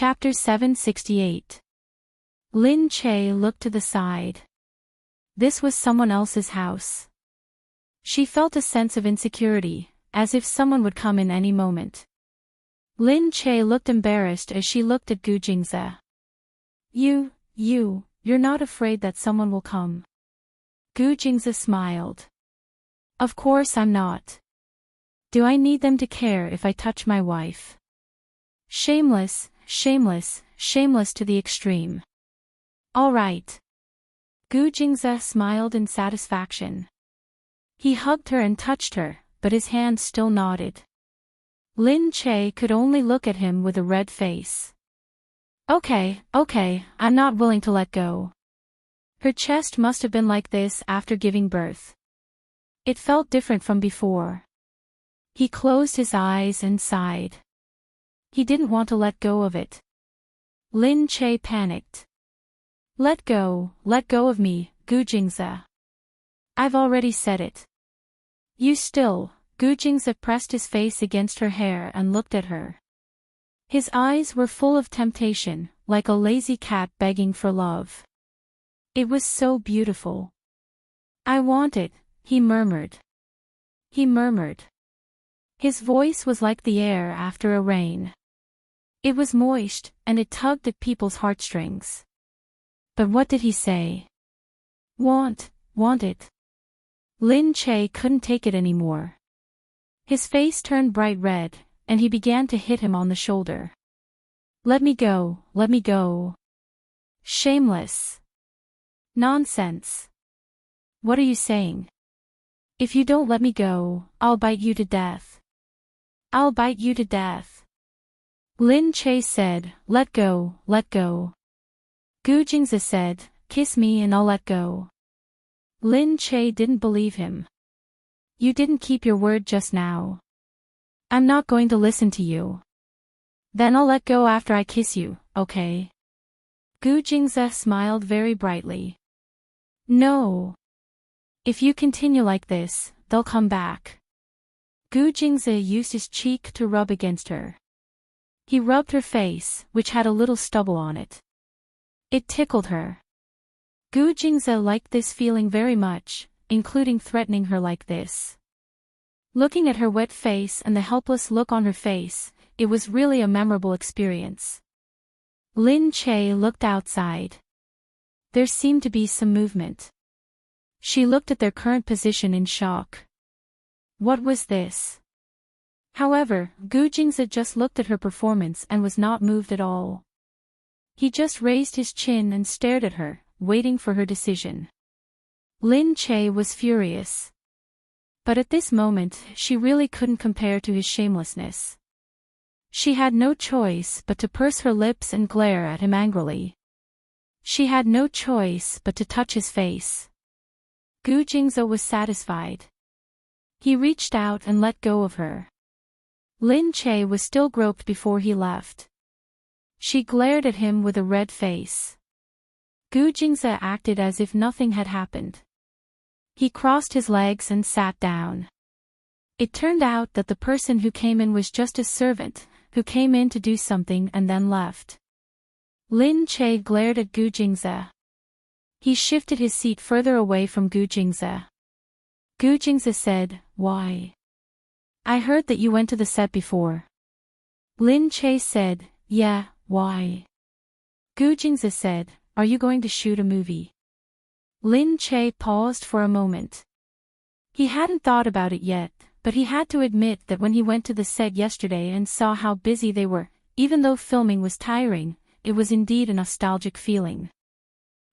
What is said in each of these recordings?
Chapter 768. Lin Che looked to the side. This was someone else's house. She felt a sense of insecurity, as if someone would come in any moment. Lin Che looked embarrassed as she looked at Gu Jingze. You're not afraid that someone will come? Gu Jingze smiled. Of course I'm not. Do I need them to care if I touch my wife? Shameless to the extreme. All right. Gu Jingze smiled in satisfaction. He hugged her and touched her, but his hand still nodded. Lin Che could only look at him with a red face. Okay, I'm not willing to let go. Her chest must have been like this after giving birth. It felt different from before. He closed his eyes and sighed. He didn't want to let go of it. Lin Che panicked. Let go of me, Gu Jingze. I've already said it. You still. Gu Jingze pressed his face against her hair and looked at her. His eyes were full of temptation, like a lazy cat begging for love. It was so beautiful. I want it, he murmured. His voice was like the air after a rain. It was moist, and it tugged at people's heartstrings. But what did he say? Want it. Lin Che couldn't take it anymore. His face turned bright red, and he began to hit him on the shoulder. Let me go. Shameless. Nonsense. What are you saying? If you don't let me go, I'll bite you to death. Lin Che said, let go. Gu Jingze said, kiss me and I'll let go. Lin Che didn't believe him. You didn't keep your word just now. I'm not going to listen to you. Then I'll let go after I kiss you, okay? Gu Jingze smiled very brightly. No. If you continue like this, they'll come back. Gu Jingze used his cheek to rub against her. He rubbed her face, which had a little stubble on it. It tickled her. Gu Jingze liked this feeling very much, including threatening her like this. Looking at her wet face and the helpless look on her face, it was really a memorable experience. Lin Che looked outside. There seemed to be some movement. She looked at their current position in shock. What was this? However, Gu Jingze just looked at her performance and was not moved at all. He just raised his chin and stared at her, waiting for her decision. Lin Che was furious. But at this moment, she really couldn't compare to his shamelessness. She had no choice but to purse her lips and glare at him angrily. She had no choice but to touch his face. Gu Jingze was satisfied. He reached out and let go of her. Lin Che was still groped before he left. She glared at him with a red face. Gu Jingze acted as if nothing had happened. He crossed his legs and sat down. It turned out that the person who came in was just a servant, who came in to do something and then left. Lin Che glared at Gu Jingze. He shifted his seat further away from Gu Jingze. Gu Jingze said, why? I heard that you went to the set before. Lin Che said, yeah, why? Gu Jingze said, are you going to shoot a movie? Lin Che paused for a moment. He hadn't thought about it yet, but he had to admit that when he went to the set yesterday and saw how busy they were, even though filming was tiring, it was indeed a nostalgic feeling.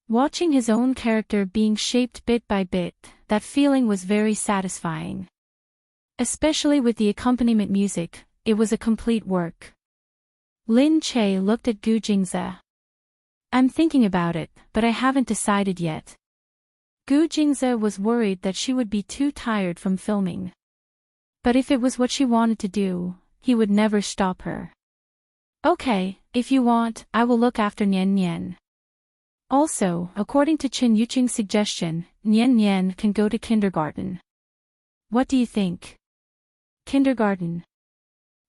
Watching his own character being shaped bit by bit, that feeling was very satisfying. Especially with the accompaniment music, it was a complete work. Lin Che looked at Gu Jingze. I'm thinking about it, but I haven't decided yet. Gu Jingze was worried that she would be too tired from filming. But if it was what she wanted to do, he would never stop her. Okay, if you want, I will look after Nian Nian. Also, according to Chen Yuqing's suggestion, Nian Nian can go to kindergarten. What do you think? Kindergarten.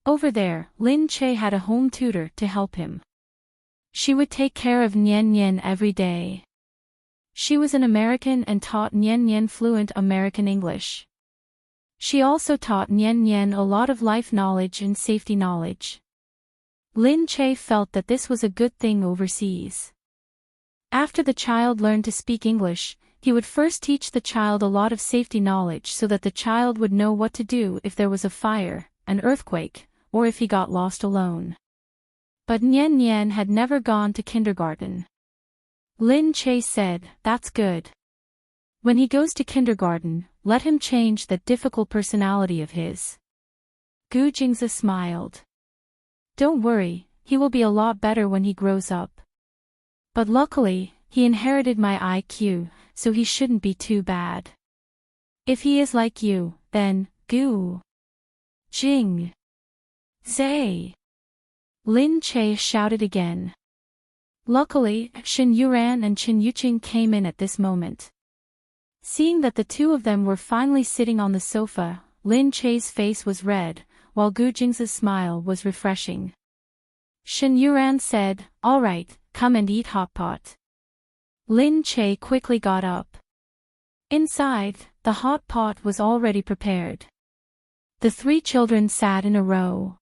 Over there, Lin Che had a home tutor to help him. She would take care of Nian Nian every day. She was an American and taught Nian Nian fluent American English. She also taught Nian Nian a lot of life knowledge and safety knowledge. Lin Che felt that this was a good thing overseas. After the child learned to speak English, he would first teach the child a lot of safety knowledge so that the child would know what to do if there was a fire, an earthquake, or if he got lost alone. But Nian Nian had never gone to kindergarten. Lin Che said, "That's good. When he goes to kindergarten, let him change that difficult personality of his." Gu Jingzi smiled. "Don't worry, he will be a lot better when he grows up. But luckily, he inherited my IQ, so he shouldn't be too bad. If he is like you, then, Gu Jing Zai." Lin Che shouted again. Luckily, Shen Yuran and Chen Yuqing came in at this moment. Seeing that the two of them were finally sitting on the sofa, Lin Che's face was red, while Gu Jing's smile was refreshing. Shen Yuran said, "All right, come and eat hot pot." Lin Che quickly got up. Inside, the hot pot was already prepared. The three children sat in a row.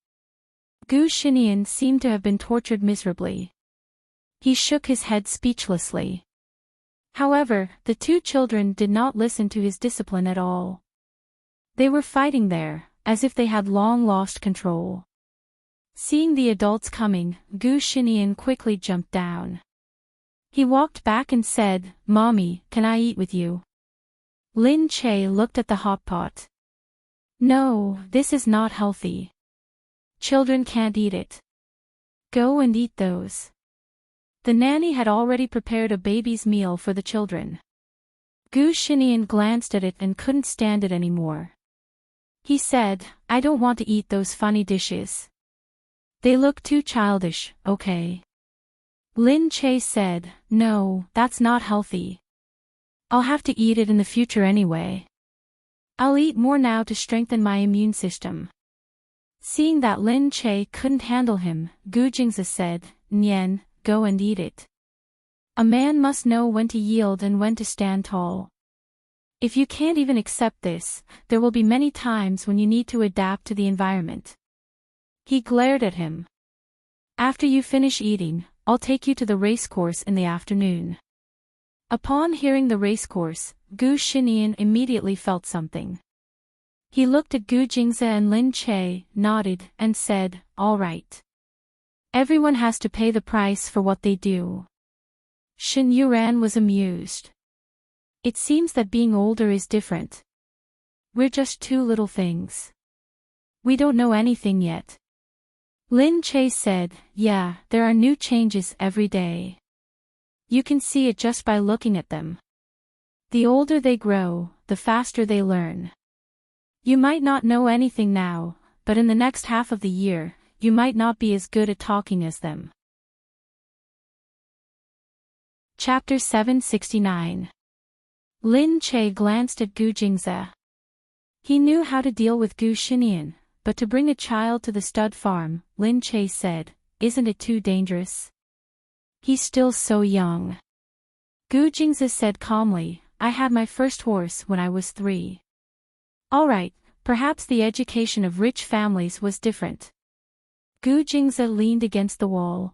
Gu Xinian seemed to have been tortured miserably. He shook his head speechlessly. However, the two children did not listen to his discipline at all. They were fighting there, as if they had long lost control. Seeing the adults coming, Gu Xinian quickly jumped down. He walked back and said, "Mommy, can I eat with you?" Lin Che looked at the hot pot. "No, this is not healthy. Children can't eat it. Go and eat those." The nanny had already prepared a baby's meal for the children. Gu Xinian glanced at it and couldn't stand it anymore. He said, "I don't want to eat those funny dishes. They look too childish, okay?" Lin Che said, "No, that's not healthy. I'll have to eat it in the future anyway. I'll eat more now to strengthen my immune system." Seeing that Lin Che couldn't handle him, Gu Jingzi said, "Nian, go and eat it. A man must know when to yield and when to stand tall. If you can't even accept this, there will be many times when you need to adapt to the environment." He glared at him. "After you finish eating, I'll take you to the racecourse in the afternoon." Upon hearing the racecourse, Gu Xinian immediately felt something. He looked at Gu Jingzi and Lin Che, nodded, and said, "All right. Everyone has to pay the price for what they do." Shen Yuran was amused. "It seems that being older is different. We're just two little things. We don't know anything yet." Lin Che said, "Yeah, there are new changes every day. You can see it just by looking at them. The older they grow, the faster they learn. You might not know anything now, but in the next half of the year, you might not be as good at talking as them." Chapter 769. Lin Che glanced at Gu Jingzi. He knew how to deal with Gu Xinian, but to bring a child to the stud farm, Lin Che said, "Isn't it too dangerous? He's still so young." Gu Jingzi said calmly, "I had my first horse when I was 3. All right, perhaps the education of rich families was different." Gu Jingzi leaned against the wall.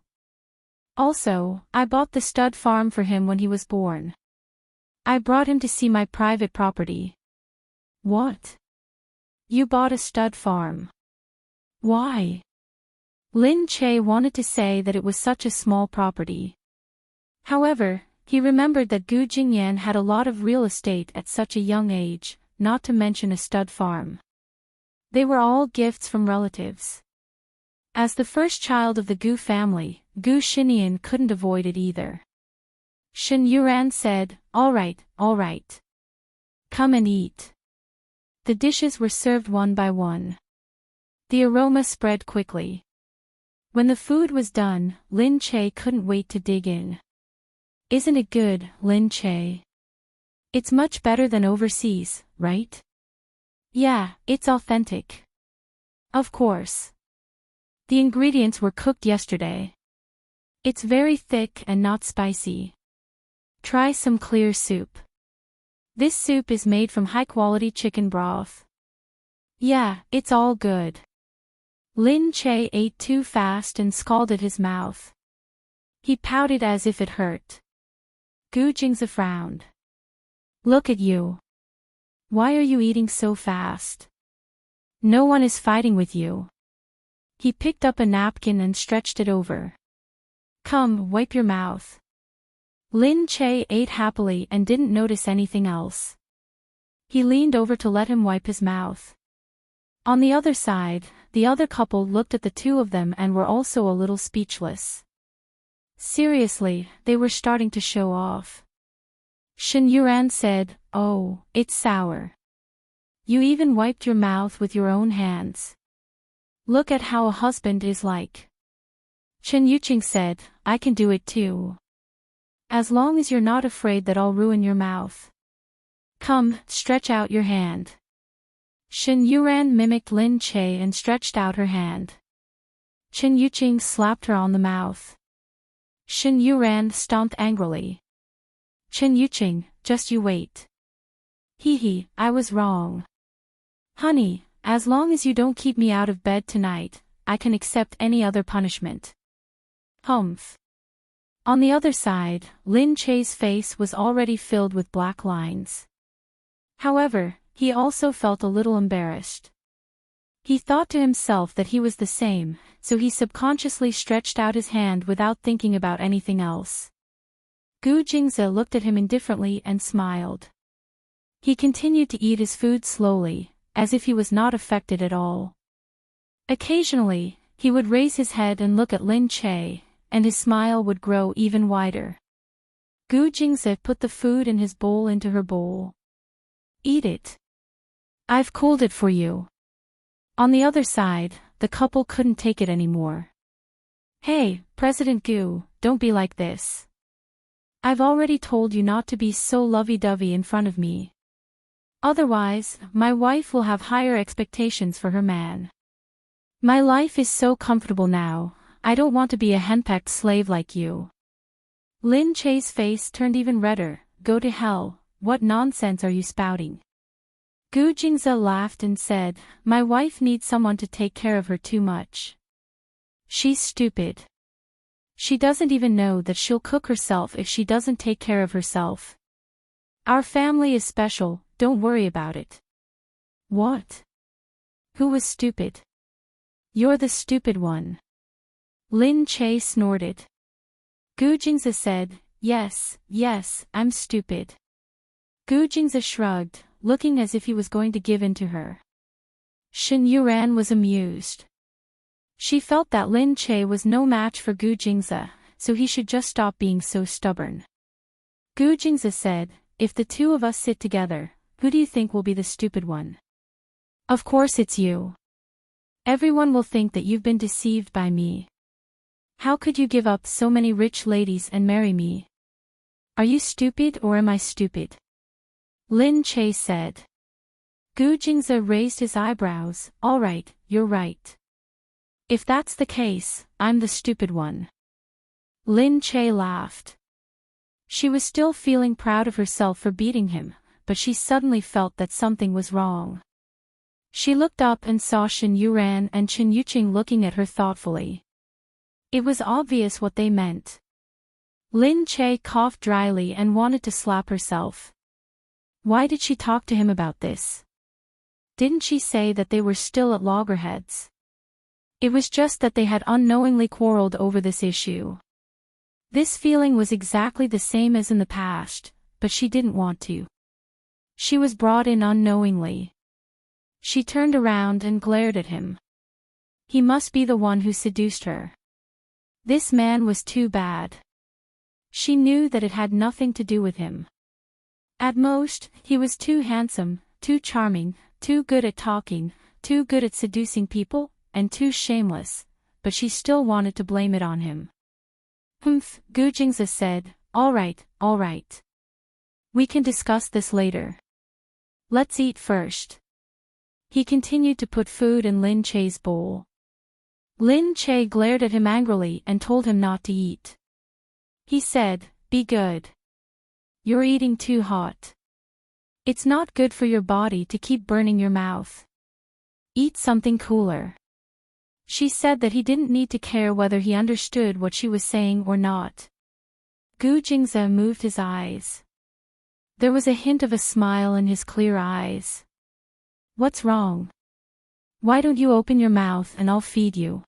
"Also, I bought the stud farm for him when he was born. I brought him to see my private property." "What? You bought a stud farm? Why?" Lin Che wanted to say that it was such a small property. However, he remembered that Gu Jingyan had a lot of real estate at such a young age, not to mention a stud farm. They were all gifts from relatives. As the first child of the Gu family, Gu Xinian couldn't avoid it either. Shen Yuran said, all right. Come and eat." The dishes were served one by one. The aroma spread quickly. When the food was done, Lin Che couldn't wait to dig in. "Isn't it good, Lin Che? It's much better than overseas, right?" "Yeah, it's authentic. Of course. The ingredients were cooked yesterday." It's very thick and not spicy. Try some clear soup. This soup is made from high-quality chicken broth. Yeah, it's all good. Lin Che ate too fast and scalded his mouth. He pouted as if it hurt. Gu Jingze frowned. Look at you. Why are you eating so fast? No one is fighting with you. He picked up a napkin and stretched it over. Come, wipe your mouth. Lin Che ate happily and didn't notice anything else. He leaned over to let him wipe his mouth. On the other side, the other couple looked at the two of them and were also a little speechless. Seriously, they were starting to show off. Shen Yuran said, "Oh, it's sour. You even wiped your mouth with your own hands. Look at how a husband is like." Chen Yuqing said, "I can do it too. As long as you're not afraid that I'll ruin your mouth. Come, stretch out your hand." Shen Yuran mimicked Lin Che and stretched out her hand. Chen Yuqing slapped her on the mouth. Shen Yuran stomped angrily. Chen Yuqing, just you wait. Hee, I was wrong. Honey, as long as you don't keep me out of bed tonight, I can accept any other punishment. Humph. On the other side, Lin Che's face was already filled with black lines. However, he also felt a little embarrassed. He thought to himself that he was the same, so he subconsciously stretched out his hand without thinking about anything else. Gu Jingze looked at him indifferently and smiled. He continued to eat his food slowly, as if he was not affected at all. Occasionally, he would raise his head and look at Lin Che, and his smile would grow even wider. Gu Jingze put the food in his bowl into her bowl. Eat it. I've cooled it for you. On the other side, the couple couldn't take it anymore. Hey, President Gu, don't be like this. I've already told you not to be so lovey-dovey in front of me. Otherwise, my wife will have higher expectations for her man. My life is so comfortable now, I don't want to be a henpecked slave like you. Lin Che's face turned even redder. Go to hell, what nonsense are you spouting? Gu Jingze laughed and said, my wife needs someone to take care of her too much. She's stupid. She doesn't even know that she'll cook herself if she doesn't take care of herself. Our family is special, don't worry about it. What? Who was stupid? You're the stupid one. Lin Che snorted. Gu Jingze said, yes, I'm stupid. Gu Jingze shrugged, looking as if he was going to give in to her. Shen Yuran was amused. She felt that Lin Che was no match for Gu Jingze, so he should just stop being so stubborn. Gu Jingze said, if the two of us sit together, who do you think will be the stupid one? Of course it's you. Everyone will think that you've been deceived by me. How could you give up so many rich ladies and marry me? Are you stupid or am I stupid? Lin Che said. Gu Jingze raised his eyebrows. All right, you're right. If that's the case, I'm the stupid one. Lin Che laughed. She was still feeling proud of herself for beating him, but she suddenly felt that something was wrong. She looked up and saw Shen Yuran and Chen Yuqing looking at her thoughtfully. It was obvious what they meant. Lin Che coughed dryly and wanted to slap herself. Why did she talk to him about this? Didn't she say that they were still at loggerheads? It was just that they had unknowingly quarreled over this issue. This feeling was exactly the same as in the past, but she didn't want to. She was brought in unknowingly. She turned around and glared at him. He must be the one who seduced her. This man was too bad. She knew that it had nothing to do with him. At most, he was too handsome, too charming, too good at talking, too good at seducing people, and too shameless, but she still wanted to blame it on him. Humph, Gu Jingze said, all right. We can discuss this later. Let's eat first. He continued to put food in Lin Che's bowl. Lin Che glared at him angrily and told him not to eat. He said, "Be good. You're eating too hot. It's not good for your body to keep burning your mouth. Eat something cooler." She said that he didn't need to care whether he understood what she was saying or not. Gu Jingze moved his eyes. There was a hint of a smile in his clear eyes. "What's wrong? Why don't you open your mouth and I'll feed you?"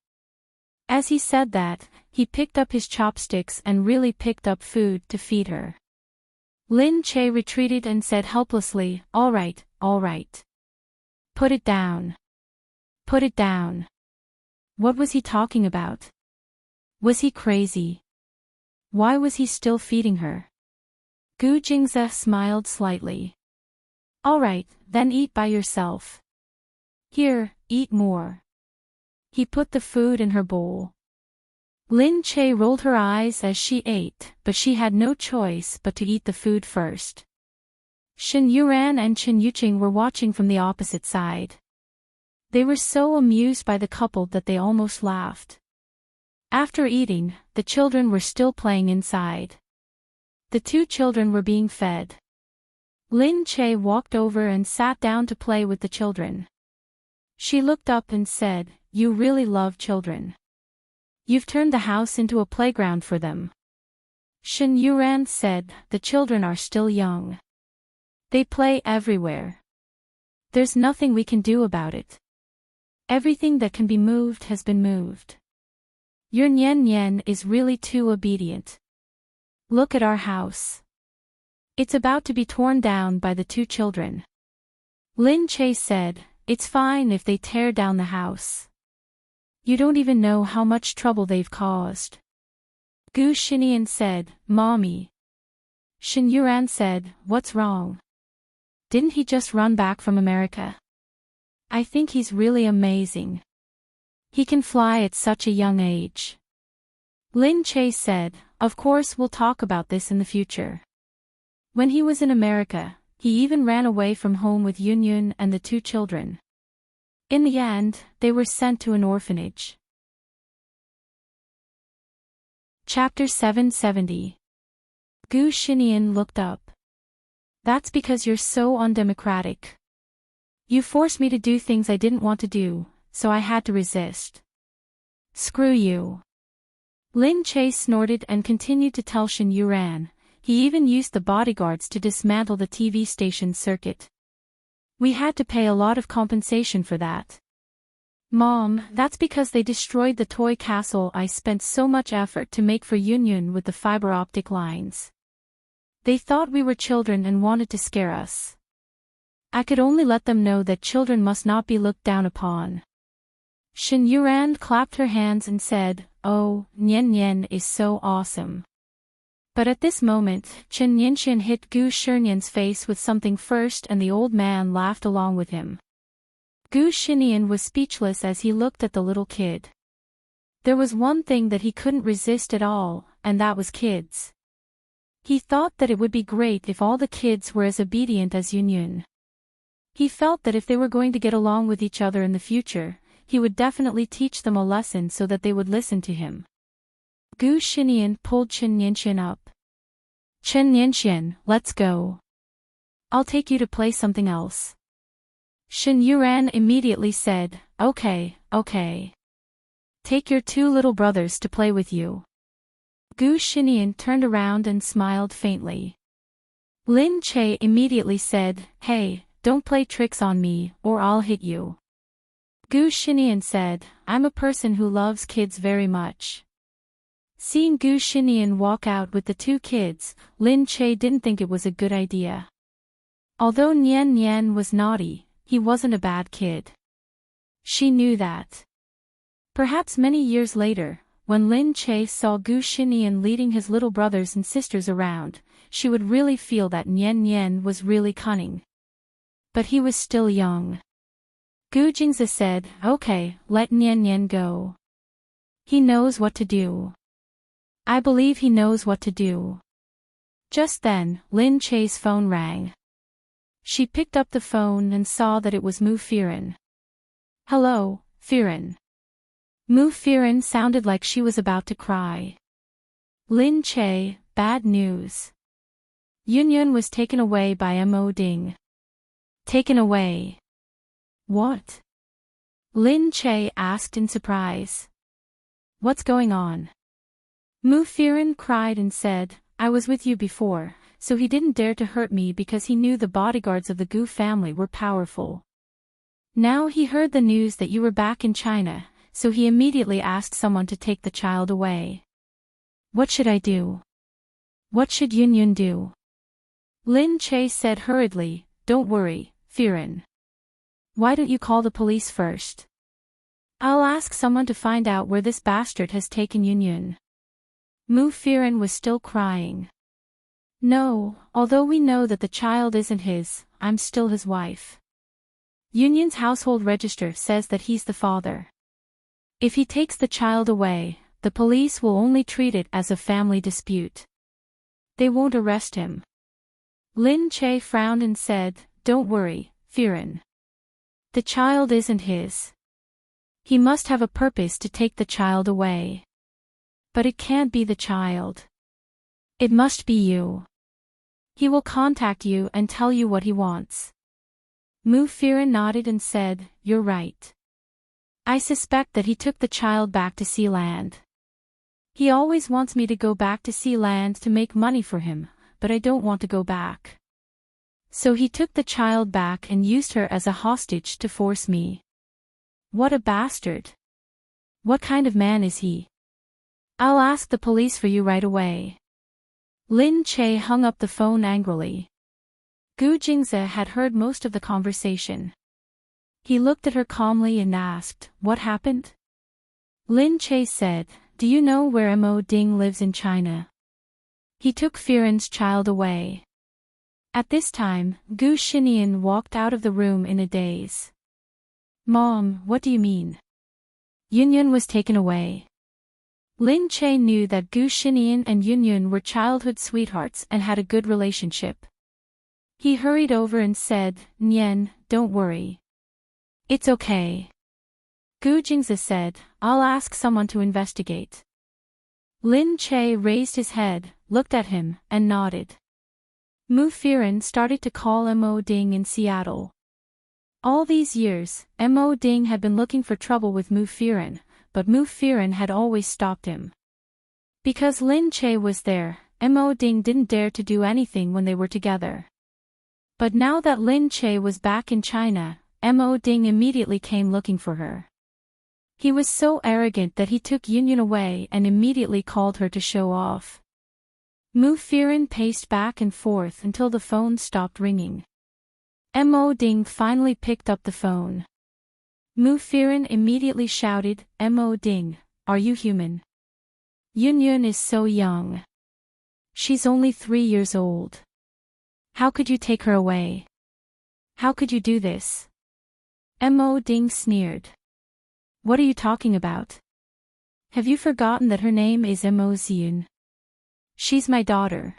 As he said that, he picked up his chopsticks and really picked up food to feed her. Lin Che retreated and said helplessly, all right. Put it down. Put it down." What was he talking about? Was he crazy? Why was he still feeding her? Gu Jingze smiled slightly. "All right, then eat by yourself. Here, eat more." He put the food in her bowl. Lin Che rolled her eyes as she ate, but she had no choice but to eat the food first. Shen Yuran and Chen Yuqing were watching from the opposite side. They were so amused by the couple that they almost laughed. After eating, the children were still playing inside. The two children were being fed. Lin Che walked over and sat down to play with the children. She looked up and said, "You really love children. You've turned the house into a playground for them." Shen Yuran said, "The children are still young. They play everywhere. There's nothing we can do about it. Everything that can be moved has been moved. Your Nian Nian is really too obedient. Look at our house. It's about to be torn down by the two children." Lin Che said, "It's fine if they tear down the house. You don't even know how much trouble they've caused." Gu Xinian said, "Mommy." Shen Yuran said, "What's wrong? Didn't he just run back from America? I think he's really amazing. He can fly at such a young age." Lin Che said, "Of course we'll talk about this in the future. When he was in America, he even ran away from home with Yun Yun and the two children. In the end, they were sent to an orphanage." Chapter 770. Gu Xinian looked up. "That's because you're so undemocratic. You forced me to do things I didn't want to do, so I had to resist. Screw you." Lin Che snorted and continued to tell Shen Yuran. He even used the bodyguards to dismantle the TV station circuit. "We had to pay a lot of compensation for that. Mom, that's because they destroyed the toy castle I spent so much effort to make for Yun Yun with the fiber optic lines. They thought we were children and wanted to scare us. I could only let them know that children must not be looked down upon." Shen Yuran clapped her hands and said, "Oh, Nian Nian is so awesome." But at this moment, Chen Nianxian hit Gu Shinian's face with something first and the old man laughed along with him. Gu Xinian was speechless as he looked at the little kid. There was one thing that he couldn't resist at all, and that was kids. He thought that it would be great if all the kids were as obedient as Yun Yun. He felt that if they were going to get along with each other in the future, he would definitely teach them a lesson so that they would listen to him. Gu Xinian pulled Chen Nianxian up. "Chen Nianxian, let's go. I'll take you to play something else." Shen Yuran immediately said, Okay. Take your two little brothers to play with you." Gu Xinian turned around and smiled faintly. Lin Che immediately said, "Hey, don't play tricks on me, or I'll hit you." Gu Xinian said, "I'm a person who loves kids very much." Seeing Gu Xinian walk out with the two kids, Lin Che didn't think it was a good idea. Although Nian Nian was naughty, he wasn't a bad kid. She knew that. Perhaps many years later, when Lin Che saw Gu Xinian leading his little brothers and sisters around, she would really feel that Nian Nian was really cunning. But he was still young. Gu Jingze said, "Okay, let Nian Nian go. He knows what to do. I believe he knows what to do." Just then, Lin Che's phone rang. She picked up the phone and saw that it was Mu Firen. "Hello, Firen. Mu Firen sounded like she was about to cry. Lin Che, bad news. Yunyun was taken away by Mo Ding. Taken away? What? Lin Che asked in surprise. What's going on? Mu Firen cried and said, I was with you before, so he didn't dare to hurt me because he knew the bodyguards of the Gu family were powerful. Now he heard the news that you were back in China, so he immediately asked someone to take the child away. What should I do? What should Yunyun do? Lin Che said hurriedly, Don't worry, Firen. Why don't you call the police first? I'll ask someone to find out where this bastard has taken Yunyun. Mu Firen was still crying. No, although we know that the child isn't his, I'm still his wife. Yunyun's household register says that he's the father. If he takes the child away, the police will only treat it as a family dispute. They won't arrest him. Lin Che frowned and said, Don't worry, Firen. The child isn't his. He must have a purpose to take the child away. But it can't be the child. It must be you. He will contact you and tell you what he wants. Mu Firen nodded and said, You're right. I suspect that he took the child back to Sealand. He always wants me to go back to Sealand to make money for him, but I don't want to go back. So he took the child back and used her as a hostage to force me. What a bastard. What kind of man is he? I'll ask the police for you right away. Lin Che hung up the phone angrily. Gu Jingze had heard most of the conversation. He looked at her calmly and asked, What happened? Lin Che said, Do you know where Mo Ding lives in China? He took Firen's child away. At this time, Gu Xinian walked out of the room in a daze. Mom, what do you mean? Yunyun was taken away. Lin Che knew that Gu Xinian and Yunyun were childhood sweethearts and had a good relationship. He hurried over and said, Nian, don't worry. It's okay. Gu Jingze said, I'll ask someone to investigate. Lin Che raised his head, looked at him, and nodded. Mu Firen started to call Mo Ding in Seattle. All these years, Mo Ding had been looking for trouble with Mu Firen, but Mu Firen had always stopped him. Because Lin Che was there, Mo Ding didn't dare to do anything when they were together. But now that Lin Che was back in China, Mo Ding immediately came looking for her. He was so arrogant that he took Yunyun away and immediately called her to show off. Mu Firen paced back and forth until the phone stopped ringing. Mo Ding finally picked up the phone. Mu Firen immediately shouted, Mo Ding, are you human? Yunyun is so young. She's only 3 years old. How could you take her away? How could you do this? Mo Ding sneered. What are you talking about? Have you forgotten that her name is Mo Ziyun? She's my daughter.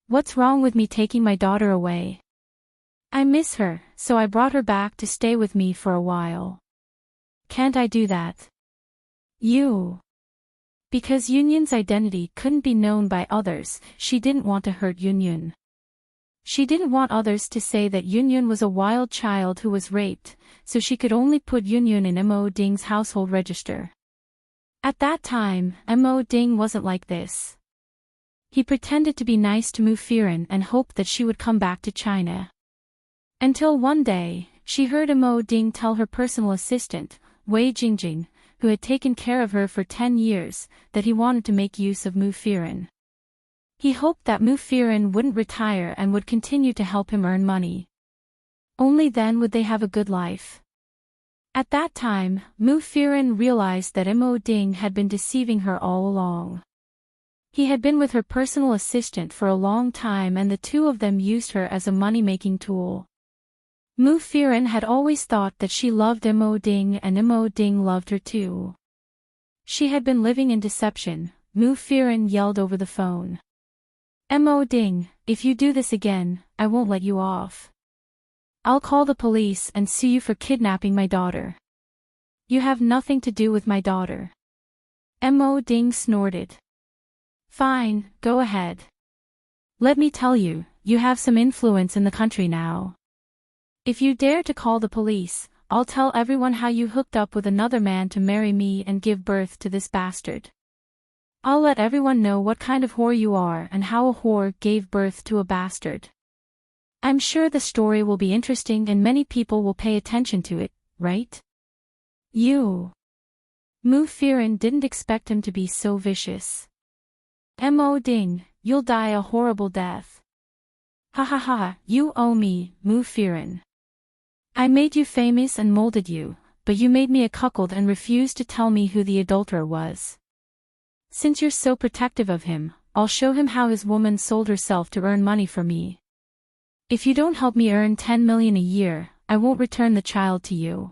What's wrong with me taking my daughter away? I miss her, so I brought her back to stay with me for a while. Can't I do that? Because Yunyun's identity couldn't be known by others, she didn't want to hurt Yunyun. She didn't want others to say that Yunyun was a wild child who was raped, so she could only put Yunyun in Mo Ding's household register. At that time, Mo Ding wasn't like this. He pretended to be nice to Mu Firen and hoped that she would come back to China. Until one day, she heard Mo Ding tell her personal assistant, Wei Jingjing, who had taken care of her for 10 years, that he wanted to make use of Mu Firen. He hoped that Mu Firen wouldn't retire and would continue to help him earn money. Only then would they have a good life. At that time, Mu Firen realized that Mo Ding had been deceiving her all along. He had been with her personal assistant for a long time and the two of them used her as a money-making tool. Mu Firen had always thought that she loved Mo Ding and Mo Ding loved her too. She had been living in deception. Mu Firen yelled over the phone. Mo Ding, if you do this again, I won't let you off. I'll call the police and sue you for kidnapping my daughter. You have nothing to do with my daughter. Mo Ding snorted. Fine, go ahead. Let me tell you, you have some influence in the country now. If you dare to call the police, I'll tell everyone how you hooked up with another man to marry me and give birth to this bastard. I'll let everyone know what kind of whore you are and how a whore gave birth to a bastard. I'm sure the story will be interesting and many people will pay attention to it, right? You. Mu Firen didn't expect him to be so vicious. Mo Ding, you'll die a horrible death. Ha ha ha, you owe me, Mu Firen. I made you famous and molded you, but you made me a cuckold and refused to tell me who the adulterer was. Since you're so protective of him, I'll show him how his woman sold herself to earn money for me. If you don't help me earn 10 million a year, I won't return the child to you.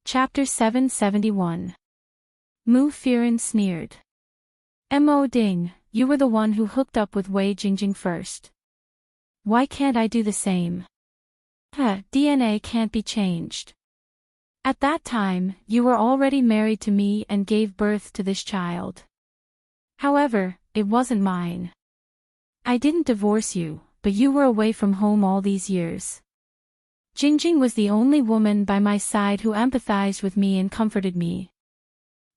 Chapter 771. Mu Firen sneered. Mo Ding, you were the one who hooked up with Wei Jingjing first. Why can't I do the same? DNA can't be changed. At that time, you were already married to me and gave birth to this child. However, it wasn't mine. I didn't divorce you, but you were away from home all these years. Jingjing was the only woman by my side who empathized with me and comforted me.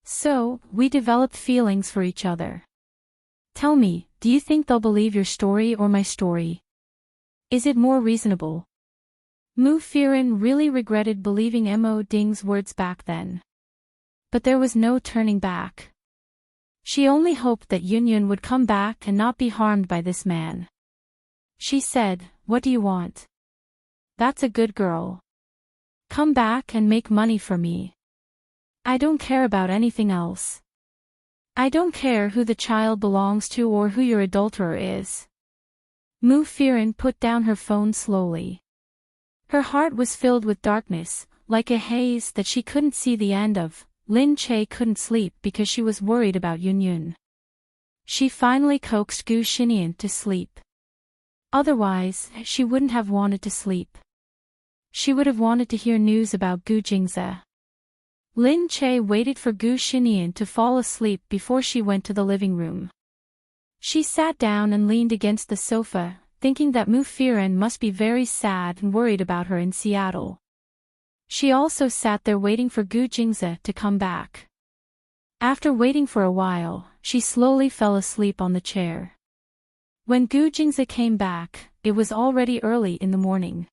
So, we developed feelings for each other. Tell me, do you think they'll believe your story or my story? Is it more reasonable? Mu Firen really regretted believing Mo Ding's words back then. But there was no turning back. She only hoped that Yunyun would come back and not be harmed by this man. She said, "What do you want?" "That's a good girl. Come back and make money for me. I don't care about anything else. I don't care who the child belongs to or who your adulterer is." Mu Firen put down her phone slowly. Her heart was filled with darkness, like a haze that she couldn't see the end of. Lin Che couldn't sleep because she was worried about Yunyun. She finally coaxed Gu Xinian to sleep. Otherwise, she wouldn't have wanted to sleep. She would have wanted to hear news about Gu Jingze. Lin Che waited for Gu Xinian to fall asleep before she went to the living room. She sat down and leaned against the sofa, thinking that Mu Firen must be very sad and worried about her in Seattle. She also sat there waiting for Gu Jingze to come back. After waiting for a while, she slowly fell asleep on the chair. When Gu Jingze came back, it was already early in the morning.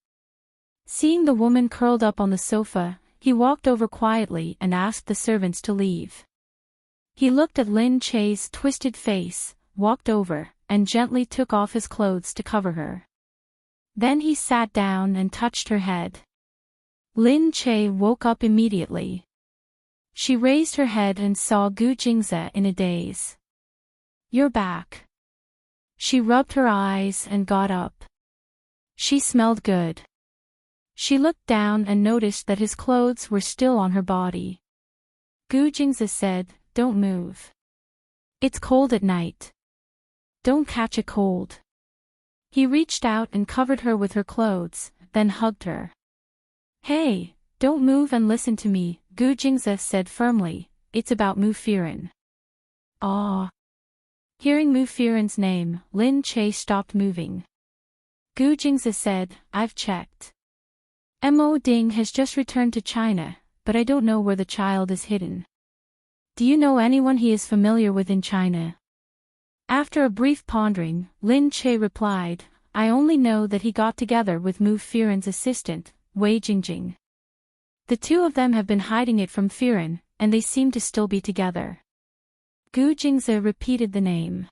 Seeing the woman curled up on the sofa, he walked over quietly and asked the servants to leave. He looked at Lin Che's twisted face, walked over, and gently took off his clothes to cover her. Then he sat down and touched her head. Lin Che woke up immediately. She raised her head and saw Gu Jingze in a daze. "You're back." She rubbed her eyes and got up. She smelled good. She looked down and noticed that his clothes were still on her body. Gu Jingze said, "Don't move. It's cold at night. Don't catch a cold." He reached out and covered her with her clothes, then hugged her. "Hey, don't move and listen to me," Gu Jingze said firmly. "It's about Mu Firen." "Ah." Hearing Mu Firen's name, Lin Che stopped moving. Gu Jingze said, "I've checked. Mo Ding has just returned to China, but I don't know where the child is hidden. Do you know anyone he is familiar with in China?" After a brief pondering, Lin Che replied, "I only know that he got together with Mu Firen's assistant, Wei Jingjing. The two of them have been hiding it from Firen, and they seem to still be together." Gu Jingze repeated the name.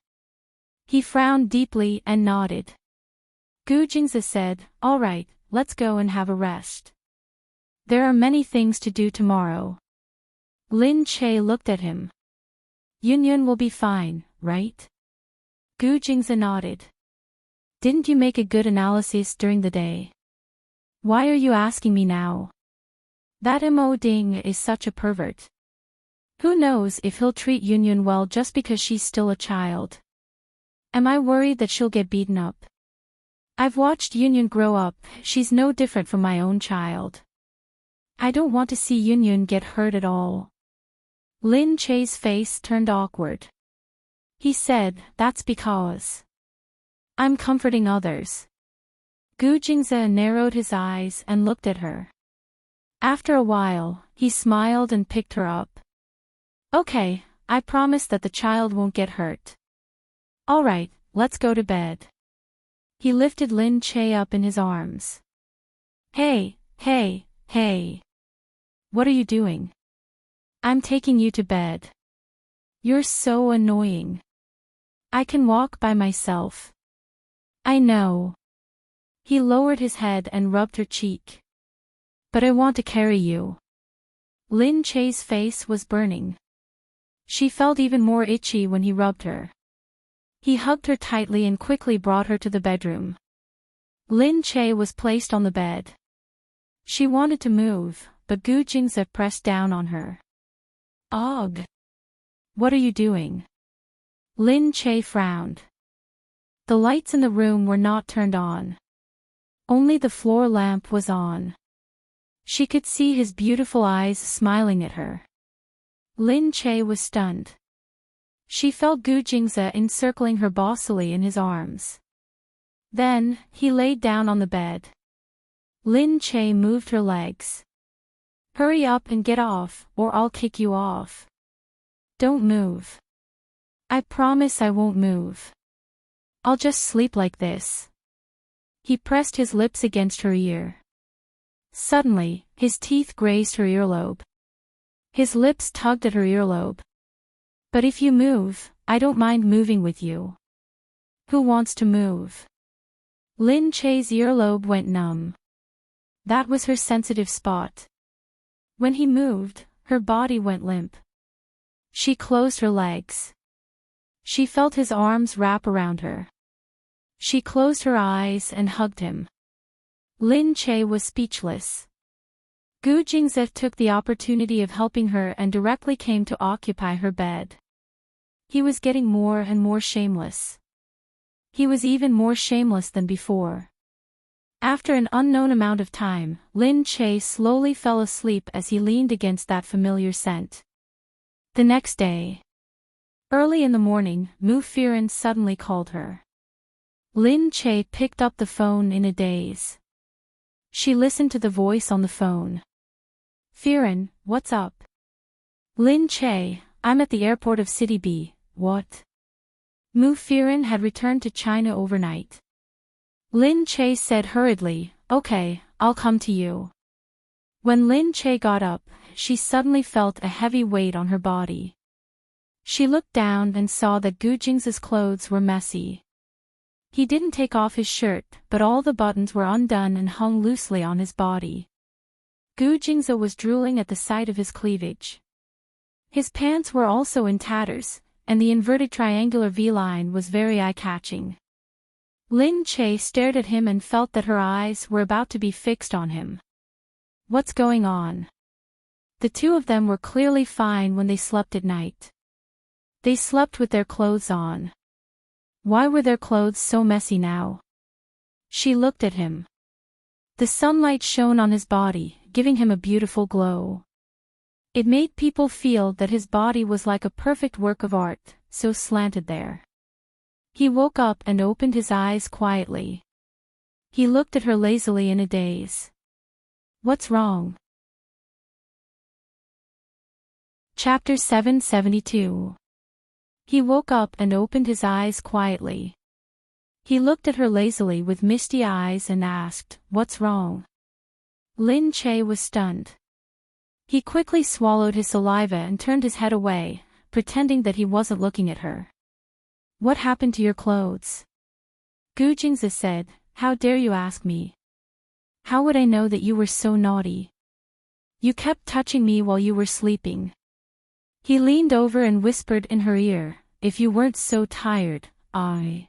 He frowned deeply and nodded. Gu Jingze said, "All right, let's go and have a rest. There are many things to do tomorrow." Lin Che looked at him. "Yunyun will be fine, right?" Gu Jingze nodded. "Didn't you make a good analysis during the day? Why are you asking me now? That Mo Ding is such a pervert. Who knows if he'll treat Yunyun well just because she's still a child? Am I worried that she'll get beaten up? I've watched Yunyun grow up, she's no different from my own child. I don't want to see Yun Yun get hurt at all. Lin Che's face turned awkward. He said, that's because I'm comforting others. Gu Jingze narrowed his eyes and looked at her. After a while, he smiled and picked her up. Okay, I promise that the child won't get hurt. All right, let's go to bed. He lifted Lin Che up in his arms. Hey, hey, hey. What are you doing? I'm taking you to bed. You're so annoying. I can walk by myself. I know. He lowered his head and rubbed her cheek. But I want to carry you. Lin Che's face was burning. She felt even more itchy when he rubbed her. He hugged her tightly and quickly brought her to the bedroom. Lin Che was placed on the bed. She wanted to move, but Gu Jingze pressed down on her. Ugh! What are you doing? Lin Che frowned. The lights in the room were not turned on. Only the floor lamp was on. She could see his beautiful eyes smiling at her. Lin Che was stunned. She felt Gu Jingze encircling her bossily in his arms. Then, he laid down on the bed. Lin Che moved her legs. Hurry up and get off, or I'll kick you off. Don't move. I promise I won't move. I'll just sleep like this. He pressed his lips against her ear. Suddenly, his teeth grazed her earlobe. His lips tugged at her earlobe. But if you move, I don't mind moving with you. Who wants to move? Lin Che's earlobe went numb. That was her sensitive spot. When he moved, her body went limp. She closed her legs. She felt his arms wrap around her. She closed her eyes and hugged him. Lin Che was speechless. Gu Jingze took the opportunity of helping her and directly came to occupy her bed. He was getting more and more shameless. He was even more shameless than before. After an unknown amount of time, Lin Che slowly fell asleep as he leaned against that familiar scent. The next day. Early in the morning, Mu Firen suddenly called her. Lin Che picked up the phone in a daze. She listened to the voice on the phone. Firen, what's up? Lin Che, I'm at the airport of City B, what? Mu Firen had returned to China overnight. Lin Che said hurriedly, okay, I'll come to you. When Lin Che got up, she suddenly felt a heavy weight on her body. She looked down and saw that Gu Jingze's clothes were messy. He didn't take off his shirt, but all the buttons were undone and hung loosely on his body. Gu Jingze was drooling at the sight of his cleavage. His pants were also in tatters, and the inverted triangular V-line was very eye-catching. Lin Che stared at him and felt that her eyes were about to be fixed on him. What's going on? The two of them were clearly fine when they slept at night. They slept with their clothes on. Why were their clothes so messy now? She looked at him. The sunlight shone on his body, giving him a beautiful glow. It made people feel that his body was like a perfect work of art, so slanted there. He woke up and opened his eyes quietly. He looked at her lazily in a daze. What's wrong? Chapter 772. He woke up and opened his eyes quietly. He looked at her lazily with misty eyes and asked, what's wrong? Lin Che was stunned. He quickly swallowed his saliva and turned his head away, pretending that he wasn't looking at her. What happened to your clothes? Gu Jingze said, how dare you ask me? How would I know that you were so naughty? You kept touching me while you were sleeping. He leaned over and whispered in her ear, if you weren't so tired, I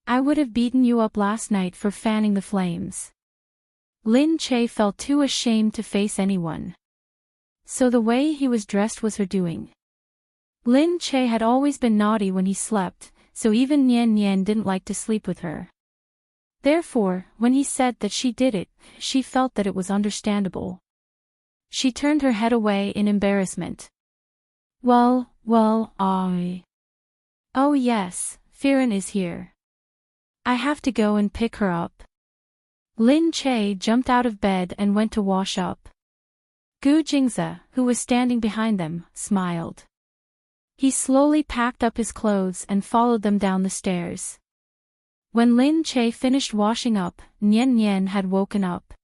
would have beaten you up last night for fanning the flames. Lin Che felt too ashamed to face anyone. So the way he was dressed was her doing. Lin Che had always been naughty when he slept, so even Nian Nian didn't like to sleep with her. Therefore, when he said that she did it, she felt that it was understandable. She turned her head away in embarrassment. Well, oh yes, Firen is here. I have to go and pick her up. Lin Che jumped out of bed and went to wash up. Gu Jingze, who was standing behind them, smiled. He slowly packed up his clothes and followed them down the stairs. When Lin Che finished washing up, Nian Nian had woken up.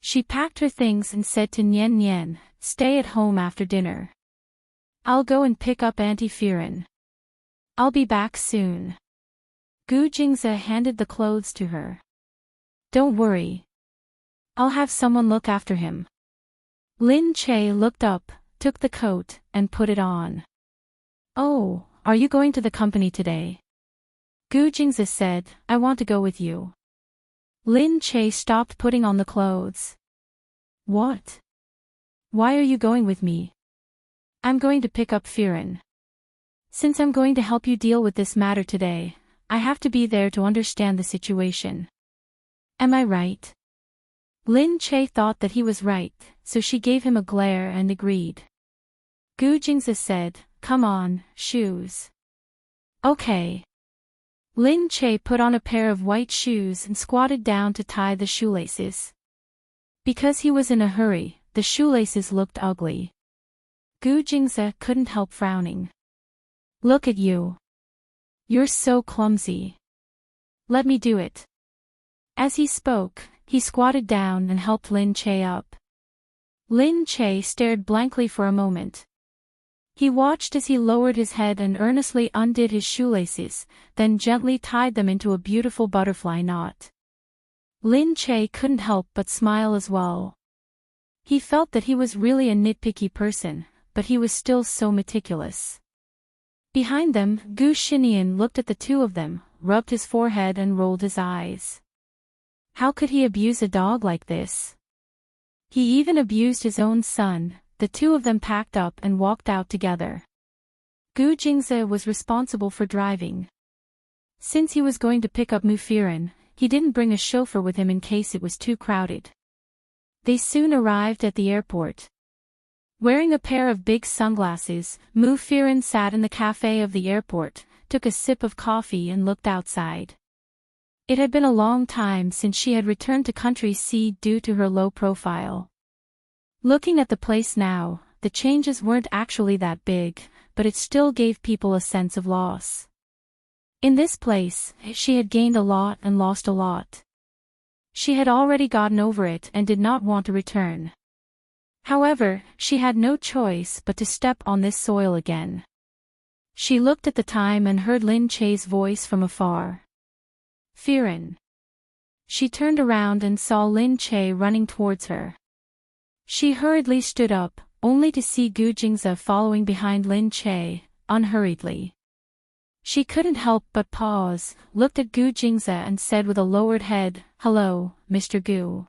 She packed her things and said to Nian Nian, "Stay at home after dinner. I'll go and pick up Auntie Firen. I'll be back soon." Gu Jingze handed the clothes to her. "Don't worry. I'll have someone look after him." Lin Che looked up, took the coat, and put it on. "Oh, are you going to the company today?" Gu Jingze said, "I want to go with you." Lin Che stopped putting on the clothes. "What? Why are you going with me?" "I'm going to pick up Firen. Since I'm going to help you deal with this matter today, I have to be there to understand the situation. Am I right?" Lin Che thought that he was right, so she gave him a glare and agreed. Gu Jingze said, "Come on, shoes." "Okay." Lin Che put on a pair of white shoes and squatted down to tie the shoelaces. Because he was in a hurry, the shoelaces looked ugly. Gu Jingze couldn't help frowning. "Look at you. You're so clumsy. Let me do it." As he spoke, he squatted down and helped Lin Che up. Lin Che stared blankly for a moment. He watched as he lowered his head and earnestly undid his shoelaces, then gently tied them into a beautiful butterfly knot. Lin Che couldn't help but smile as well. He felt that he was really a nitpicky person, but he was still so meticulous. Behind them, Gu Xinian looked at the two of them, rubbed his forehead and rolled his eyes. How could he abuse a dog like this? He even abused his own son. The two of them packed up and walked out together. Gu Jingze was responsible for driving. Since he was going to pick up Mu Firen, he didn't bring a chauffeur with him in case it was too crowded. They soon arrived at the airport. Wearing a pair of big sunglasses, Mu Firen sat in the cafe of the airport, took a sip of coffee and looked outside. It had been a long time since she had returned to Country C due to her low profile. Looking at the place now, the changes weren't actually that big, but it still gave people a sense of loss. In this place, she had gained a lot and lost a lot. She had already gotten over it and did not want to return. However, she had no choice but to step on this soil again. She looked at the time and heard Lin Che's voice from afar. "Firen." She turned around and saw Lin Che running towards her. She hurriedly stood up, only to see Gu Jingze following behind Lin Che, unhurriedly. She couldn't help but pause, looked at Gu Jingze and said with a lowered head, "Hello, Mr. Gu."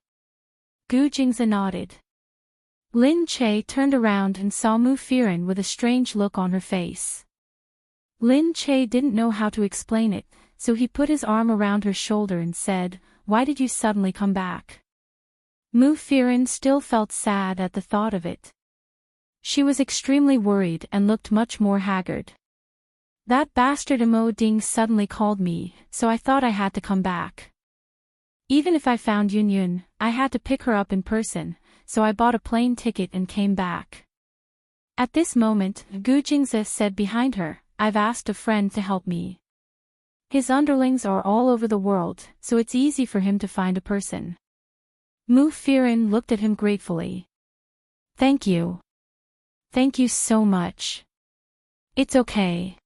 Gu Jingze nodded. Lin Che turned around and saw Mu Firen with a strange look on her face. Lin Che didn't know how to explain it, so he put his arm around her shoulder and said, "Why did you suddenly come back?" Mu Firen still felt sad at the thought of it. She was extremely worried and looked much more haggard. "That bastard Mo Ding suddenly called me, so I thought I had to come back. Even if I found Yun Yun, I had to pick her up in person, so I bought a plane ticket and came back." At this moment, Gu Jingze said behind her, "I've asked a friend to help me. His underlings are all over the world, so it's easy for him to find a person." Mu Firen looked at him gratefully. "Thank you. Thank you so much. It's okay.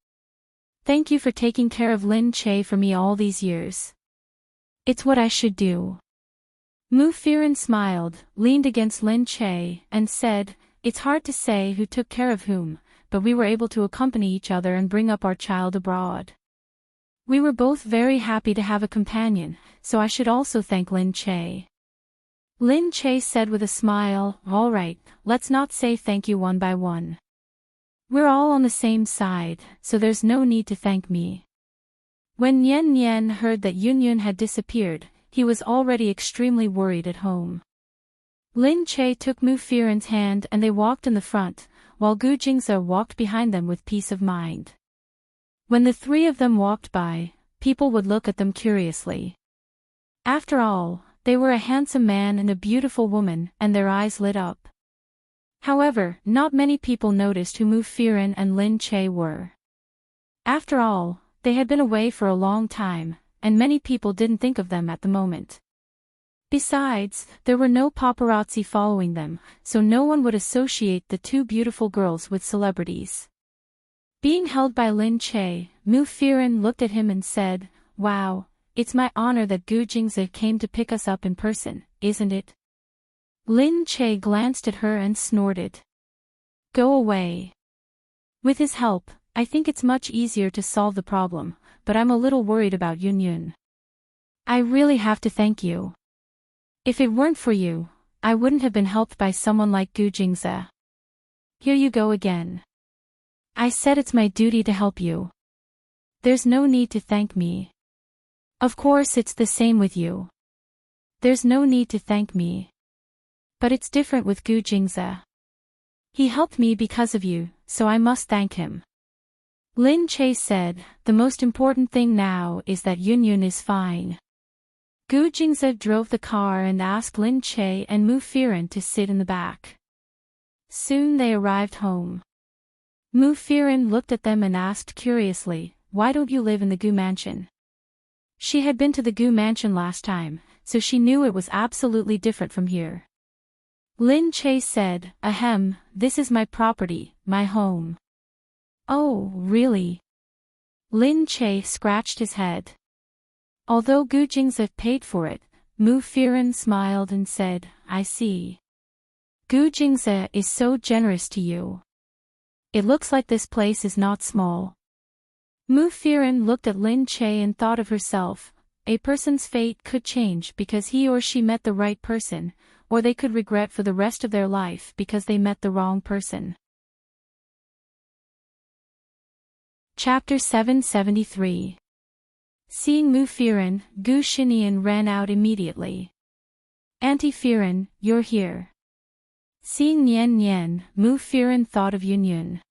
Thank you for taking care of Lin Che for me all these years. It's what I should do." Mu Firen smiled, leaned against Lin Che, and said, "It's hard to say who took care of whom, but we were able to accompany each other and bring up our child abroad. We were both very happy to have a companion, so I should also thank Lin Che." Lin Che said with a smile, "All right, let's not say thank you one by one. We're all on the same side, so there's no need to thank me." When Nian Nian heard that Yun Yun had disappeared, he was already extremely worried at home. Lin Che took Mu Firen's hand and they walked in the front, while Gu Jingze walked behind them with peace of mind. When the three of them walked by, people would look at them curiously. After all, they were a handsome man and a beautiful woman, and their eyes lit up. However, not many people noticed who Mu Firen and Lin Che were. After all, they had been away for a long time, and many people didn't think of them at the moment. Besides, there were no paparazzi following them, so no one would associate the two beautiful girls with celebrities. Being held by Lin Che, Mu Firen looked at him and said, "Wow, it's my honor that Gu Jingze came to pick us up in person, isn't it?" Lin Che glanced at her and snorted. "Go away. With his help, I think it's much easier to solve the problem, but I'm a little worried about Yunyun. I really have to thank you. If it weren't for you, I wouldn't have been helped by someone like Gu Jingze. Here you go again. I said it's my duty to help you. There's no need to thank me. Of course it's the same with you. There's no need to thank me. But it's different with Gu Jingze. He helped me because of you, so I must thank him." Lin Che said, "The most important thing now is that Yunyun is fine." Gu Jingze drove the car and asked Lin Che and Mu Firen to sit in the back. Soon they arrived home. Mu Firen looked at them and asked curiously, "Why don't you live in the Gu mansion?" She had been to the Gu mansion last time, so she knew it was absolutely different from here. Lin Che said, "Ahem, this is my property, my home." "Oh, really?" Lin Che scratched his head. Although Gu Jingze paid for it, Mu Firen smiled and said, "I see. Gu Jingze is so generous to you. It looks like this place is not small." Mu Firen looked at Lin Che and thought of herself, a person's fate could change because he or she met the right person, or they could regret for the rest of their life because they met the wrong person. Chapter 773. Seeing Mu Firen, Gu Xinian ran out immediately. "Auntie Firen, you're here." Seeing Nian Nian, Mu Firen thought of Yunyun.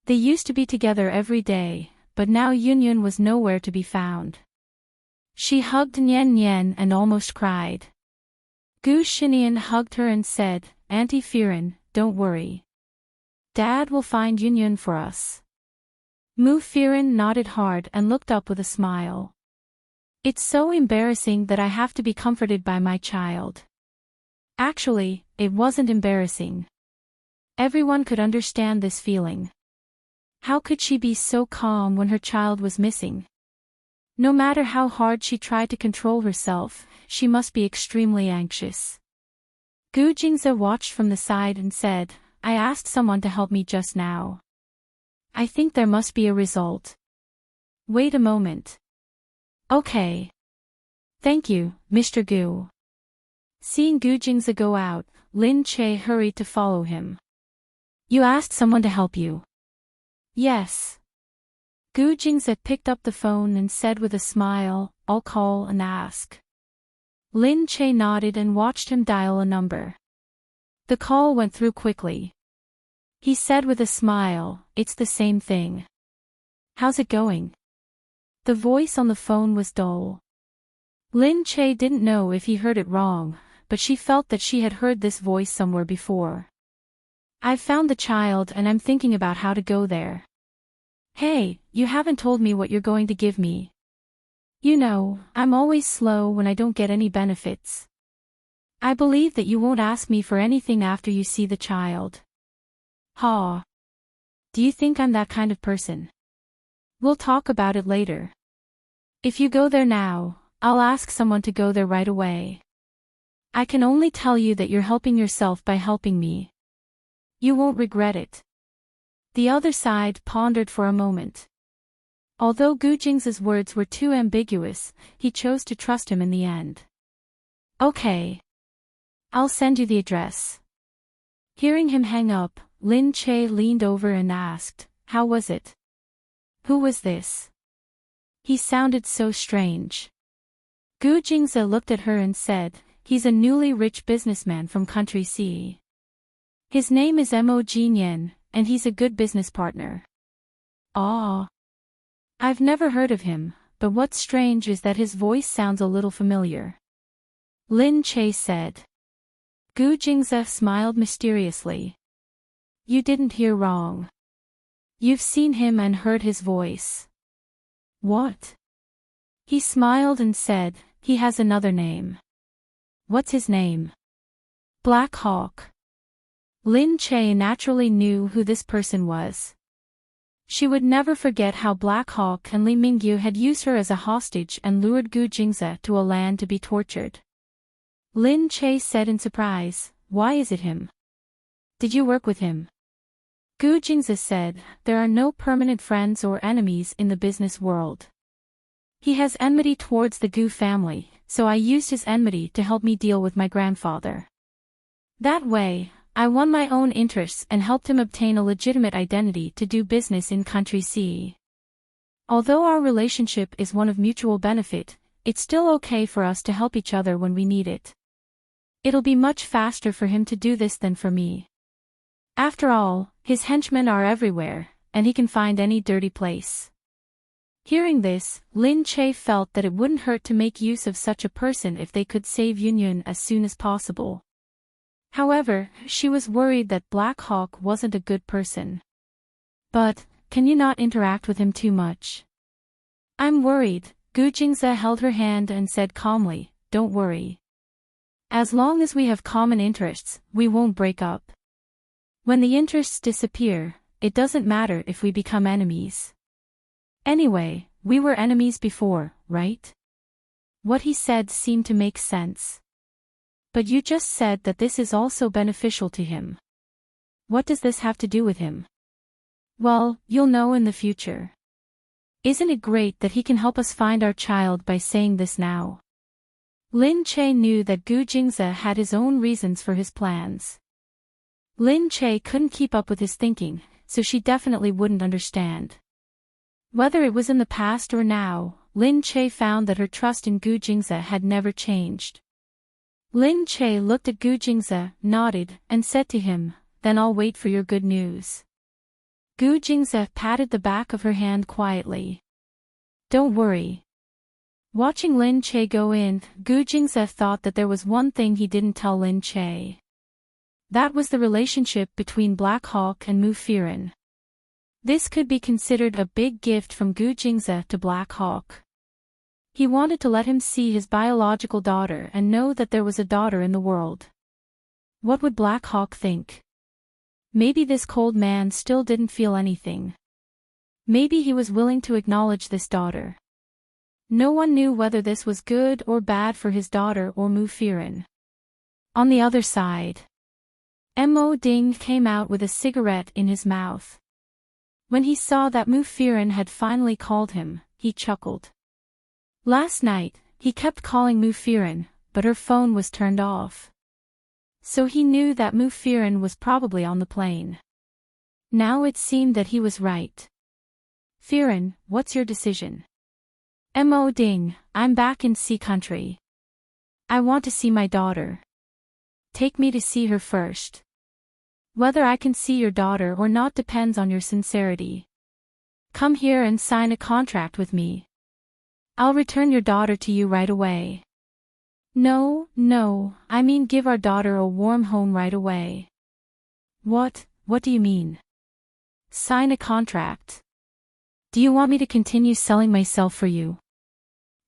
They used to be together every day, but now Yunyun was nowhere to be found. She hugged Nian Nian and almost cried. Gu Xinian hugged her and said, "Auntie Firen, don't worry. Dad will find Yunyun for us." Mu Firen nodded hard and looked up with a smile. "It's so embarrassing that I have to be comforted by my child." Actually, it wasn't embarrassing. Everyone could understand this feeling. How could she be so calm when her child was missing? No matter how hard she tried to control herself, she must be extremely anxious. Gu Jingze watched from the side and said, "I asked someone to help me just now. I think there must be a result. Wait a moment." "Okay. Thank you, Mr. Gu." Seeing Gu Jingze go out, Lin Che hurried to follow him. "You asked someone to help you?" "Yes." Gu Jingze picked up the phone and said with a smile, "I'll call and ask." Lin Che nodded and watched him dial a number. The call went through quickly. He said with a smile, "It's the same thing. How's it going?" The voice on the phone was dull. Lin Che didn't know if he heard it wrong, but she felt that she had heard this voice somewhere before. "I've found the child and I'm thinking about how to go there." "Hey, you haven't told me what you're going to give me." "You know, I'm always slow when I don't get any benefits. I believe that you won't ask me for anything after you see the child." "Ha. Do you think I'm that kind of person?" "We'll talk about it later. If you go there now, I'll ask someone to go there right away. I can only tell you that you're helping yourself by helping me. You won't regret it." The other side pondered for a moment. Although Gu Jingze's words were too ambiguous, he chose to trust him in the end. "Okay. I'll send you the address." Hearing him hang up, Lin Che leaned over and asked, "How was it? Who was this? He sounded so strange." Gu Jingze looked at her and said, he's a newly rich businessman from country C. His name is Mo Jinyan, and he's a good business partner. Ah. I've never heard of him, but what's strange is that his voice sounds a little familiar. Lin Che said. Gu Jingze smiled mysteriously. You didn't hear wrong. You've seen him and heard his voice. What? He smiled and said, he has another name. What's his name? Black Hawk. Lin Che naturally knew who this person was. She would never forget how Black Hawk and Li Mingyu had used her as a hostage and lured Gu Jingze to a land to be tortured. Lin Che said in surprise, why is it him? Did you work with him? Gu Jingze said, there are no permanent friends or enemies in the business world. He has enmity towards the Gu family, so I used his enmity to help me deal with my grandfather. That way, I won my own interests and helped him obtain a legitimate identity to do business in country C. Although our relationship is one of mutual benefit, it's still okay for us to help each other when we need it. It'll be much faster for him to do this than for me. After all, his henchmen are everywhere, and he can find any dirty place. Hearing this, Lin Che felt that it wouldn't hurt to make use of such a person if they could save Yunyun as soon as possible. However, she was worried that Black Hawk wasn't a good person. But, can you not interact with him too much? I'm worried. Gu Jingze held her hand and said calmly, don't worry. As long as we have common interests, we won't break up. When the interests disappear, it doesn't matter if we become enemies. Anyway, we were enemies before, right? What he said seemed to make sense. But you just said that this is also beneficial to him. What does this have to do with him? Well, you'll know in the future. Isn't it great that he can help us find our child by saying this now? Lin Che knew that Gu Jingze had his own reasons for his plans. Lin Che couldn't keep up with his thinking, so she definitely wouldn't understand. Whether it was in the past or now, Lin Che found that her trust in Gu Jingze had never changed. Lin Che looked at Gu Jingze, nodded, and said to him, then I'll wait for your good news. Gu Jingze patted the back of her hand quietly. Don't worry. Watching Lin Che go in, Gu Jingze thought that there was one thing he didn't tell Lin Che. That was the relationship between Black Hawk and Mu Firen. This could be considered a big gift from Gu Jingze to Black Hawk. He wanted to let him see his biological daughter and know that there was a daughter in the world. What would Black Hawk think? Maybe this cold man still didn't feel anything. Maybe he was willing to acknowledge this daughter. No one knew whether this was good or bad for his daughter or Mu Firen. On the other side, Mo Ding came out with a cigarette in his mouth. When he saw that Mu Firen had finally called him, he chuckled. Last night, he kept calling Mu Firen, but her phone was turned off. So he knew that Mu Firen was probably on the plane. Now it seemed that he was right. Firen, what's your decision? Mo Ding, I'm back in Sea Country. I want to see my daughter. Take me to see her first. Whether I can see your daughter or not depends on your sincerity. Come here and sign a contract with me. I'll return your daughter to you right away. No, I mean give our daughter a warm home right away. What do you mean? Sign a contract. Do you want me to continue selling myself for you?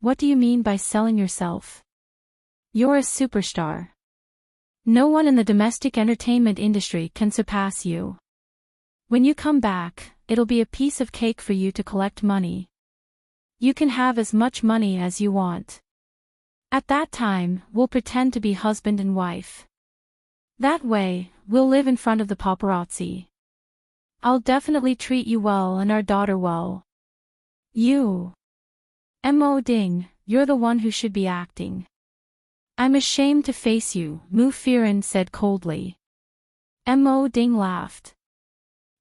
What do you mean by selling yourself? You're a superstar. No one in the domestic entertainment industry can surpass you. When you come back, it'll be a piece of cake for you to collect money. You can have as much money as you want. At that time, we'll pretend to be husband and wife. That way, we'll live in front of the paparazzi. I'll definitely treat you well and our daughter well. You. Mo Ding, you're the one who should be acting. I'm ashamed to face you, Mu Firen said coldly. Mo Ding laughed.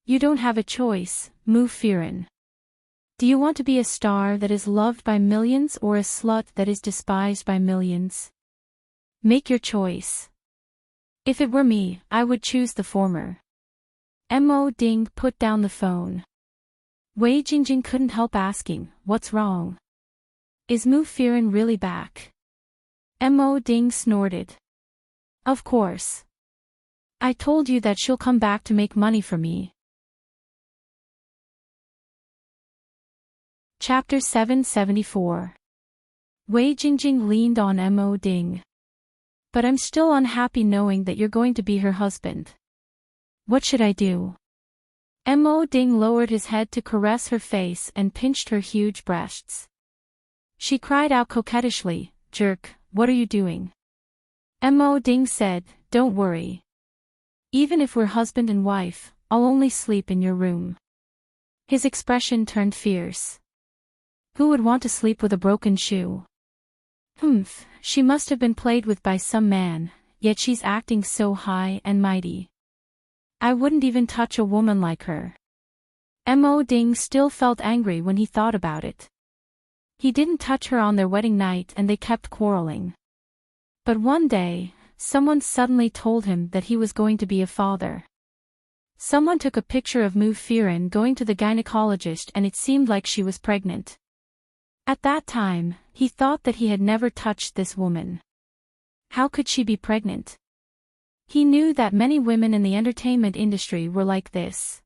You don't have a choice, Mu Firen. Do you want to be a star that is loved by millions or a slut that is despised by millions? Make your choice. If it were me, I would choose the former. Mo Ding put down the phone. Wei Jingjing couldn't help asking, what's wrong? Is Mu Firen really back? Mo Ding snorted. Of course. I told you that she'll come back to make money for me. Chapter 774. Wei Jingjing leaned on Mo Ding. But I'm still unhappy knowing that you're going to be her husband. What should I do? Mo Ding lowered his head to caress her face and pinched her huge breasts. She cried out coquettishly, Jerk, what are you doing? Mo Ding said, Don't worry. Even if we're husband and wife, I'll only sleep in your room. His expression turned fierce. Who would want to sleep with a broken shoe? Humph, she must have been played with by some man, yet she's acting so high and mighty. I wouldn't even touch a woman like her. Mo Ding still felt angry when he thought about it. He didn't touch her on their wedding night and they kept quarreling. But one day, someone suddenly told him that he was going to be a father. Someone took a picture of Mu Firen going to the gynecologist and it seemed like she was pregnant. At that time, he thought that he had never touched this woman. How could she be pregnant? He knew that many women in the entertainment industry were like this.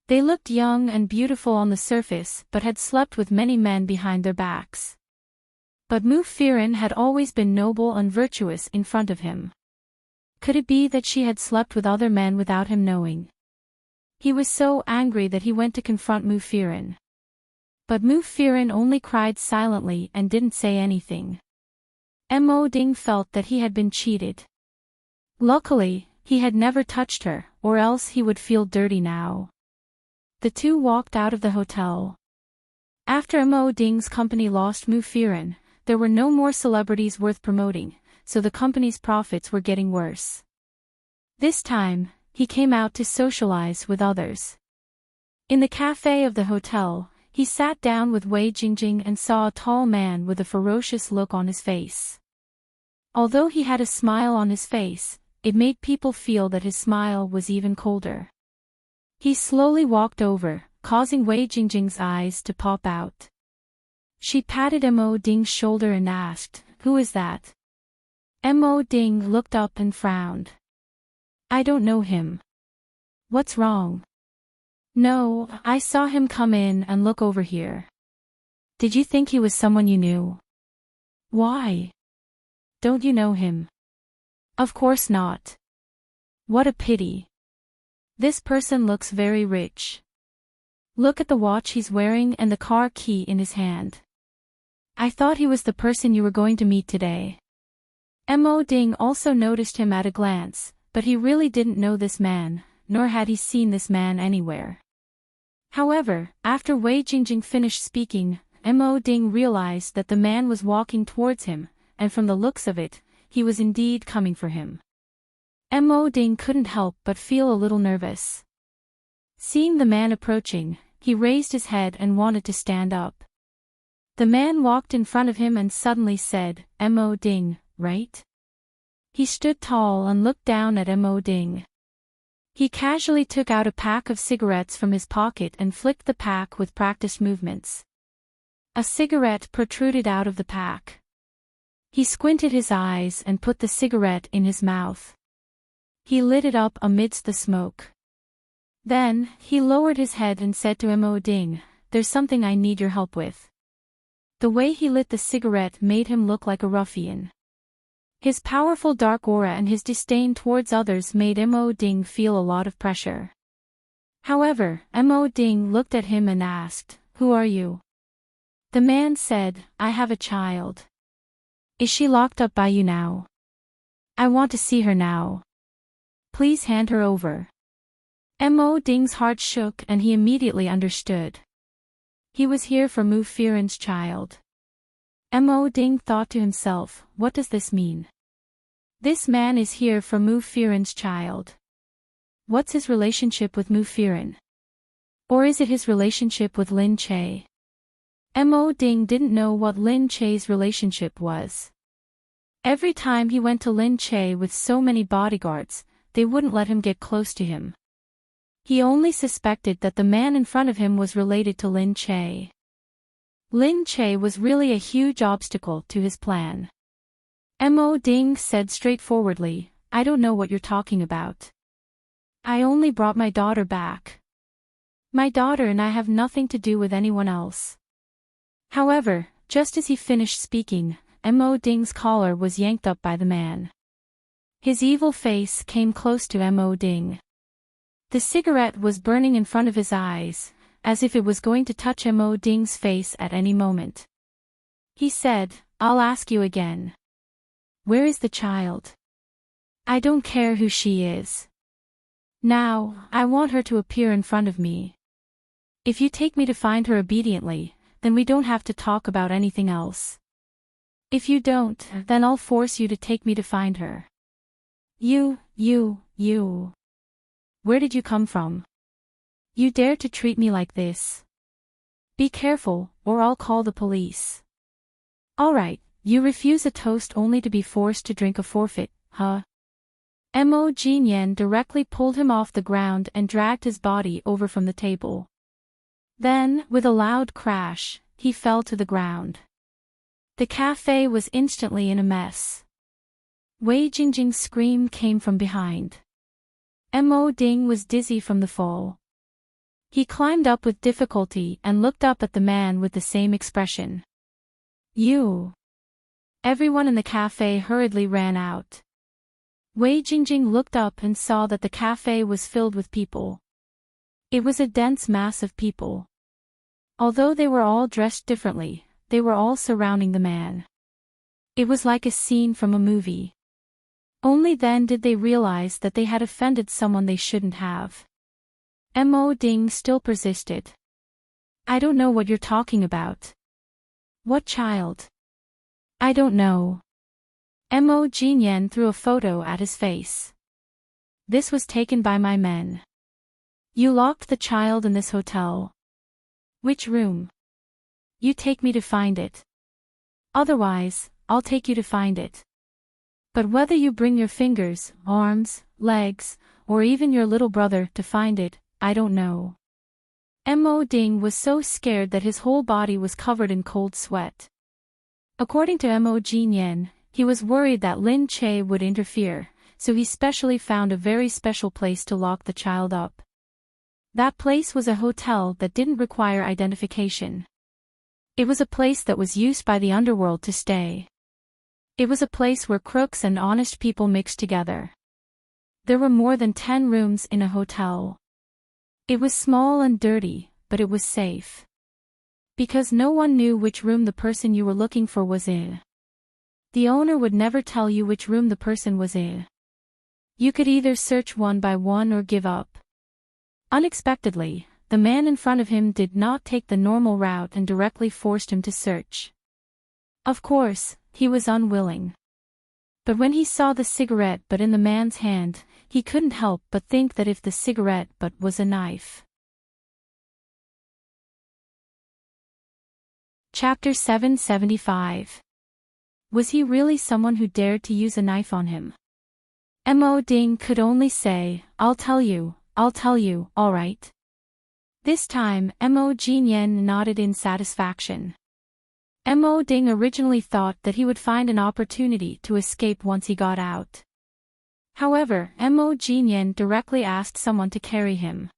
They looked young and beautiful on the surface but had slept with many men behind their backs. But Mu Firen had always been noble and virtuous in front of him. Could it be that she had slept with other men without him knowing? He was so angry that he went to confront Mu Firen. But Mu Firen only cried silently and didn't say anything. Mo Ding felt that he had been cheated. Luckily, he had never touched her, or else he would feel dirty now. The two walked out of the hotel. After Mo Ding's company lost Mu Firen, there were no more celebrities worth promoting, so the company's profits were getting worse. This time, he came out to socialize with others. In the cafe of the hotel, he sat down with Wei Jingjing and saw a tall man with a ferocious look on his face. Although he had a smile on his face, it made people feel that his smile was even colder. He slowly walked over, causing Wei Jingjing's eyes to pop out. She patted Mo Ding's shoulder and asked, Who is that? Mo Ding looked up and frowned. I don't know him. What's wrong? No, I saw him come in and look over here. Did you think he was someone you knew? Why? Don't you know him? Of course not. What a pity. This person looks very rich. Look at the watch he's wearing and the car key in his hand. I thought he was the person you were going to meet today. Mo Ding also noticed him at a glance, but he really didn't know this man, nor had he seen this man anywhere. However, after Wei Jingjing finished speaking, Mo Ding realized that the man was walking towards him, and from the looks of it, he was indeed coming for him. Mo Ding couldn't help but feel a little nervous. Seeing the man approaching, he raised his head and wanted to stand up. The man walked in front of him and suddenly said, Mo Ding, right? He stood tall and looked down at Mo Ding. He casually took out a pack of cigarettes from his pocket and flicked the pack with practiced movements. A cigarette protruded out of the pack. He squinted his eyes and put the cigarette in his mouth. He lit it up amidst the smoke. Then, he lowered his head and said to Mo Ding, There's something I need your help with. The way he lit the cigarette made him look like a ruffian. His powerful dark aura and his disdain towards others made Mo Ding feel a lot of pressure. However, Mo Ding looked at him and asked, Who are you? The man said, I have a child. Is she locked up by you now? I want to see her now. Please hand her over. Mo Ding's heart shook and he immediately understood. He was here for Mu Firen's child. Mo Ding thought to himself, what does this mean? This man is here for Mu Firen's child. What's his relationship with Mu Firen? Or is it his relationship with Lin Che? Mo Ding didn't know what Lin Che's relationship was. Every time he went to Lin Che with so many bodyguards, they wouldn't let him get close to him. He only suspected that the man in front of him was related to Lin Che. Lin Che was really a huge obstacle to his plan. Mo Ding said straightforwardly, "I don't know what you're talking about. I only brought my daughter back. My daughter and I have nothing to do with anyone else." However, just as he finished speaking, Mo Ding's collar was yanked up by the man. His evil face came close to Mo Ding. The cigarette was burning in front of his eyes, as if it was going to touch Mo Ding's face at any moment. He said, "I'll ask you again. Where is the child? I don't care who she is. Now, I want her to appear in front of me. If you take me to find her obediently, then we don't have to talk about anything else. If you don't, then I'll force you to take me to find her." You. Where did you come from? You dare to treat me like this? Be careful, or I'll call the police. Alright, you refuse a toast only to be forced to drink a forfeit, huh? Mo Jinyan directly pulled him off the ground and dragged his body over from the table. Then, with a loud crash, he fell to the ground. The cafe was instantly in a mess. Wei Jingjing's scream came from behind. Mo Ding was dizzy from the fall. He climbed up with difficulty and looked up at the man with the same expression. You. Everyone in the cafe hurriedly ran out. Wei Jingjing looked up and saw that the cafe was filled with people. It was a dense mass of people. Although they were all dressed differently, they were all surrounding the man. It was like a scene from a movie. Only then did they realize that they had offended someone they shouldn't have. Mo Ding still persisted. "I don't know what you're talking about." "What child?" "I don't know." Mo Jinyan threw a photo at his face. "This was taken by my men. You locked the child in this hotel." "Which room?" "You take me to find it. Otherwise, I'll take you to find it. But whether you bring your fingers, arms, legs, or even your little brother to find it, I don't know." Mo Ding was so scared that his whole body was covered in cold sweat. According to Mo Jinyan, he was worried that Lin Che would interfere, so he specially found a very special place to lock the child up. That place was a hotel that didn't require identification. It was a place that was used by the underworld to stay. It was a place where crooks and honest people mixed together. There were more than 10 rooms in a hotel. It was small and dirty, but it was safe. Because no one knew which room the person you were looking for was in. The owner would never tell you which room the person was in. You could either search one by one or give up. Unexpectedly, the man in front of him did not take the normal route and directly forced him to search. Of course, he was unwilling. But when he saw the cigarette butt in the man's hand, he couldn't help but think that if the cigarette butt was a knife. Chapter 775. Was he really someone who dared to use a knife on him? Mo Ding could only say, I'll tell you, all right. This time, Mo Jinyan nodded in satisfaction. Mo Ding originally thought that he would find an opportunity to escape once he got out. However, Mo Jinyan directly asked someone to carry him.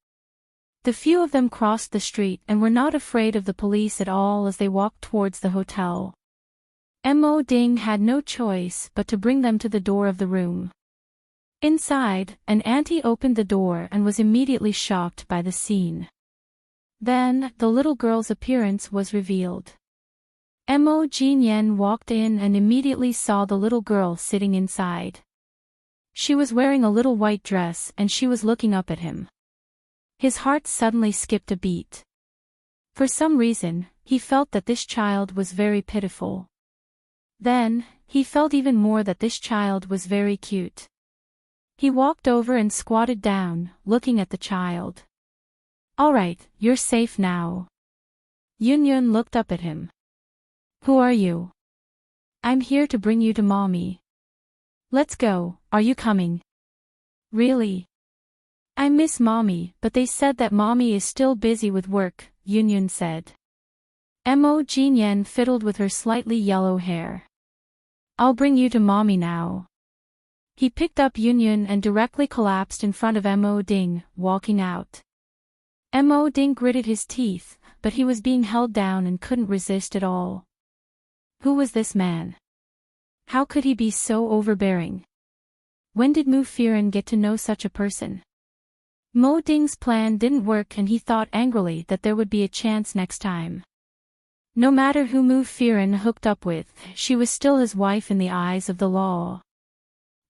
The few of them crossed the street and were not afraid of the police at all as they walked towards the hotel. Mo Ding had no choice but to bring them to the door of the room. Inside, an auntie opened the door and was immediately shocked by the scene. Then, the little girl's appearance was revealed. Mo Jinyan walked in and immediately saw the little girl sitting inside. She was wearing a little white dress and she was looking up at him. His heart suddenly skipped a beat. For some reason, he felt that this child was very pitiful. Then, he felt even more that this child was very cute. He walked over and squatted down, looking at the child. Alright, you're safe now. Yun Yun looked up at him. Who are you? I'm here to bring you to Mommy. Let's go, are you coming? Really? I miss Mommy, but they said that Mommy is still busy with work, Yunyun said. Mo Jinyen fiddled with her slightly yellow hair. I'll bring you to Mommy now. He picked up Yunyun and directly collapsed in front of Mo Ding, walking out. Mo Ding gritted his teeth, but he was being held down and couldn't resist at all. Who was this man? How could he be so overbearing? When did Mu Firen get to know such a person? Mo Ding's plan didn't work and he thought angrily that there would be a chance next time. No matter who Mu Firen hooked up with, she was still his wife in the eyes of the law.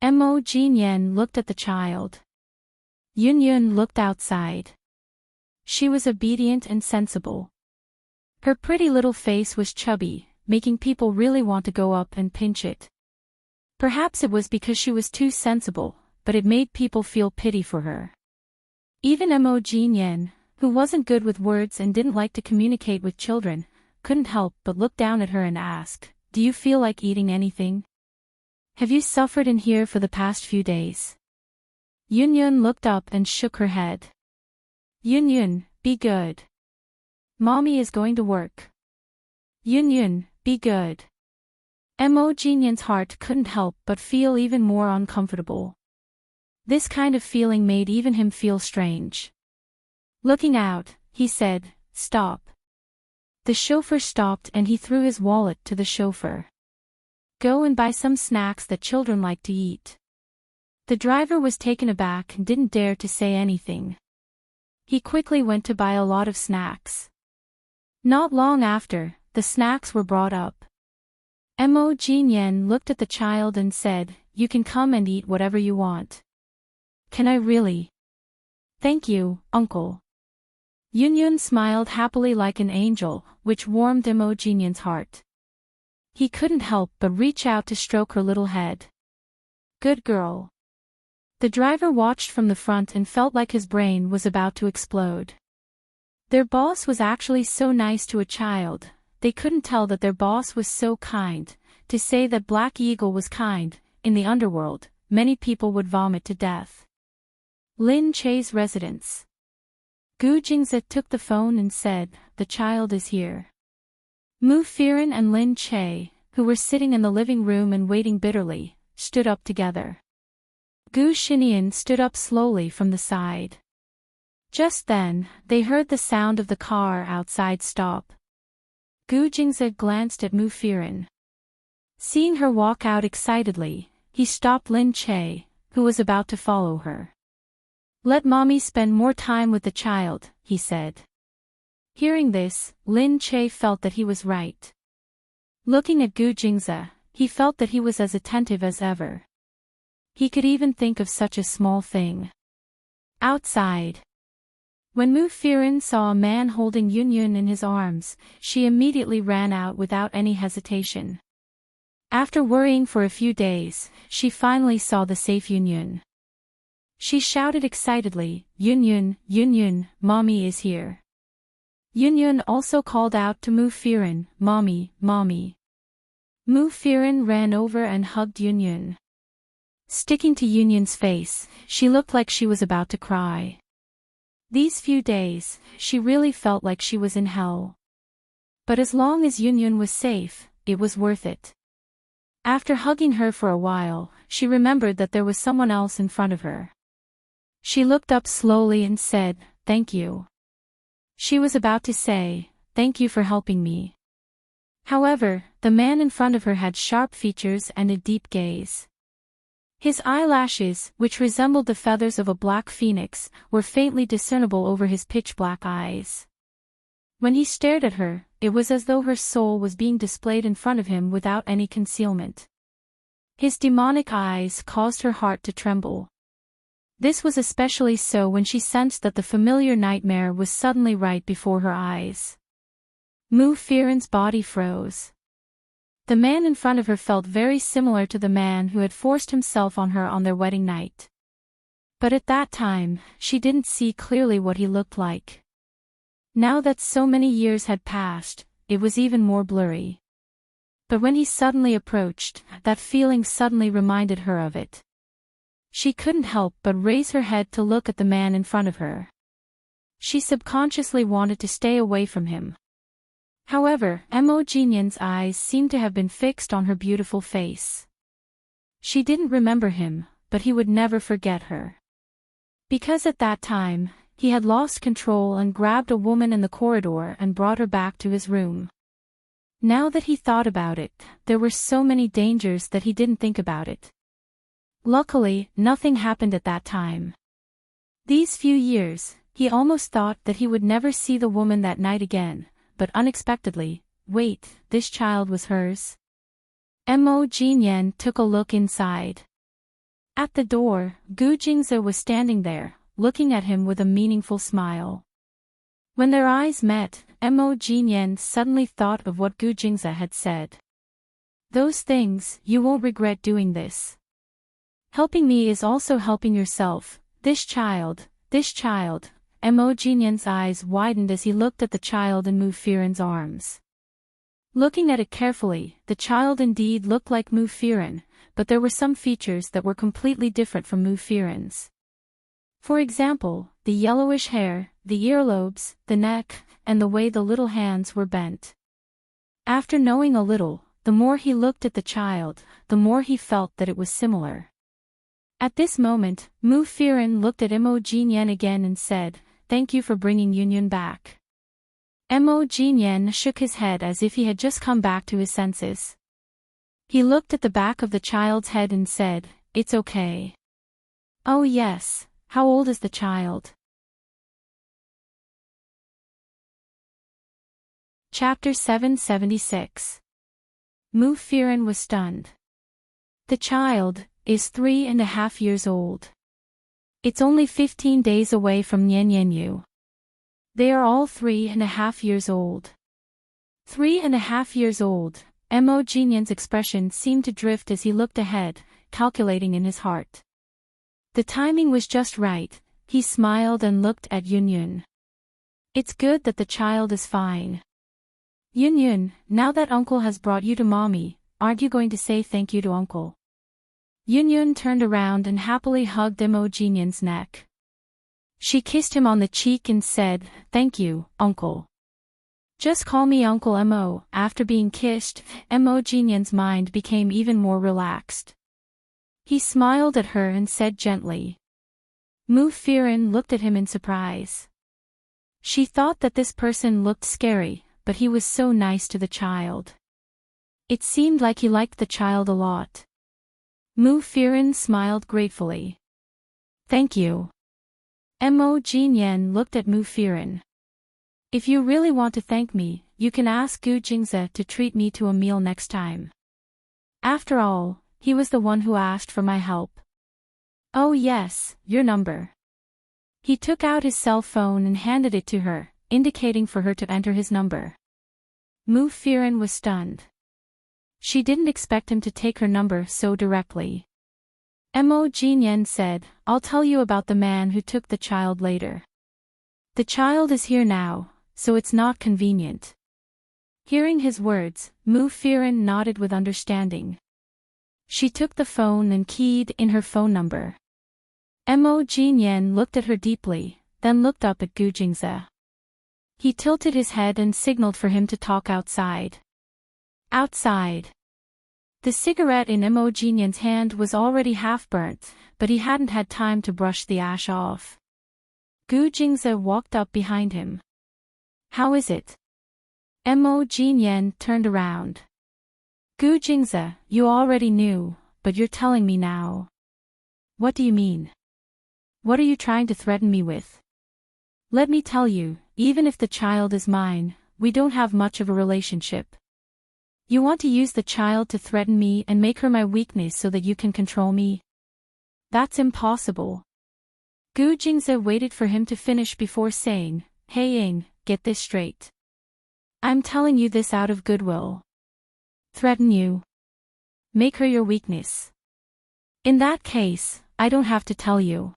Mo Jinyen looked at the child. Yunyun looked outside. She was obedient and sensible. Her pretty little face was chubby, making people really want to go up and pinch it. Perhaps it was because she was too sensible, but it made people feel pity for her. Even Mo Jinyen, who wasn't good with words and didn't like to communicate with children, couldn't help but look down at her and ask, "Do you feel like eating anything? Have you suffered in here for the past few days?" Yunyun looked up and shook her head. Yunyun, be good. Mommy is going to work. Yunyun, be good. Mo Jinyan's heart couldn't help but feel even more uncomfortable. This kind of feeling made even him feel strange. Looking out, he said, "Stop." The chauffeur stopped and he threw his wallet to the chauffeur. "Go and buy some snacks that children like to eat." The driver was taken aback and didn't dare to say anything. He quickly went to buy a lot of snacks. Not long after, the snacks were brought up. Mo Jinyen looked at the child and said, "You can come and eat whatever you want." "Can I really?" "Thank you, uncle." Yunyun smiled happily like an angel, which warmed Mo Jinyen's heart. He couldn't help but reach out to stroke her little head. "Good girl." The driver watched from the front and felt like his brain was about to explode. Their boss was actually so nice to a child, they couldn't tell that their boss was so kind. To say that Black Eagle was kind, in the underworld, many people would vomit to death. Lin Che's residence. Gu Jingze took the phone and said, "The child is here." Mu Firen and Lin Che, who were sitting in the living room and waiting bitterly, stood up together. Gu Xinian stood up slowly from the side. Just then, they heard the sound of the car outside stop. Gu Jingze glanced at Mu Firen. Seeing her walk out excitedly, he stopped Lin Che, who was about to follow her. "Let Mommy spend more time with the child," he said. Hearing this, Lin Che felt that he was right. Looking at Gu Jingze, he felt that he was as attentive as ever. He could even think of such a small thing. Outside. When Mu Firen saw a man holding Yunyun in his arms, she immediately ran out without any hesitation. After worrying for a few days, she finally saw the safe Yunyun. She shouted excitedly, "Yunyun, Yunyun, Mommy is here." Yunyun also called out to Mu Firen, "Mommy, Mommy." Mu Firen ran over and hugged Yunyun. Sticking to Yunyun's face, she looked like she was about to cry. These few days, she really felt like she was in hell. But as long as Yunyun was safe, it was worth it. After hugging her for a while, she remembered that there was someone else in front of her. She looked up slowly and said, "Thank you." She was about to say, "Thank you for helping me." However, the man in front of her had sharp features and a deep gaze. His eyelashes, which resembled the feathers of a black phoenix, were faintly discernible over his pitch-black eyes. When he stared at her, it was as though her soul was being displayed in front of him without any concealment. His demonic eyes caused her heart to tremble. This was especially so when she sensed that the familiar nightmare was suddenly right before her eyes. Mu Firen's body froze. The man in front of her felt very similar to the man who had forced himself on her on their wedding night. But at that time, she didn't see clearly what he looked like. Now that so many years had passed, it was even more blurry. But when he suddenly approached, that feeling suddenly reminded her of it. She couldn't help but raise her head to look at the man in front of her. She subconsciously wanted to stay away from him. However, Imogen's eyes seemed to have been fixed on her beautiful face. She didn't remember him, but he would never forget her. Because at that time, he had lost control and grabbed a woman in the corridor and brought her back to his room. Now that he thought about it, there were so many dangers that he didn't think about it. Luckily, nothing happened at that time. These few years, he almost thought that he would never see the woman that night again, but unexpectedly, wait, this child was hers? Imogen took a look inside. At the door, Gu Jingze was standing there, looking at him with a meaningful smile. When their eyes met, Imogen suddenly thought of what Gu Jingze had said. Those things, you won't regret doing this. Helping me is also helping yourself, this child. Imogen's eyes widened as he looked at the child in Mu Firen's arms. Looking at it carefully, the child indeed looked like Mu Firen, but there were some features that were completely different from Mu Firen's. For example, the yellowish hair, the earlobes, the neck, and the way the little hands were bent. After knowing a little, the more he looked at the child, the more he felt that it was similar. At this moment, Mu Firen looked at Imogen again and said, "Thank you for bringing Yunyun back." Imogen shook his head as if he had just come back to his senses. He looked at the back of the child's head and said, "It's okay." "Oh yes, how old is the child?" Chapter 776. Mu Firen was stunned. The child is 3.5 years old. It's only 15 days away from Nianyanyu. They are all 3.5 years old. 3.5 years old, Imogen's expression seemed to drift as he looked ahead, calculating in his heart. The timing was just right, he smiled and looked at Yunyun. It's good that the child is fine. Yunyun, now that uncle has brought you to mommy, aren't you going to say thank you to uncle? Yunyun turned around and happily hugged Imogen's neck. She kissed him on the cheek and said, "Thank you, uncle." "Just call me Uncle Mo." After being kissed, Imogen's mind became even more relaxed. He smiled at her and said gently. Mu Firen looked at him in surprise. She thought that this person looked scary, but he was so nice to the child. It seemed like he liked the child a lot. Mu Firen smiled gratefully. "Thank you." Imogen looked at Mu Firen. "If you really want to thank me, you can ask Gu Jingze to treat me to a meal next time. After all, he was the one who asked for my help." "Oh yes, your number." He took out his cell phone and handed it to her, indicating for her to enter his number. Mu Firen was stunned. She didn't expect him to take her number so directly. Imogen said, "I'll tell you about the man who took the child later. The child is here now, so it's not convenient." Hearing his words, Mu Firen nodded with understanding. She took the phone and keyed in her phone number. Imogen looked at her deeply, then looked up at Gu Jingze. He tilted his head and signaled for him to talk outside. Outside. The cigarette in Imogen's hand was already half burnt, but he hadn't had time to brush the ash off. Gu Jingze walked up behind him. "How is it?" Imogen turned around. "Gu Jingze, you already knew, but you're telling me now." "What do you mean? What are you trying to threaten me with?" "Let me tell you, even if the child is mine, we don't have much of a relationship. You want to use the child to threaten me and make her my weakness so that you can control me? That's impossible." Gu Jingze waited for him to finish before saying, "Hey Ing, get this straight. I'm telling you this out of goodwill. Threaten you? Make her your weakness? In that case, I don't have to tell you.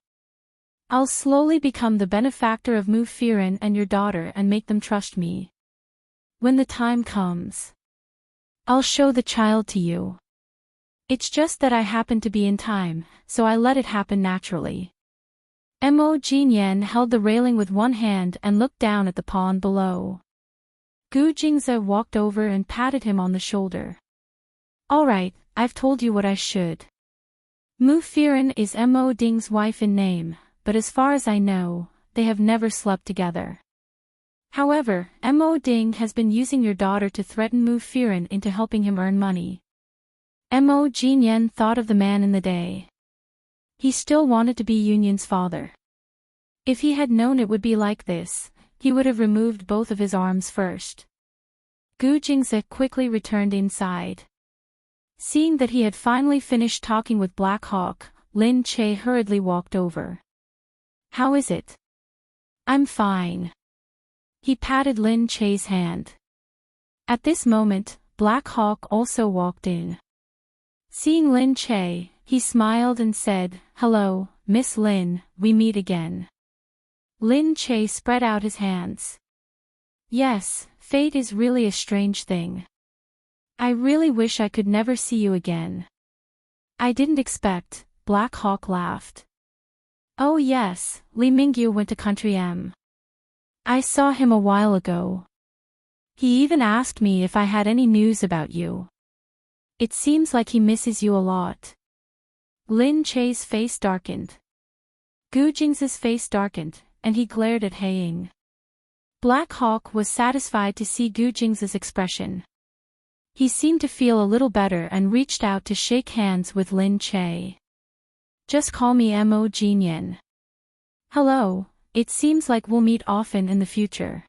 I'll slowly become the benefactor of Mu Firen and your daughter and make them trust me. When the time comes." I'll show the child to you. It's just that I happened to be in time, so I let it happen naturally. Mo Jinyan held the railing with one hand and looked down at the pond below. Gu Jingze walked over and patted him on the shoulder. All right, I've told you what I should. Mu Firen is Mo Ding's wife in name, but as far as I know, they have never slept together. However, Mo Ding has been using your daughter to threaten Mu Firen into helping him earn money. Mo Jinyan thought of the man in the day. He still wanted to be Yunyan's father. If he had known it would be like this, he would have removed both of his arms first. Gu Jingze quickly returned inside. Seeing that he had finally finished talking with Black Hawk, Lin Che hurriedly walked over. How is it? I'm fine. He patted Lin Che's hand. At this moment, Black Hawk also walked in. Seeing Lin Che, he smiled and said, Hello, Miss Lin, we meet again. Lin Che spread out his hands. Yes, fate is really a strange thing. I really wish I could never see you again. I didn't expect, Black Hawk laughed. Oh yes, Li Mingyu went to Country M. I saw him a while ago. He even asked me if I had any news about you. It seems like he misses you a lot. Lin Che's face darkened. Gu Jing's face darkened, and he glared at Haiying. Black Hawk was satisfied to see Gu Jing's expression. He seemed to feel a little better and reached out to shake hands with Lin Che. Just call me Mo Jinyan. Hello, it seems like we'll meet often in the future.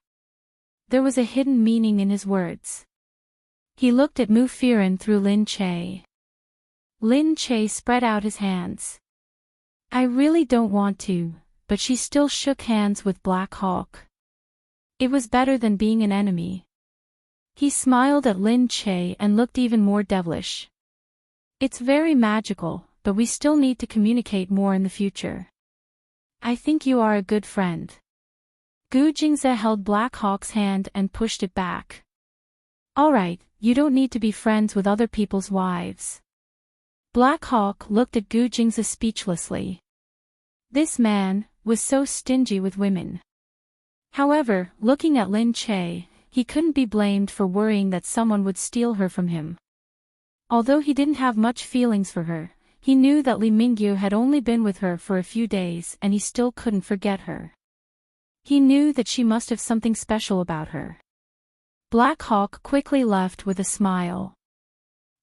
There was a hidden meaning in his words. He looked at Mu Firen through Lin Che. Lin Che spread out his hands. I really don't want to, but she still shook hands with Black Hawk. It was better than being an enemy. He smiled at Lin Che and looked even more devilish. It's very magical, but we still need to communicate more in the future. I think you are a good friend. Gu Jingze held Black Hawk's hand and pushed it back. Alright, you don't need to be friends with other people's wives. Black Hawk looked at Gu Jingze speechlessly. This man was so stingy with women. However, looking at Lin Che, he couldn't be blamed for worrying that someone would steal her from him. Although he didn't have much feelings for her, he knew that Li Mingyu had only been with her for a few days and he still couldn't forget her. He knew that she must have something special about her. Black Hawk quickly left with a smile.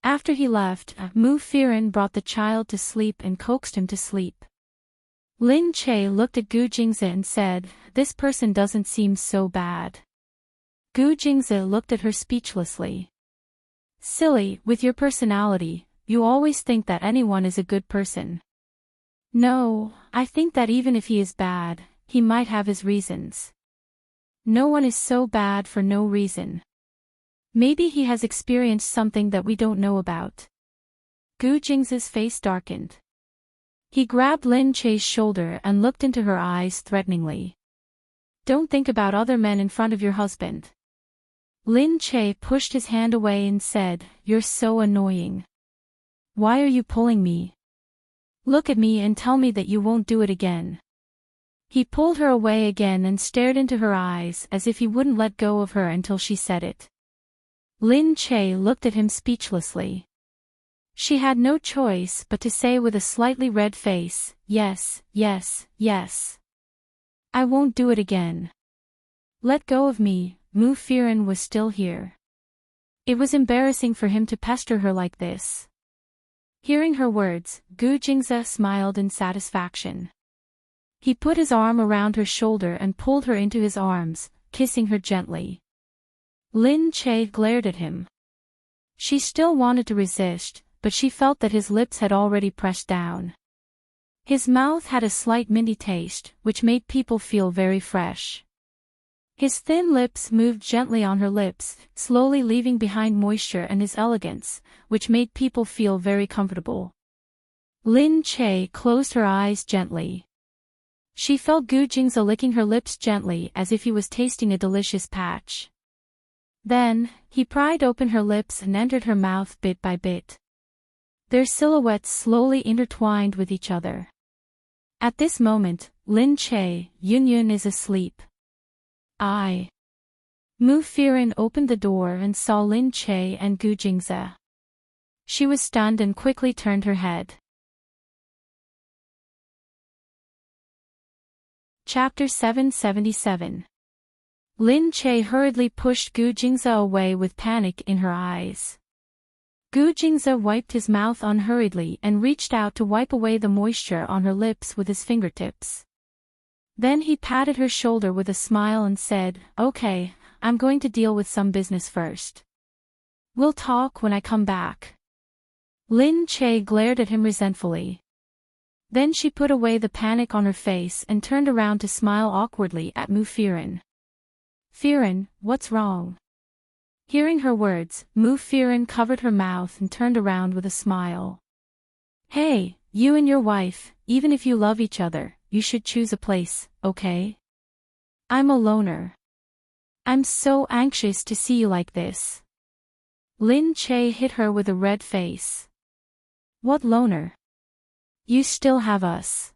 After he left, Mu Firen brought the child to sleep and coaxed him to sleep. Lin Che looked at Gu Jingze and said, This person doesn't seem so bad. Gu Jingze looked at her speechlessly. Silly, with your personality, you always think that anyone is a good person. No, I think that even if he is bad, he might have his reasons. No one is so bad for no reason. Maybe he has experienced something that we don't know about. Gu Jing's face darkened. He grabbed Lin Che's shoulder and looked into her eyes threateningly. Don't think about other men in front of your husband. Lin Che pushed his hand away and said, You're so annoying. Why are you pulling me? Look at me and tell me that you won't do it again. He pulled her away again and stared into her eyes as if he wouldn't let go of her until she said it. Lin Che looked at him speechlessly. She had no choice but to say with a slightly red face, Yes, yes, yes. I won't do it again. Let go of me, Mu Firen was still here. It was embarrassing for him to pester her like this. Hearing her words, Gu Jingze smiled in satisfaction. He put his arm around her shoulder and pulled her into his arms, kissing her gently. Lin Che glared at him. She still wanted to resist, but she felt that his lips had already pressed down. His mouth had a slight minty taste, which made people feel very fresh. His thin lips moved gently on her lips, slowly leaving behind moisture and his elegance, which made people feel very comfortable. Lin Che closed her eyes gently. She felt Gu Jingze licking her lips gently as if he was tasting a delicious patch. Then, he pried open her lips and entered her mouth bit by bit. Their silhouettes slowly intertwined with each other. At this moment, Lin Che, Yun is asleep. Mu Firen opened the door and saw Lin Che and Gu Jingze. She was stunned and quickly turned her head. Chapter 777. Lin Che hurriedly pushed Gu Jingze away with panic in her eyes. Gu Jingze wiped his mouth unhurriedly and reached out to wipe away the moisture on her lips with his fingertips. Then he patted her shoulder with a smile and said, "Okay, I'm going to deal with some business first. We'll talk when I come back." Lin Che glared at him resentfully. Then she put away the panic on her face and turned around to smile awkwardly at Mu Firen. "Firen, what's wrong?" Hearing her words, Mu Firen covered her mouth and turned around with a smile. "Hey, you and your wife, even if you love each other, you should choose a place, okay? I'm a loner. I'm so anxious to see you like this." Lin Che hit her with a red face. "What loner? You still have us."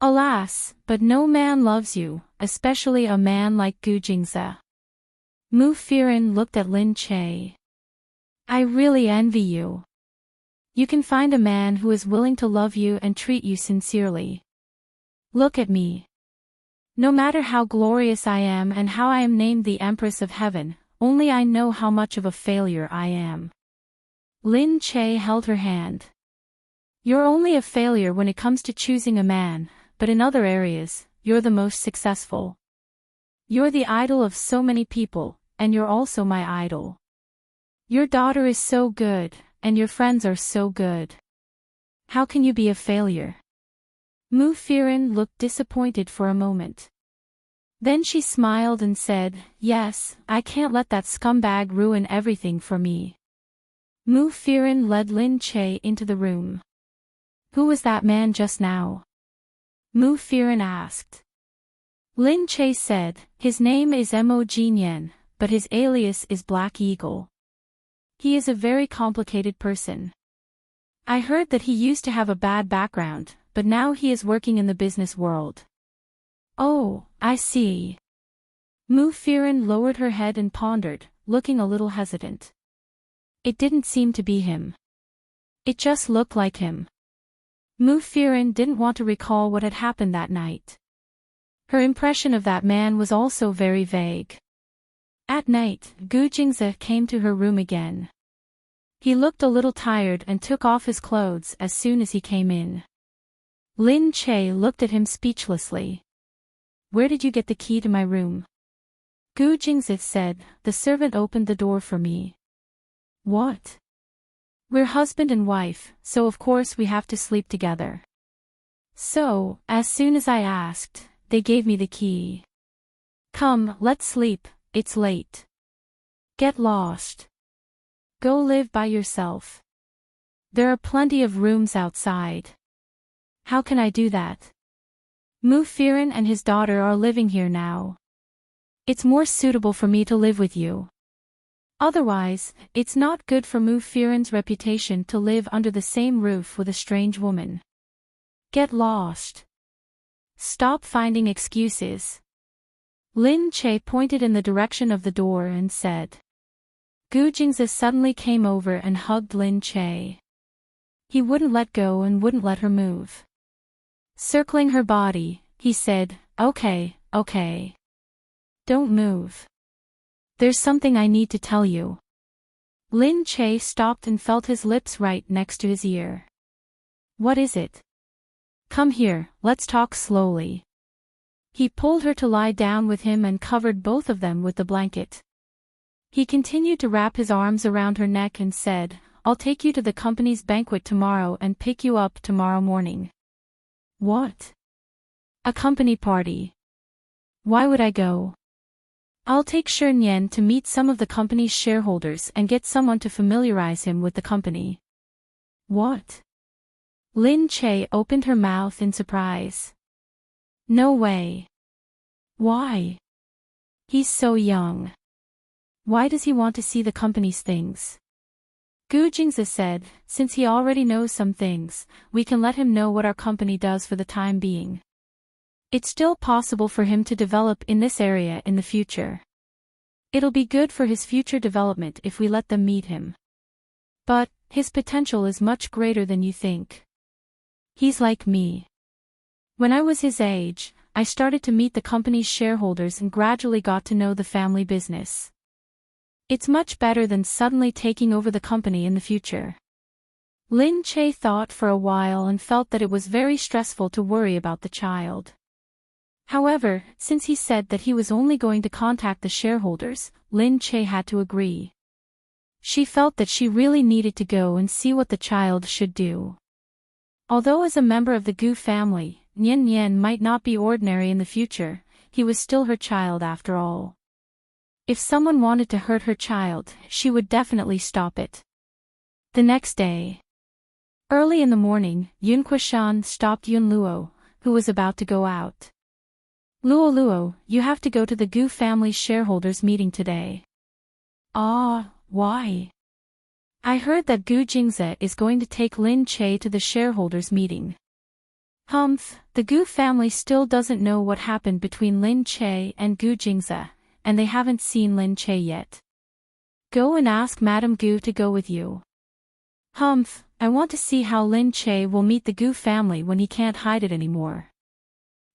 "Alas, but no man loves you, especially a man like Gu Jingze." Mu Firen looked at Lin Che. "I really envy you. You can find a man who is willing to love you and treat you sincerely. Look at me. No matter how glorious I am and how I am named the Empress of Heaven, only I know how much of a failure I am." Lin Che held her hand. "You're only a failure when it comes to choosing a man, but in other areas, you're the most successful. You're the idol of so many people, and you're also my idol. Your daughter is so good, and your friends are so good. How can you be a failure?" Mu Firen looked disappointed for a moment. Then she smiled and said, "Yes, I can't let that scumbag ruin everything for me." Mu Firen led Lin Che into the room. "Who was that man just now?" Mu Firen asked. Lin Che said, "His name is Mo Jinyan, but his alias is Black Eagle. He is a very complicated person. I heard that he used to have a bad background, but now he is working in the business world." "Oh, I see." Mu Firen lowered her head and pondered, looking a little hesitant. It didn't seem to be him. It just looked like him. Mu Firen didn't want to recall what had happened that night. Her impression of that man was also very vague. At night, Gu Jingze came to her room again. He looked a little tired and took off his clothes as soon as he came in. Lin Che looked at him speechlessly. "Where did you get the key to my room?" Gu Jingze said, "The servant opened the door for me." "What?" "We're husband and wife, so of course we have to sleep together. So, as soon as I asked, they gave me the key. Come, let's sleep, it's late. Get lost. Go live by yourself. There are plenty of rooms outside." "How can I do that? Mu Firen and his daughter are living here now. It's more suitable for me to live with you. Otherwise, it's not good for Mu Firen's reputation to live under the same roof with a strange woman. Get lost. Stop finding excuses." Lin Che pointed in the direction of the door and said. Gu Jingze suddenly came over and hugged Lin Che. He wouldn't let go and wouldn't let her move. Circling her body, he said, Okay. Don't move. There's something I need to tell you." Lin Che stopped and felt his lips right next to his ear. "What is it?" "Come here, let's talk slowly." He pulled her to lie down with him and covered both of them with the blanket. He continued to wrap his arms around her neck and said, "I'll take you to the company's banquet tomorrow and pick you up tomorrow morning." "What? A company party? Why would I go?" "I'll take Shernyen to meet some of the company's shareholders and get someone to familiarize him with the company." "What?" Lin Che opened her mouth in surprise. "No way. Why? He's so young." Why does he want to see the company's things? Gu Jingzi said, since he already knows some things, we can let him know what our company does for the time being. It's still possible for him to develop in this area in the future. It'll be good for his future development if we let them meet him. But, his potential is much greater than you think. He's like me. When I was his age, I started to meet the company's shareholders and gradually got to know the family business. It's much better than suddenly taking over the company in the future. Lin Che thought for a while and felt that it was very stressful to worry about the child. However, since he said that he was only going to contact the shareholders, Lin Che had to agree. She felt that she really needed to go and see what the child should do. Although as a member of the Gu family, Nian Nian might not be ordinary in the future, he was still her child after all. If someone wanted to hurt her child, she would definitely stop it. The next day. Early in the morning, Yun Kuishan stopped Yun Luo, who was about to go out. Luo, you have to go to the Gu family's shareholders meeting today. Ah, why? I heard that Gu Jingzi is going to take Lin Che to the shareholders meeting. Humph, the Gu family still doesn't know what happened between Lin Che and Gu Jingzi, and they haven't seen Lin Che yet. Go and ask Madame Gu to go with you. Humph, I want to see how Lin Che will meet the Gu family when he can't hide it anymore.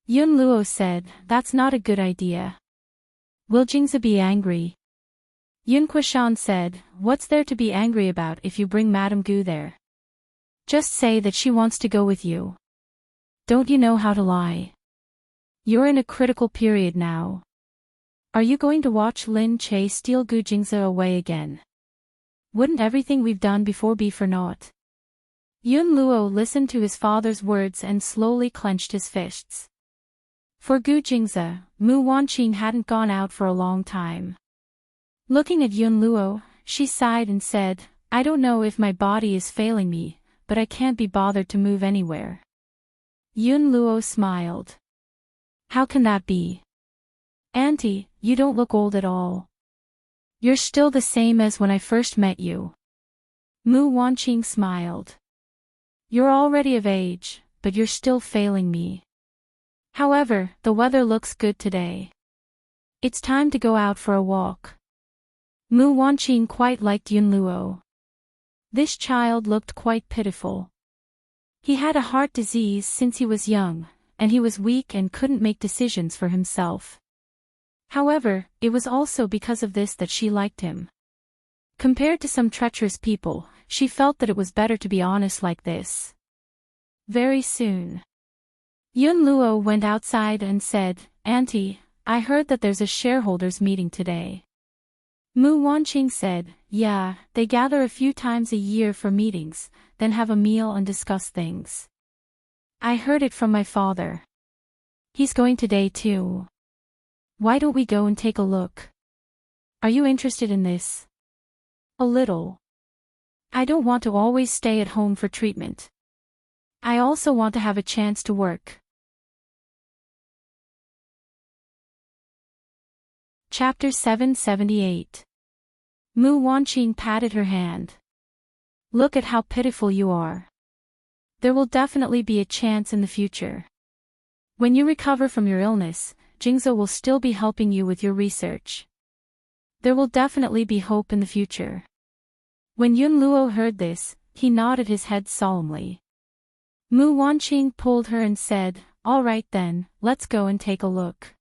Yun Luo said, that's not a good idea. Will Jingzi be angry? Yun Kuishan said, what's there to be angry about if you bring Madame Gu there? Just say that she wants to go with you. Don't you know how to lie? You're in a critical period now. Are you going to watch Lin Che steal Gu Jingzi away again? Wouldn't everything we've done before be for naught? Yun Luo listened to his father's words and slowly clenched his fists. For Gu Jingzi, Mu Wanqing hadn't gone out for a long time. Looking at Yun Luo, she sighed and said, I don't know if my body is failing me, but I can't be bothered to move anywhere. Yun Luo smiled. How can that be? Auntie, you don't look old at all. You're still the same as when I first met you. Mu Wanqing smiled. You're already of age, but you're still failing me. However, the weather looks good today. It's time to go out for a walk. Mu Wanqing quite liked Yun Luo. This child looked quite pitiful. He had a heart disease since he was young, and he was weak and couldn't make decisions for himself. However, it was also because of this that she liked him. Compared to some treacherous people, she felt that it was better to be honest like this. Very soon. Yun Luo went outside and said, Auntie, I heard that there's a shareholders meeting today. Mu Wanqing said, yeah, they gather a few times a year for meetings, then have a meal and discuss things. I heard it from my father. He's going today too. Why don't we go and take a look? Are you interested in this? A little. I don't want to always stay at home for treatment. I also want to have a chance to work. Chapter 778. Mu Wanqing patted her hand. Look at how pitiful you are. There will definitely be a chance in the future. When you recover from your illness, Jingzi will still be helping you with your research. There will definitely be hope in the future. When Yun Luo heard this, he nodded his head solemnly. Mu Wanqing pulled her and said, all right then, let's go and take a look.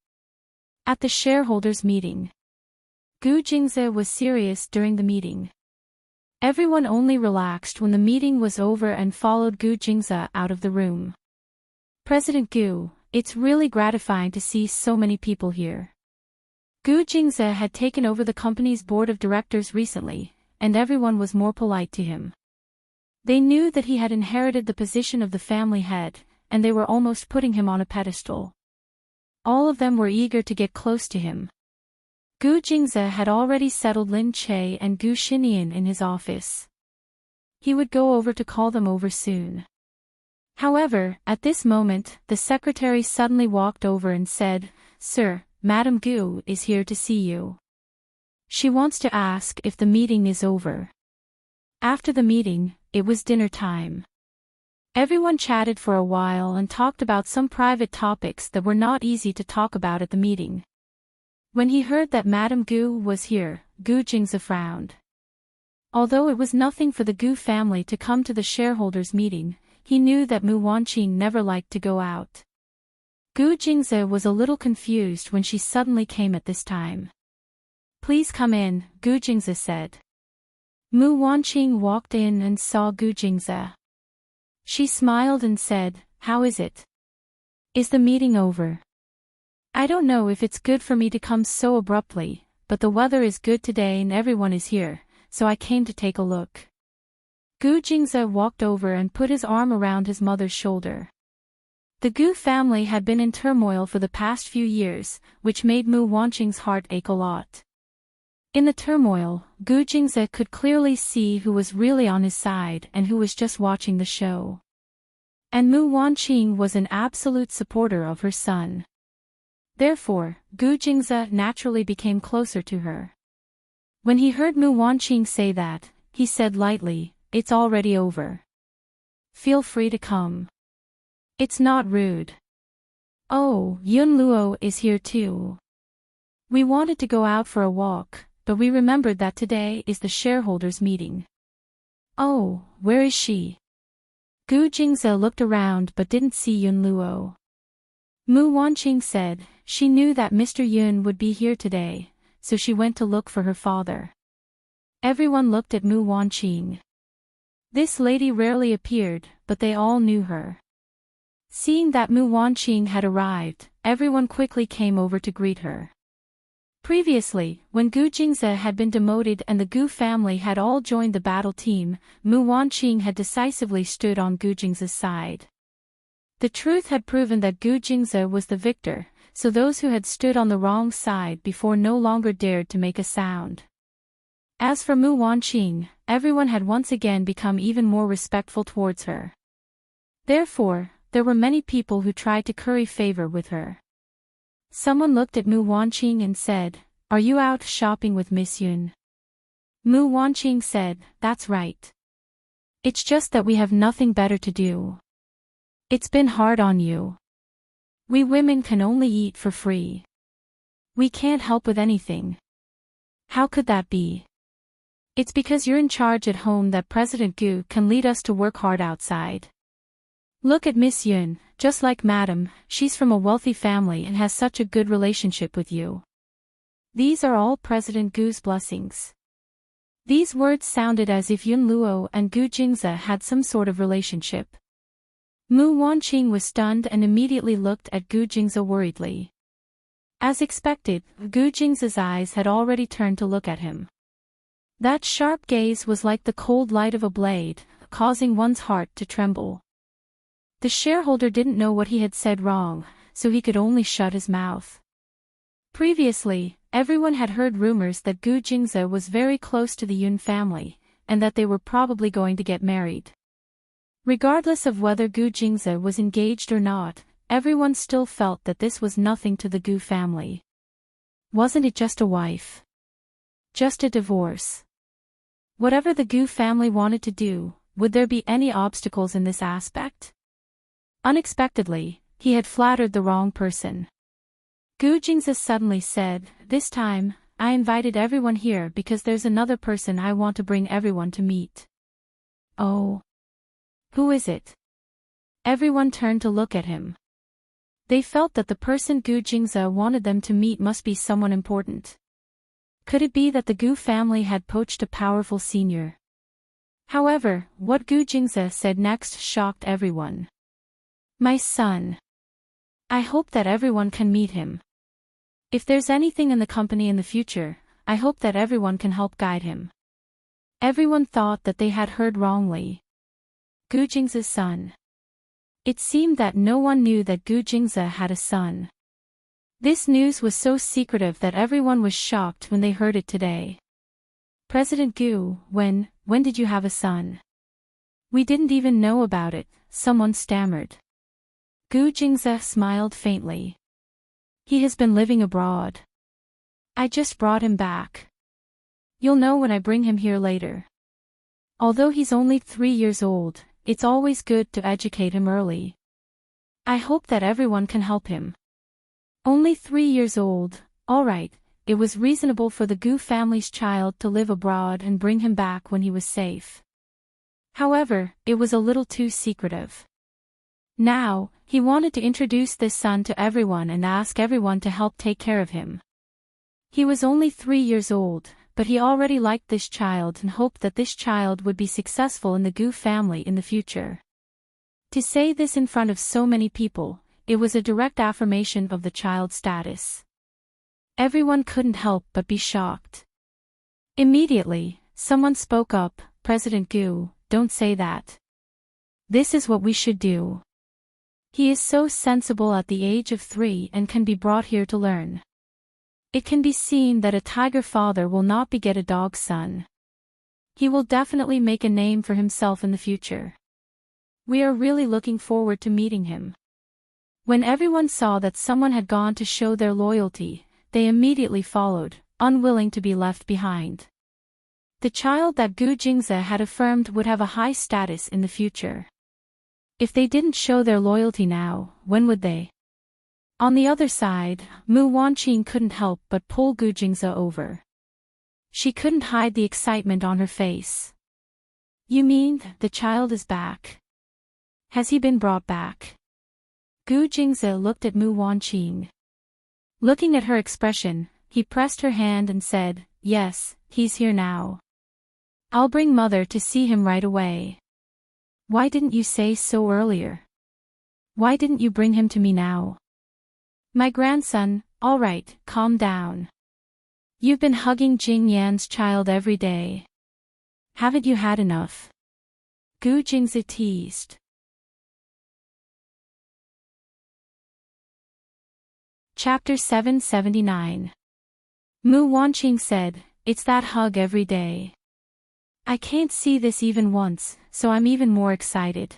At the shareholders' meeting. Gu Jingzi was serious during the meeting. Everyone only relaxed when the meeting was over and followed Gu Jingzi out of the room. President Gu, it's really gratifying to see so many people here. Gu Jingzi had taken over the company's board of directors recently, and everyone was more polite to him. They knew that he had inherited the position of the family head, and they were almost putting him on a pedestal. All of them were eager to get close to him. Gu Jingzi had already settled Lin Che and Gu Xinian in his office. He would go over to call them over soon. However, at this moment, the secretary suddenly walked over and said, Sir, Madame Gu is here to see you. She wants to ask if the meeting is over. After the meeting, it was dinner time. Everyone chatted for a while and talked about some private topics that were not easy to talk about at the meeting. When he heard that Madame Gu was here, Gu Jingze frowned. Although it was nothing for the Gu family to come to the shareholders' meeting, he knew that Mu Wanqing never liked to go out. Gu Jingze was a little confused when she suddenly came at this time. "Please come in," Gu Jingze said. Mu Wanqing walked in and saw Gu Jingze. She smiled and said, "How is it? Is the meeting over? I don't know if it's good for me to come so abruptly, but the weather is good today and everyone is here, so I came to take a look." Gu Jingze walked over and put his arm around his mother's shoulder. The Gu family had been in turmoil for the past few years, which made Mu Wanqing's heart ache a lot. In the turmoil, Gu Jingze could clearly see who was really on his side and who was just watching the show. And Mu Wanqing was an absolute supporter of her son. Therefore, Gu Jingze naturally became closer to her. When he heard Mu Wanqing say that, he said lightly, "It's already over. Feel free to come. It's not rude. Oh, Yun Luo is here too. We wanted to go out for a walk, but we remembered that today is the shareholders' meeting." "Oh, where is she?" Gu Jingze looked around but didn't see Yun Luo. Mu Wanqing said, she knew that Mr. Yun would be here today, so she went to look for her father. Everyone looked at Mu Wanqing. This lady rarely appeared, but they all knew her. Seeing that Mu Wanqing had arrived, everyone quickly came over to greet her. Previously, when Gu Jingze had been demoted and the Gu family had all joined the battle team, Mu Wanqing had decisively stood on Gu Jingze's side. The truth had proven that Gu Jingze was the victor, so those who had stood on the wrong side before no longer dared to make a sound. As for Mu Wanqing, everyone had once again become even more respectful towards her. Therefore, there were many people who tried to curry favor with her. Someone looked at Mu Wanqing and said, "Are you out shopping with Miss Yun?" Mu Wanqing said, "That's right. It's just that we have nothing better to do. It's been hard on you. We women can only eat for free. We can't help with anything." "How could that be?" "It's because you're in charge at home that President Gu can lead us to work hard outside. Look at Miss Yun, just like Madam, she's from a wealthy family and has such a good relationship with you. These are all President Gu's blessings." These words sounded as if Yun Luo and Gu Jingze had some sort of relationship. Mu Wanqing was stunned and immediately looked at Gu Jingze worriedly. As expected, Gu Jingze's eyes had already turned to look at him. That sharp gaze was like the cold light of a blade, causing one's heart to tremble. The shareholder didn't know what he had said wrong, so he could only shut his mouth. Previously, everyone had heard rumors that Gu Jingze was very close to the Yun family, and that they were probably going to get married. Regardless of whether Gu Jingze was engaged or not, everyone still felt that this was nothing to the Gu family. Wasn't it just a wife? Just a divorce? Whatever the Gu family wanted to do, would there be any obstacles in this aspect? Unexpectedly, he had flattered the wrong person. Gu Jingze suddenly said, "This time, I invited everyone here because there's another person I want to bring everyone to meet." "Oh. Who is it?" Everyone turned to look at him. They felt that the person Gu Jingze wanted them to meet must be someone important. Could it be that the Gu family had poached a powerful senior? However, what Gu Jingze said next shocked everyone. "My son. I hope that everyone can meet him. If there's anything in the company in the future, I hope that everyone can help guide him." Everyone thought that they had heard wrongly. Gu Jingze's son. It seemed that no one knew that Gu Jingze had a son. This news was so secretive that everyone was shocked when they heard it today. "President Gu, when did you have a son?" "We didn't even know about it," someone stammered. Gu Jingze smiled faintly. "He has been living abroad. I just brought him back. You'll know when I bring him here later. Although he's only 3 years old, it's always good to educate him early. I hope that everyone can help him. Only 3 years old, all right. It was reasonable for the Gu family's child to live abroad and bring him back when he was safe. However, it was a little too secretive. Now, he wanted to introduce this son to everyone and ask everyone to help take care of him. He was only 3 years old, but he already liked this child and hoped that this child would be successful in the Gu family in the future. To say this in front of so many people, it was a direct affirmation of the child's status. Everyone couldn't help but be shocked. Immediately, someone spoke up, President Gu, don't say that. This is what we should do. He is so sensible at the age of 3 and can be brought here to learn. It can be seen that a tiger father will not beget a dog son. He will definitely make a name for himself in the future. We are really looking forward to meeting him. When everyone saw that someone had gone to show their loyalty, they immediately followed, unwilling to be left behind. The child that Gu Jingze had affirmed would have a high status in the future. If they didn't show their loyalty now, when would they? On the other side, Mu Wanqing couldn't help but pull Gu Jingze over. She couldn't hide the excitement on her face. You mean, the child is back? Has he been brought back? Gu Jingze looked at Mu Wanqing. Looking at her expression, he pressed her hand and said, yes, he's here now. I'll bring mother to see him right away. Why didn't you say so earlier? Why didn't you bring him to me now? My grandson, all right, calm down. You've been hugging Jing Yan's child every day. Haven't you had enough? Gu Jingze teased. Chapter 779. Mu Wanqing said, it's that hug every day. I can't see this even once, so I'm even more excited.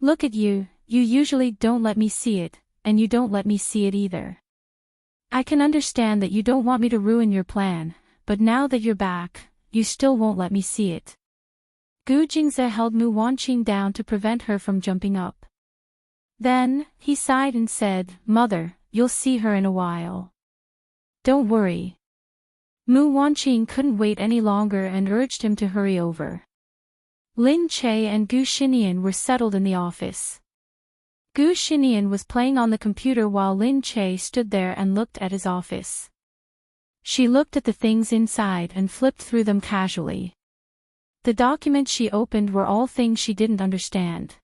Look at you, you usually don't let me see it, and you don't let me see it either. I can understand that you don't want me to ruin your plan, but now that you're back, you still won't let me see it. Gu Jingze held Mu Wanqing down to prevent her from jumping up. Then, he sighed and said, Mother, you'll see her in a while. Don't worry. Mu Wanqing couldn't wait any longer and urged him to hurry over. Lin Che and Gu Xinian were settled in the office. Gu Xinian was playing on the computer while Lin Che stood there and looked at his office. She looked at the things inside and flipped through them casually. The documents she opened were all things she didn't understand.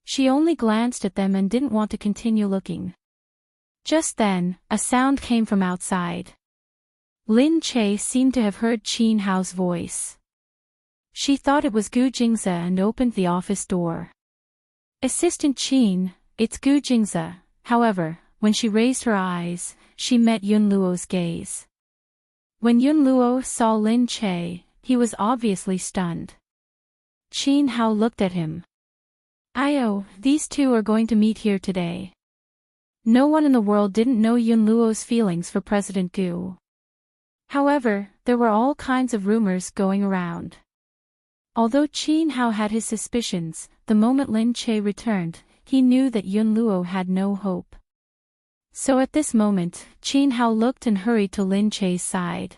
She only glanced at them and didn't want to continue looking. Just then, a sound came from outside. Lin Che seemed to have heard Qin Hao's voice. She thought it was Gu Jingze and opened the office door. Assistant Qin, it's Gu Jingze. However, when she raised her eyes, she met Yun Luo's gaze. When Yun Luo saw Lin Che, he was obviously stunned. Qin Hao looked at him. "Io, these two are going to meet here today." No one in the world didn't know Yun Luo's feelings for President Gu. However, there were all kinds of rumors going around. Although Qin Hao had his suspicions, the moment Lin Che returned, he knew that Yun Luo had no hope. So at this moment, Qin Hao looked and hurried to Lin Che's side.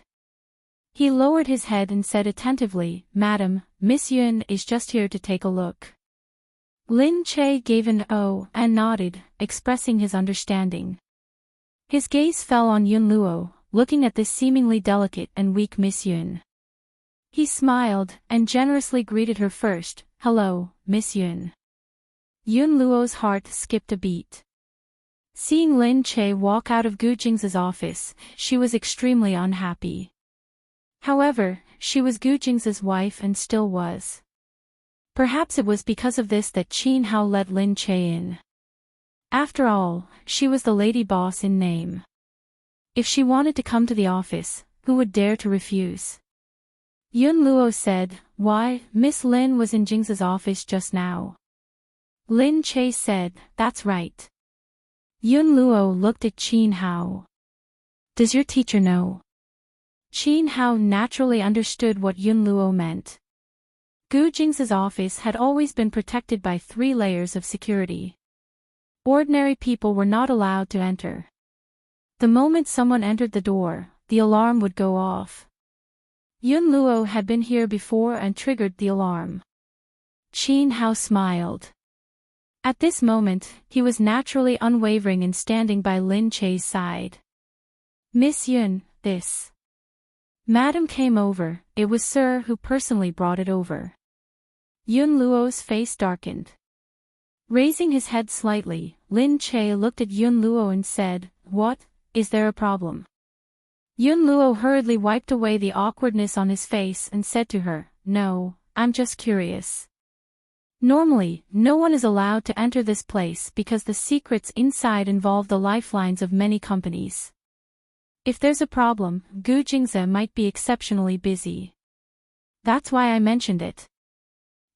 He lowered his head and said attentively, "Madam, Miss Yun is just here to take a look." Lin Che gave an "oh" and nodded, expressing his understanding. His gaze fell on Yun Luo, looking at this seemingly delicate and weak Miss Yun. He smiled, and generously greeted her first, "Hello, Miss Yun." Yun Luo's heart skipped a beat. Seeing Lin Che walk out of Gu Jingze's office, she was extremely unhappy. However, she was Gu Jingze's wife and still was. Perhaps it was because of this that Qin Hao let Lin Che in. After all, she was the lady boss in name. If she wanted to come to the office, who would dare to refuse? Yun Luo said, "Why, Miss Lin was in Jingze's office just now." Lin Che said, "That's right." Yun Luo looked at Qin Hao. "Does your teacher know?" Qin Hao naturally understood what Yun Luo meant. Gu Jing's office had always been protected by 3 layers of security. Ordinary people were not allowed to enter. The moment someone entered the door, the alarm would go off. Yun Luo had been here before and triggered the alarm. Qin Hao smiled. At this moment, he was naturally unwavering in standing by Lin Che's side. Miss Yun, this. Madam came over, it was Sir who personally brought it over. Yun Luo's face darkened. Raising his head slightly, Lin Che looked at Yun Luo and said, "What, is there a problem?" Yun Luo hurriedly wiped away the awkwardness on his face and said to her, "No, I'm just curious. Normally, no one is allowed to enter this place because the secrets inside involve the lifelines of many companies. If there's a problem, Gu Jingze might be exceptionally busy. That's why I mentioned it."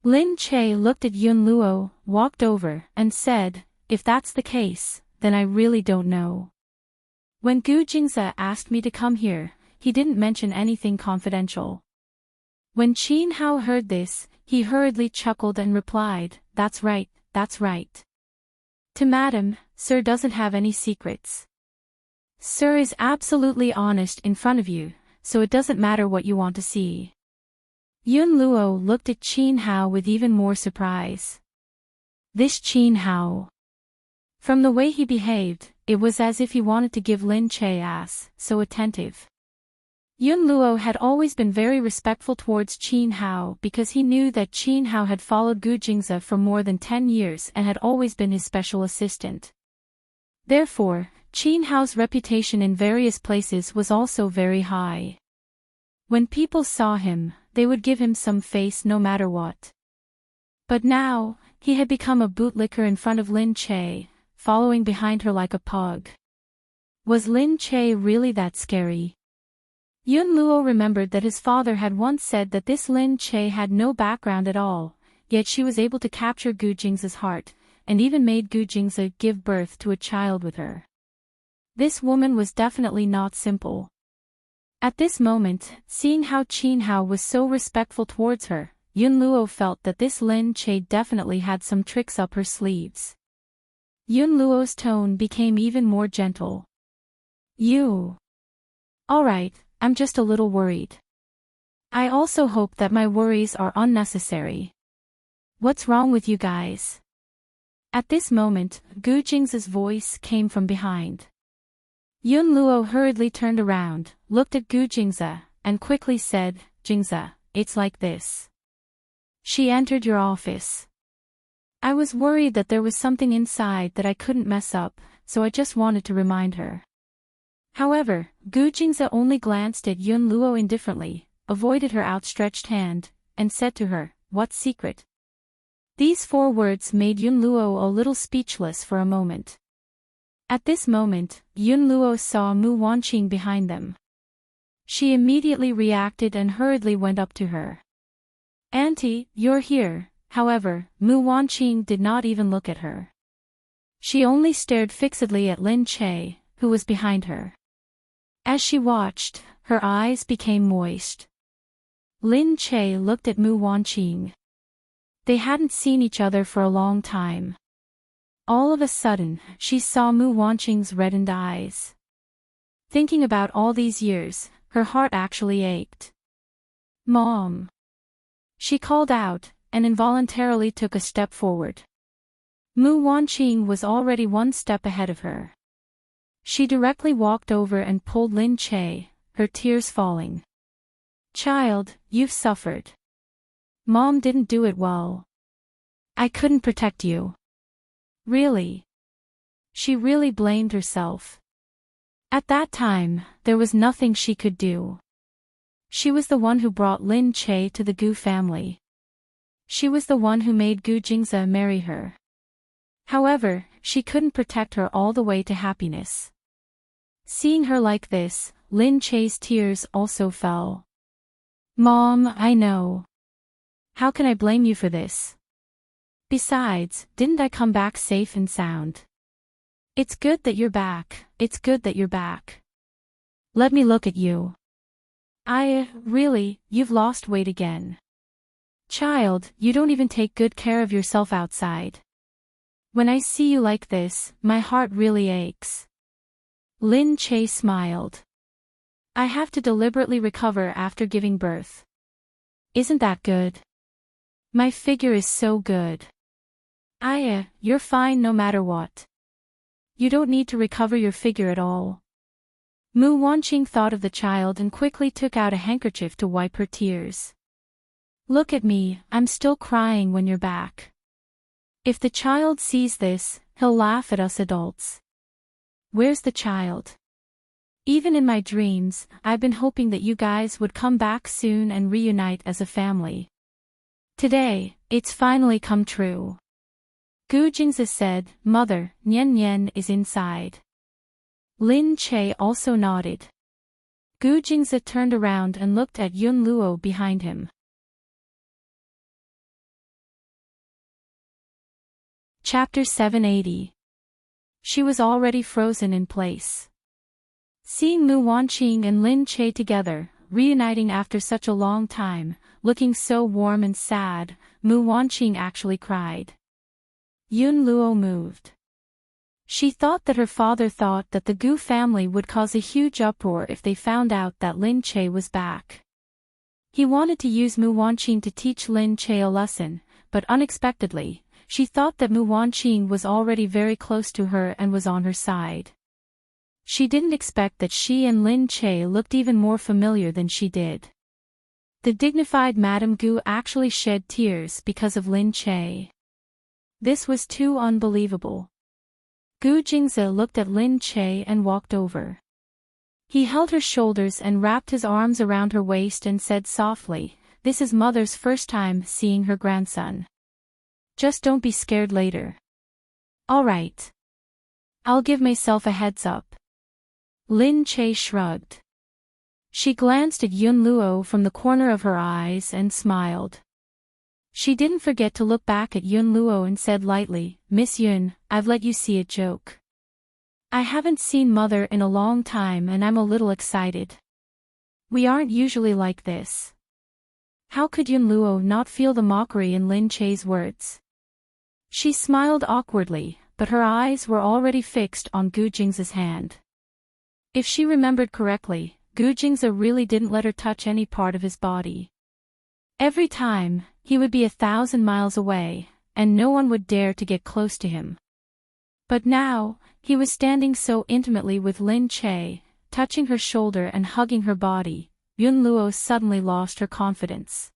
Lin Che looked at Yun Luo, walked over, and said, "If that's the case, then I really don't know. When Gu Jingze asked me to come here, he didn't mention anything confidential." When Qin Hao heard this, he hurriedly chuckled and replied, "That's right, that's right. To Madam, Sir doesn't have any secrets. Sir is absolutely honest in front of you, so it doesn't matter what you want to see." Yun Luo looked at Qin Hao with even more surprise. This Qin Hao. From the way he behaved, it was as if he wanted to give Lin Che ass, so attentive. Yun Luo had always been very respectful towards Qin Hao because he knew that Qin Hao had followed Gu Jingze for more than 10 years and had always been his special assistant. Therefore, Qin Hao's reputation in various places was also very high. When people saw him, they would give him some face no matter what. But now, he had become a bootlicker in front of Lin Che, following behind her like a pug. Was Lin Che really that scary? Yun Luo remembered that his father had once said that this Lin Che had no background at all, yet she was able to capture Gu Jing's heart, and even made Gu Jingze give birth to a child with her. This woman was definitely not simple. At this moment, seeing how Qin Hao was so respectful towards her, Yun Luo felt that this Lin Che definitely had some tricks up her sleeves. Yun Luo's tone became even more gentle. "You. Alright, I'm just a little worried. I also hope that my worries are unnecessary. What's wrong with you guys?" At this moment, Gu Jing's voice came from behind. Yun Luo hurriedly turned around, looked at Gu Jingze, and quickly said, "Jingze, it's like this. She entered your office. I was worried that there was something inside that I couldn't mess up, so I just wanted to remind her." However, Gu Jingze only glanced at Yun Luo indifferently, avoided her outstretched hand, and said to her, "What secret?" These 4 words made Yun Luo a little speechless for a moment. At this moment, Yun Luo saw Mu Wanqing behind them. She immediately reacted and hurriedly went up to her. "Auntie, you're here." However, Mu Wanqing did not even look at her. She only stared fixedly at Lin Che, who was behind her. As she watched, her eyes became moist. Lin Che looked at Mu Wanqing. They hadn't seen each other for a long time. All of a sudden, she saw Mu Wanqing's reddened eyes. Thinking about all these years, her heart actually ached. "Mom!" She called out, and involuntarily took a step forward. Mu Wanqing was already 1 step ahead of her. She directly walked over and pulled Lin Che, her tears falling. "Child, you've suffered. Mom didn't do it well. I couldn't protect you." Really? She really blamed herself. At that time, there was nothing she could do. She was the one who brought Lin Che to the Gu family. She was the one who made Gu Jingze marry her. However, she couldn't protect her all the way to happiness. Seeing her like this, Lin Che's tears also fell. "Mom, I know. How can I blame you for this? Besides, didn't I come back safe and sound? It's good that you're back, it's good that you're back. Let me look at you." Really, you've lost weight again. Child, you don't even take good care of yourself outside. When I see you like this, my heart really aches. Lin Che smiled. I have to deliberately recover after giving birth. Isn't that good? My figure is so good. You're fine no matter what. You don't need to recover your figure at all. Mu Wanqing thought of the child and quickly took out a handkerchief to wipe her tears. Look at me, I'm still crying when you're back. If the child sees this, he'll laugh at us adults. Where's the child? Even in my dreams, I've been hoping that you guys would come back soon and reunite as a family. Today, it's finally come true. Gu Jingzi said, Mother, Nian Nian is inside. Lin Che also nodded. Gu Jingzi turned around and looked at Yun Luo behind him. Chapter 780. She was already frozen in place. Seeing Mu Wanqing and Lin Che together, reuniting after such a long time, looking so warm and sad, Mu Wanqing actually cried. Yun Luo moved. She thought that her father thought that the Gu family would cause a huge uproar if they found out that Lin Che was back. He wanted to use Mu Wanqing to teach Lin Che a lesson, but unexpectedly, she thought that Mu Wanqing was already very close to her and was on her side. She didn't expect that she and Lin Che looked even more familiar than she did. The dignified Madame Gu actually shed tears because of Lin Che. This was too unbelievable. Gu Jingzi looked at Lin Che and walked over. He held her shoulders and wrapped his arms around her waist and said softly, This is Mother's first time seeing her grandson. Just don't be scared later. All right. I'll give myself a heads up. Lin Che shrugged. She glanced at Yun Luo from the corner of her eyes and smiled. She didn't forget to look back at Yun Luo and said lightly, Miss Yun, I've let you see a joke. I haven't seen Mother in a long time and I'm a little excited. We aren't usually like this. How could Yun Luo not feel the mockery in Lin Che's words? She smiled awkwardly, but her eyes were already fixed on Gu Jingzi's hand. If she remembered correctly, Gu Jingzi really didn't let her touch any part of his body. Every time, he would be 1,000 miles away, and no one would dare to get close to him. But now, he was standing so intimately with Lin Che, touching her shoulder and hugging her body. Yun Luo suddenly lost her confidence.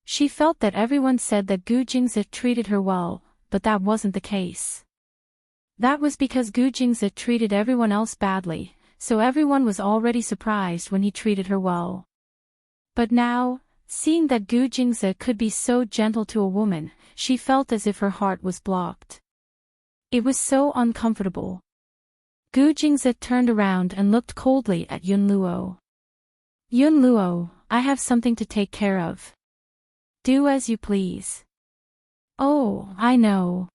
She felt that everyone said that Gu Jingzi treated her well, but that wasn't the case. That was because Gu Jingzi treated everyone else badly, so everyone was already surprised when he treated her well. But now, seeing that Gu Jingzi could be so gentle to a woman, she felt as if her heart was blocked. It was so uncomfortable. Gu Jingzi turned around and looked coldly at Yun Luo. Yun Luo, I have something to take care of. Do as you please. Oh, I know.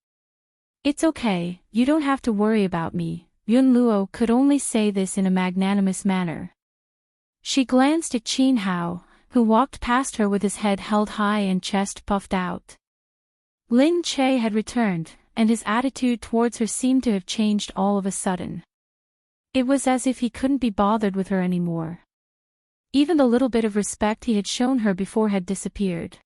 It's okay, you don't have to worry about me. Yun Luo could only say this in a magnanimous manner. She glanced at Qin Hao, who walked past her with his head held high and chest puffed out. Lin Che had returned, and his attitude towards her seemed to have changed all of a sudden. It was as if he couldn't be bothered with her anymore. Even the little bit of respect he had shown her before had disappeared.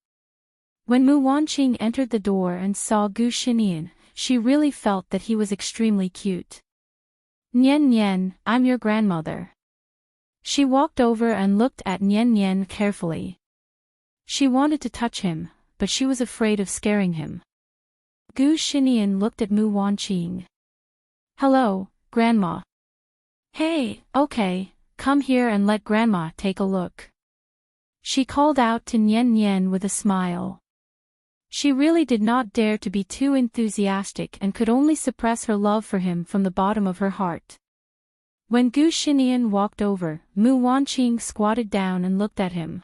When Mu Wanqing entered the door and saw Gu Xinian, she really felt that he was extremely cute. Nian Nian, I'm your grandmother. She walked over and looked at Nian Nian carefully. She wanted to touch him, but she was afraid of scaring him. Gu Xinian looked at Mu Wanqing. Hello, Grandma. Hey, okay, come here and let Grandma take a look. She called out to Nian Nian with a smile. She really did not dare to be too enthusiastic and could only suppress her love for him from the bottom of her heart. When Gu Xinian walked over, Mu Wanqing squatted down and looked at him.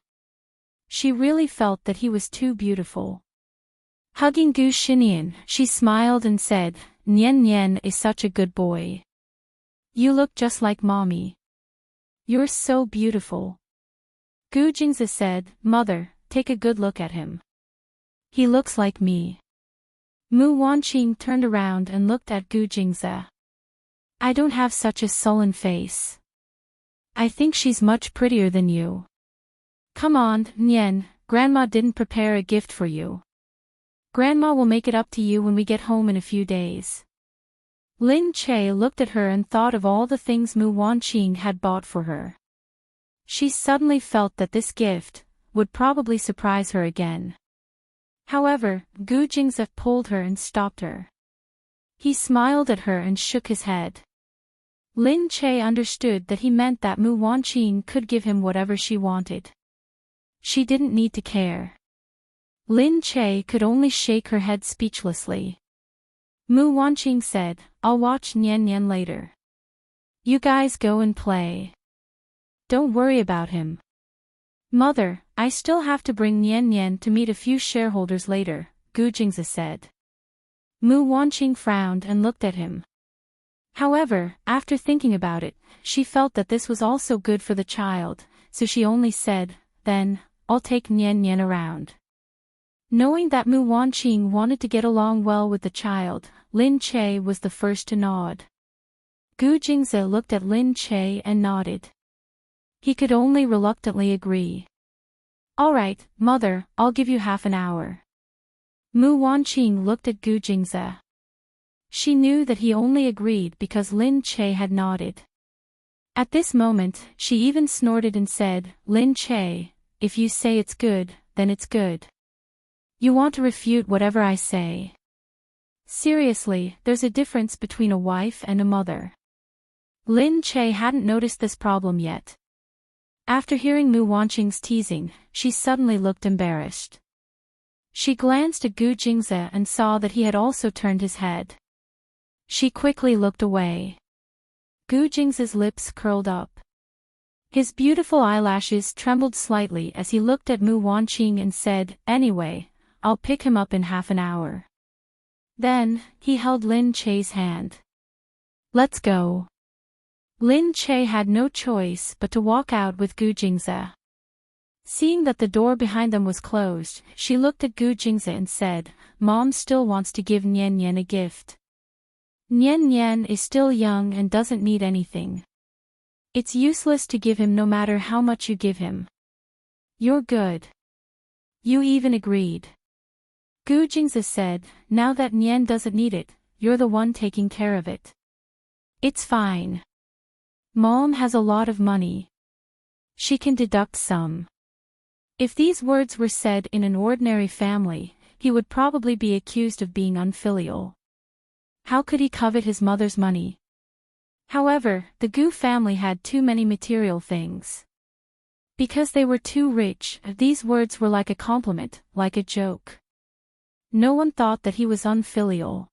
She really felt that he was too beautiful. Hugging Gu Xinian, she smiled and said, Nian Nian is such a good boy. You look just like Mommy. You're so beautiful. Gu Jingzi said, Mother, take a good look at him. He looks like me. Mu Wanqing turned around and looked at Gu Jingzi. I don't have such a sullen face. I think she's much prettier than you. Come on, Nian, Grandma didn't prepare a gift for you. Grandma will make it up to you when we get home in a few days. Lin Che looked at her and thought of all the things Mu Wanqing had bought for her. She suddenly felt that this gift would probably surprise her again. However, Gu Jingzi pulled her and stopped her. He smiled at her and shook his head. Lin Che understood that he meant that Mu Wanqing could give him whatever she wanted. She didn't need to care. Lin Che could only shake her head speechlessly. Mu Wanqing said, I'll watch Nian Nian later. You guys go and play. Don't worry about him. Mother, I still have to bring Nian Nian to meet a few shareholders later, Gu Jingzi said. Mu Wanqing frowned and looked at him. However, after thinking about it, she felt that this was also good for the child, so she only said, Then, I'll take Nian Nian around. Knowing that Mu Wanqing wanted to get along well with the child, Lin Che was the first to nod. Gu Jingzi looked at Lin Che and nodded. He could only reluctantly agree. All right, Mother, I'll give you half an hour. Mu Wanqing looked at Gu Jingzi. She knew that he only agreed because Lin Che had nodded. At this moment, she even snorted and said, Lin Che, if you say it's good, then it's good. You want to refute whatever I say. Seriously, there's a difference between a wife and a mother. Lin Che hadn't noticed this problem yet. After hearing Mu Wanqing's teasing, she suddenly looked embarrassed. She glanced at Gu Jingzi and saw that he had also turned his head. She quickly looked away. Gu Jingzi's lips curled up. His beautiful eyelashes trembled slightly as he looked at Mu Wanqing and said, Anyway, I'll pick him up in half an hour. Then, he held Lin Che's hand. Let's go. Lin Che had no choice but to walk out with Gu Jingzi. Seeing that the door behind them was closed, she looked at Gu Jingzi and said, Mom still wants to give Nian Nian a gift. Nian Nian is still young and doesn't need anything. It's useless to give him no matter how much you give him. You're good. You even agreed. Gu Jingzi said, Now that Nian doesn't need it, you're the one taking care of it. It's fine. Mom has a lot of money. She can deduct some. If these words were said in an ordinary family, he would probably be accused of being unfilial. How could he covet his mother's money? However, the Gu family had too many material things. Because they were too rich, these words were like a compliment, like a joke. No one thought that he was unfilial.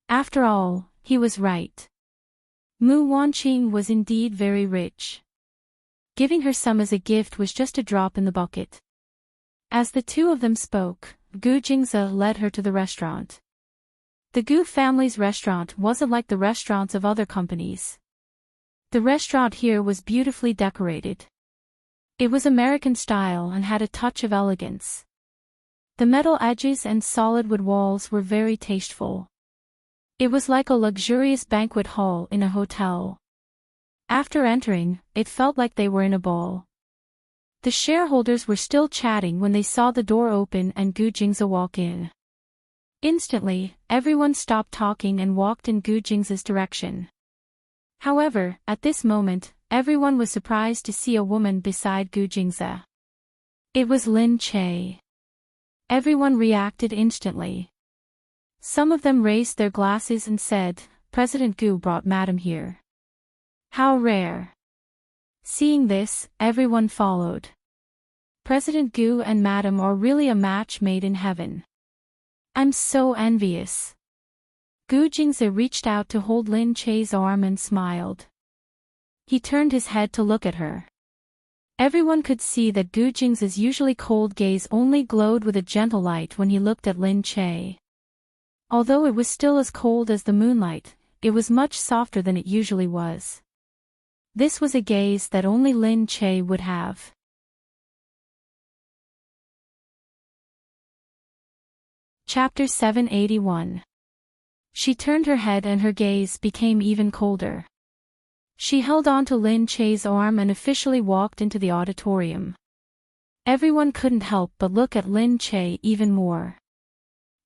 After all, he was right. Mu Wanqing was indeed very rich. Giving her some as a gift was just a drop in the bucket. As the two of them spoke, Gu Jingzi led her to the restaurant. The Gu family's restaurant wasn't like the restaurants of other companies. The restaurant here was beautifully decorated. It was American style and had a touch of elegance. The metal edges and solid wood walls were very tasteful. It was like a luxurious banquet hall in a hotel. After entering, it felt like they were in a ball. The shareholders were still chatting when they saw the door open and Gu Jingzi walk in. Instantly, everyone stopped talking and walked in Gu Jingzi's direction. However, at this moment, everyone was surprised to see a woman beside Gu Jingzi. It was Lin Che. Everyone reacted instantly. Some of them raised their glasses and said, President Gu brought Madam here. How rare. Seeing this, everyone followed. President Gu and Madam are really a match made in heaven. I'm so envious. Gu Jingzi reached out to hold Lin Che's arm and smiled. He turned his head to look at her. Everyone could see that Gu Jingzi's usually cold gaze only glowed with a gentle light when he looked at Lin Che. Although it was still as cold as the moonlight, it was much softer than it usually was. This was a gaze that only Lin Che would have. Chapter 781. She turned her head and her gaze became even colder. She held on to Lin Che's arm and officially walked into the auditorium. Everyone couldn't help but look at Lin Che even more.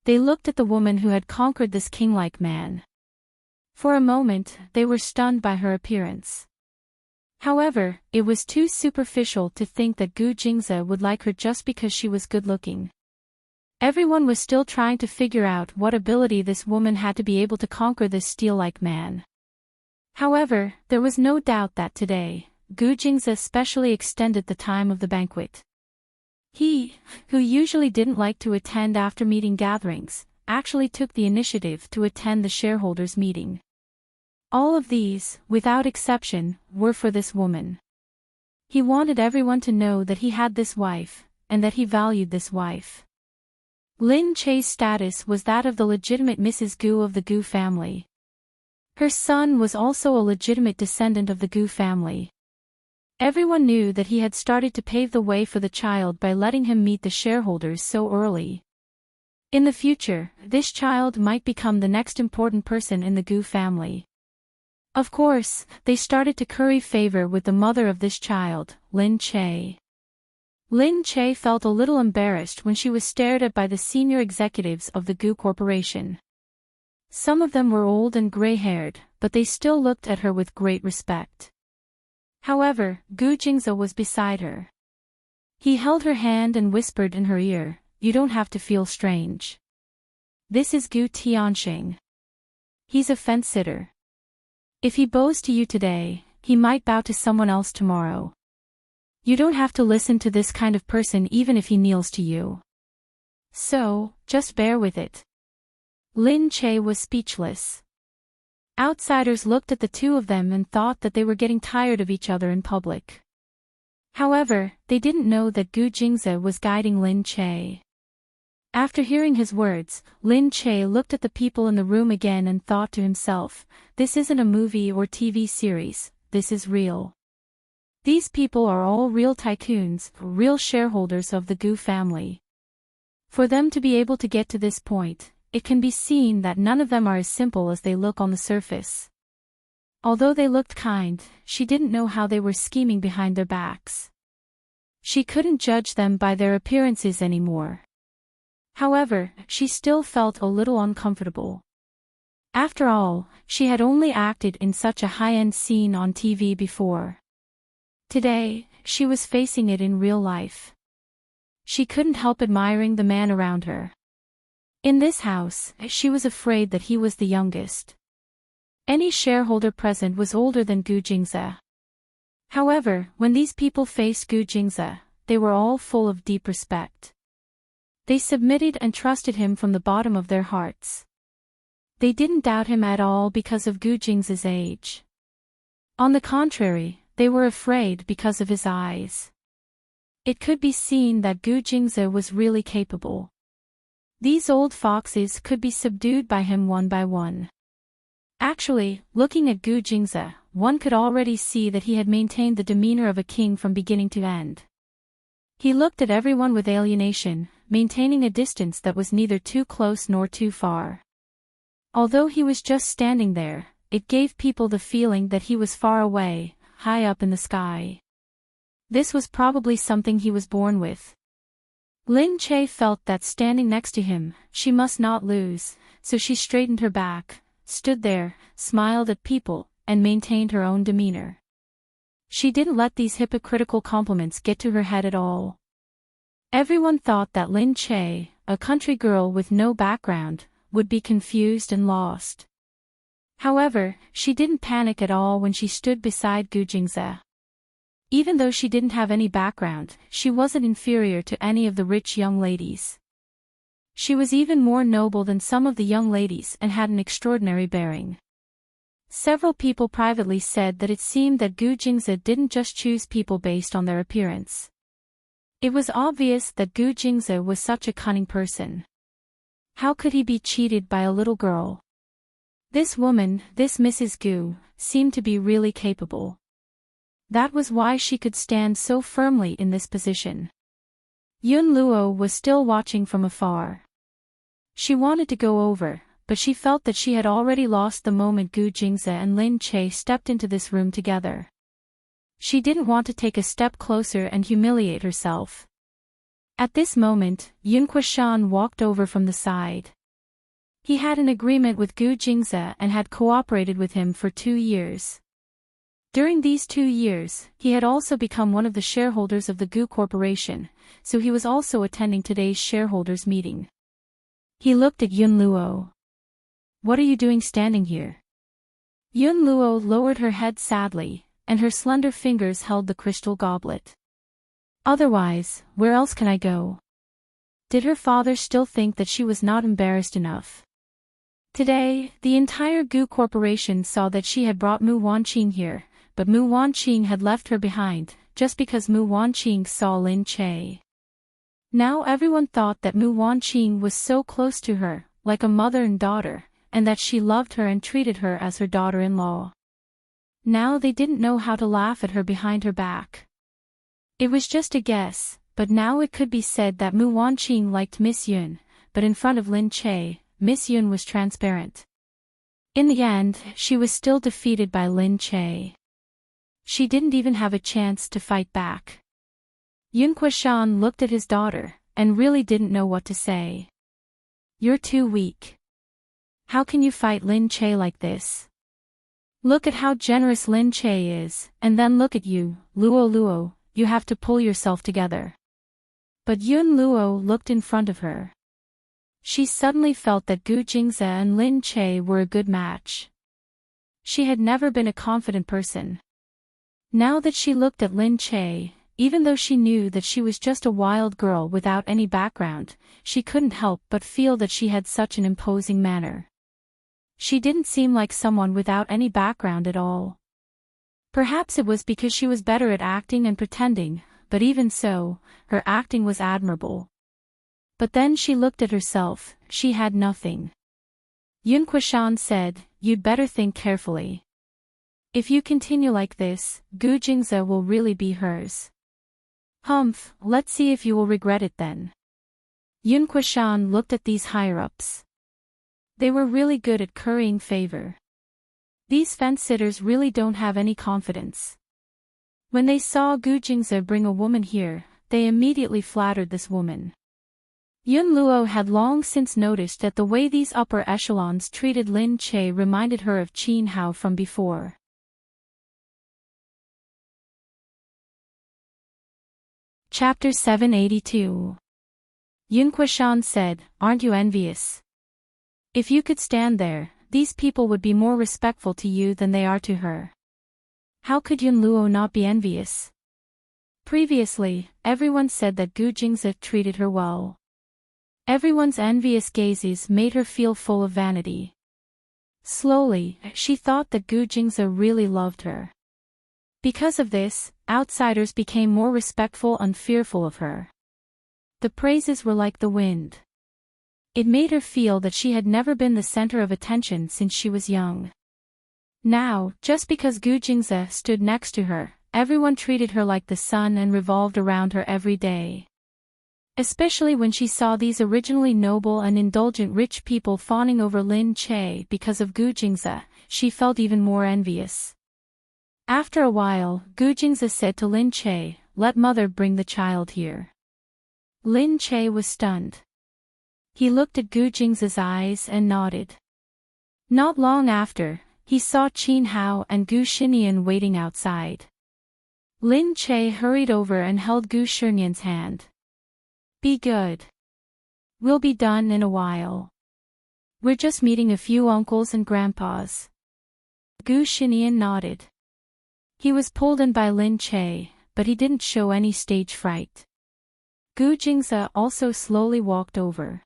They looked at the woman who had conquered this king-like man. For a moment, they were stunned by her appearance. However, it was too superficial to think that Gu Jingze would like her just because she was good-looking. Everyone was still trying to figure out what ability this woman had to be able to conquer this steel-like man. However, there was no doubt that today, Gu Jingze specially extended the time of the banquet. He, who usually didn't like to attend after meeting gatherings, actually took the initiative to attend the shareholders' meeting. All of these, without exception, were for this woman. He wanted everyone to know that he had this wife, and that he valued this wife. Lin Che's status was that of the legitimate Mrs. Gu of the Gu family. Her son was also a legitimate descendant of the Gu family. Everyone knew that he had started to pave the way for the child by letting him meet the shareholders so early. In the future, this child might become the next important person in the Gu family. Of course, they started to curry favor with the mother of this child, Lin Che. Lin Che felt a little embarrassed when she was stared at by the senior executives of the Gu Corporation. Some of them were old and gray-haired, but they still looked at her with great respect. However, Gu Jingze was beside her. He held her hand and whispered in her ear, "You don't have to feel strange. This is Gu Tianxing. He's a fence-sitter. If he bows to you today, he might bow to someone else tomorrow. You don't have to listen to this kind of person even if he kneels to you. So, just bear with it." Lin Che was speechless. Outsiders looked at the two of them and thought that they were getting tired of each other in public. However, they didn't know that Gu Jingze was guiding Lin Che. After hearing his words, Lin Che looked at the people in the room again and thought to himself, "This isn't a movie or TV series, this is real. These people are all real tycoons, real shareholders of the Gu family." For them to be able to get to this point, it can be seen that none of them are as simple as they look on the surface. Although they looked kind, she didn't know how they were scheming behind their backs. She couldn't judge them by their appearances anymore. However, she still felt a little uncomfortable. After all, she had only acted in such a high-end scene on TV before. Today, she was facing it in real life. She couldn't help admiring the man around her. In this house, she was afraid that he was the youngest. Any shareholder present was older than Gu Jingze. However, when these people faced Gu Jingze, they were all full of deep respect. They submitted and trusted him from the bottom of their hearts. They didn't doubt him at all because of Gu Jingze's age. On the contrary, they were afraid because of his eyes. It could be seen that Gu Jingze was really capable. These old foxes could be subdued by him one by one. Actually, looking at Gu Jingze, one could already see that he had maintained the demeanor of a king from beginning to end. He looked at everyone with alienation, maintaining a distance that was neither too close nor too far. Although he was just standing there, it gave people the feeling that he was far away, high up in the sky. This was probably something he was born with. Lin Che felt that standing next to him, she must not lose, so she straightened her back, stood there, smiled at people, and maintained her own demeanor. She didn't let these hypocritical compliments get to her head at all. Everyone thought that Lin Che, a country girl with no background, would be confused and lost. However, she didn't panic at all when she stood beside Gu Jingze. Even though she didn't have any background, she wasn't inferior to any of the rich young ladies. She was even more noble than some of the young ladies and had an extraordinary bearing. Several people privately said that it seemed that Gu Jingze didn't just choose people based on their appearance. It was obvious that Gu Jingze was such a cunning person. How could he be cheated by a little girl? This woman, this Mrs. Gu, seemed to be really capable. That was why she could stand so firmly in this position. Yun Luo was still watching from afar. She wanted to go over, but she felt that she had already lost the moment Gu Jingze and Lin Che stepped into this room together. She didn't want to take a step closer and humiliate herself. At this moment, Yun Kuishan walked over from the side. He had an agreement with Gu Jingze and had cooperated with him for 2 years. During these 2 years, he had also become one of the shareholders of the Gu Corporation, so he was also attending today's shareholders' meeting. He looked at Yun Luo. "What are you doing standing here?" Yun Luo lowered her head sadly, and her slender fingers held the crystal goblet. "Otherwise, where else can I go?" Did her father still think that she was not embarrassed enough? Today, the entire Gu Corporation saw that she had brought Mu Wanqing here, but Mu Wanqing had left her behind, just because Mu Wanqing saw Lin Che. Now everyone thought that Mu Wanqing was so close to her, like a mother and daughter, and that she loved her and treated her as her daughter-in-law. Now they didn't know how to laugh at her behind her back. It was just a guess, but now it could be said that Mu Wanqing liked Miss Yun, but in front of Lin Che, Miss Yun was transparent. In the end, she was still defeated by Lin Che. She didn't even have a chance to fight back. Yun Kuishan looked at his daughter, and really didn't know what to say. "You're too weak. How can you fight Lin Che like this? Look at how generous Lin Che is, and then look at you, Luo Luo, you have to pull yourself together." But Yun Luo looked in front of her. She suddenly felt that Gu Jingze and Lin Che were a good match. She had never been a confident person. Now that she looked at Lin Che, even though she knew that she was just a wild girl without any background, she couldn't help but feel that she had such an imposing manner. She didn't seem like someone without any background at all. Perhaps it was because she was better at acting and pretending, but even so, her acting was admirable. But then she looked at herself, she had nothing. Yun Kuishan said, "You'd better think carefully. If you continue like this, Gu Jingze will really be hers." "Humph, let's see if you will regret it then." Yun Kuishan looked at these higher-ups. They were really good at currying favor. These fence-sitters really don't have any confidence. When they saw Gu Jingze bring a woman here, they immediately flattered this woman. Yun Luo had long since noticed that the way these upper echelons treated Lin Che reminded her of Qin Hao from before. Chapter 782. Yun Kuishan said, "Aren't you envious? If you could stand there, these people would be more respectful to you than they are to her." How could Yun Luo not be envious? Previously, everyone said that Gu Jingze treated her well. Everyone's envious gazes made her feel full of vanity. Slowly, she thought that Gu Jingze really loved her. Because of this, outsiders became more respectful and fearful of her. The praises were like the wind. It made her feel that she had never been the center of attention since she was young. Now, just because Gu Jingze stood next to her, everyone treated her like the sun and revolved around her every day. Especially when she saw these originally noble and indulgent rich people fawning over Lin Che because of Gu Jingze, she felt even more envious. After a while, Gu Jingze said to Lin Che, "Let mother bring the child here." Lin Che was stunned. He looked at Gu Jingze's eyes and nodded. Not long after, he saw Qin Hao and Gu Xinian waiting outside. Lin Che hurried over and held Gu Shinian's hand. "Be good. We'll be done in a while. We're just meeting a few uncles and grandpas." Gu Xinian nodded. He was pulled in by Lin Che, but he didn't show any stage fright. Gu Jingze also slowly walked over.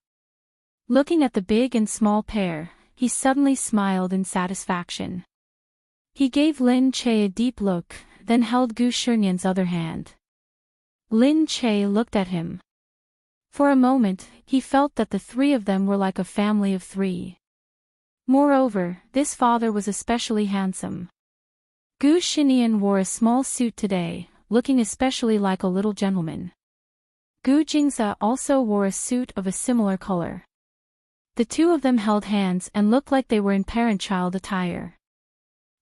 Looking at the big and small pair, he suddenly smiled in satisfaction. He gave Lin Che a deep look, then held Gu Shinian's other hand. Lin Che looked at him. For a moment, he felt that the three of them were like a family of three. Moreover, this father was especially handsome. Gu Xinian wore a small suit today, looking especially like a little gentleman. Gu Jingze also wore a suit of a similar color. The two of them held hands and looked like they were in parent-child attire.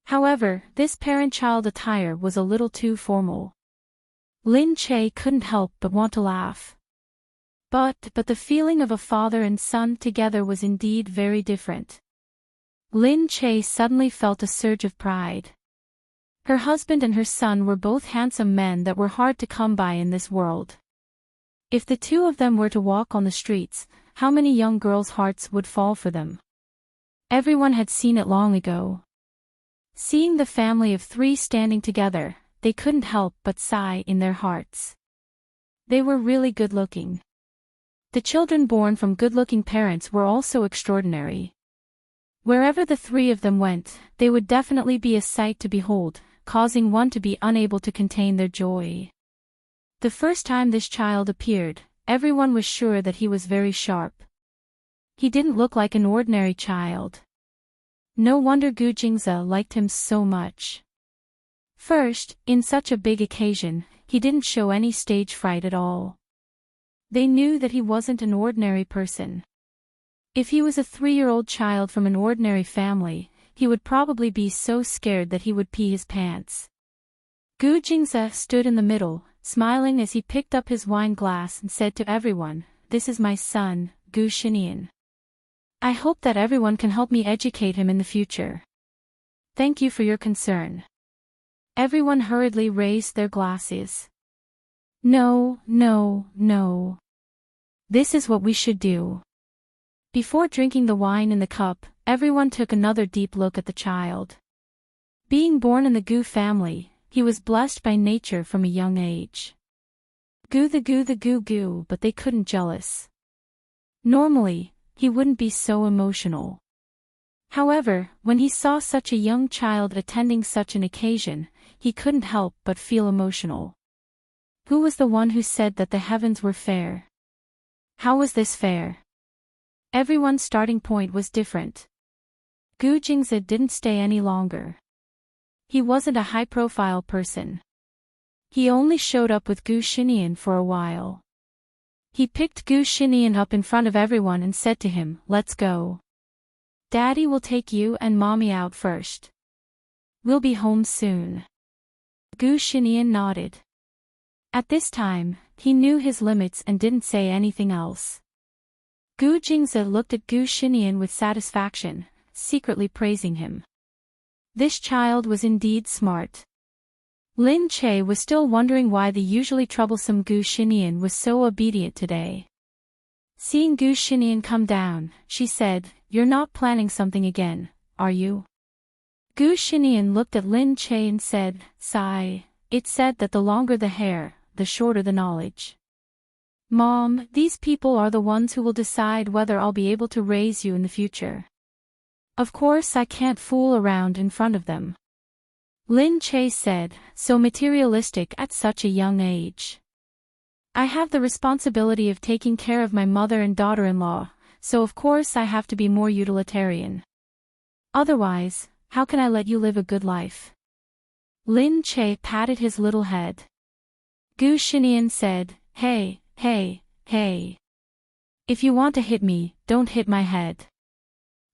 However, this parent-child attire was a little too formal. Lin Che couldn't help but want to laugh. But the feeling of a father and son together was indeed very different. Lin Che suddenly felt a surge of pride. Her husband and her son were both handsome men that were hard to come by in this world. If the two of them were to walk on the streets, how many young girls' hearts would fall for them? Everyone had seen it long ago. Seeing the family of three standing together, they couldn't help but sigh in their hearts. They were really good-looking. The children born from good-looking parents were also extraordinary. Wherever the three of them went, they would definitely be a sight to behold, causing one to be unable to contain their joy. The first time this child appeared, everyone was sure that he was very sharp. He didn't look like an ordinary child. No wonder Gu Jingze liked him so much. First, in such a big occasion, he didn't show any stage fright at all. They knew that he wasn't an ordinary person. If he was a 3-year-old child from an ordinary family, he would probably be so scared that he would pee his pants. Gu Jingze stood in the middle, smiling as he picked up his wine glass and said to everyone, "This is my son, Gu Xinian. I hope that everyone can help me educate him in the future. Thank you for your concern." Everyone hurriedly raised their glasses. No, no, no. This is what we should do. Before drinking the wine in the cup, everyone took another deep look at the child. Being born in the Gu family, he was blessed by nature from a young age. Gu the Gu, but they couldn't jealous. Normally, he wouldn't be so emotional. However, when he saw such a young child attending such an occasion, he couldn't help but feel emotional. Who was the one who said that the heavens were fair? How was this fair? Everyone's starting point was different. Gu Jingze didn't stay any longer. He wasn't a high-profile person. He only showed up with Gu Xinian for a while. He picked Gu Xinian up in front of everyone and said to him, "Let's go. Daddy will take you and Mommy out first. We'll be home soon." Gu Xinian nodded. At this time, he knew his limits and didn't say anything else. Gu Jingze looked at Gu Xinian with satisfaction, secretly praising him. This child was indeed smart. Lin Che was still wondering why the usually troublesome Gu Xinian was so obedient today. Seeing Gu Xinian come down, she said, "You're not planning something again, are you?" Gu Xinian looked at Lin Che and said, "Sigh, it's said that the longer the hair, the shorter the knowledge. Mom, these people are the ones who will decide whether I'll be able to raise you in the future. Of course I can't fool around in front of them." Lin Che said, so materialistic at such a young age. "I have the responsibility of taking care of my mother and daughter-in-law, so of course I have to be more utilitarian. Otherwise, how can I let you live a good life?" Lin Che patted his little head. Gu Xinian said, Hey. If you want to hit me, don't hit my head.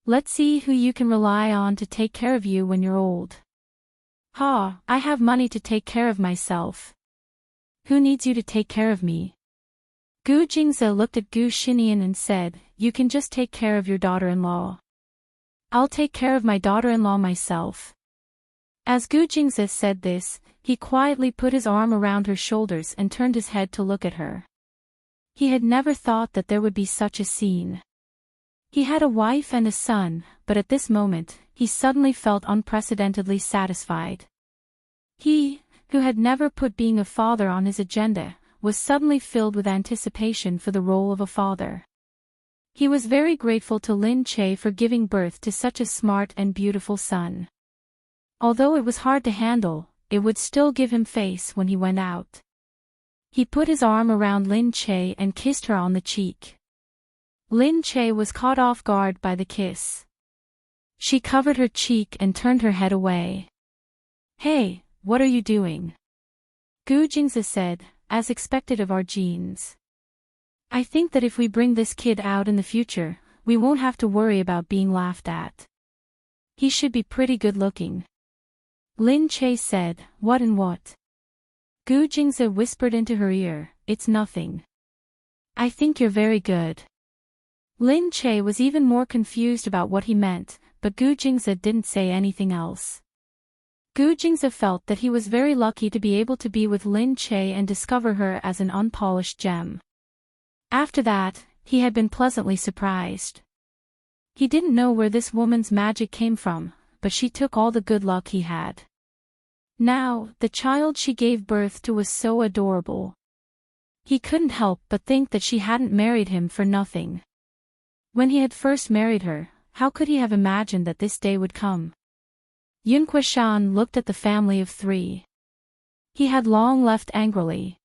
Let's see who you can rely on to take care of you when you're old." "Ha, I have money to take care of myself. Who needs you to take care of me?" Gu Jingze looked at Gu Xinian and said, "You can just take care of your daughter-in-law. I'll take care of my daughter-in-law myself." As Gu Jingze said this, he quietly put his arm around her shoulders and turned his head to look at her. He had never thought that there would be such a scene. He had a wife and a son, but at this moment, he suddenly felt unprecedentedly satisfied. He, who had never put being a father on his agenda, was suddenly filled with anticipation for the role of a father. He was very grateful to Lin Che for giving birth to such a smart and beautiful son. Although it was hard to handle, it would still give him face when he went out. He put his arm around Lin Che and kissed her on the cheek. Lin Che was caught off guard by the kiss. She covered her cheek and turned her head away. "Hey, what are you doing?" Gu Jingze said, as expected of our genes. "I think that if we bring this kid out in the future, we won't have to worry about being laughed at. He should be pretty good looking. Lin Che said, what and what? Gu Jingze whispered into her ear, it's nothing. I think you're very good. Lin Che was even more confused about what he meant, but Gu Jingze didn't say anything else. Gu Jingze felt that he was very lucky to be able to be with Lin Che and discover her as an unpolished gem. After that, he had been pleasantly surprised. He didn't know where this woman's magic came from, but she took all the good luck he had. Now, the child she gave birth to was so adorable. He couldn't help but think that she hadn't married him for nothing. When he had first married her, how could he have imagined that this day would come? Yun Kuishan looked at the family of 3. He had long left angrily.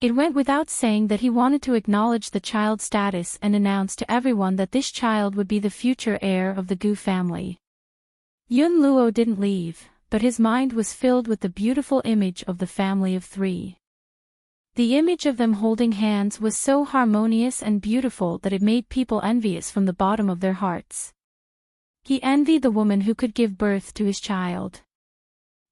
It went without saying that he wanted to acknowledge the child's status and announce to everyone that this child would be the future heir of the Gu family. Yun Luo didn't leave, but his mind was filled with the beautiful image of the family of 3. The image of them holding hands was so harmonious and beautiful that it made people envious from the bottom of their hearts. He envied the woman who could give birth to his child.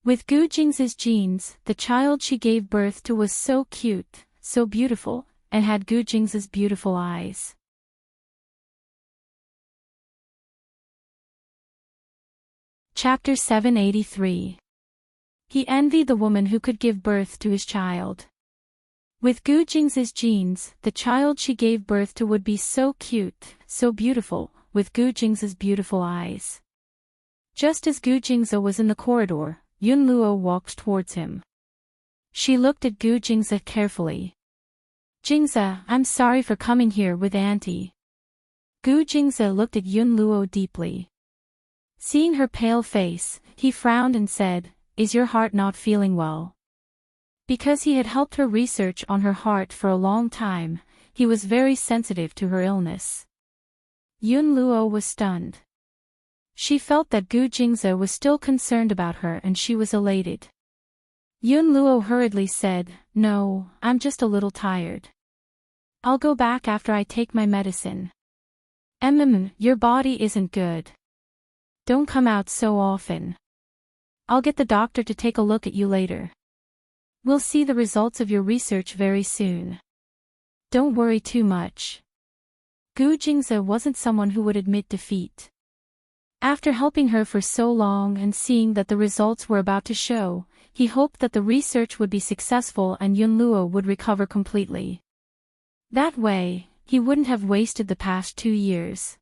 With Gu Jingze's genes, the child she gave birth to was so cute, so beautiful, and had Gu Jingze's beautiful eyes. Chapter 783. He envied the woman who could give birth to his child. With Gu Jingze's genes, the child she gave birth to would be so cute, so beautiful, with Gu Jingze's beautiful eyes. Just as Gu Jingze was in the corridor, Yun Luo walked towards him. She looked at Gu Jingze carefully. Jingze, I'm sorry for coming here with Auntie. Gu Jingze looked at Yun Luo deeply. Seeing her pale face, he frowned and said, is your heart not feeling well? Because he had helped her research on her heart for a long time, he was very sensitive to her illness. Yun Luo was stunned. She felt that Gu Jingze was still concerned about her and she was elated. Yun Luo hurriedly said, no, I'm just a little tired. I'll go back after I take my medicine. Your body isn't good. Don't come out so often. I'll get the doctor to take a look at you later. We'll see the results of your research very soon. Don't worry too much. Gu Jingze wasn't someone who would admit defeat. After helping her for so long and seeing that the results were about to show, he hoped that the research would be successful and Yun Luo would recover completely. That way, he wouldn't have wasted the past 2 years.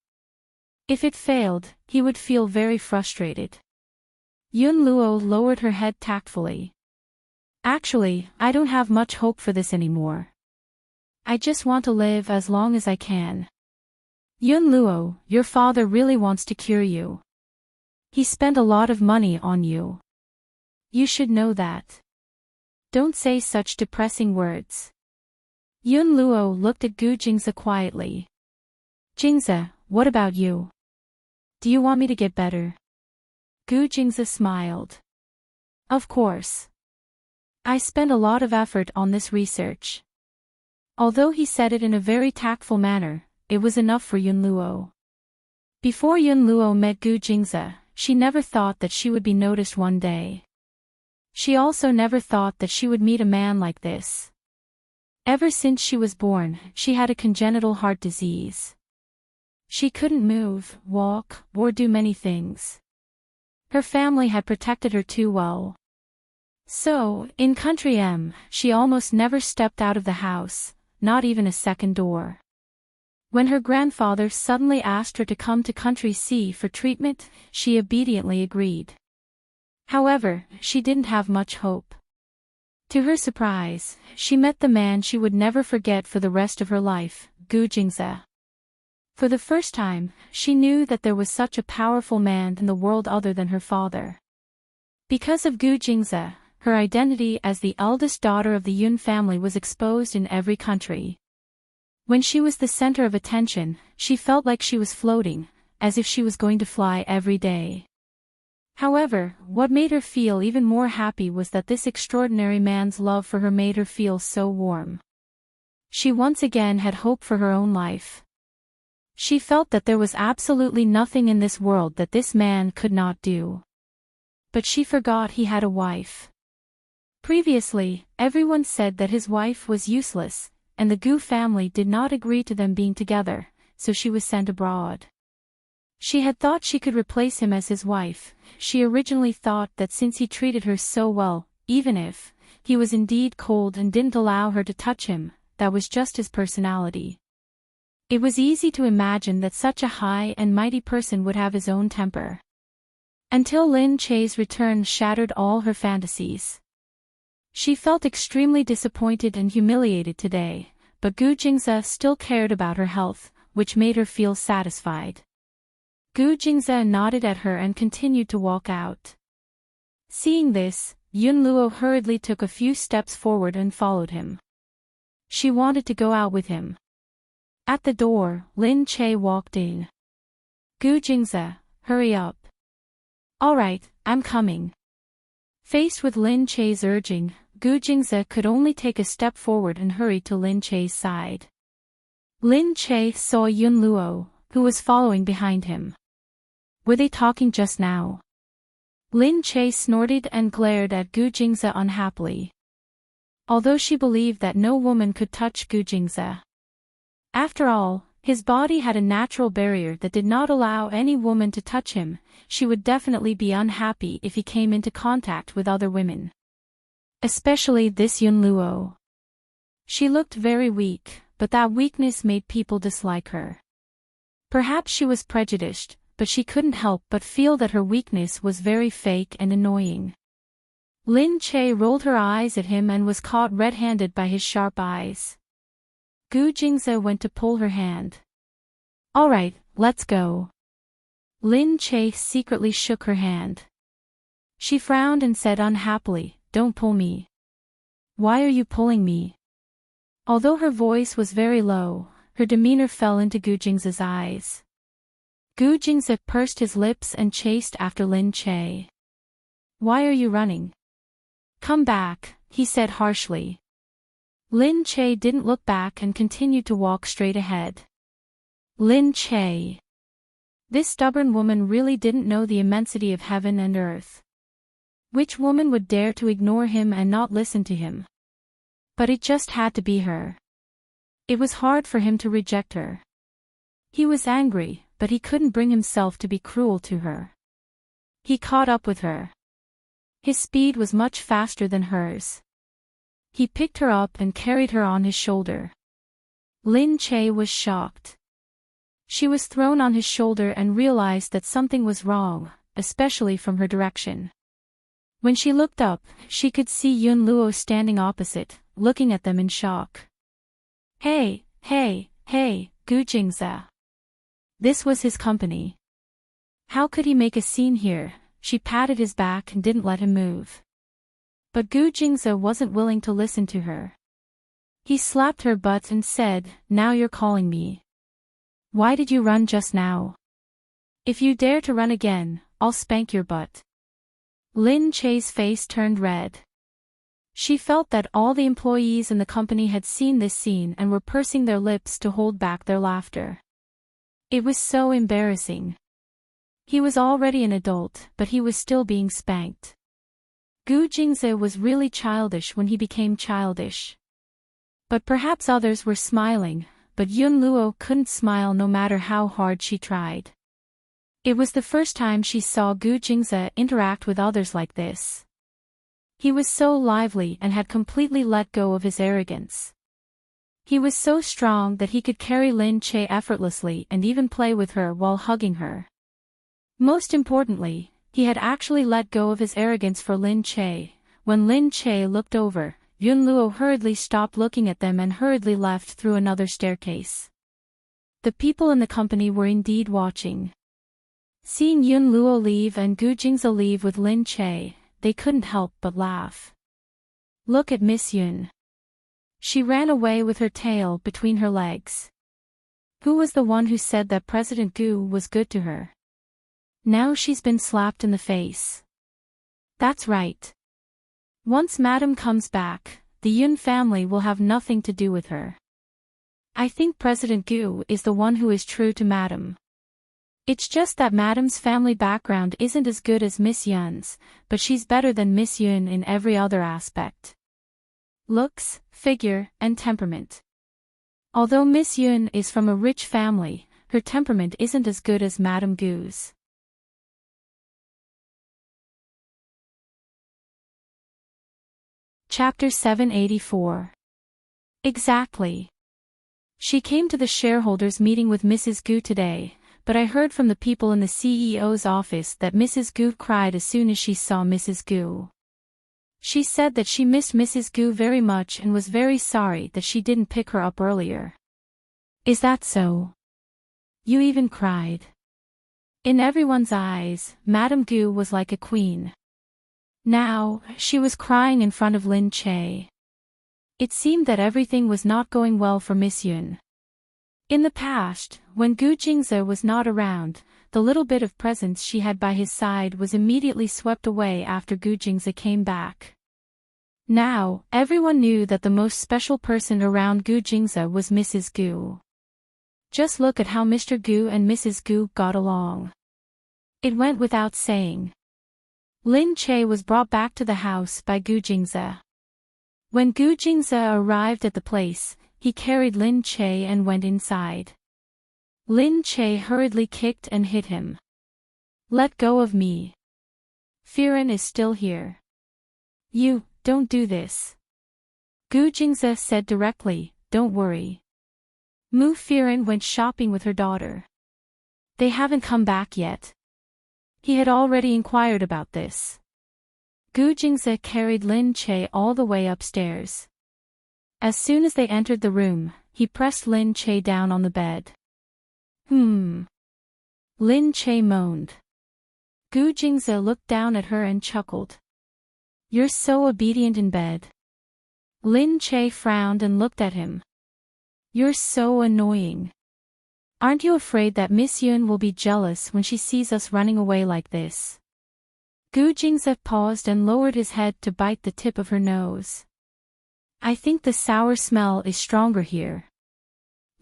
If it failed, he would feel very frustrated. Yun Luo lowered her head tactfully. Actually, I don't have much hope for this anymore. I just want to live as long as I can. Yun Luo, your father really wants to cure you. He spent a lot of money on you. You should know that. Don't say such depressing words. Yun Luo looked at Gu Jingze quietly. Jingze, what about you? Do you want me to get better? Gu Jingze smiled. Of course. I spent a lot of effort on this research. Although he said it in a very tactful manner, it was enough for Yun Luo. Before Yun Luo met Gu Jingze, she never thought that she would be noticed one day. She also never thought that she would meet a man like this. Ever since she was born, she had a congenital heart disease. She couldn't move, walk, or do many things. Her family had protected her too well. So, in Country M, she almost never stepped out of the house, not even a second door. When her grandfather suddenly asked her to come to Country C for treatment, she obediently agreed. However, she didn't have much hope. To her surprise, she met the man she would never forget for the rest of her life, Gu Jingze. For the first time, she knew that there was such a powerful man in the world other than her father. Because of Gu Jingze, her identity as the eldest daughter of the Yun family was exposed in every country. When she was the center of attention, she felt like she was floating, as if she was going to fly every day. However, what made her feel even more happy was that this extraordinary man's love for her made her feel so warm. She once again had hope for her own life. She felt that there was absolutely nothing in this world that this man could not do. But she forgot he had a wife. Previously, everyone said that his wife was useless, and the Gu family did not agree to them being together, so she was sent abroad. She had thought she could replace him as his wife. She originally thought that since he treated her so well, even if he was indeed cold and didn't allow her to touch him, that was just his personality. It was easy to imagine that such a high and mighty person would have his own temper. Until Lin Che's return shattered all her fantasies. She felt extremely disappointed and humiliated today, but Gu Jingze still cared about her health, which made her feel satisfied. Gu Jingze nodded at her and continued to walk out. Seeing this, Yun Luo hurriedly took a few steps forward and followed him. She wanted to go out with him. At the door, Lin Che walked in. Gu Jingze, hurry up. All right, I'm coming. Faced with Lin Che's urging, Gu Jingze could only take a step forward and hurry to Lin Che's side. Lin Che saw Yun Luo, who was following behind him. Were they talking just now? Lin Che snorted and glared at Gu Jingze unhappily. Although she believed that no woman could touch Gu Jingze. After all, his body had a natural barrier that did not allow any woman to touch him. She would definitely be unhappy if he came into contact with other women. Especially this Yun Luo. She looked very weak, but that weakness made people dislike her. Perhaps she was prejudiced, but she couldn't help but feel that her weakness was very fake and annoying. Lin Che rolled her eyes at him and was caught red-handed by his sharp eyes. Gu Jingze went to pull her hand. All right, let's go. Lin Che secretly shook her hand. She frowned and said unhappily, don't pull me. Why are you pulling me? Although her voice was very low, her demeanor fell into Gu Jingze's eyes. Gu Jingze pursed his lips and chased after Lin Che. Why are you running? Come back, he said harshly. Lin Che didn't look back and continued to walk straight ahead. Lin Che. This stubborn woman really didn't know the immensity of heaven and earth. Which woman would dare to ignore him and not listen to him? But it just had to be her. It was hard for him to reject her. He was angry, but he couldn't bring himself to be cruel to her. He caught up with her. His speed was much faster than hers. He picked her up and carried her on his shoulder. Lin Che was shocked. She was thrown on his shoulder and realized that something was wrong, especially from her direction. When she looked up, she could see Yun Luo standing opposite, looking at them in shock. Hey, Gu Jingze. This was his company. How could he make a scene here? She patted his back and didn't let him move. But Gu Jingze wasn't willing to listen to her. He slapped her butt and said, now you're calling me. Why did you run just now? If you dare to run again, I'll spank your butt. Lin Che's face turned red. She felt that all the employees in the company had seen this scene and were pursing their lips to hold back their laughter. It was so embarrassing. He was already an adult, but he was still being spanked. Gu Jingze was really childish when he became childish. But perhaps others were smiling, but Yun Luo couldn't smile no matter how hard she tried. It was the first time she saw Gu Jingze interact with others like this. He was so lively and had completely let go of his arrogance. He was so strong that he could carry Lin Che effortlessly and even play with her while hugging her. Most importantly, he had actually let go of his arrogance for Lin Che. When Lin Che looked over, Yun Luo hurriedly stopped looking at them and hurriedly left through another staircase. The people in the company were indeed watching. Seeing Yun Luo leave and Gu Jingze leave with Lin Che, they couldn't help but laugh. Look at Miss Yun. She ran away with her tail between her legs. Who was the one who said that President Gu was good to her? Now she's been slapped in the face. That's right. Once Madam comes back, the Yun family will have nothing to do with her. I think President Gu is the one who is true to Madam. It's just that Madam's family background isn't as good as Miss Yun's, but she's better than Miss Yun in every other aspect. Looks, figure, and temperament. Although Miss Yun is from a rich family, her temperament isn't as good as Madame Gu's. Chapter 784. Exactly. She came to the shareholders' meeting with Mrs. Gu today, but I heard from the people in the CEO's office that Mrs. Gu cried as soon as she saw Mrs. Gu. She said that she missed Mrs. Gu very much and was very sorry that she didn't pick her up earlier. Is that so? You even cried. In everyone's eyes, Madame Gu was like a queen. Now, she was crying in front of Lin Che. It seemed that everything was not going well for Miss Yun. In the past, when Gu Jingze was not around, the little bit of presence she had by his side was immediately swept away after Gu Jingze came back. Now, everyone knew that the most special person around Gu Jingze was Mrs. Gu. Just look at how Mr. Gu and Mrs. Gu got along. It went without saying. Lin Che was brought back to the house by Gu Jingze. When Gu Jingze arrived at the place, he carried Lin Che and went inside. Lin Che hurriedly kicked and hit him. Let go of me. Firen is still here. You, don't do this. Gu Jingze said directly, don't worry. Mu Firen went shopping with her daughter. They haven't come back yet. He had already inquired about this. Gu Jingze carried Lin Che all the way upstairs. As soon as they entered the room, he pressed Lin Che down on the bed. Lin Che moaned. Gu Jingze looked down at her and chuckled. You're so obedient in bed. Lin Che frowned and looked at him. You're so annoying. Aren't you afraid that Miss Yun will be jealous when she sees us running away like this? Gu Jingze paused and lowered his head to bite the tip of her nose. I think the sour smell is stronger here.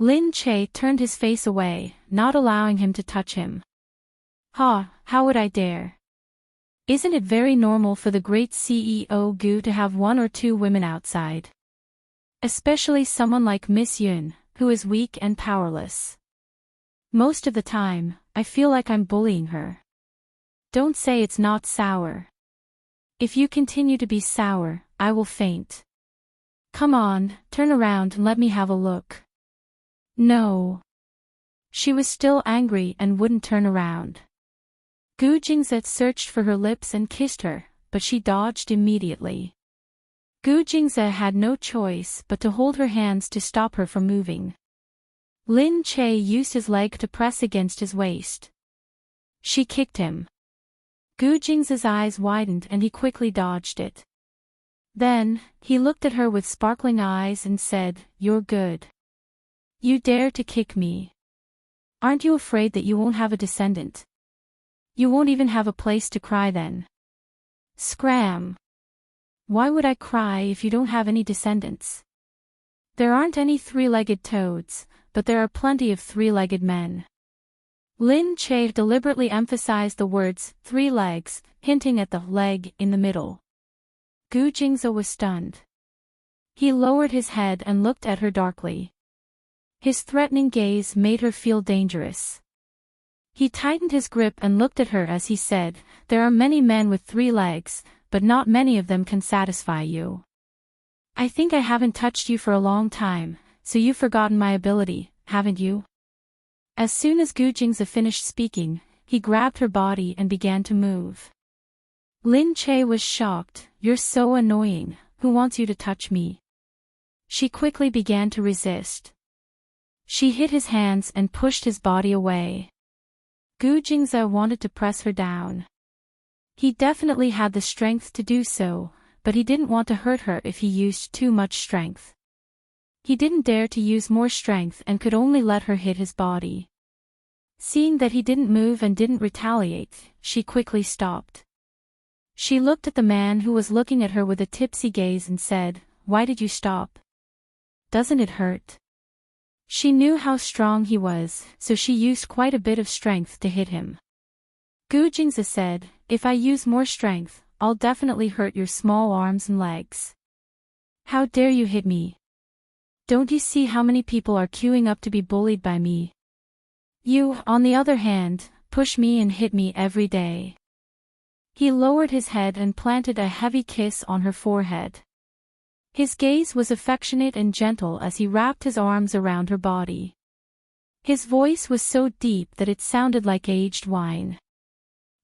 Lin Che turned his face away, not allowing him to touch him. How would I dare? Isn't it very normal for the great CEO Gu to have one or two women outside? Especially someone like Miss Yun, who is weak and powerless. Most of the time, I feel like I'm bullying her. Don't say it's not sour. If you continue to be sour, I will faint. Come on, turn around and let me have a look. No. She was still angry and wouldn't turn around. Gu Jingze searched for her lips and kissed her, but she dodged immediately. Gu Jingze had no choice but to hold her hands to stop her from moving. Lin Che used his leg to press against his waist. She kicked him. Gu Jingze's eyes widened and he quickly dodged it. Then, he looked at her with sparkling eyes and said, You're good. You dare to kick me. Aren't you afraid that you won't have a descendant? You won't even have a place to cry then. Scram. Why would I cry if you don't have any descendants? There aren't any three-legged toads, but there are plenty of three-legged men. Lin Che deliberately emphasized the words, 3 legs, hinting at the leg in the middle. Gu Jingze was stunned. He lowered his head and looked at her darkly. His threatening gaze made her feel dangerous. He tightened his grip and looked at her as he said, There are many men with 3 legs, but not many of them can satisfy you. I think I haven't touched you for a long time, so you've forgotten my ability, haven't you? As soon as Gu Jingze finished speaking, he grabbed her body and began to move. Lin Che was shocked. You're so annoying, who wants you to touch me? She quickly began to resist. She hit his hands and pushed his body away. Gu Jingze wanted to press her down. He definitely had the strength to do so, but he didn't want to hurt her if he used too much strength. He didn't dare to use more strength and could only let her hit his body. Seeing that he didn't move and didn't retaliate, she quickly stopped. She looked at the man who was looking at her with a tipsy gaze and said, Why did you stop? Doesn't it hurt? She knew how strong he was, so she used quite a bit of strength to hit him. Gu Jingzi said, "If I use more strength, I'll definitely hurt your small arms and legs. How dare you hit me? Don't you see how many people are queuing up to be bullied by me? You, on the other hand, push me and hit me every day." He lowered his head and planted a heavy kiss on her forehead. His gaze was affectionate and gentle as he wrapped his arms around her body. His voice was so deep that it sounded like aged wine.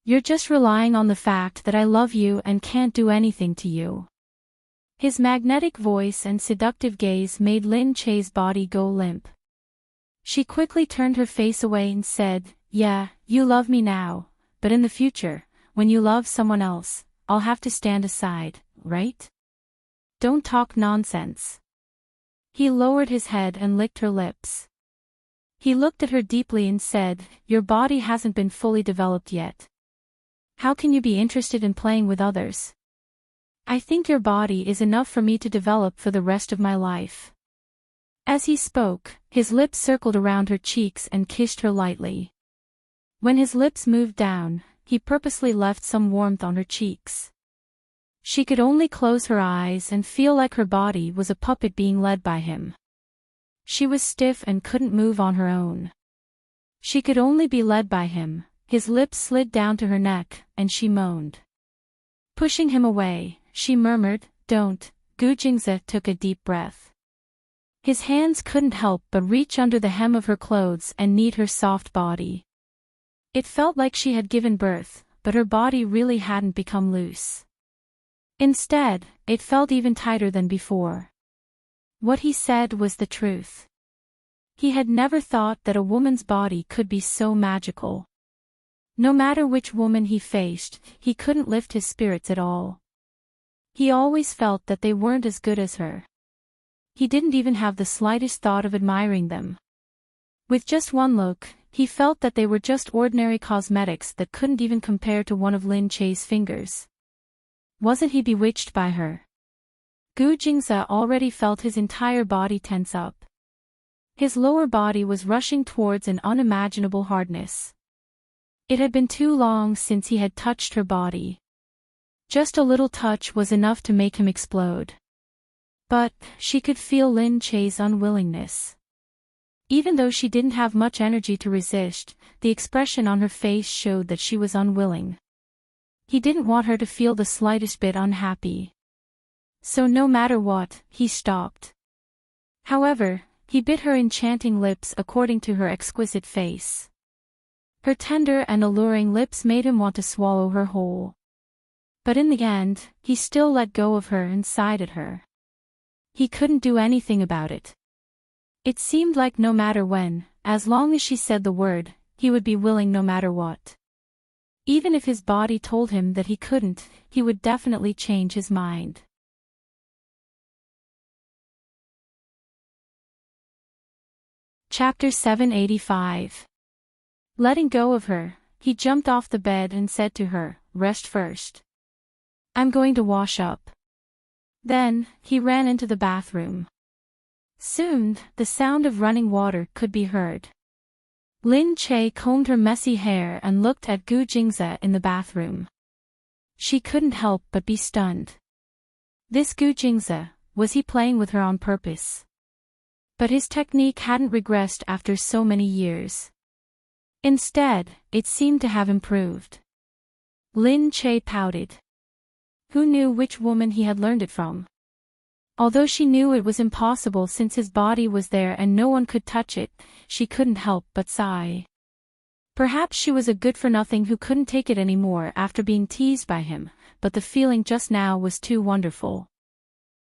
"You're just relying on the fact that I love you and can't do anything to you." His magnetic voice and seductive gaze made Lin Che's body go limp. She quickly turned her face away and said, "Yeah, you love me now, but in the future, when you love someone else, I'll have to stand aside, right? Don't talk nonsense." He lowered his head and licked her lips. He looked at her deeply and said, "Your body hasn't been fully developed yet. How can you be interested in playing with others? I think your body is enough for me to develop for the rest of my life." As he spoke, his lips circled around her cheeks and kissed her lightly. When his lips moved down, he purposely left some warmth on her cheeks. She could only close her eyes and feel like her body was a puppet being led by him. She was stiff and couldn't move on her own. She could only be led by him. His lips slid down to her neck, and she moaned. Pushing him away, she murmured, "Don't." Gu Jingzi took a deep breath. His hands couldn't help but reach under the hem of her clothes and knead her soft body. It felt like she had given birth, but her body really hadn't become loose. Instead, it felt even tighter than before. What he said was the truth. He had never thought that a woman's body could be so magical. No matter which woman he faced, he couldn't lift his spirits at all. He always felt that they weren't as good as her. He didn't even have the slightest thought of admiring them. With just one look, he felt that they were just ordinary cosmetics that couldn't even compare to one of Lin Che's fingers. Wasn't he bewitched by her? Gu Jingzi already felt his entire body tense up. His lower body was rushing towards an unimaginable hardness. It had been too long since he had touched her body. Just a little touch was enough to make him explode. But, she could feel Lin Che's unwillingness. Even though she didn't have much energy to resist, the expression on her face showed that she was unwilling. He didn't want her to feel the slightest bit unhappy. So no matter what, he stopped. However, he bit her enchanting lips according to her exquisite face. Her tender and alluring lips made him want to swallow her whole. But in the end, he still let go of her and sighed at her. He couldn't do anything about it. It seemed like no matter when, as long as she said the word, he would be willing no matter what. Even if his body told him that he couldn't, he would definitely change his mind. Chapter 785. Letting go of her, he jumped off the bed and said to her, "Rest first. I'm going to wash up." Then, he ran into the bathroom. Soon, the sound of running water could be heard. Lin Che combed her messy hair and looked at Gu Jingzi in the bathroom. She couldn't help but be stunned. This Gu Jingzi, was he playing with her on purpose? But his technique hadn't regressed after so many years. Instead, it seemed to have improved. Lin Che pouted. Who knew which woman he had learned it from? Although she knew it was impossible since his body was there and no one could touch it, she couldn't help but sigh. Perhaps she was a good-for-nothing who couldn't take it anymore after being teased by him, but the feeling just now was too wonderful.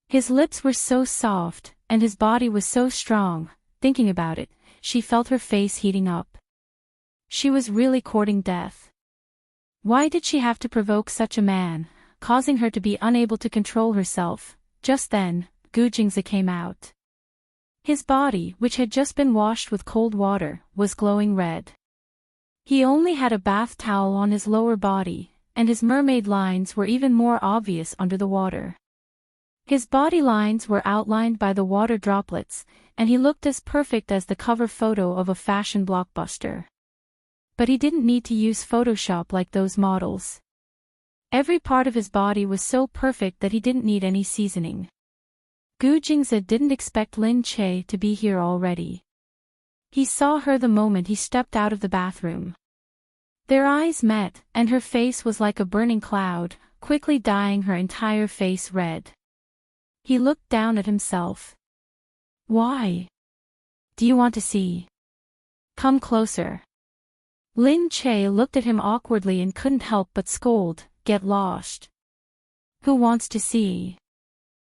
His lips were so soft, and his body was so strong. Thinking about it, she felt her face heating up. She was really courting death. Why did she have to provoke such a man, causing her to be unable to control herself? Just then, Gu Jingzi came out. His body, which had just been washed with cold water, was glowing red. He only had a bath towel on his lower body, and his mermaid lines were even more obvious under the water. His body lines were outlined by the water droplets, and he looked as perfect as the cover photo of a fashion blockbuster. But he didn't need to use Photoshop like those models. Every part of his body was so perfect that he didn't need any seasoning. Gu Jingze didn't expect Lin Che to be here already. He saw her the moment he stepped out of the bathroom. Their eyes met, and her face was like a burning cloud, quickly dyeing her entire face red. He looked down at himself. Why? Do you want to see? Come closer. Lin Che looked at him awkwardly and couldn't help but scold, get lost. Who wants to see?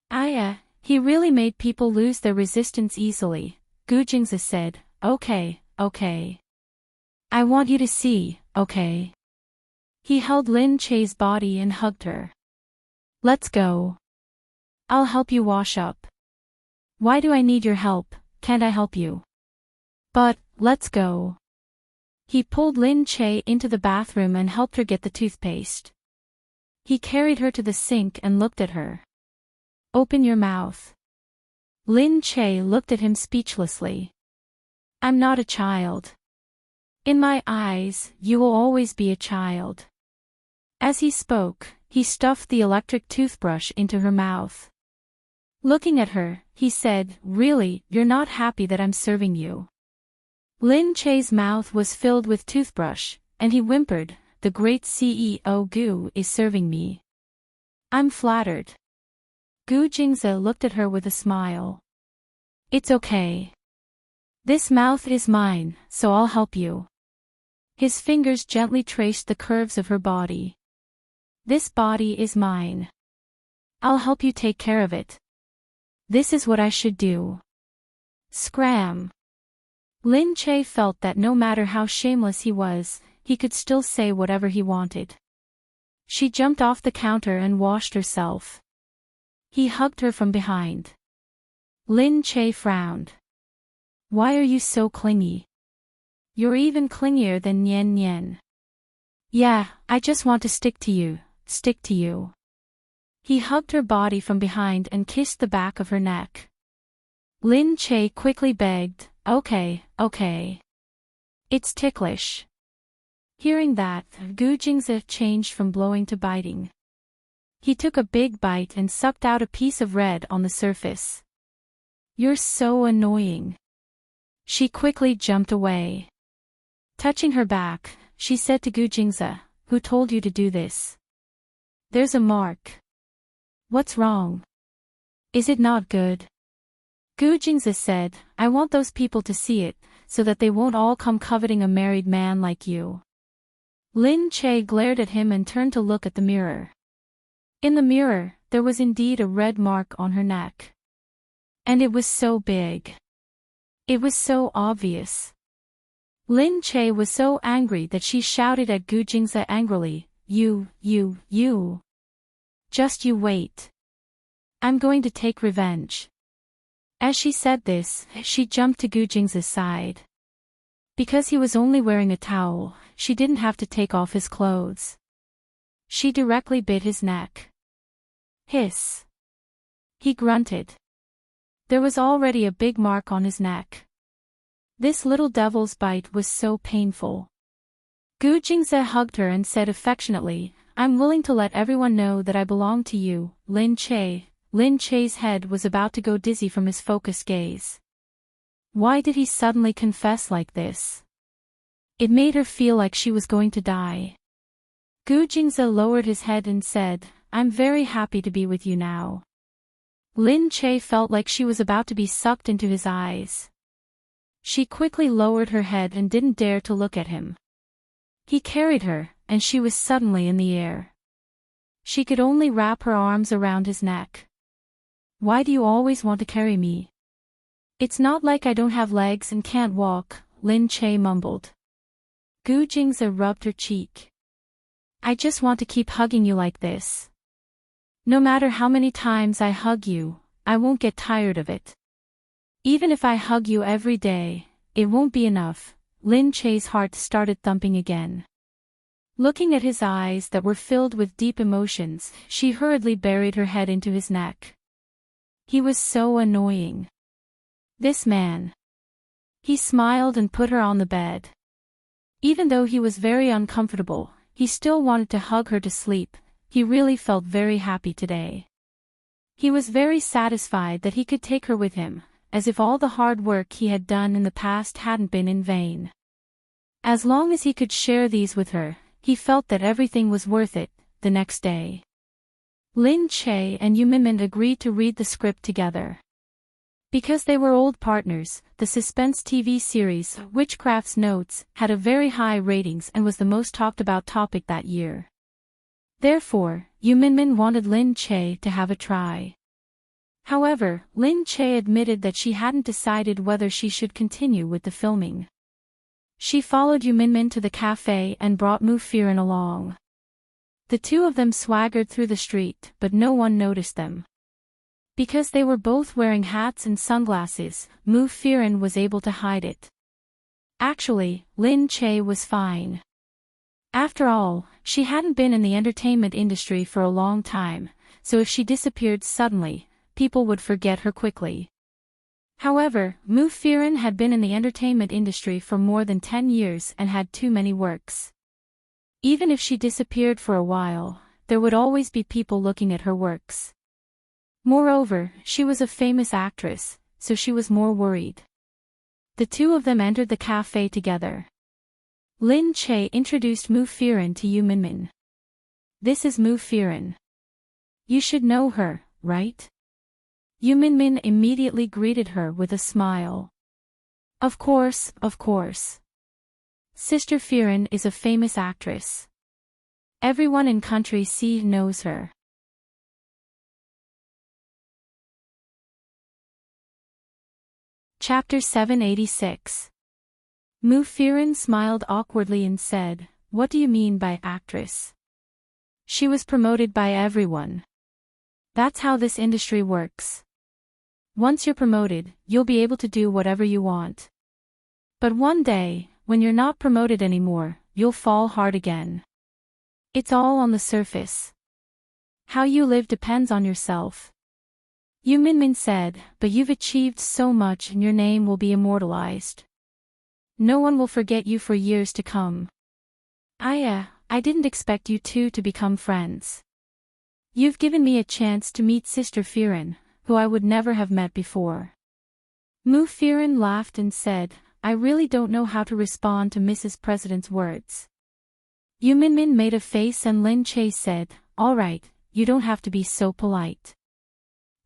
He really made people lose their resistance easily, Gu Jingze said, okay. I want you to see, okay? He held Lin Che's body and hugged her. Let's go. I'll help you wash up. Why do I need your help? Can't I help you? But, let's go. He pulled Lin Che into the bathroom and helped her get the toothpaste. He carried her to the sink and looked at her. Open your mouth. Lin Che looked at him speechlessly. I'm not a child. In my eyes, you will always be a child. As he spoke, he stuffed the electric toothbrush into her mouth. Looking at her, he said, really, you're not happy that I'm serving you. Lin Che's mouth was filled with toothbrush, and he whimpered, the great CEO Gu is serving me. I'm flattered. Gu Jingze looked at her with a smile. It's okay. This mouth is mine, so I'll help you. His fingers gently traced the curves of her body. This body is mine. I'll help you take care of it. This is what I should do. Scram. Lin Che felt that no matter how shameless he was, he could still say whatever he wanted. She jumped off the counter and washed herself. He hugged her from behind. Lin Che frowned. Why are you so clingy? You're even clingier than Nian Nian. Yeah, I just want to stick to you. He hugged her body from behind and kissed the back of her neck. Lin Che quickly begged, okay. It's ticklish. Hearing that, Gu Jingze changed from blowing to biting. He took a big bite and sucked out a piece of red on the surface. You're so annoying. She quickly jumped away. Touching her back, she said to Gu Jingze, who told you to do this? There's a mark. What's wrong? Is it not good? Gu Jingze said, I want those people to see it, so that they won't all come coveting a married man like you. Lin Che glared at him and turned to look at the mirror. In the mirror, there was indeed a red mark on her neck. And it was so big. It was so obvious. Lin Che was so angry that she shouted at Gu Jingze angrily, You. Just you wait. I'm going to take revenge. As she said this, she jumped to Gu Jingze's side. Because he was only wearing a towel, she didn't have to take off his clothes. She directly bit his neck. Hiss. He grunted. There was already a big mark on his neck. This little devil's bite was so painful. Gu Jingze hugged her and said affectionately, I'm willing to let everyone know that I belong to you, Lin Che. Lin Che's head was about to go dizzy from his focused gaze. Why did he suddenly confess like this? It made her feel like she was going to die. Gu Jingze lowered his head and said, I'm very happy to be with you now. Lin Che felt like she was about to be sucked into his eyes. She quickly lowered her head and didn't dare to look at him. He carried her, and she was suddenly in the air. She could only wrap her arms around his neck. Why do you always want to carry me? It's not like I don't have legs and can't walk, Lin Che mumbled. Gu Jingze rubbed her cheek. I just want to keep hugging you like this. No matter how many times I hug you, I won't get tired of it. Even if I hug you every day, it won't be enough. Lin Che's heart started thumping again. Looking at his eyes that were filled with deep emotions, she hurriedly buried her head into his neck. He was so annoying. This man. He smiled and put her on the bed. Even though he was very uncomfortable, he still wanted to hug her to sleep. He really felt very happy today. He was very satisfied that he could take her with him, as if all the hard work he had done in the past hadn't been in vain. As long as he could share these with her, he felt that everything was worth it. The next day, Lin Che and Yu Minmin agreed to read the script together. Because they were old partners, the suspense TV series Witchcraft's Notes had a very high ratings and was the most talked about topic that year. Therefore, Yu Minmin wanted Lin Che to have a try. However, Lin Che admitted that she hadn't decided whether she should continue with the filming. She followed Yu Minmin to the cafe and brought Mu Firen along. The two of them swaggered through the street, but no one noticed them. Because they were both wearing hats and sunglasses, Mu Firen was able to hide it. Actually, Lin Che was fine. After all, she hadn't been in the entertainment industry for a long time, so if she disappeared suddenly, people would forget her quickly. However, Mu Firen had been in the entertainment industry for more than 10 years and had too many works. Even if she disappeared for a while, there would always be people looking at her works. Moreover, she was a famous actress, so she was more worried. The two of them entered the cafe together. Lin Che introduced Mu Firen to Yu Minmin. This is Mu Firen. You should know her, right? Yu Minmin immediately greeted her with a smile. Of course, of course. Sister Firen is a famous actress. Everyone in Country C knows her. Chapter 786. Mu Firen smiled awkwardly and said, "What do you mean by actress?" She was promoted by everyone. That's how this industry works. Once you're promoted, you'll be able to do whatever you want. But one day, when you're not promoted anymore, you'll fall hard again. It's all on the surface. How you live depends on yourself. Yu Minmin said, but you've achieved so much and your name will be immortalized. No one will forget you for years to come. I didn't expect you two to become friends. You've given me a chance to meet Sister Firen, who I would never have met before. Mu Firen laughed and said, I really don't know how to respond to Mrs. President's words. Yu Minmin made a face and Lin Che said, all right, you don't have to be so polite.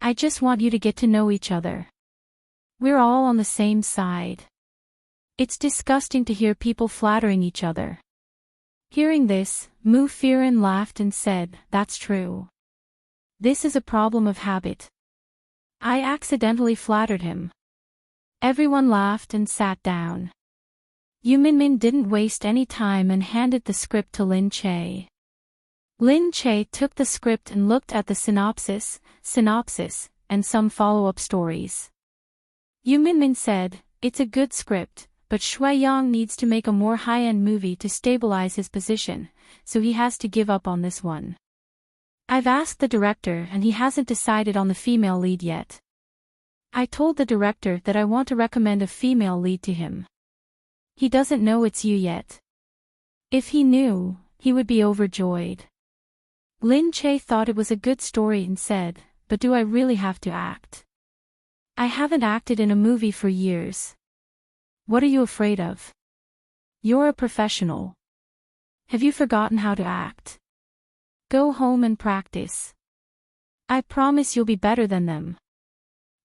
I just want you to get to know each other. We're all on the same side. It's disgusting to hear people flattering each other. Hearing this, Mu Firen laughed and said, that's true. This is a problem of habit. I accidentally flattered him. Everyone laughed and sat down. Yu Minmin didn't waste any time and handed the script to Lin Che. Lin Che took the script and looked at the synopsis, and some follow-up stories. Yu Minmin said, it's a good script, but Shui Yang needs to make a more high-end movie to stabilize his position, so he has to give up on this one. I've asked the director and he hasn't decided on the female lead yet. I told the director that I want to recommend a female lead to him. He doesn't know it's you yet. If he knew, he would be overjoyed. Lin Che thought it was a good story and said, but do I really have to act? I haven't acted in a movie for years. What are you afraid of? You're a professional. Have you forgotten how to act? Go home and practice. I promise you'll be better than them.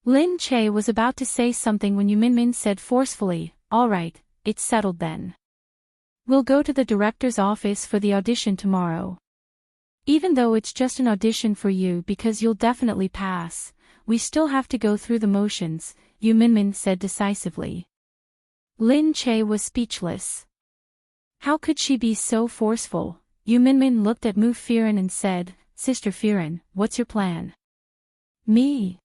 Lin Che was about to say something when Yu Minmin said forcefully, all right, it's settled then. We'll go to the director's office for the audition tomorrow. Even though it's just an audition for you because you'll definitely pass, we still have to go through the motions, Yu Minmin said decisively. Lin Che was speechless. How could she be so forceful? Yu Minmin looked at Mu Firen and said, Sister Firen, what's your plan? Me?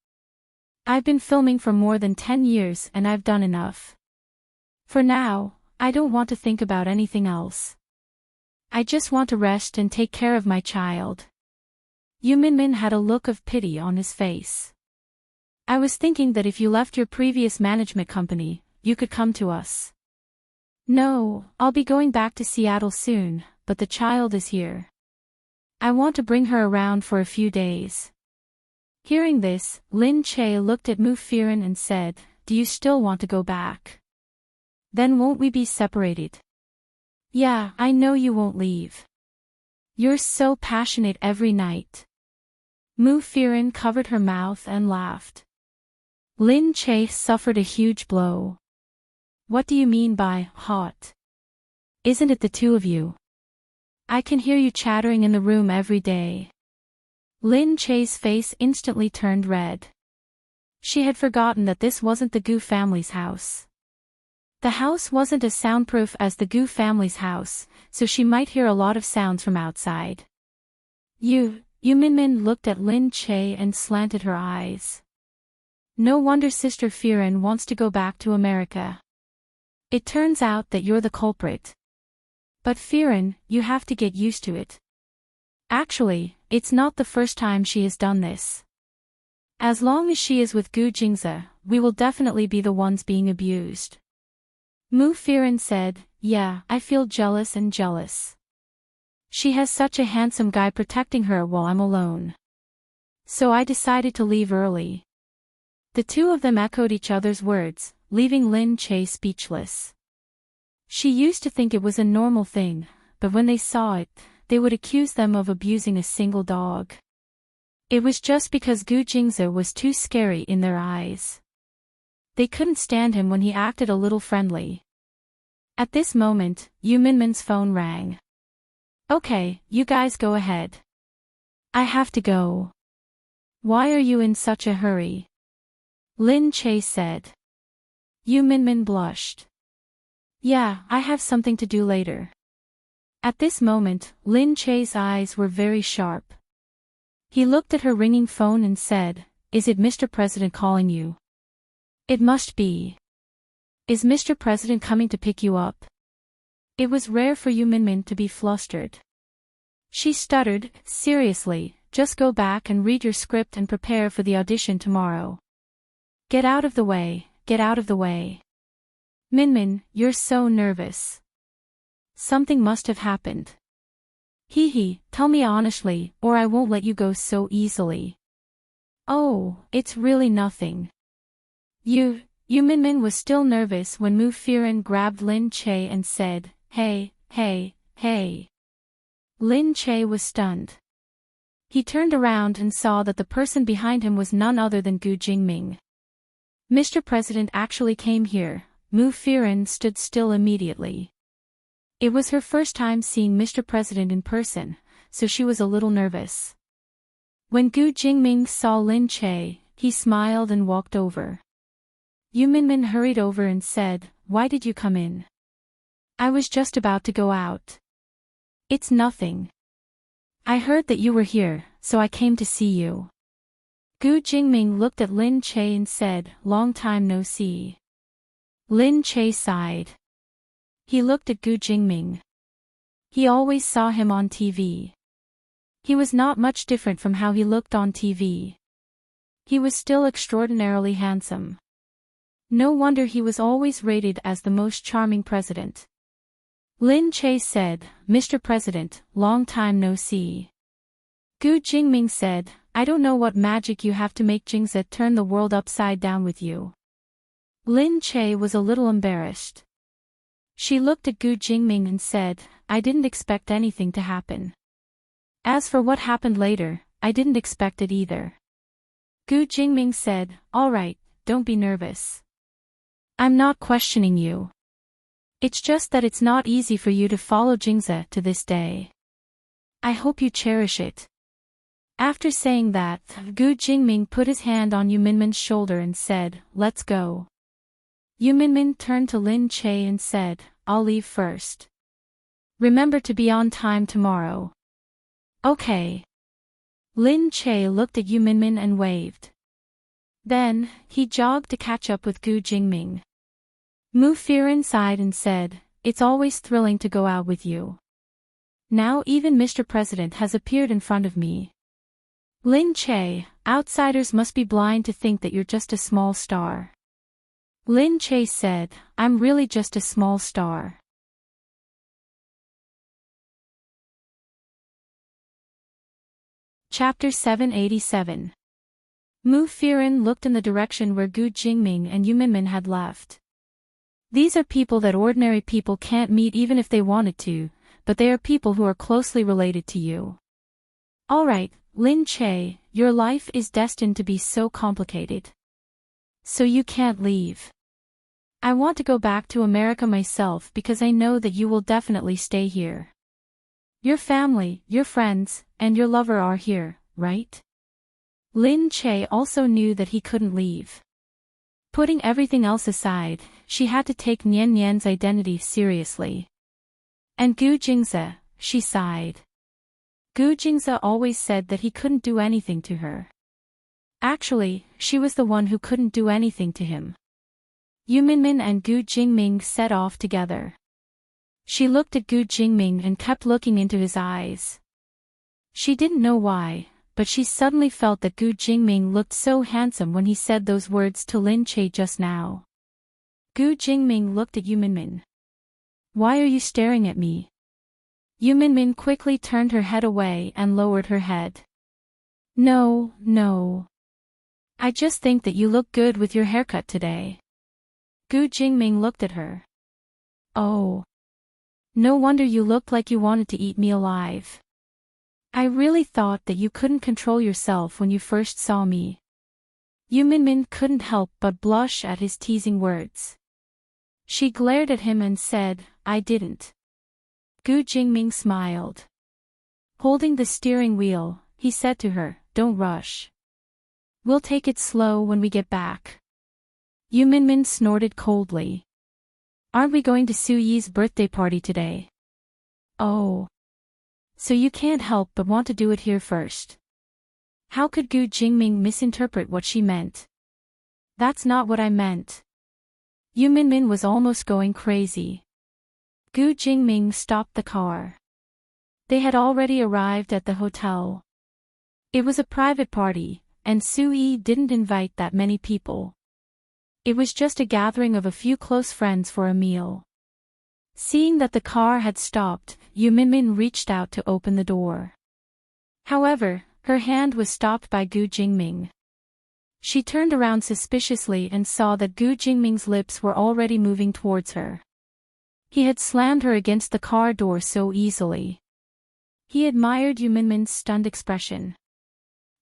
I've been filming for more than 10 years and I've done enough. For now, I don't want to think about anything else. I just want to rest and take care of my child. Yu Minmin had a look of pity on his face. I was thinking that if you left your previous management company, you could come to us. No, I'll be going back to Seattle soon, but the child is here. I want to bring her around for a few days. Hearing this, Lin Che looked at Mu Firen and said, do you still want to go back? Then won't we be separated? Yeah, I know you won't leave. You're so passionate every night. Mu Firen covered her mouth and laughed. Lin Che suffered a huge blow. What do you mean by hot? Isn't it the two of you? I can hear you chattering in the room every day. Lin Che's face instantly turned red. She had forgotten that this wasn't the Gu family's house. The house wasn't as soundproof as the Gu family's house, so she might hear a lot of sounds from outside. Yu Minmin looked at Lin Che and slanted her eyes. No wonder Sister Firen wants to go back to America. It turns out that you're the culprit. But Firen, you have to get used to it. Actually, it's not the first time she has done this. As long as she is with Gu Jingze, we will definitely be the ones being abused. Mu Firen said, yeah, I feel jealous and jealous. She has such a handsome guy protecting her while I'm alone. So I decided to leave early. The two of them echoed each other's words, leaving Lin Che speechless. She used to think it was a normal thing, but when they saw it, they would accuse them of abusing a single dog. It was just because Gu Jingze was too scary in their eyes. They couldn't stand him when he acted a little friendly. At this moment, Yu Minmin's phone rang. Okay, you guys go ahead. I have to go. Why are you in such a hurry? Lin Che said. Yu Minmin blushed. Yeah, I have something to do later. At this moment, Lin Che's eyes were very sharp. He looked at her ringing phone and said, is it Mr. President calling you? It must be. Is Mr. President coming to pick you up? It was rare for Yu Minmin to be flustered. She stuttered, seriously, just go back and read your script and prepare for the audition tomorrow. Get out of the way, get out of the way. Minmin, you're so nervous. Something must have happened. Tell me honestly, or I won't let you go so easily. Oh, it's really nothing. Yu Minmin was still nervous when Mu Firen grabbed Lin Che and said, hey. Lin Che was stunned. He turned around and saw that the person behind him was none other than Gu Jingming. Mr. President actually came here. Mu Firen stood still immediately. It was her first time seeing Mr. President in person, so she was a little nervous. When Gu Jingming saw Lin Che, he smiled and walked over. Yu Minmin hurried over and said, why did you come in? I was just about to go out. It's nothing. I heard that you were here, so I came to see you. Gu Jingming looked at Lin Che and said, long time no see. Lin Che sighed. He looked at Gu Jingming. He always saw him on TV. He was not much different from how he looked on TV. He was still extraordinarily handsome. No wonder he was always rated as the most charming president. Lin Che said, Mr. President, long time no see. Gu Jingming said, I don't know what magic you have to make Jingze turn the world upside down with you. Lin Che was a little embarrassed. She looked at Gu Jingming and said, I didn't expect anything to happen. As for what happened later, I didn't expect it either. Gu Jingming said, all right, don't be nervous. I'm not questioning you. It's just that it's not easy for you to follow Jingze to this day. I hope you cherish it. After saying that, Gu Jingming put his hand on Yu Minmin's shoulder and said, let's go. Yu Minmin turned to Lin Che and said, I'll leave first. Remember to be on time tomorrow. Okay. Lin Che looked at Yu Minmin and waved. Then, he jogged to catch up with Gu Jingming. Mu Firen sighed and said, it's always thrilling to go out with you. Now even Mr. President has appeared in front of me. Lin Che, outsiders must be blind to think that you're just a small star. Lin Che said, I'm really just a small star. Chapter 787. Mu Firen looked in the direction where Gu Jingming and Yu Minmin had left. These are people that ordinary people can't meet even if they wanted to, but they are people who are closely related to you. Alright, Lin Che, your life is destined to be so complicated. So you can't leave. I want to go back to America myself because I know that you will definitely stay here. Your family, your friends, and your lover are here, right? Lin Che also knew that he couldn't leave. Putting everything else aside, she had to take Nian Nian's identity seriously. And Gu Jingze, she sighed. Gu Jingze always said that he couldn't do anything to her. Actually, she was the one who couldn't do anything to him. Yu Minmin and Gu Jingming set off together. She looked at Gu Jingming and kept looking into his eyes. She didn't know why, but she suddenly felt that Gu Jingming looked so handsome when he said those words to Lin Che just now. Gu Jingming looked at Yu Minmin. Why are you staring at me? Yu Minmin quickly turned her head away and lowered her head. No, no. I just think that you look good with your haircut today. Gu Jingming looked at her. Oh. No wonder you looked like you wanted to eat me alive. I really thought that you couldn't control yourself when you first saw me. Yu Minmin couldn't help but blush at his teasing words. She glared at him and said, I didn't. Gu Jingming smiled. Holding the steering wheel, he said to her, don't rush. We'll take it slow when we get back. Yu Minmin snorted coldly. Aren't we going to Su Yi's birthday party today? Oh. So you can't help but want to do it here first. How could Gu Jingming misinterpret what she meant? That's not what I meant. Yu Minmin was almost going crazy. Gu Jingming stopped the car. They had already arrived at the hotel. It was a private party, and Su Yi didn't invite that many people. It was just a gathering of a few close friends for a meal. Seeing that the car had stopped, Yu Minmin reached out to open the door. However, her hand was stopped by Gu Jingming. She turned around suspiciously and saw that Gu Jingming's lips were already moving towards her. He had slammed her against the car door so easily. He admired Yu Minmin's stunned expression.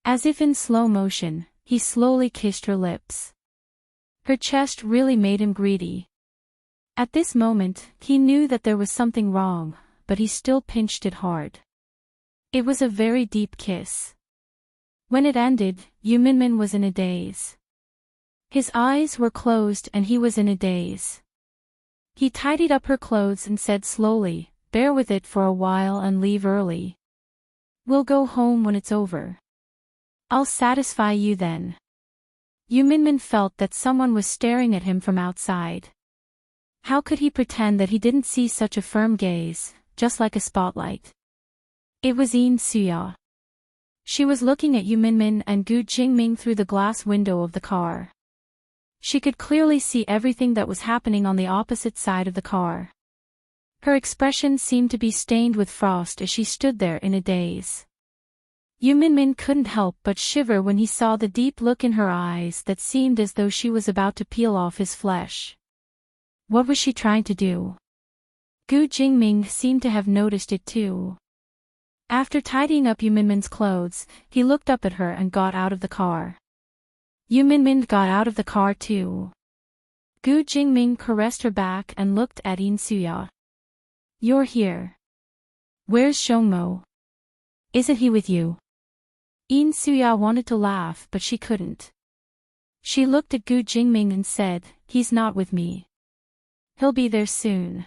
As if in slow motion, he slowly kissed her lips. Her chest really made him greedy. At this moment, he knew that there was something wrong, but he still pinched it hard. It was a very deep kiss. When it ended, Yu Minmin was in a daze. His eyes were closed and he was in a daze. He tidied up her clothes and said slowly, bear with it for a while and leave early. We'll go home when it's over. I'll satisfy you then. Yu Minmin felt that someone was staring at him from outside. How could he pretend that he didn't see such a firm gaze, just like a spotlight? It was Yin Suya. She was looking at Yu Minmin and Gu Jingming through the glass window of the car. She could clearly see everything that was happening on the opposite side of the car. Her expression seemed to be stained with frost as she stood there in a daze. Yu Minmin couldn't help but shiver when he saw the deep look in her eyes that seemed as though she was about to peel off his flesh. What was she trying to do? Gu Jingming seemed to have noticed it too. After tidying up Yu Minmin's clothes, he looked up at her and got out of the car. Yu Minmin got out of the car too. Gu Jingming caressed her back and looked at Yin Suya. You're here. Where's Shongmo? Isn't he with you? Yin Suya wanted to laugh but she couldn't. She looked at Gu Jingming and said, he's not with me. He'll be there soon.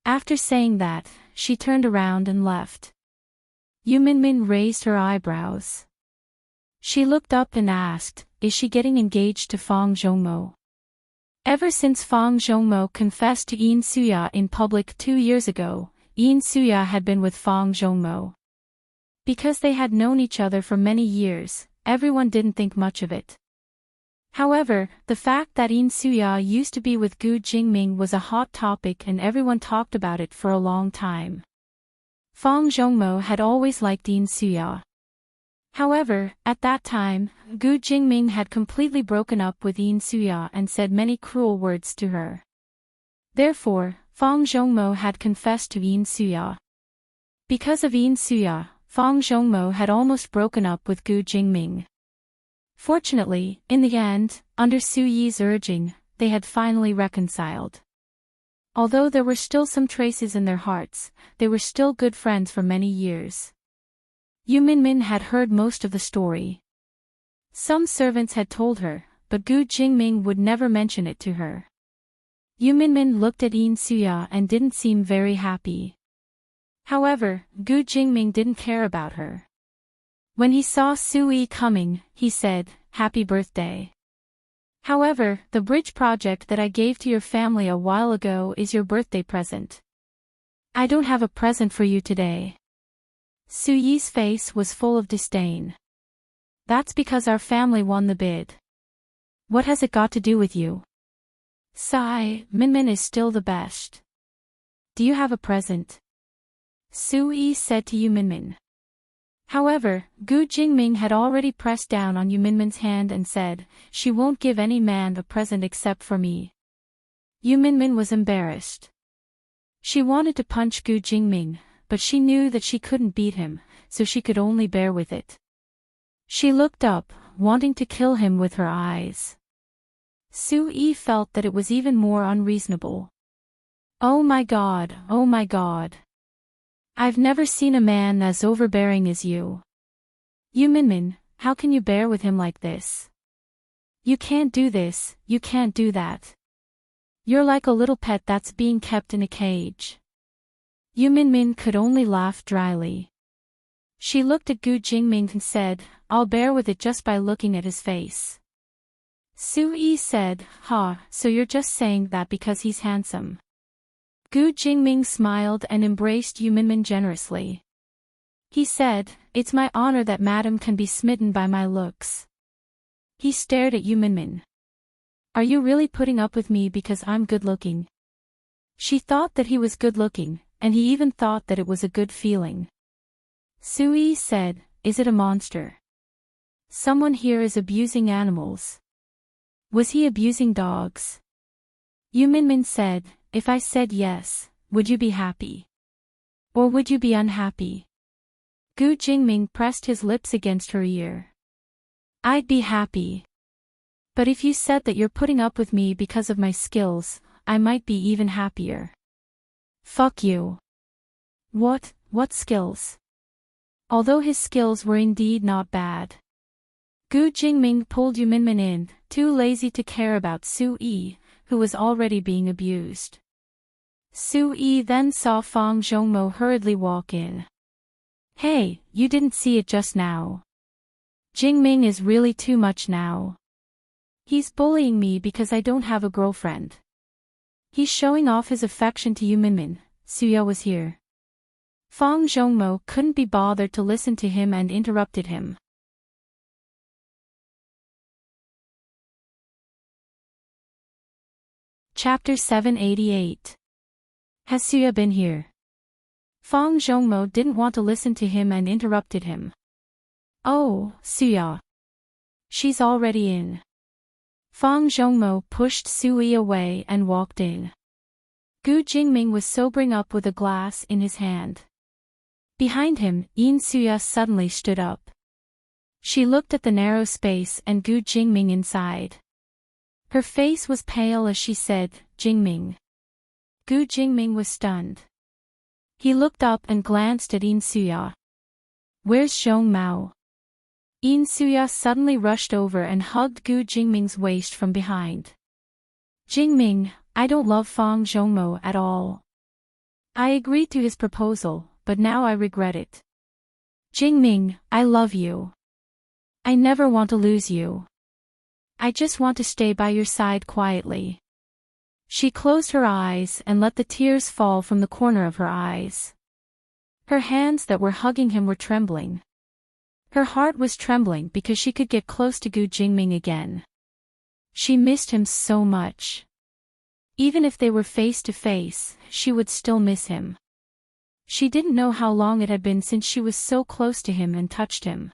After saying that, she turned around and left. Yu Minmin raised her eyebrows. She looked up and asked, is she getting engaged to Fang Zhongmo? Ever since Fang Zhongmo confessed to Yin Suya in public 2 years ago, Yin Suya had been with Fang Zhongmo. Because they had known each other for many years, everyone didn't think much of it. However, the fact that In Suya used to be with Gu Jingming was a hot topic and everyone talked about it for a long time. Fang Zhongmo had always liked In Suya. However, at that time, Gu Jingming had completely broken up with In Suya and said many cruel words to her. Therefore, Fang Zhongmo had confessed to In Suya. Because of In Suya, Fang Zhongmo had almost broken up with Gu Jingming. Fortunately, in the end, under Su Yi's urging, they had finally reconciled. Although there were still some traces in their hearts, they were still good friends for many years. Yu Minmin had heard most of the story. Some servants had told her, but Gu Jingming would never mention it to her. Yu Minmin looked at In Suya and didn't seem very happy. However, Gu Jingming didn't care about her. When he saw Su Yi coming, he said, "Happy birthday. However, the bridge project that I gave to your family a while ago is your birthday present. I don't have a present for you today." Su Yi's face was full of disdain. "That's because our family won the bid. What has it got to do with you? Sigh, Minmin is still the best. Do you have a present?" Su Yi said to Yu Minmin. However, Gu Jingming had already pressed down on Yu Minmin's hand and said, "She won't give any man a present except for me." Yu Minmin was embarrassed. She wanted to punch Gu Jingming, but she knew that she couldn't beat him, so she could only bear with it. She looked up, wanting to kill him with her eyes. Su Yi felt that it was even more unreasonable. Oh my God, oh my God. I've never seen a man as overbearing as you. Yu Minmin, how can you bear with him like this? You can't do this, you can't do that. You're like a little pet that's being kept in a cage. Yu Minmin could only laugh dryly. She looked at Gu Jingming and said, "I'll bear with it just by looking at his face." Su Yi said, "Ha, so you're just saying that because he's handsome." Gu Jingming smiled and embraced Yu Minmin generously. He said, "It's my honor that madam can be smitten by my looks." He stared at Yu Minmin. "Are you really putting up with me because I'm good-looking?" She thought that he was good-looking, and he even thought that it was a good feeling. Su Yi said, "Is it a monster? Someone here is abusing animals. Was he abusing dogs?" Yu Minmin said, "If I said yes, would you be happy? Or would you be unhappy?" Gu Jingming pressed his lips against her ear. "I'd be happy. But if you said that you're putting up with me because of my skills, I might be even happier." "Fuck you." What skills?" Although his skills were indeed not bad. Gu Jingming pulled Yu Minmin in, too lazy to care about Su Yi, who was already being abused. Su Yi then saw Fang Zhongmo hurriedly walk in. "Hey, you didn't see it just now. Jingming is really too much now. He's bullying me because I don't have a girlfriend. He's showing off his affection to Yu Minmin." Suya was here. Fang Zhongmo couldn't be bothered to listen to him and interrupted him. Chapter 788. Has Suya been here? Fang Zhongmo didn't want to listen to him and interrupted him. "Oh, Suya. She's already in." Fang Zhongmo pushed Su Yi away and walked in. Gu Jingming was sobering up with a glass in his hand. Behind him, In Suya suddenly stood up. She looked at the narrow space and Gu Jingming inside. Her face was pale as she said, "Jingming." Gu Jingming was stunned. He looked up and glanced at In Suya. "Where's Zhong Mao?" In Suya suddenly rushed over and hugged Gu Jingming's waist from behind. "Jingming, I don't love Fang Zhongmo at all. I agreed to his proposal, but now I regret it. Jingming, I love you. I never want to lose you. I just want to stay by your side quietly." She closed her eyes and let the tears fall from the corner of her eyes. Her hands that were hugging him were trembling. Her heart was trembling because she could get close to Gu Jingming again. She missed him so much. Even if they were face to face, she would still miss him. She didn't know how long it had been since she was so close to him and touched him.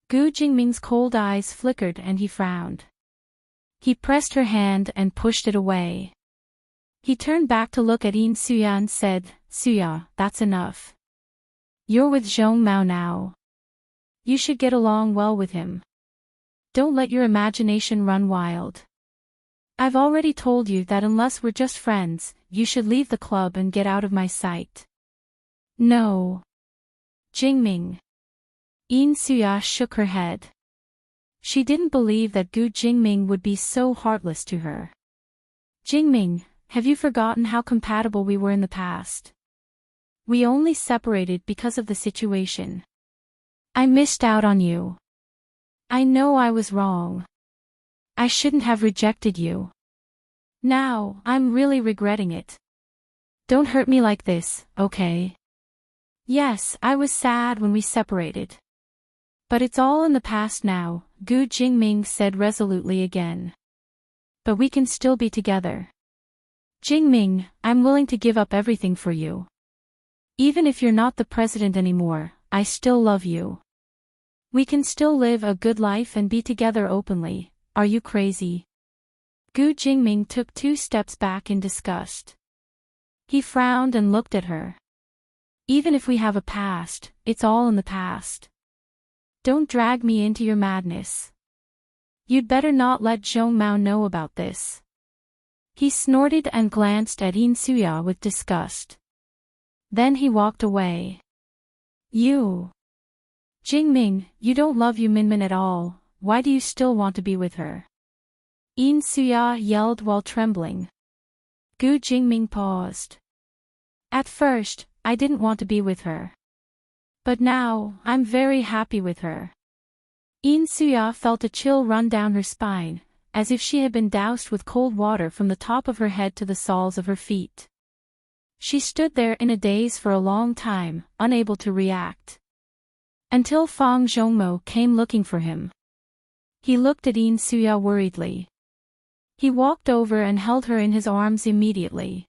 Gu Jingming's cold eyes flickered and he frowned. He pressed her hand and pushed it away. He turned back to look at Yin Suya and said, "Suya, that's enough. You're with Zhong Mao now. You should get along well with him. Don't let your imagination run wild. I've already told you that unless we're just friends, you should leave the club and get out of my sight." "No. Jingming." Yin Suya shook her head. She didn't believe that Gu Jingming would be so heartless to her. "Jingming, have you forgotten how compatible we were in the past? We only separated because of the situation. I missed out on you. I know I was wrong. I shouldn't have rejected you. Now, I'm really regretting it. Don't hurt me like this, okay? Yes, I was sad when we separated. But it's all in the past now," Gu Jingming said resolutely again. "But we can still be together. Jingming, I'm willing to give up everything for you. Even if you're not the president anymore, I still love you. We can still live a good life and be together openly. Are you crazy?" Gu Jingming took 2 steps back in disgust. He frowned and looked at her. "Even if we have a past, it's all in the past. Don't drag me into your madness. You'd better not let Zhong Mao know about this." He snorted and glanced at Yin Suya with disgust. Then he walked away. "You. Jingming, you don't love Yu Minmin at all. Why do you still want to be with her?" Yin Suya yelled while trembling. Gu Jingming paused. "At first, I didn't want to be with her. But now, I'm very happy with her." Yin Suya felt a chill run down her spine, as if she had been doused with cold water from the top of her head to the soles of her feet. She stood there in a daze for a long time, unable to react. Until Fang Zhongmo came looking for him. He looked at Yin Suya worriedly. He walked over and held her in his arms immediately.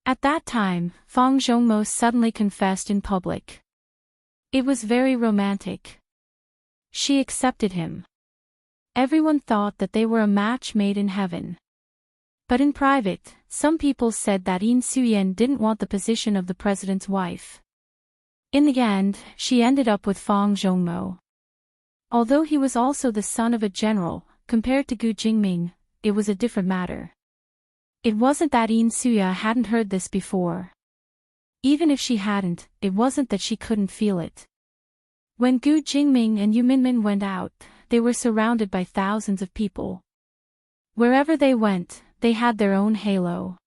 At that time, Fang Zhongmo suddenly confessed in public. It was very romantic. She accepted him. Everyone thought that they were a match made in heaven. But in private, some people said that Yin Suyen didn't want the position of the president's wife. In the end, she ended up with Fang Zhongmo. Although he was also the son of a general, compared to Gu Jingming, it was a different matter. It wasn't that Yin Suya hadn't heard this before. Even if she hadn't, it wasn't that she couldn't feel it. When Gu Jingming and Yu Minmin went out, they were surrounded by thousands of people. Wherever they went, they had their own halo.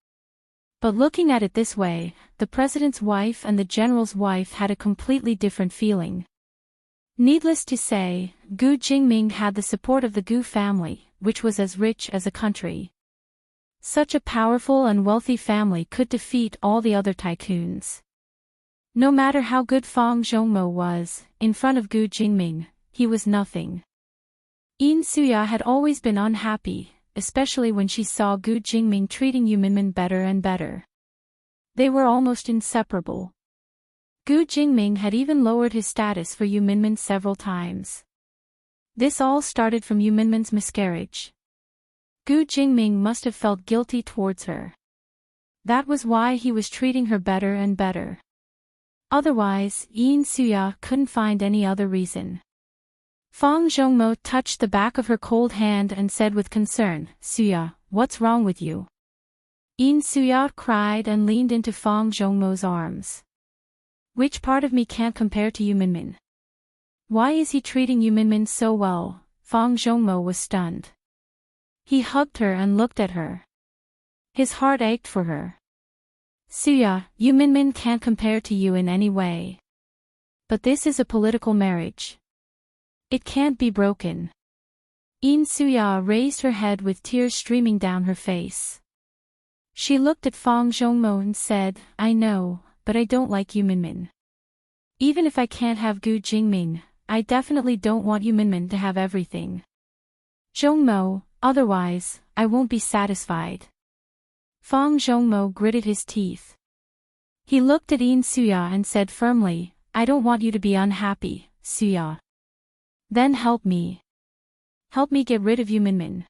But looking at it this way, the president's wife and the general's wife had a completely different feeling. Needless to say, Gu Jingming had the support of the Gu family, which was as rich as a country. Such a powerful and wealthy family could defeat all the other tycoons. No matter how good Fang Zhongmo was, in front of Gu Jingming, he was nothing. Yin Suya had always been unhappy, especially when she saw Gu Jingming treating Yu Minmin better and better. They were almost inseparable. Gu Jingming had even lowered his status for Yu Minmin several times. This all started from Yu Minmin's miscarriage. Gu Jingming must have felt guilty towards her. That was why he was treating her better and better. Otherwise, Yin Suya couldn't find any other reason. Fang Zhongmo touched the back of her cold hand and said with concern, "Suya, what's wrong with you?" Yin Suya cried and leaned into Fang Zhongmo's arms. "Which part of me can't compare to Yu Minmin? Why is he treating Yu Minmin so well?" Fang Zhongmo was stunned. He hugged her and looked at her. His heart ached for her. "Suya, Yu Minmin can't compare to you in any way. But this is a political marriage. It can't be broken." Yin Suya raised her head with tears streaming down her face. She looked at Fang Zhongmo and said, "I know, but I don't like Yu Minmin. Even if I can't have Gu Jingming, I definitely don't want you Minmin to have everything. Zhongmo, otherwise, I won't be satisfied. Fang Zhongmo gritted his teeth. He looked at Yin Suya and said firmly, I don't want you to be unhappy, Suya. Then help me. Help me get rid of you Minmin.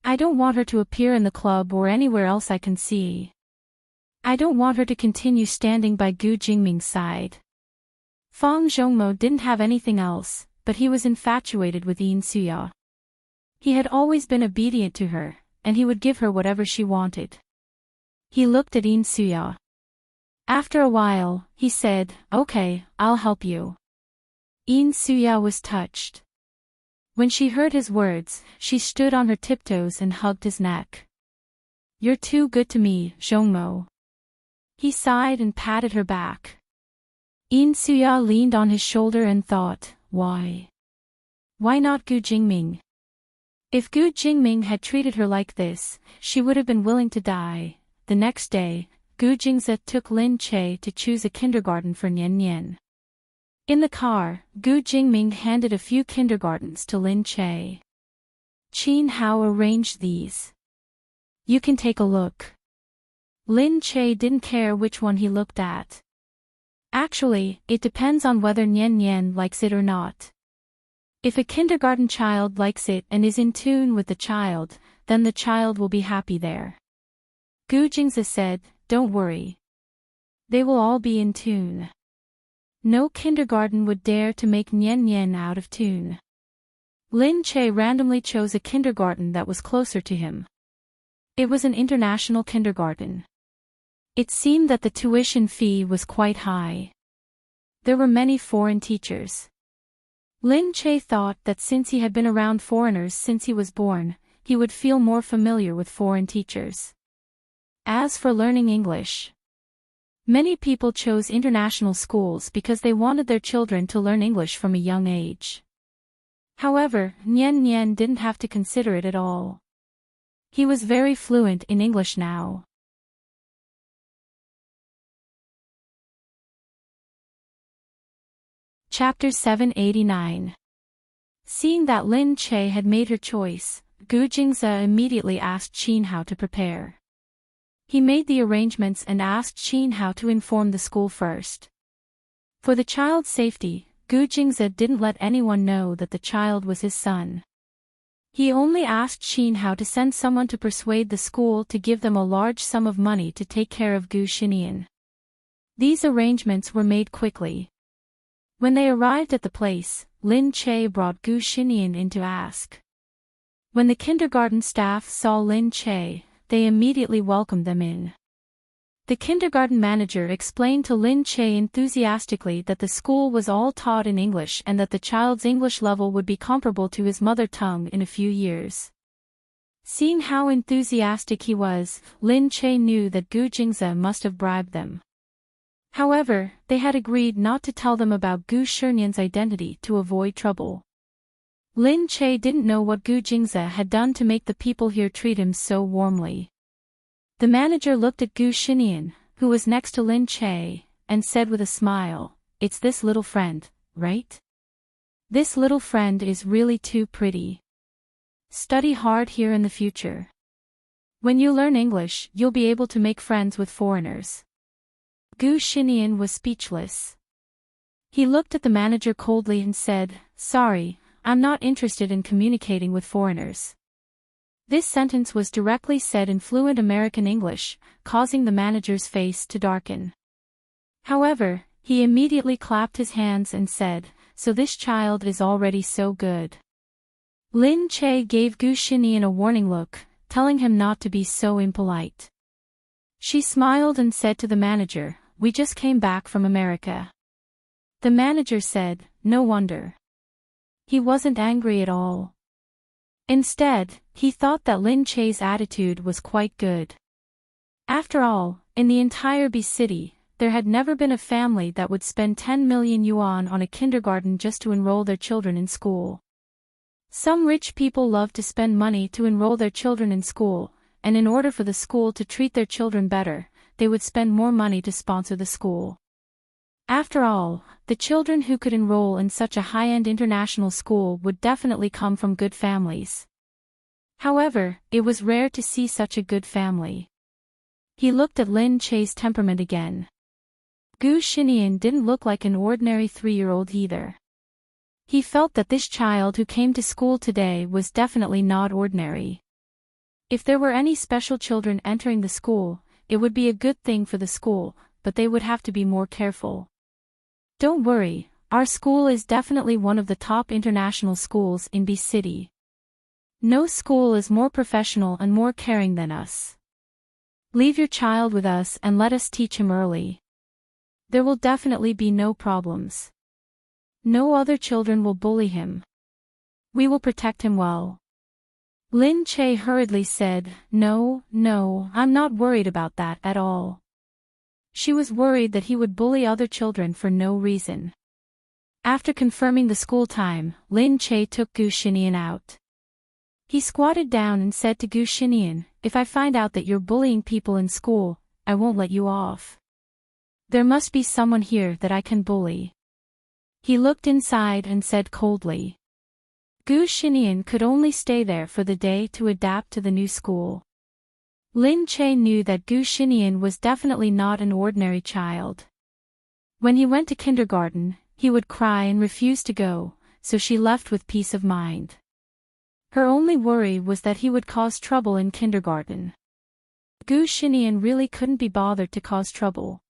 I don't want her to appear in the club or anywhere else I can see. I don't want her to continue standing by Gu Jingming's side. Fang Zhongmo didn't have anything else, but he was infatuated with Yin Suya. He had always been obedient to her, and he would give her whatever she wanted. He looked at Yin Suya. After a while, he said, Okay, I'll help you. Yin Suya was touched. When she heard his words, she stood on her tiptoes and hugged his neck. You're too good to me, Zhongmo. He sighed and patted her back. Yin Suya leaned on his shoulder and thought, why? Why not Gu Jingming? If Gu Jingming had treated her like this, she would have been willing to die. The next day, Gu Jingze took Lin Che to choose a kindergarten for Nian Nian. In the car, Gu Jingming handed a few kindergartens to Lin Che. Qin Hao arranged these. You can take a look. Lin Che didn't care which one he looked at. Actually, it depends on whether Nian Nian likes it or not. If a kindergarten child likes it and is in tune with the child, then the child will be happy there. Gu Jingze said, Don't worry. They will all be in tune. No kindergarten would dare to make Nian Nian out of tune. Lin Che randomly chose a kindergarten that was closer to him. It was an international kindergarten. It seemed that the tuition fee was quite high. There were many foreign teachers. Lin Che thought that since he had been around foreigners since he was born, he would feel more familiar with foreign teachers. As for learning English, many people chose international schools because they wanted their children to learn English from a young age. However, Nian Nian didn't have to consider it at all. He was very fluent in English now. Chapter 789. Seeing that Lin Che had made her choice, Gu Jingze immediately asked Qin Hao to prepare. He made the arrangements and asked Qin Hao to inform the school first. For the child's safety, Gu Jingze didn't let anyone know that the child was his son. He only asked Qin Hao to send someone to persuade the school to give them a large sum of money to take care of Gu Xinian. These arrangements were made quickly. When they arrived at the place, Lin Che brought Gu Xinian in to ask. When the kindergarten staff saw Lin Che, they immediately welcomed them in. The kindergarten manager explained to Lin Che enthusiastically that the school was all taught in English and that the child's English level would be comparable to his mother tongue in a few years. Seeing how enthusiastic he was, Lin Che knew that Gu Jingze must have bribed them. However, they had agreed not to tell them about Gu Shinian's identity to avoid trouble. Lin Che didn't know what Gu Jingze had done to make the people here treat him so warmly. The manager looked at Gu Xinian, who was next to Lin Che, and said with a smile, It's this little friend, right? This little friend is really too pretty. Study hard here in the future. When you learn English, you'll be able to make friends with foreigners. Gu Xinian was speechless. He looked at the manager coldly and said, Sorry, I'm not interested in communicating with foreigners. This sentence was directly said in fluent American English, causing the manager's face to darken. However, he immediately clapped his hands and said, So this child is already so good. Lin Che gave Gu Xinian a warning look, telling him not to be so impolite. She smiled and said to the manager, We just came back from America. The manager said, No wonder. He wasn't angry at all. Instead, he thought that Lin Che's attitude was quite good. After all, in the entire B city, there had never been a family that would spend 10 million yuan on a kindergarten just to enroll their children in school. Some rich people love to spend money to enroll their children in school, and in order for the school to treat their children better, they would spend more money to sponsor the school. After all, the children who could enroll in such a high-end international school would definitely come from good families. However, it was rare to see such a good family. He looked at Lin Che's temperament again. Gu Xinian didn't look like an ordinary 3-year-old either. He felt that this child who came to school today was definitely not ordinary. If there were any special children entering the school, it would be a good thing for the school, but they would have to be more careful. Don't worry, our school is definitely one of the top international schools in B City. No school is more professional and more caring than us. Leave your child with us and let us teach him early. There will definitely be no problems. No other children will bully him. We will protect him well. Lin Che hurriedly said, No, I'm not worried about that at all. She was worried that he would bully other children for no reason. After confirming the school time, Lin Che took Gu Xinian out. He squatted down and said to Gu Xinian, If I find out that you're bullying people in school, I won't let you off. There must be someone here that I can bully. He looked inside and said coldly. Gu Xinian could only stay there for the day to adapt to the new school. Lin Che knew that Gu Xinian was definitely not an ordinary child. When he went to kindergarten, he would cry and refuse to go, so she left with peace of mind. Her only worry was that he would cause trouble in kindergarten. Gu Xinian really couldn't be bothered to cause trouble.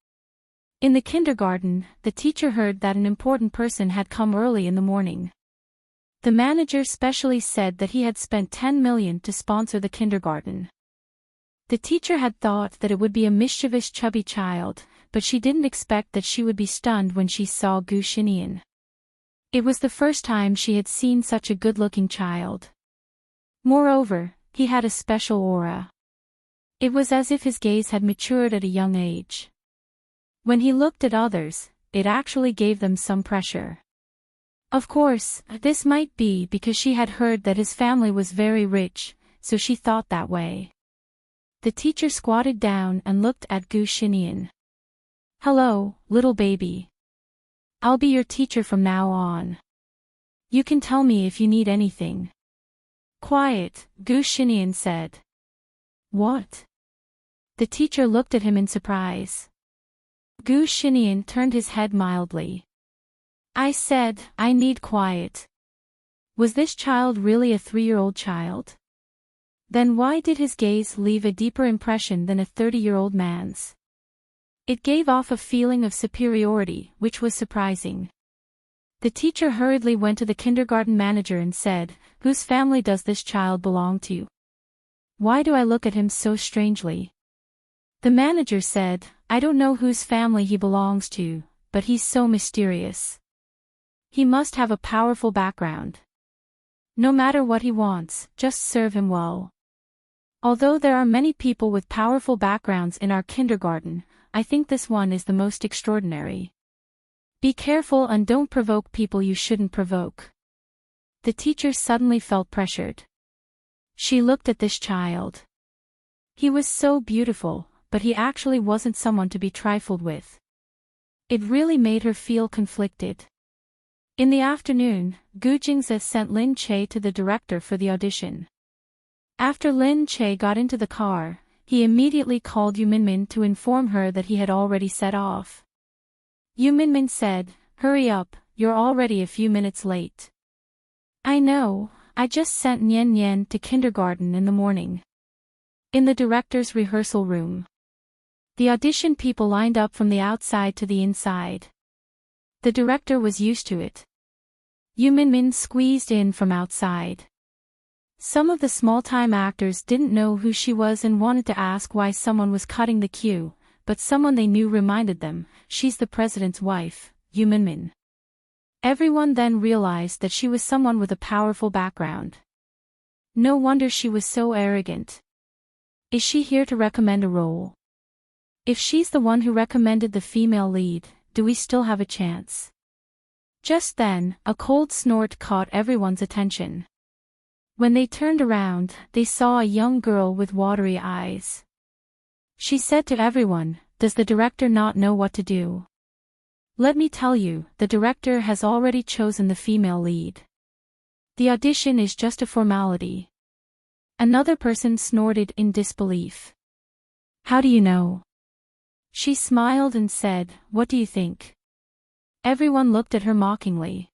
In the kindergarten, the teacher heard that an important person had come early in the morning. The manager specially said that he had spent 10 million to sponsor the kindergarten. The teacher had thought that it would be a mischievous chubby child, but she didn't expect that she would be stunned when she saw Gu Xinian. It was the first time she had seen such a good-looking child. Moreover, he had a special aura. It was as if his gaze had matured at a young age. When he looked at others, it actually gave them some pressure. Of course, this might be because she had heard that his family was very rich, so she thought that way. The teacher squatted down and looked at Gu Xinian. Hello, little baby. I'll be your teacher from now on. You can tell me if you need anything. Quiet, Gu Xinian said. What? The teacher looked at him in surprise. Gu Xinian turned his head mildly. I said, I need quiet. Was this child really a 3-year-old child? Then why did his gaze leave a deeper impression than a 30-year-old man's? It gave off a feeling of superiority, which was surprising. The teacher hurriedly went to the kindergarten manager and said, Whose family does this child belong to? Why do I look at him so strangely? The manager said, I don't know whose family he belongs to, but he's so mysterious. He must have a powerful background. No matter what he wants, just serve him well. Although there are many people with powerful backgrounds in our kindergarten, I think this one is the most extraordinary. Be careful and don't provoke people you shouldn't provoke. The teacher suddenly felt pressured. She looked at this child. He was so beautiful, but he actually wasn't someone to be trifled with. It really made her feel conflicted. In the afternoon, Gu Jingze sent Lin Che to the director for the audition. After Lin Che got into the car, he immediately called Yu Minmin to inform her that he had already set off. Yu Minmin said, Hurry up, you're already a few minutes late. I know, I just sent Nian Nian to kindergarten in the morning. In the director's rehearsal room. The audition people lined up from the outside to the inside. The director was used to it. Yu Minmin squeezed in from outside. Some of the small-time actors didn't know who she was and wanted to ask why someone was cutting the queue, but someone they knew reminded them, she's the president's wife, Yu Minmin. Everyone then realized that she was someone with a powerful background. No wonder she was so arrogant. Is she here to recommend a role? If she's the one who recommended the female lead, do we still have a chance? Just then, a cold snort caught everyone's attention. When they turned around, they saw a young girl with watery eyes. She said to everyone, Does the director not know what to do? Let me tell you, the director has already chosen the female lead. The audition is just a formality. Another person snorted in disbelief. How do you know? She smiled and said, what do you think? Everyone looked at her mockingly.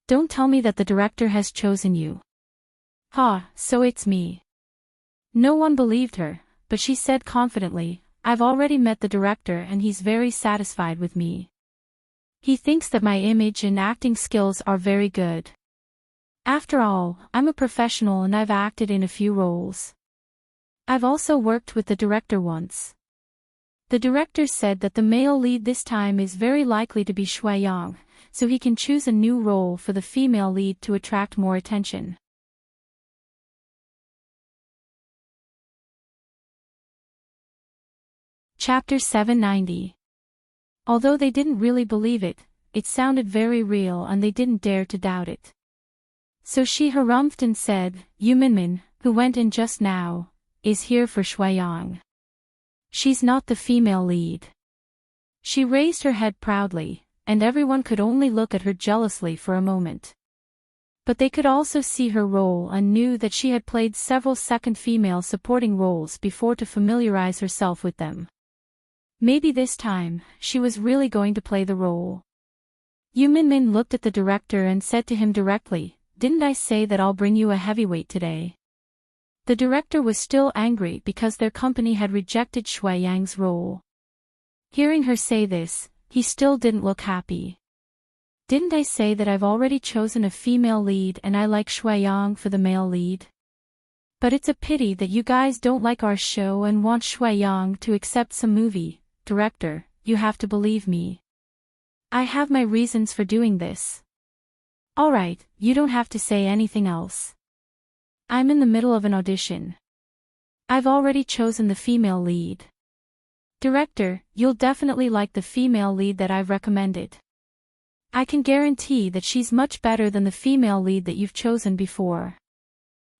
Don't tell me that the director has chosen you. Ha, so it's me. No one believed her, but she said confidently, I've already met the director and he's very satisfied with me. He thinks that my image and acting skills are very good. After all, I'm a professional and I've acted in a few roles. I've also worked with the director once. The director said that the male lead this time is very likely to be Shuai, so he can choose a new role for the female lead to attract more attention. Chapter 790. Although they didn't really believe it, it sounded very real and they didn't dare to doubt it. So she harumphed and said, Yu Minmin, who went in just now, is here for Shuai. She's not the female lead. She raised her head proudly, and everyone could only look at her jealously for a moment. But they could also see her role and knew that she had played several second female supporting roles before to familiarize herself with them. Maybe this time, she was really going to play the role. Yu Minmin looked at the director and said to him directly, Didn't I say that I'll bring you a heavyweight today? The director was still angry because their company had rejected Shuai Yang's role. Hearing her say this, he still didn't look happy. Didn't I say that I've already chosen a female lead and I like Shuai Yang for the male lead? But it's a pity that you guys don't like our show and want Shuai Yang to accept some movie. Director, you have to believe me. I have my reasons for doing this. Alright, you don't have to say anything else. I'm in the middle of an audition. I've already chosen the female lead. Director, you'll definitely like the female lead that I've recommended. I can guarantee that she's much better than the female lead that you've chosen before.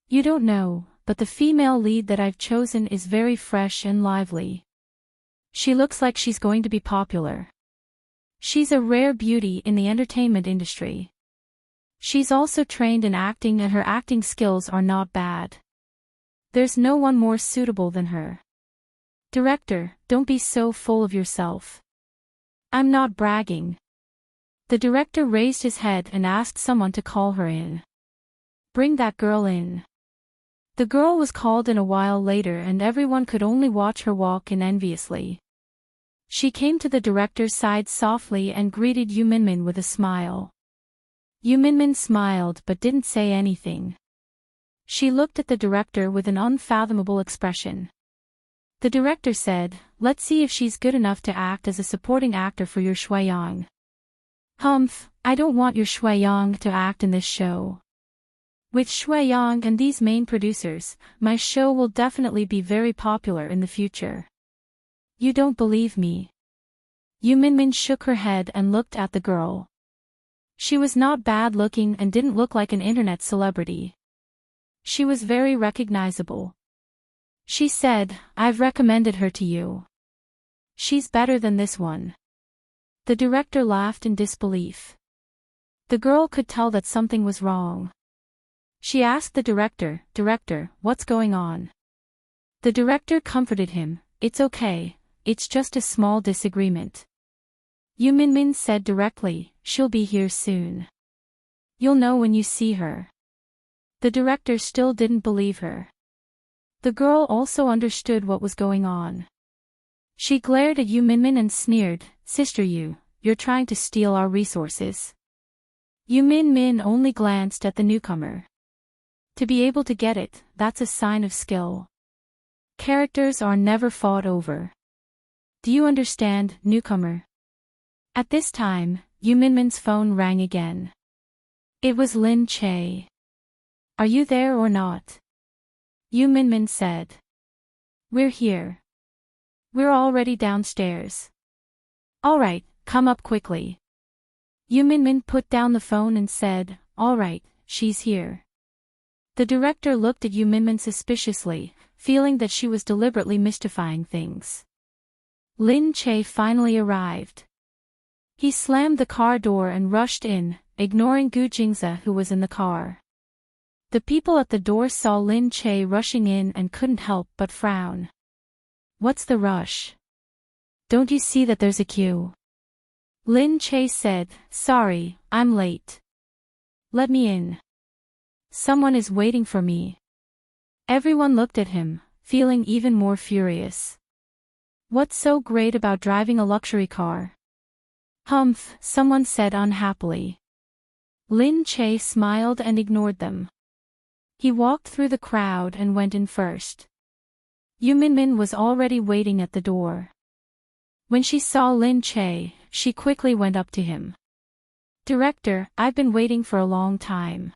You don't know, but the female lead that I've chosen is very fresh and lively. She looks like she's going to be popular. She's a rare beauty in the entertainment industry. She's also trained in acting and her acting skills are not bad. There's no one more suitable than her. Director, don't be so full of yourself. I'm not bragging. The director raised his head and asked someone to call her in. Bring that girl in. The girl was called in a while later and everyone could only watch her walk in enviously. She came to the director's side softly and greeted Yu Minmin with a smile. Yu Minmin smiled but didn't say anything. She looked at the director with an unfathomable expression. The director said, Let's see if she's good enough to act as a supporting actor for your Shuai Yang. Humph, I don't want your Shuai Yang to act in this show. With Shuai Yang and these main producers, my show will definitely be very popular in the future. You don't believe me? Yu Minmin shook her head and looked at the girl. She was not bad looking and didn't look like an internet celebrity. She was very recognizable. She said, I've recommended her to you. She's better than this one. The director laughed in disbelief. The girl could tell that something was wrong. She asked the director, Director, what's going on? The director comforted him, It's okay, it's just a small disagreement. Yu Minmin said directly, She'll be here soon. You'll know when you see her. The director still didn't believe her. The girl also understood what was going on. She glared at Yu Minmin and sneered, Sister Yu, you're trying to steal our resources. Yu Minmin only glanced at the newcomer. To be able to get it, that's a sign of skill. Characters are never fought over. Do you understand, newcomer? At this time, Yu Minmin's phone rang again. It was Lin Che. Are you there or not? Yu Minmin said. We're here. We're already downstairs. Alright, come up quickly. Yu Minmin put down the phone and said, Alright, she's here. The director looked at Yu Minmin suspiciously, feeling that she was deliberately mystifying things. Lin Che finally arrived. He slammed the car door and rushed in, ignoring Gu Jingze who was in the car. The people at the door saw Lin Che rushing in and couldn't help but frown. What's the rush? Don't you see that there's a queue? Lin Che said, sorry, I'm late. Let me in. Someone is waiting for me. Everyone looked at him, feeling even more furious. What's so great about driving a luxury car? Humph, someone said unhappily. Lin Che smiled and ignored them. He walked through the crowd and went in first. Yu Minmin was already waiting at the door. When she saw Lin Che, she quickly went up to him. Director, I've been waiting for a long time.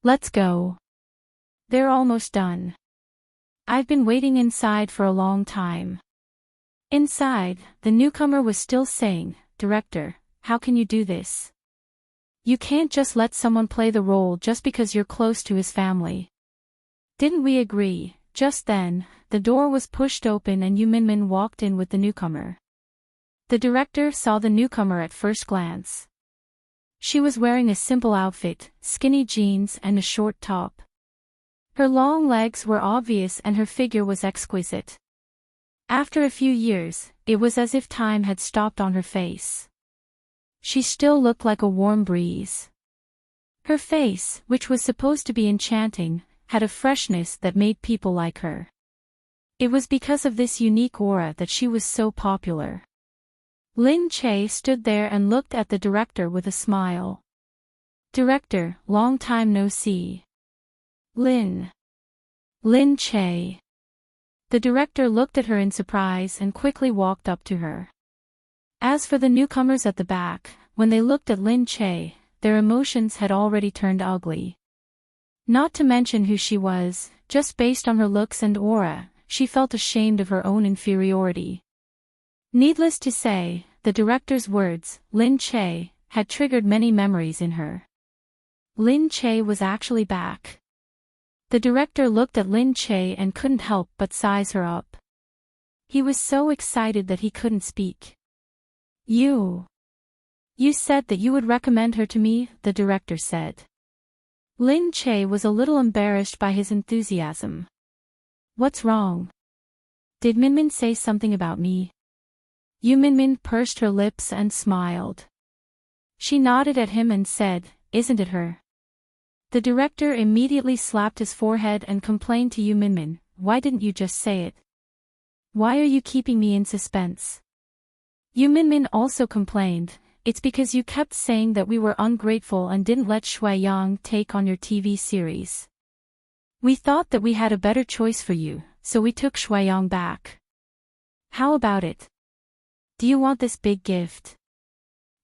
Let's go. They're almost done. I've been waiting inside for a long time. Inside, the newcomer was still saying, Director, how can you do this? You can't just let someone play the role just because you're close to his family. Didn't we agree? Just then, the door was pushed open and Yu Minmin walked in with the newcomer. The director saw the newcomer at first glance. She was wearing a simple outfit, skinny jeans and a short top. Her long legs were obvious and her figure was exquisite. After a few years, it was as if time had stopped on her face. She still looked like a warm breeze. Her face, which was supposed to be enchanting, had a freshness that made people like her. It was because of this unique aura that she was so popular. Lin Che stood there and looked at the director with a smile. Director, long time no see. Lin Che. The director looked at her in surprise and quickly walked up to her. As for the newcomers at the back, when they looked at Lin Che, their emotions had already turned ugly. Not to mention who she was, just based on her looks and aura, she felt ashamed of her own inferiority. Needless to say, the director's words, Lin Che, had triggered many memories in her. Lin Che was actually back. The director looked at Lin Che and couldn't help but size her up. He was so excited that he couldn't speak. You said that you would recommend her to me, the director said. Lin Che was a little embarrassed by his enthusiasm. What's wrong? Did Minmin say something about me? Yu Minmin pursed her lips and smiled. She nodded at him and said, isn't it her? The director immediately slapped his forehead and complained to Yu Minmin, why didn't you just say it? Why are you keeping me in suspense? Yu Minmin also complained, it's because you kept saying that we were ungrateful and didn't let Shui Yang take on your TV series. We thought that we had a better choice for you, so we took Shui Yang back. How about it? Do you want this big gift?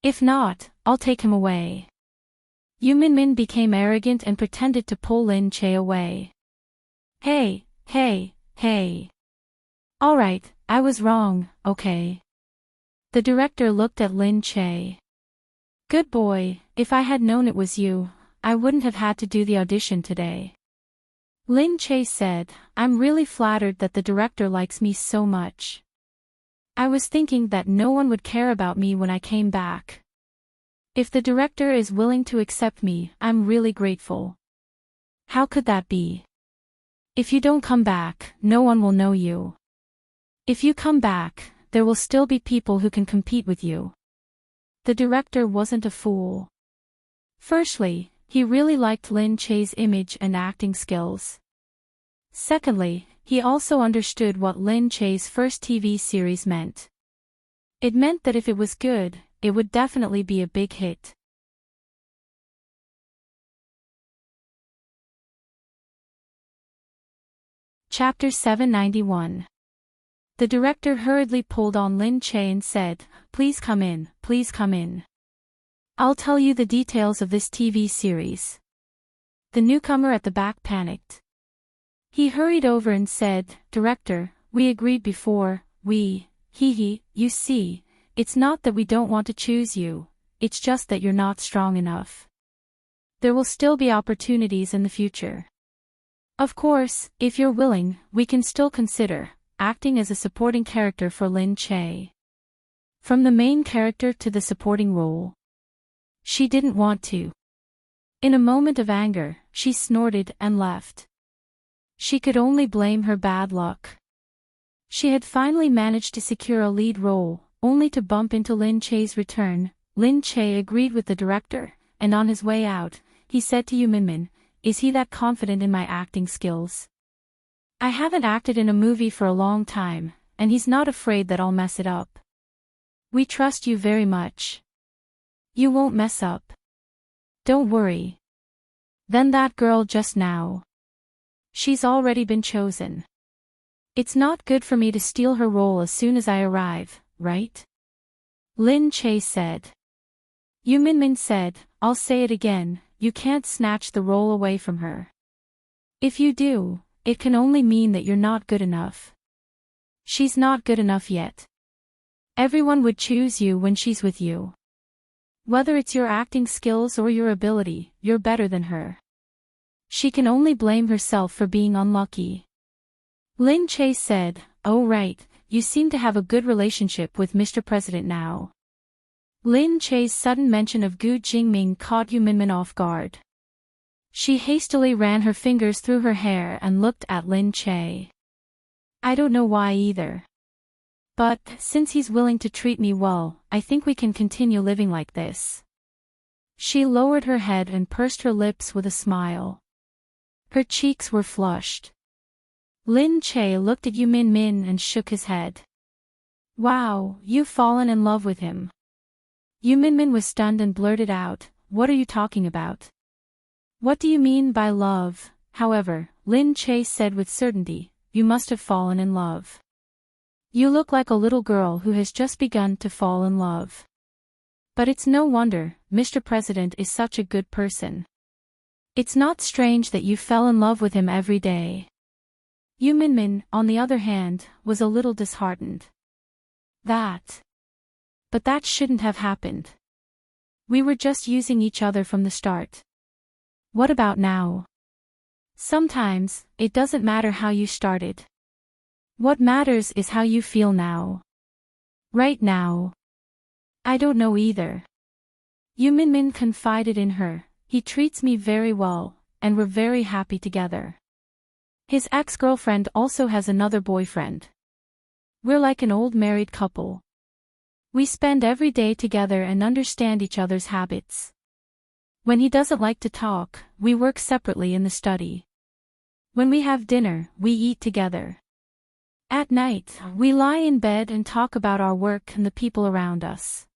If not, I'll take him away. Yu Minmin became arrogant and pretended to pull Lin Che away. Hey. Alright, I was wrong, okay. The director looked at Lin Che. Good boy, if I had known it was you, I wouldn't have had to do the audition today. Lin Che said, I'm really flattered that the director likes me so much. I was thinking that no one would care about me when I came back. If the director is willing to accept me, I'm really grateful. How could that be? If you don't come back, no one will know you. If you come back, there will still be people who can compete with you. The director wasn't a fool. Firstly, he really liked Lin Che's image and acting skills. Secondly, he also understood what Lin Che's first TV series meant. It meant that if it was good, it would definitely be a big hit. Chapter 791. The director hurriedly pulled on Lin Che and said, please come in, please come in. I'll tell you the details of this TV series. The newcomer at the back panicked. He hurried over and said, Director, we agreed before, you see, it's not that we don't want to choose you, it's just that you're not strong enough. There will still be opportunities in the future. Of course, if you're willing, we can still consider acting as a supporting character for Lin Che. From the main character to the supporting role. She didn't want to. In a moment of anger, she snorted and left. She could only blame her bad luck. She had finally managed to secure a lead role, only to bump into Lin Che's return. Lin Che agreed with the director, and on his way out, he said to Yu Minmin, "Is he that confident in my acting skills? I haven't acted in a movie for a long time, and he's not afraid that I'll mess it up. We trust you very much. You won't mess up. Don't worry." Then that girl just now. She's already been chosen. It's not good for me to steal her role as soon as I arrive, right? Lin Che said. Yu Minmin said, "I'll say it again, you can't snatch the role away from her. If you do, it can only mean that you're not good enough. She's not good enough yet. Everyone would choose you when she's with you. Whether it's your acting skills or your ability, you're better than her. She can only blame herself for being unlucky." Lin Che said, "Oh right, you seem to have a good relationship with Mr. President now." Lin Che's sudden mention of Gu Jingming caught Yu Minmin off guard. She hastily ran her fingers through her hair and looked at Lin Che. "I don't know why either. But, since he's willing to treat me well, I think we can continue living like this." She lowered her head and pursed her lips with a smile. Her cheeks were flushed. Lin Che looked at Yu Minmin and shook his head. "Wow, you've fallen in love with him." Yu Minmin was stunned and blurted out, "What are you talking about?" "What do you mean by love?" However, Lin Che said with certainty, "You must have fallen in love. You look like a little girl who has just begun to fall in love. But it's no wonder, Mr. President is such a good person. It's not strange that you fell in love with him every day." Yu Minmin, on the other hand, was a little disheartened. But that shouldn't have happened. We were just using each other from the start. What about now? Sometimes, it doesn't matter how you started. What matters is how you feel now. Right now. I don't know either. Yu Minmin confided in her, "He treats me very well, and we're very happy together. His ex-girlfriend also has another boyfriend. We're like an old married couple. We spend every day together and understand each other's habits. When he doesn't like to talk, we work separately in the study. When we have dinner, we eat together. At night, we lie in bed and talk about our work and the people around us.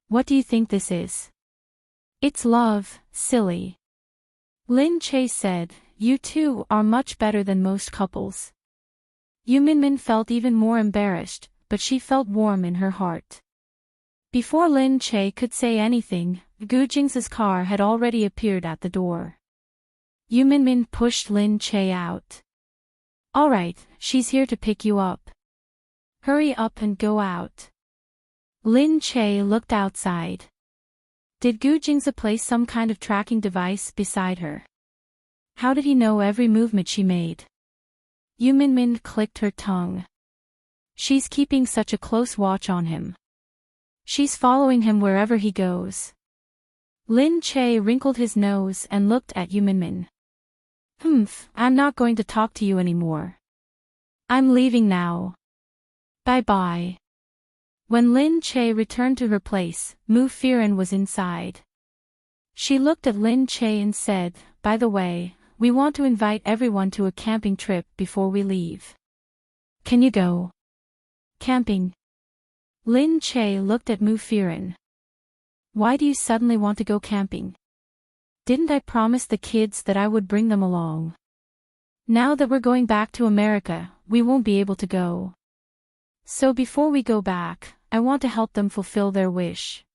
What do you think this is?" "It's love, silly." Lin Che said, "You two are much better than most couples." Yu Minmin felt even more embarrassed, but she felt warm in her heart. Before Lin Che could say anything, Gu Jing's car had already appeared at the door. Yu Minmin pushed Lin Che out. "All right, she's here to pick you up. Hurry up and go out." Lin Che looked outside. Did Gu Jing's place some kind of tracking device beside her? How did he know every movement she made? Yu Minmin clicked her tongue. She's keeping such a close watch on him. She's following him wherever he goes. Lin Che wrinkled his nose and looked at Yu Minmin. I'm not going to talk to you anymore. I'm leaving now. Bye-bye." When Lin Che returned to her place, Mu Firen was inside. She looked at Lin Che and said, "By the way, we want to invite everyone to a camping trip before we leave. Can you go?" "Camping?" Lin Che looked at Mu Firen. "Why do you suddenly want to go camping? Didn't I promise the kids that I would bring them along? Now that we're going back to America, we won't be able to go. So before we go back, I want to help them fulfill their wish."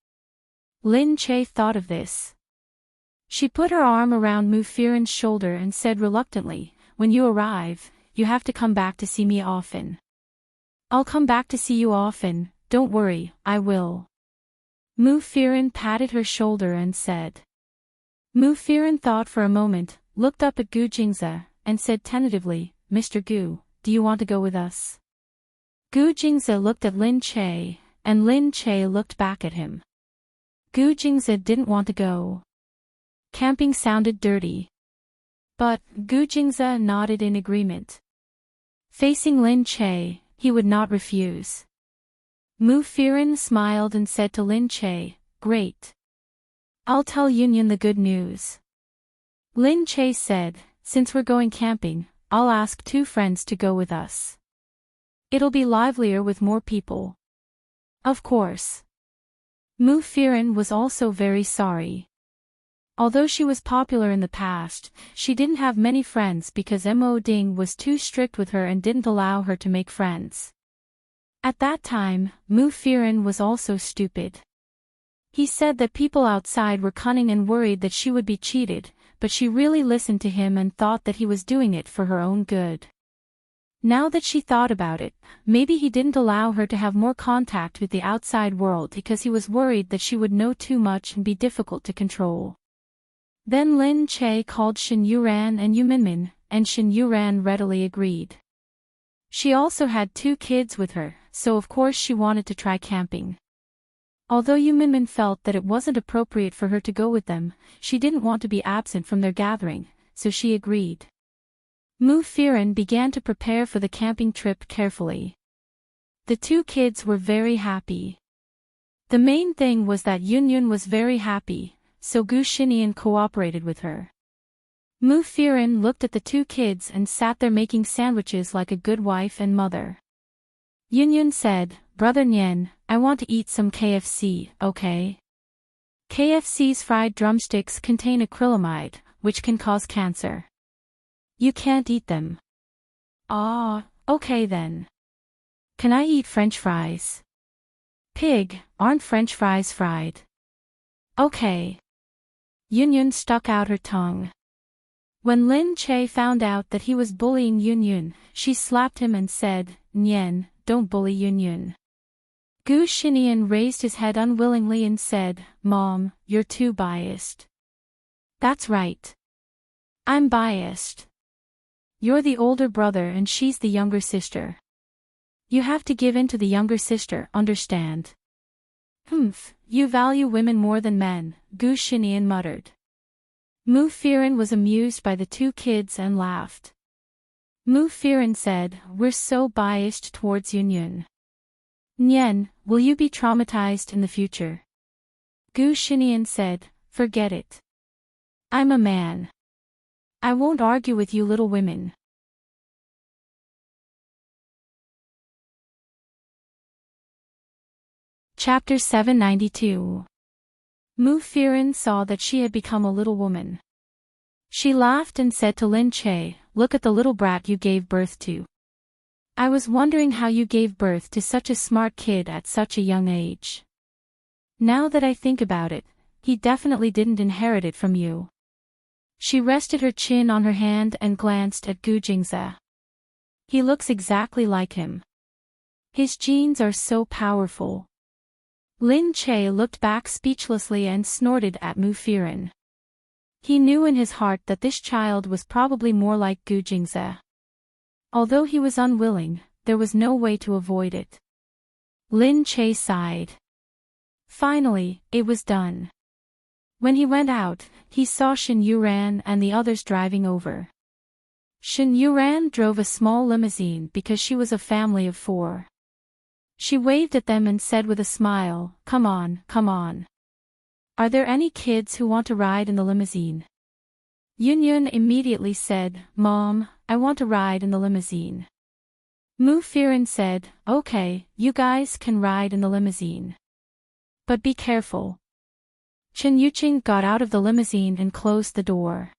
Lin Che thought of this. She put her arm around Mu Firen's shoulder and said reluctantly, "When you arrive, you have to come back to see me often." "I'll come back to see you often, don't worry, I will." Mu Firen patted her shoulder and said. Mu Firen thought for a moment, looked up at Gu Jingze, and said tentatively, "Mr. Gu, do you want to go with us?" Gu Jingze looked at Lin Che, and Lin Che looked back at him. Gu Jingze didn't want to go. Camping sounded dirty. But Gu Jingze nodded in agreement. Facing Lin Che, he would not refuse. Mu Firen smiled and said to Lin Che, "Great. I'll tell Yunyan the good news." Lin Che said, "Since we're going camping, I'll ask 2 friends to go with us. It'll be livelier with more people." Of course. Mu Firen was also very sorry. Although she was popular in the past, she didn't have many friends because Mo Ding was too strict with her and didn't allow her to make friends. At that time, Mu Firen was also stupid. He said that people outside were cunning and worried that she would be cheated, but she really listened to him and thought that he was doing it for her own good. Now that she thought about it, maybe he didn't allow her to have more contact with the outside world because he was worried that she would know too much and be difficult to control. Then Lin Che called Shen Yuran and Yu Minmin, and Shen Yuran readily agreed. She also had 2 kids with her, so of course she wanted to try camping. Although Yu Minmin felt that it wasn't appropriate for her to go with them, she didn't want to be absent from their gathering, so she agreed. Mu Firen began to prepare for the camping trip carefully. The 2 kids were very happy. The main thing was that Yunyun was very happy, so Gu Xinian cooperated with her. Mu Firen looked at the 2 kids and sat there making sandwiches like a good wife and mother. Yunyun said, "Brother Nian, I want to eat some KFC, okay? KFC's fried drumsticks contain acrylamide, which can cause cancer. You can't eat them." "Ah, okay then. Can I eat French fries?" "Pig, aren't French fries fried?" "Okay." Yunyun stuck out her tongue. When Lin Che found out that he was bullying Yunyun, she slapped him and said, "Nian, don't bully Yunyun." Gu Xinian raised his head unwillingly and said, "Mom, you're too biased." "That's right. I'm biased. You're the older brother and she's the younger sister. You have to give in to the younger sister, understand?" "Humph, you value women more than men," Gu Xinian muttered. Mu Firen was amused by the 2 kids and laughed. Mu Firen said, "We're so biased towards Yunyun. Nian, will you be traumatized in the future?" Gu Xinian said, "Forget it. I'm a man. I won't argue with you little women." Chapter 792. Mu Firen saw that she had become a little woman. She laughed and said to Lin Che, "Look at the little brat you gave birth to. I was wondering how you gave birth to such a smart kid at such a young age. Now that I think about it, he definitely didn't inherit it from you." She rested her chin on her hand and glanced at Gu Jingze. "He looks exactly like him. His genes are so powerful." Lin Che looked back speechlessly and snorted at Mu Firen. He knew in his heart that this child was probably more like Gu Jingze. Although he was unwilling, there was no way to avoid it. Lin Che sighed. Finally, it was done. When he went out, he saw Shen Yuran and the others driving over. Shen Yuran drove a small limousine because she was a family of 4. She waved at them and said with a smile, "Come on, come on. Are there any kids who want to ride in the limousine?" Yunyun immediately said, "Mom, I want to ride in the limousine." Mu Firen said, "Okay, you guys can ride in the limousine. But be careful." Chen Yuqing got out of the limousine and closed the door.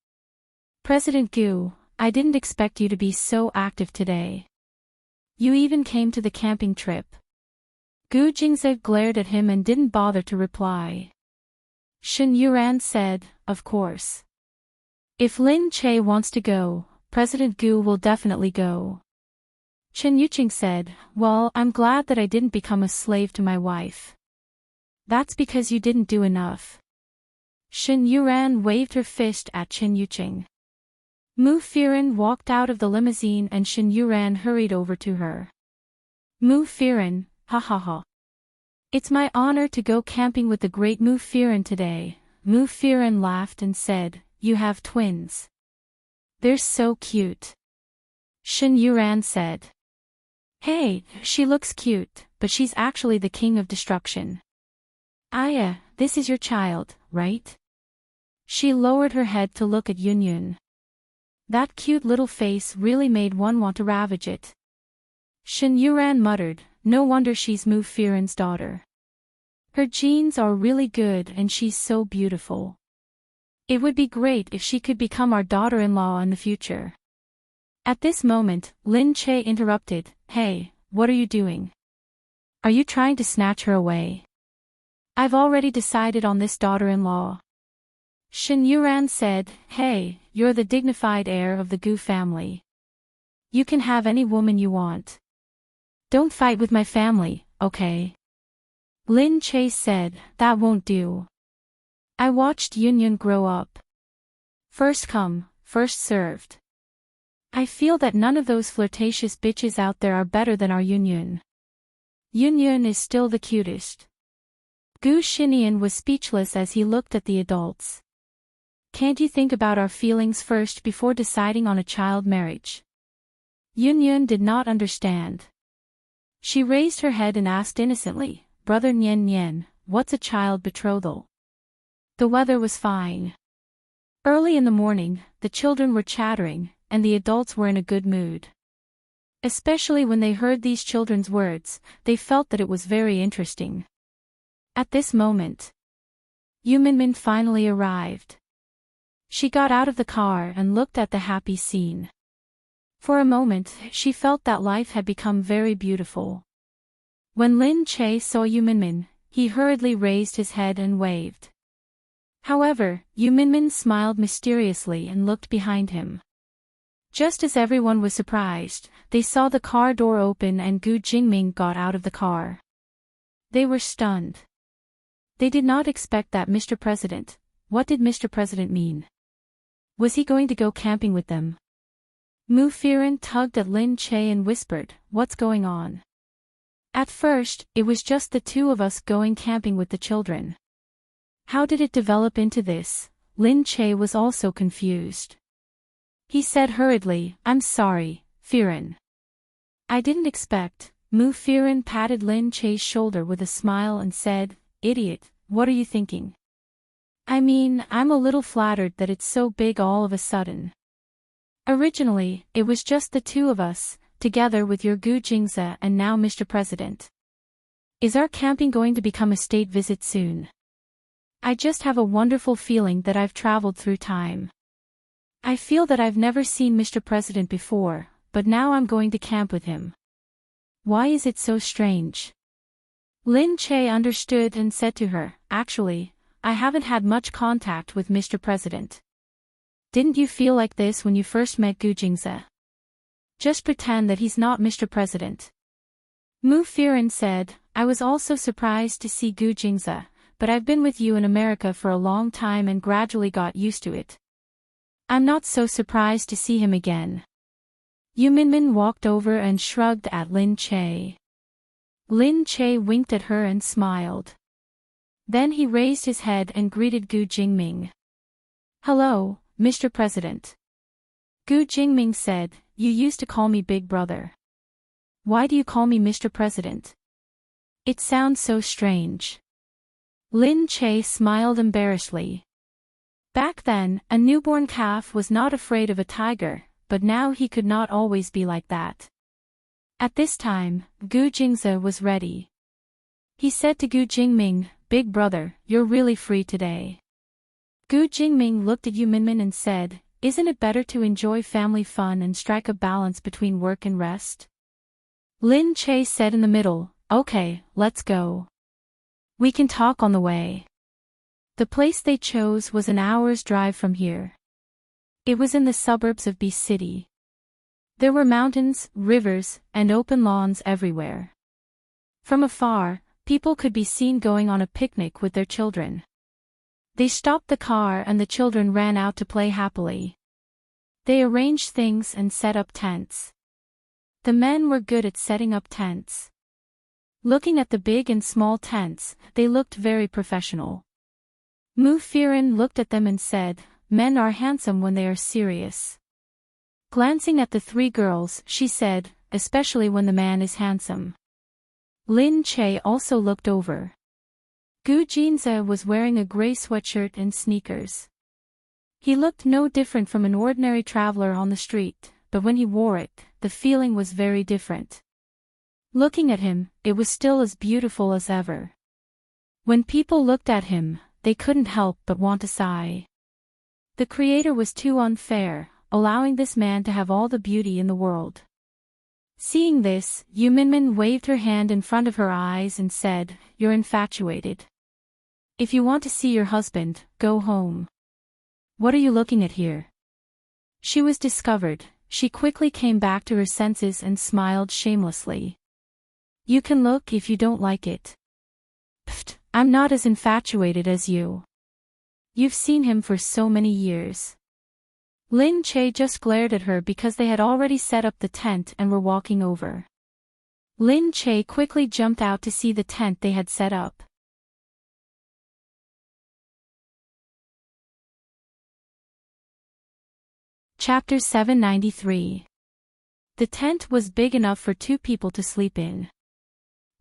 "President Gu, I didn't expect you to be so active today. You even came to the camping trip." Gu Jingze glared at him and didn't bother to reply. Shen Yuran said, "Of course. If Lin Che wants to go, President Gu will definitely go." Chen Yuqing said, "Well, I'm glad that I didn't become a slave to my wife." "That's because you didn't do enough." Shen Yuran waved her fist at Chen Yuqing. Mu Firen walked out of the limousine and Shen Yuran hurried over to her. Mu Firen, ha ha ha. It's my honor to go camping with the great Mu Firen today. Mu Firen laughed and said, you have twins. They're so cute. Shen Yuran said. Hey, she looks cute, but she's actually the king of destruction. Aya, this is your child, right? She lowered her head to look at Yunyun. That cute little face really made one want to ravage it. Shen Yuran muttered, no wonder she's Mu Firen's daughter. Her genes are really good and she's so beautiful. It would be great if she could become our daughter-in-law in the future. At this moment, Lin Che interrupted, hey, what are you doing? Are you trying to snatch her away? I've already decided on this daughter-in-law. Shen Yuran said, hey, you're the dignified heir of the Gu family. You can have any woman you want. Don't fight with my family, okay? Lin Che said, that won't do. I watched Yunyun grow up. First come, first served. I feel that none of those flirtatious bitches out there are better than our Yunyun. Yunyun is still the cutest. Gu Xinian was speechless as he looked at the adults. Can't you think about our feelings first before deciding on a child marriage? Yunyun did not understand. She raised her head and asked innocently, Brother Nian Nian, what's a child betrothal? The weather was fine. Early in the morning, the children were chattering, and the adults were in a good mood. Especially when they heard these children's words, they felt that it was very interesting. At this moment, Yu Minmin finally arrived. She got out of the car and looked at the happy scene. For a moment, she felt that life had become very beautiful. When Lin Che saw Yu Minmin, he hurriedly raised his head and waved. However, Yu Minmin smiled mysteriously and looked behind him. Just as everyone was surprised, they saw the car door open and Gu Jingming got out of the car. They were stunned. They did not expect that. Mr. President. What did Mr. President mean? Was he going to go camping with them? Mu Firen tugged at Lin Che and whispered, what's going on? At first, it was just the two of us going camping with the children. How did it develop into this? Lin Che was also confused. He said hurriedly, I'm sorry, Firen. I didn't expect. Mu Firen patted Lin Che's shoulder with a smile and said, idiot, what are you thinking? I mean, I'm a little flattered that it's so big all of a sudden. Originally, it was just the two of us, together with your Gu Jingze and now Mr. President. Is our camping going to become a state visit soon? I just have a wonderful feeling that I've traveled through time. I feel that I've never seen Mr. President before, but now I'm going to camp with him. Why is it so strange? Lin Che understood and said to her, actually, I haven't had much contact with Mr. President. Didn't you feel like this when you first met Gu Jingze? Just pretend that he's not Mr. President. Mu Firen said, I was also surprised to see Gu Jingze, but I've been with you in America for a long time and gradually got used to it. I'm not so surprised to see him again. Yu Minmin walked over and shrugged at Lin Che. Lin Che winked at her and smiled. Then he raised his head and greeted Gu Jingming. Hello, Mr. President. Gu Jingming said, you used to call me Big Brother. Why do you call me Mr. President? It sounds so strange. Lin Che smiled embarrassedly. Back then, a newborn calf was not afraid of a tiger, but now he could not always be like that. At this time, Gu Jingze was ready. He said to Gu Jingming, Big Brother, you're really free today. Gu Jingming looked at Yu Minmin and said, isn't it better to enjoy family fun and strike a balance between work and rest? Lin Che said in the middle, okay, let's go. We can talk on the way. The place they chose was an hour's drive from here. It was in the suburbs of B City. There were mountains, rivers, and open lawns everywhere. From afar, people could be seen going on a picnic with their children. They stopped the car and the children ran out to play happily. They arranged things and set up tents. The men were good at setting up tents. Looking at the big and small tents, they looked very professional. Mu Firen looked at them and said, "Men are handsome when they are serious." Glancing at the three girls, she said, "Especially when the man is handsome." Lin Che also looked over. Gu Jinze was wearing a gray sweatshirt and sneakers. He looked no different from an ordinary traveler on the street, but when he wore it, the feeling was very different. Looking at him, it was still as beautiful as ever. When people looked at him, they couldn't help but want to sigh. The Creator was too unfair, allowing this man to have all the beauty in the world. Seeing this, Yu Minmin waved her hand in front of her eyes and said, "You're infatuated. If you want to see your husband, go home. What are you looking at here?" She was discovered. She quickly came back to her senses and smiled shamelessly. "You can look if you don't like it." "Pfft, I'm not as infatuated as you. You've seen him for so many years." Lin Che just glared at her because they had already set up the tent and were walking over. Lin Che quickly jumped out to see the tent they had set up. Chapter 793. The tent was big enough for 2 people to sleep in.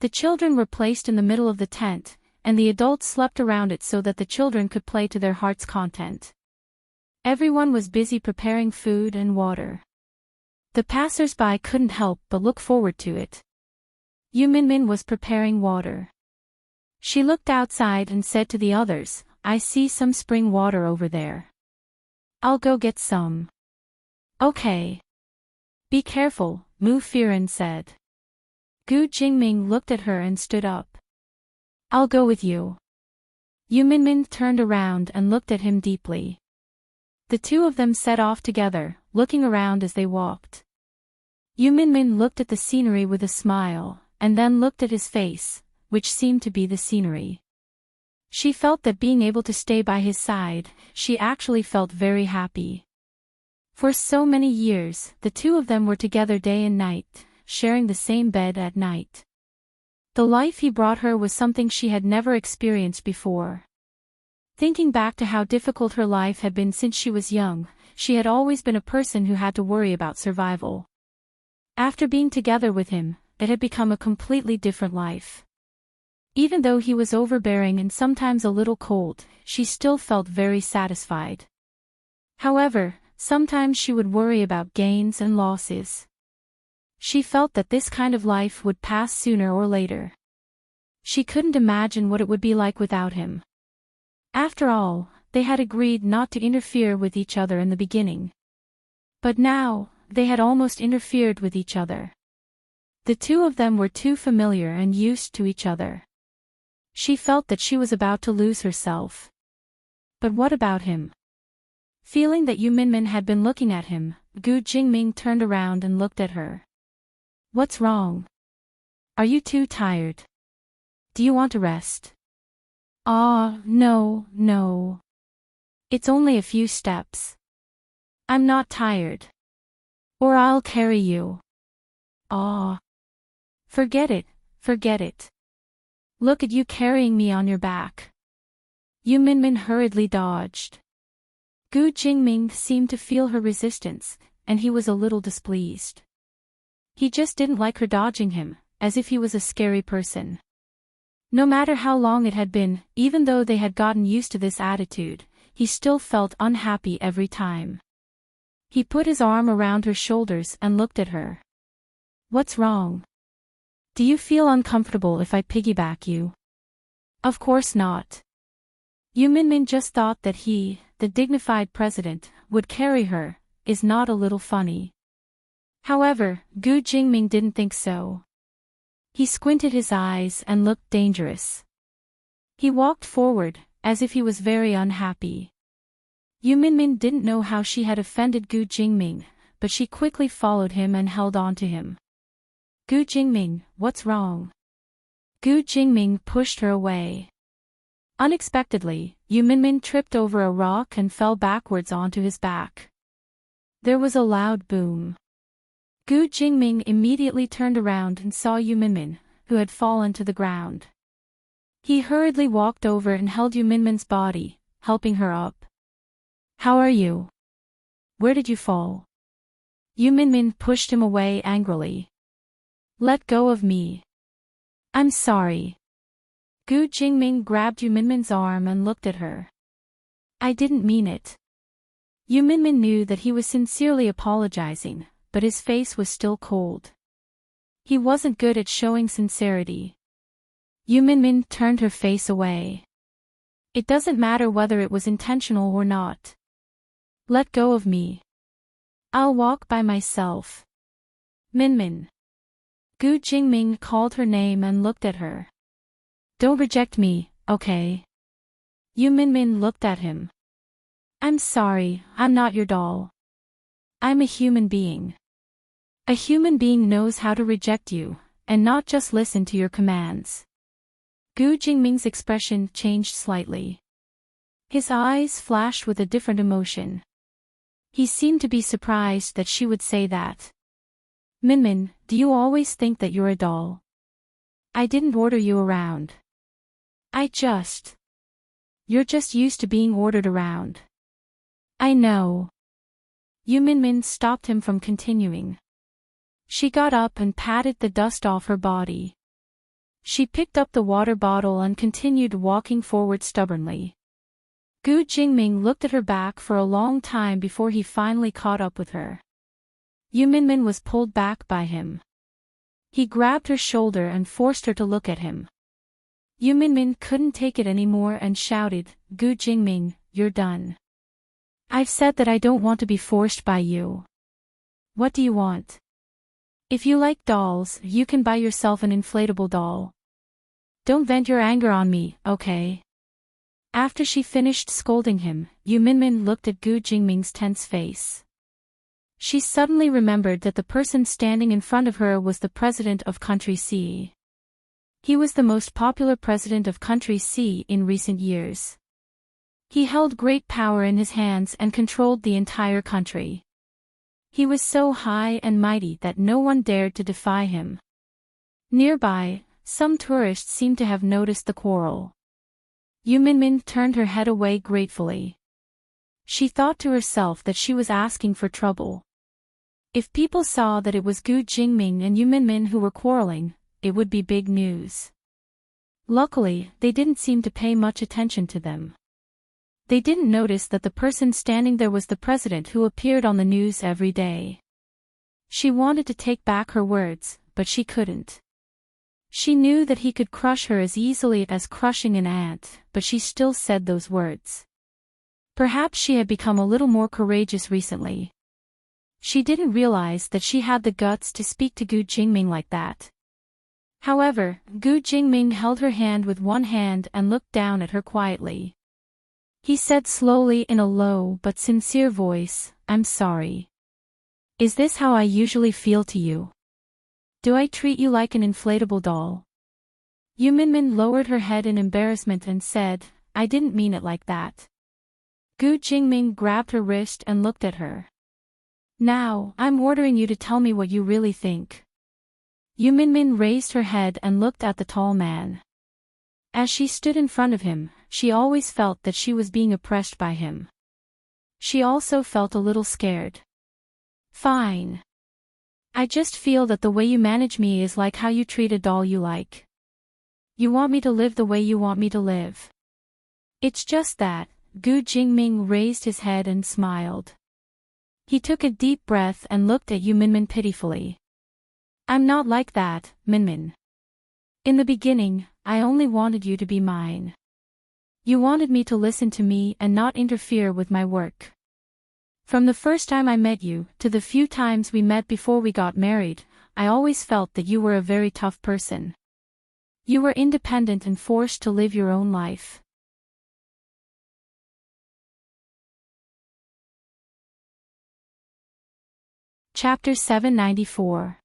The children were placed in the middle of the tent, and the adults slept around it so that the children could play to their heart's content. Everyone was busy preparing food and water. The passers-by couldn't help but look forward to it. Yu Minmin was preparing water. She looked outside and said to the others, "I see some spring water over there. I'll go get some." "Okay. Be careful," Mu Firen said. Gu Jingming looked at her and stood up. "I'll go with you." Yu Minmin turned around and looked at him deeply. The two of them set off together, looking around as they walked. Yu Minmin looked at the scenery with a smile, and then looked at his face, which seemed to be the scenery. She felt that being able to stay by his side, she actually felt very happy. For so many years, the two of them were together day and night, sharing the same bed at night. The life he brought her was something she had never experienced before. Thinking back to how difficult her life had been since she was young, she had always been a person who had to worry about survival. After being together with him, it had become a completely different life. Even though he was overbearing and sometimes a little cold, she still felt very satisfied. However, sometimes she would worry about gains and losses. She felt that this kind of life would pass sooner or later. She couldn't imagine what it would be like without him. After all, they had agreed not to interfere with each other in the beginning. But now, they had almost interfered with each other. The two of them were too familiar and used to each other. She felt that she was about to lose herself. But what about him? Feeling that Yu Minmin had been looking at him, Gu Jingming turned around and looked at her. "What's wrong? Are you too tired? Do you want to rest?" No. It's only a few steps. I'm not tired. Or I'll carry you." Forget it. Look at you carrying me on your back." Yu Minmin hurriedly dodged. Gu Jingming seemed to feel her resistance, and he was a little displeased. He just didn't like her dodging him, as if he was a scary person. No matter how long it had been, even though they had gotten used to this attitude, he still felt unhappy every time. He put his arm around her shoulders and looked at her. "What's wrong? Do you feel uncomfortable if I piggyback you?" "Of course not." Yu Minmin just thought that he, the dignified president, would carry her, is not a little funny. However, Gu Jingming didn't think so. He squinted his eyes and looked dangerous. He walked forward, as if he was very unhappy. Yu Minmin didn't know how she had offended Gu Jingming, but she quickly followed him and held on to him. "Gu Jingming, what's wrong?" Gu Jingming pushed her away. Unexpectedly, Yu Minmin tripped over a rock and fell backwards onto his back. There was a loud boom. Gu Jingming immediately turned around and saw Yu Minmin, who had fallen to the ground. He hurriedly walked over and held Yu Minmin's body, helping her up. How are you? Where did you fall? Yu Minmin pushed him away angrily. Let go of me. I'm sorry. Gu Jingming grabbed Yu Minmin's arm and looked at her. I didn't mean it. Yu Minmin knew that he was sincerely apologizing, but his face was still cold. He wasn't good at showing sincerity. Yu Minmin turned her face away. It doesn't matter whether it was intentional or not. Let go of me. I'll walk by myself. Minmin. Gu Jingming called her name and looked at her. Don't reject me, okay? Yu Minmin looked at him. I'm sorry, I'm not your doll. I'm a human being. A human being knows how to reject you, and not just listen to your commands. Gu Jingming's expression changed slightly. His eyes flashed with a different emotion. He seemed to be surprised that she would say that. Minmin, do you always think that you're a doll? I didn't order you around. You're just used to being ordered around. I know. Yu Minmin stopped him from continuing. She got up and patted the dust off her body. She picked up the water bottle and continued walking forward stubbornly. Gu Jingming looked at her back for a long time before he finally caught up with her. Yu Minmin was pulled back by him. He grabbed her shoulder and forced her to look at him. Yu Minmin couldn't take it anymore and shouted, Gu Jingming, you're done. I've said that I don't want to be forced by you. What do you want? If you like dolls, you can buy yourself an inflatable doll. Don't vent your anger on me, okay? After she finished scolding him, Yu Minmin looked at Gu Jingming's tense face. She suddenly remembered that the person standing in front of her was the president of Country C. He was the most popular president of Country C in recent years. He held great power in his hands and controlled the entire country. He was so high and mighty that no one dared to defy him. Nearby, some tourists seemed to have noticed the quarrel. Yu Minmin turned her head away gratefully. She thought to herself that she was asking for trouble. If people saw that it was Gu Jingming and Yu Minmin who were quarreling, it would be big news. Luckily, they didn't seem to pay much attention to them. They didn't notice that the person standing there was the president who appeared on the news every day. She wanted to take back her words, but she couldn't. She knew that he could crush her as easily as crushing an ant, but she still said those words. Perhaps she had become a little more courageous recently. She didn't realize that she had the guts to speak to Gu Jingming like that. However, Gu Jingming held her hand with one hand and looked down at her quietly. He said slowly in a low but sincere voice, I'm sorry. Is this how I usually feel to you? Do I treat you like an inflatable doll? Yu Minmin lowered her head in embarrassment and said, I didn't mean it like that. Gu Jingming grabbed her wrist and looked at her. Now, I'm ordering you to tell me what you really think. Yu Minmin raised her head and looked at the tall man. As she stood in front of him, she always felt that she was being oppressed by him. She also felt a little scared. Fine. I just feel that the way you manage me is like how you treat a doll you like. You want me to live the way you want me to live. It's just that. Gu Jingming raised his head and smiled. He took a deep breath and looked at Yu Minmin pitifully. I'm not like that, Minmin. In the beginning, I only wanted you to be mine. You wanted me to listen to me and not interfere with my work. From the first time I met you, to the few times we met before we got married, I always felt that you were a very tough person. You were independent and forced to live your own life. Chapter 794.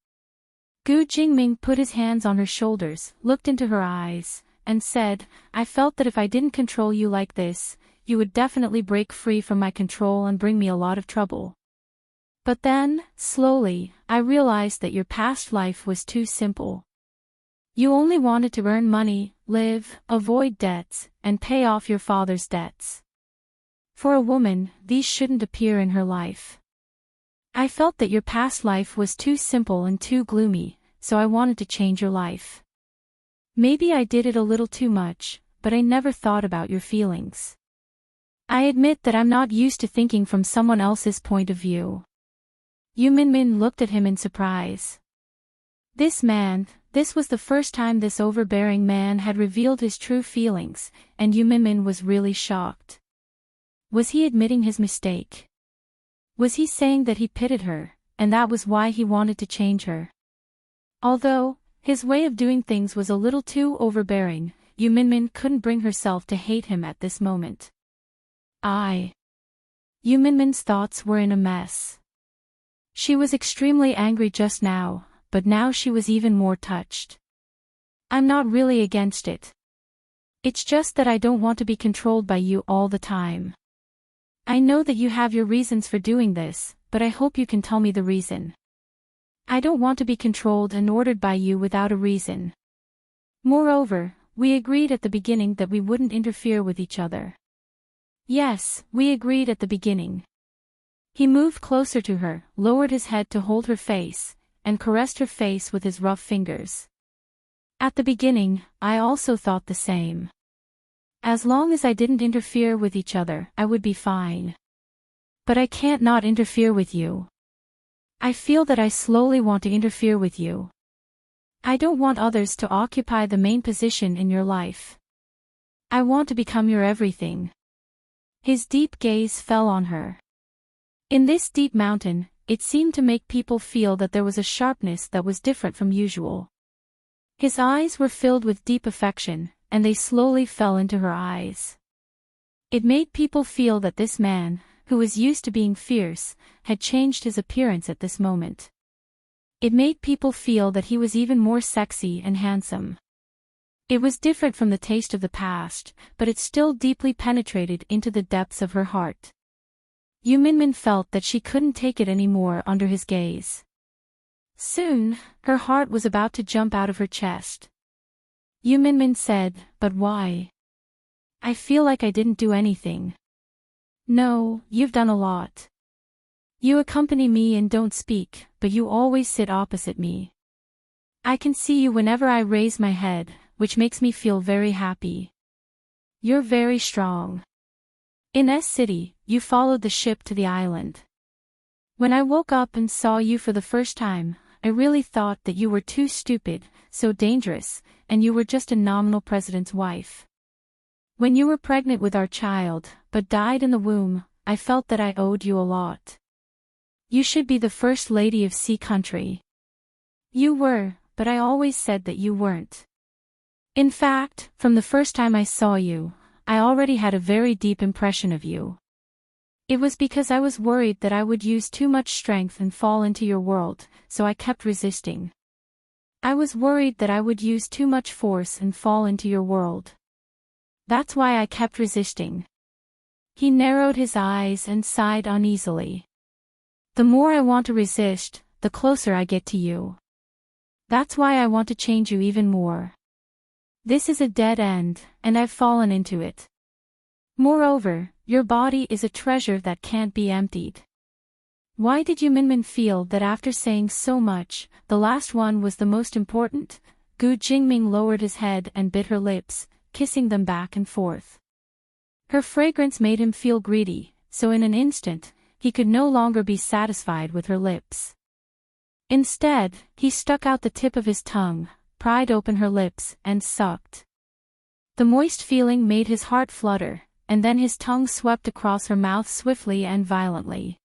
Gu Jingming put his hands on her shoulders, looked into her eyes, and said, I felt that if I didn't control you like this, you would definitely break free from my control and bring me a lot of trouble. But then, slowly, I realized that your past life was too simple. You only wanted to earn money, live, avoid debts, and pay off your father's debts. For a woman, these shouldn't appear in her life. I felt that your past life was too simple and too gloomy, so I wanted to change your life. Maybe I did it a little too much, but I never thought about your feelings. I admit that I'm not used to thinking from someone else's point of view. Yu Minmin looked at him in surprise. This was the first time this overbearing man had revealed his true feelings, and Yu Minmin was really shocked. Was he admitting his mistake? Was he saying that he pitied her, and that was why he wanted to change her? Although his way of doing things was a little too overbearing, Yu Minmin couldn't bring herself to hate him at this moment. Yu Minmin's thoughts were in a mess. She was extremely angry just now, but now she was even more touched. I'm not really against it. It's just that I don't want to be controlled by you all the time. I know that you have your reasons for doing this, but I hope you can tell me the reason. I don't want to be controlled and ordered by you without a reason. Moreover, we agreed at the beginning that we wouldn't interfere with each other. Yes, we agreed at the beginning. He moved closer to her, lowered his head to hold her face, and caressed her face with his rough fingers. At the beginning, I also thought the same. As long as I didn't interfere with each other, I would be fine. But I can't not interfere with you. I feel that I slowly want to interfere with you. I don't want others to occupy the main position in your life. I want to become your everything. His deep gaze fell on her. In this deep mountain, it seemed to make people feel that there was a sharpness that was different from usual. His eyes were filled with deep affection, and they slowly fell into her eyes. It made people feel that this man, who was used to being fierce, had changed his appearance at this moment. It made people feel that he was even more sexy and handsome. It was different from the taste of the past, but it still deeply penetrated into the depths of her heart. Yu Minmin felt that she couldn't take it anymore under his gaze. Soon, her heart was about to jump out of her chest. Yu Minmin said, "But why? I feel like I didn't do anything." "No, you've done a lot. You accompany me and don't speak, but you always sit opposite me. I can see you whenever I raise my head, which makes me feel very happy. You're very strong. In S-City, you followed the ship to the island. When I woke up and saw you for the first time, I really thought that you were too stupid, so dangerous, and you were just a nominal president's wife. When you were pregnant with our child, but died in the womb, I felt that I owed you a lot. You should be the first lady of Sea Country. You were, but I always said that you weren't. In fact, from the first time I saw you, I already had a very deep impression of you. It was because I was worried that I would use too much strength and fall into your world, so I kept resisting. I was worried that I would use too much force and fall into your world. That's why I kept resisting." He narrowed his eyes and sighed uneasily. "The more I want to resist, the closer I get to you. That's why I want to change you even more. This is a dead end, and I've fallen into it. Moreover, your body is a treasure that can't be emptied." Why did Yu Minmin feel that after saying so much, the last one was the most important? Gu Jingming lowered his head and bit her lips, kissing them back and forth. Her fragrance made him feel greedy, so in an instant, he could no longer be satisfied with her lips. Instead, he stuck out the tip of his tongue, pried open her lips, and sucked. The moist feeling made his heart flutter, and then his tongue swept across her mouth swiftly and violently.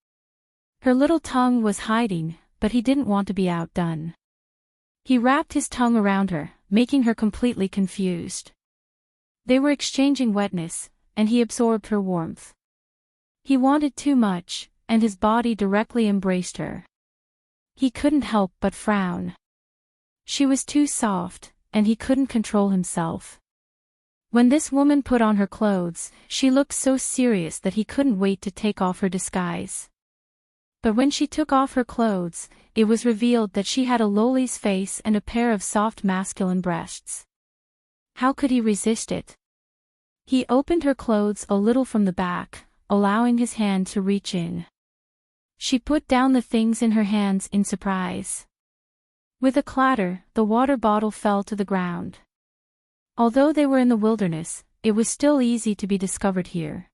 Her little tongue was hiding, but he didn't want to be outdone. He wrapped his tongue around her, making her completely confused. They were exchanging wetness, and he absorbed her warmth. He wanted too much, and his body directly embraced her. He couldn't help but frown. She was too soft, and he couldn't control himself. When this woman put on her clothes, she looked so serious that he couldn't wait to take off her disguise. But when she took off her clothes, it was revealed that she had a loli's face and a pair of soft masculine breasts. How could he resist it? He opened her clothes a little from the back, allowing his hand to reach in. She put down the things in her hands in surprise. With a clatter, the water bottle fell to the ground. Although they were in the wilderness, it was still easy to be discovered here.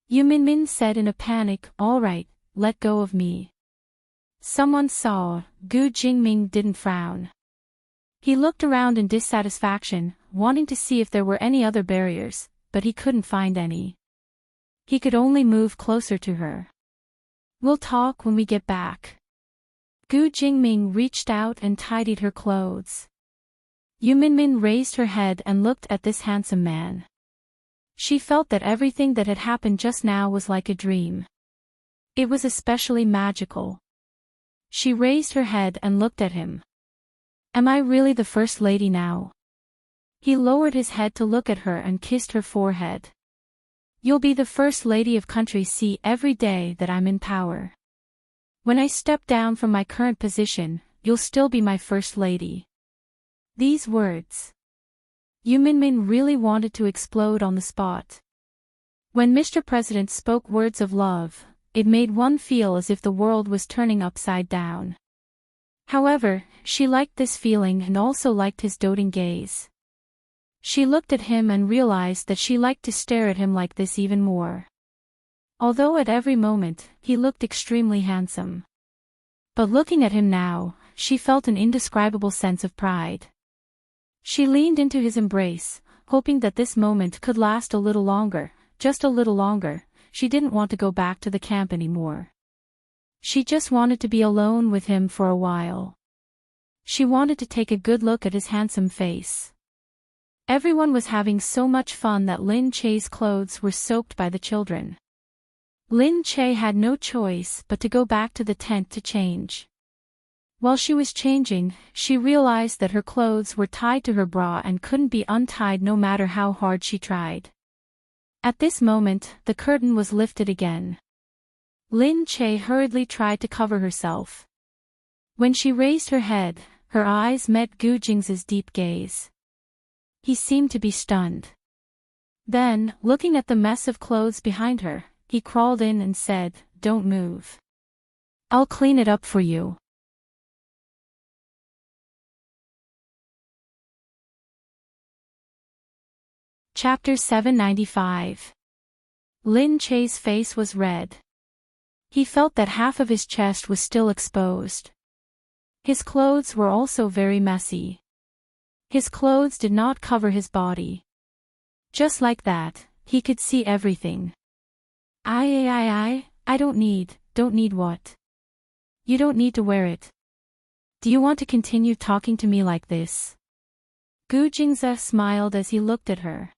Yu Minmin said in a panic, "All right, let go of me." Someone saw. Gu Jingming didn't frown. He looked around in dissatisfaction, wanting to see if there were any other barriers, but he couldn't find any. He could only move closer to her. "We'll talk when we get back." Gu Jingming reached out and tidied her clothes. Yu Minmin raised her head and looked at this handsome man. She felt that everything that had happened just now was like a dream. It was especially magical. She raised her head and looked at him. "Am I really the first lady now?" He lowered his head to look at her and kissed her forehead. "You'll be the first lady of Country C every day that I'm in power. When I step down from my current position, you'll still be my first lady." These words. Yu Minmin really wanted to explode on the spot. When Mr. President spoke words of love, it made one feel as if the world was turning upside down. However, she liked this feeling and also liked his doting gaze. She looked at him and realized that she liked to stare at him like this even more. Although at every moment, he looked extremely handsome. But looking at him now, she felt an indescribable sense of pride. She leaned into his embrace, hoping that this moment could last a little longer, just a little longer. She didn't want to go back to the camp anymore. She just wanted to be alone with him for a while. She wanted to take a good look at his handsome face. Everyone was having so much fun that Lin Che's clothes were soaked by the children. Lin Che had no choice but to go back to the tent to change. While she was changing, she realized that her clothes were tied to her bra and couldn't be untied no matter how hard she tried. At this moment, the curtain was lifted again. Lin Che hurriedly tried to cover herself. When she raised her head, her eyes met Gu Jing's deep gaze. He seemed to be stunned. Then, looking at the mess of clothes behind her, he crawled in and said, "Don't move. I'll clean it up for you." Chapter 795. Lin Che's face was red. He felt that half of his chest was still exposed. His clothes were also very messy. His clothes did not cover his body. Just like that, he could see everything. I don't need what? You don't need to wear it. Do you want to continue talking to me like this?" Gu Jingze smiled as he looked at her.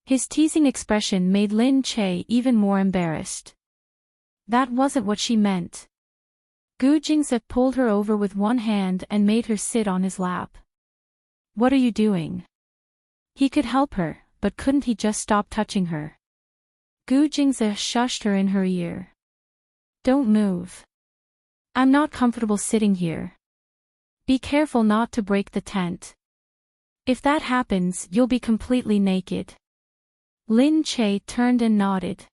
His teasing expression made Lin Che even more embarrassed. That wasn't what she meant. Gu Jingze pulled her over with one hand and made her sit on his lap. "What are you doing?" He could help her, but couldn't he just stop touching her? Gu Jingze shushed her in her ear. "Don't move. I'm not comfortable sitting here. Be careful not to break the tent. If that happens, you'll be completely naked." Lin Che turned and nodded.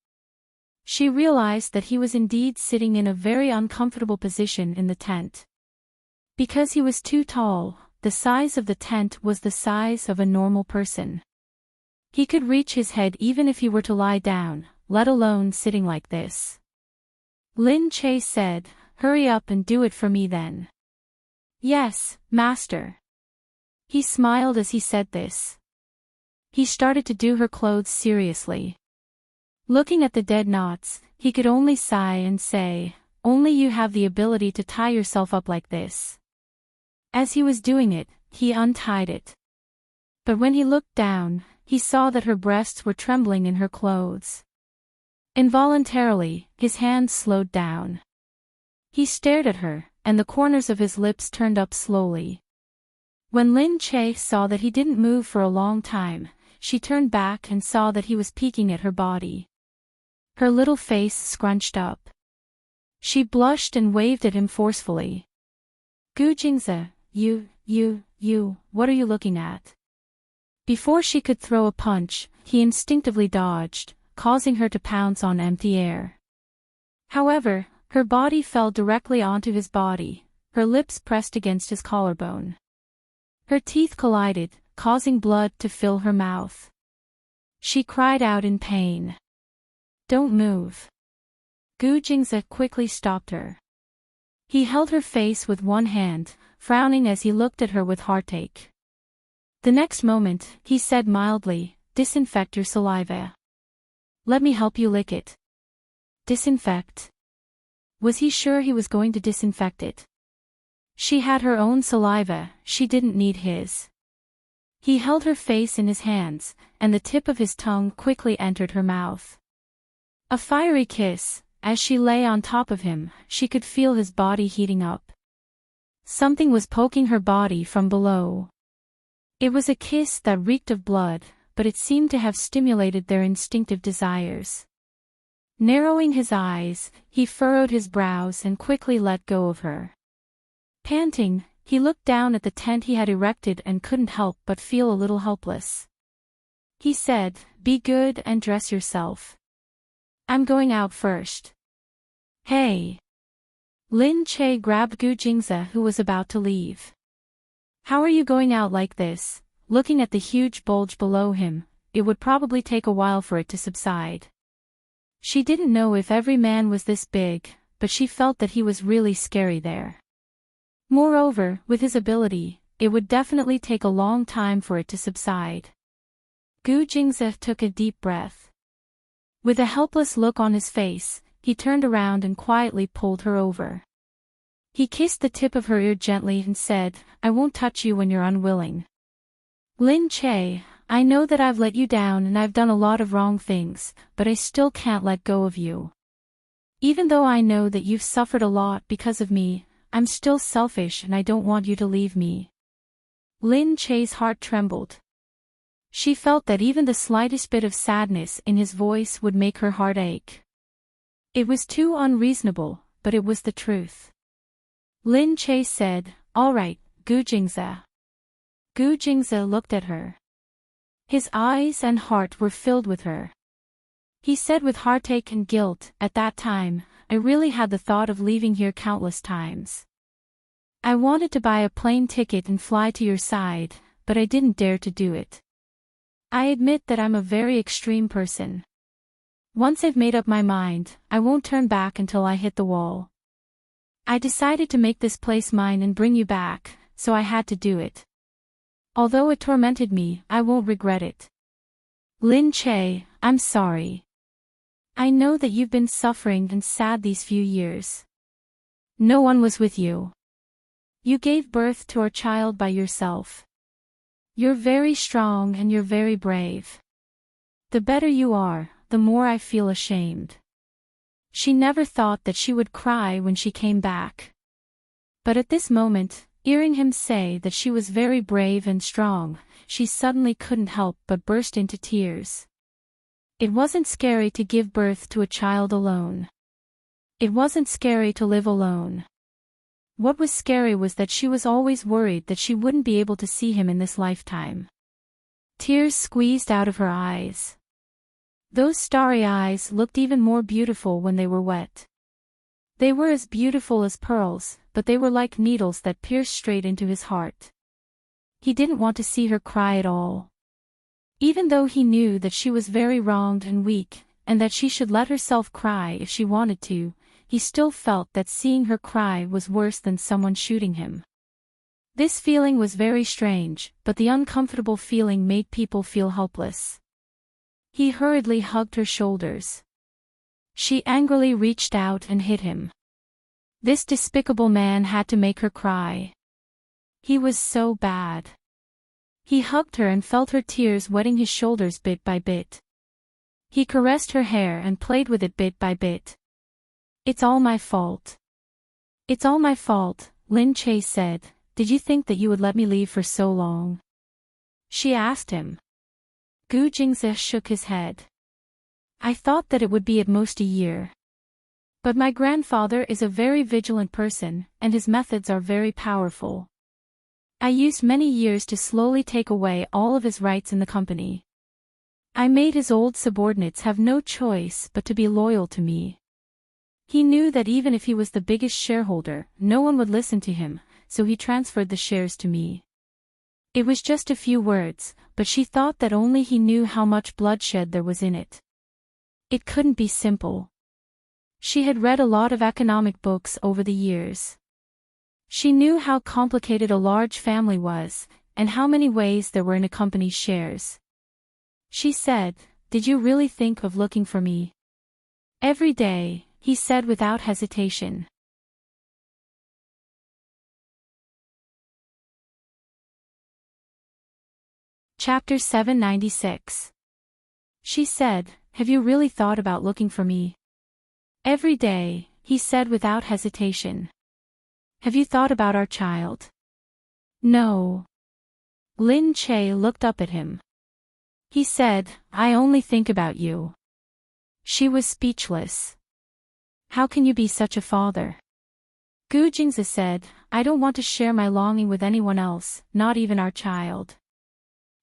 She realized that he was indeed sitting in a very uncomfortable position in the tent. Because he was too tall, the size of the tent was the size of a normal person. He could reach his head even if he were to lie down, let alone sitting like this. Lin Che said, "Hurry up and do it for me then." "Yes, master." He smiled as he said this. He started to do her clothes seriously. Looking at the dead knots, he could only sigh and say, "Only you have the ability to tie yourself up like this." As he was doing it, he untied it. But when he looked down, he saw that her breasts were trembling in her clothes. Involuntarily, his hands slowed down. He stared at her, and the corners of his lips turned up slowly. When Lin Che saw that he didn't move for a long time, she turned back and saw that he was peeking at her body. Her little face scrunched up. She blushed and waved at him forcefully. Gu Jingze, you, what are you looking at? Before she could throw a punch, he instinctively dodged, causing her to pounce on empty air. However, her body fell directly onto his body, her lips pressed against his collarbone. Her teeth collided, causing blood to fill her mouth. She cried out in pain. Don't move. Gu Jingze quickly stopped her. He held her face with one hand, frowning as he looked at her with heartache. The next moment, he said mildly, disinfect your saliva. Let me help you lick it. Disinfect? Was he sure he was going to disinfect it? She had her own saliva, she didn't need his. He held her face in his hands, and the tip of his tongue quickly entered her mouth. A fiery kiss. As she lay on top of him, she could feel his body heating up. Something was poking her body from below. It was a kiss that reeked of blood, but it seemed to have stimulated their instinctive desires. Narrowing his eyes, he furrowed his brows and quickly let go of her. Panting, he looked down at the tent he had erected and couldn't help but feel a little helpless. He said, "Be good and dress yourself. I'm going out first." Hey! Lin Che grabbed Gu Jingze, who was about to leave. How are you going out like this? Looking at the huge bulge below him, it would probably take a while for it to subside. She didn't know if every man was this big, but she felt that he was really scary there. Moreover, with his ability, it would definitely take a long time for it to subside. Gu Jingze took a deep breath. With a helpless look on his face, he turned around and quietly pulled her over. He kissed the tip of her ear gently and said, "I won't touch you when you're unwilling." Lin Che, I know that I've let you down and I've done a lot of wrong things, but I still can't let go of you. Even though I know that you've suffered a lot because of me, I'm still selfish and I don't want you to leave me. Lin Che's heart trembled. She felt that even the slightest bit of sadness in his voice would make her heart ache. It was too unreasonable, but it was the truth. Lin Che said, "All right, Gu Jingze." Gu Jingze looked at her. His eyes and heart were filled with her. He said with heartache and guilt, "At that time, I really had the thought of leaving here countless times. I wanted to buy a plane ticket and fly to your side, but I didn't dare to do it. I admit that I'm a very extreme person. Once I've made up my mind, I won't turn back until I hit the wall. I decided to make this place mine and bring you back, so I had to do it. Although it tormented me, I won't regret it. Lin Che, I'm sorry. I know that you've been suffering and sad these few years. No one was with you. You gave birth to our child by yourself. You're very strong and you're very brave. The better you are, the more I feel ashamed." She never thought that she would cry when she came back. But at this moment, hearing him say that she was very brave and strong, she suddenly couldn't help but burst into tears. It wasn't scary to give birth to a child alone. It wasn't scary to live alone. What was scary was that she was always worried that she wouldn't be able to see him in this lifetime. Tears squeezed out of her eyes. Those starry eyes looked even more beautiful when they were wet. They were as beautiful as pearls, but they were like needles that pierced straight into his heart. He didn't want to see her cry at all. Even though he knew that she was very wronged and weak, and that she should let herself cry if she wanted to, he still felt that seeing her cry was worse than someone shooting him. This feeling was very strange, but the uncomfortable feeling made people feel helpless. He hurriedly hugged her shoulders. She angrily reached out and hit him. This despicable man had to make her cry. He was so bad. He hugged her and felt her tears wetting his shoulders bit by bit. He caressed her hair and played with it bit by bit. "It's all my fault. It's all my fault," Lin Che said. "Did you think that you would let me leave for so long?" She asked him. Gu Jingze shook his head. "I thought that it would be at most a year." But my grandfather is a very vigilant person, and his methods are very powerful. I used many years to slowly take away all of his rights in the company. I made his old subordinates have no choice but to be loyal to me. He knew that even if he was the biggest shareholder, no one would listen to him, so he transferred the shares to me. It was just a few words, but she thought that only he knew how much bloodshed there was in it. It couldn't be simple. She had read a lot of economic books over the years. She knew how complicated a large family was, and how many ways there were in a company's shares. She said, "Did you really think of looking for me?" "Every day," he said without hesitation. Chapter 796. She said, "Have you really thought about looking for me?" "Every day," he said without hesitation. "Have you thought about our child?" "No." Lin Che looked up at him. He said, "I only think about you." She was speechless. "How can you be such a father?" Gu Jingzi said, "I don't want to share my longing with anyone else, not even our child."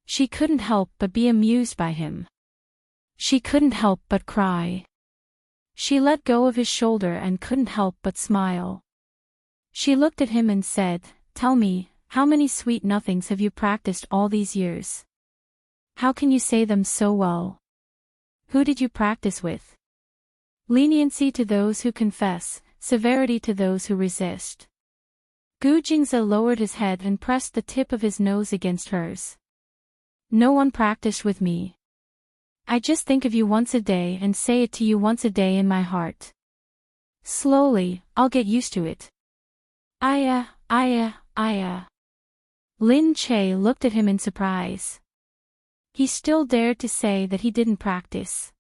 She couldn't help but be amused by him. She couldn't help but cry. She let go of his shoulder and couldn't help but smile. She looked at him and said, "Tell me, how many sweet nothings have you practiced all these years? How can you say them so well? Who did you practice with?" "Leniency to those who confess, severity to those who resist." Gu Jingzi lowered his head and pressed the tip of his nose against hers. "No one practiced with me. I just think of you once a day and say it to you once a day in my heart. Slowly, I'll get used to it." Aya. Lin Che looked at him in surprise. He still dared to say that he didn't practice.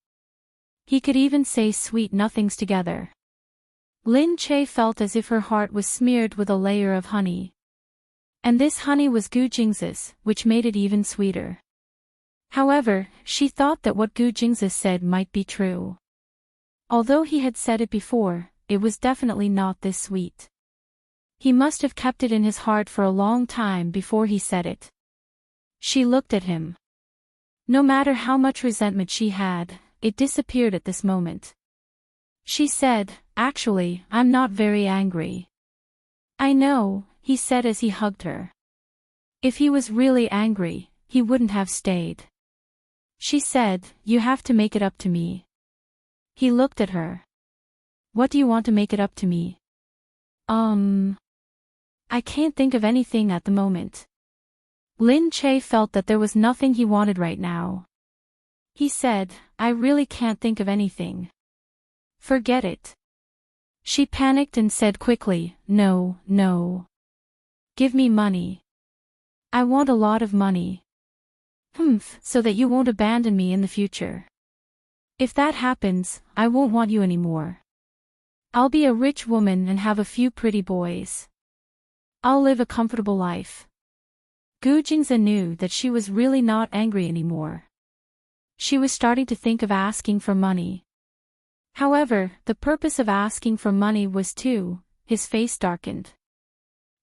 He could even say sweet nothings together. Lin Che felt as if her heart was smeared with a layer of honey. And this honey was Gu Jingzi's, which made it even sweeter. However, she thought that what Gu Jingzi said might be true. Although he had said it before, it was definitely not this sweet. He must have kept it in his heart for a long time before he said it. She looked at him. No matter how much resentment she had, it disappeared at this moment. She said, "Actually, I'm not very angry." "I know," he said as he hugged her. "If he was really angry, he wouldn't have stayed." She said, "You have to make it up to me." He looked at her. "What do you want to make it up to me?" I can't think of anything at the moment." Lin Che felt that there was nothing he wanted right now. He said, "I really can't think of anything." "Forget it." She panicked and said quickly, No. Give me money. I want a lot of money. So that you won't abandon me in the future. If that happens, I won't want you anymore. I'll be a rich woman and have a few pretty boys. I'll live a comfortable life." Gu Jingzi knew that she was really not angry anymore. She was starting to think of asking for money. However, the purpose of asking for money was his face darkened.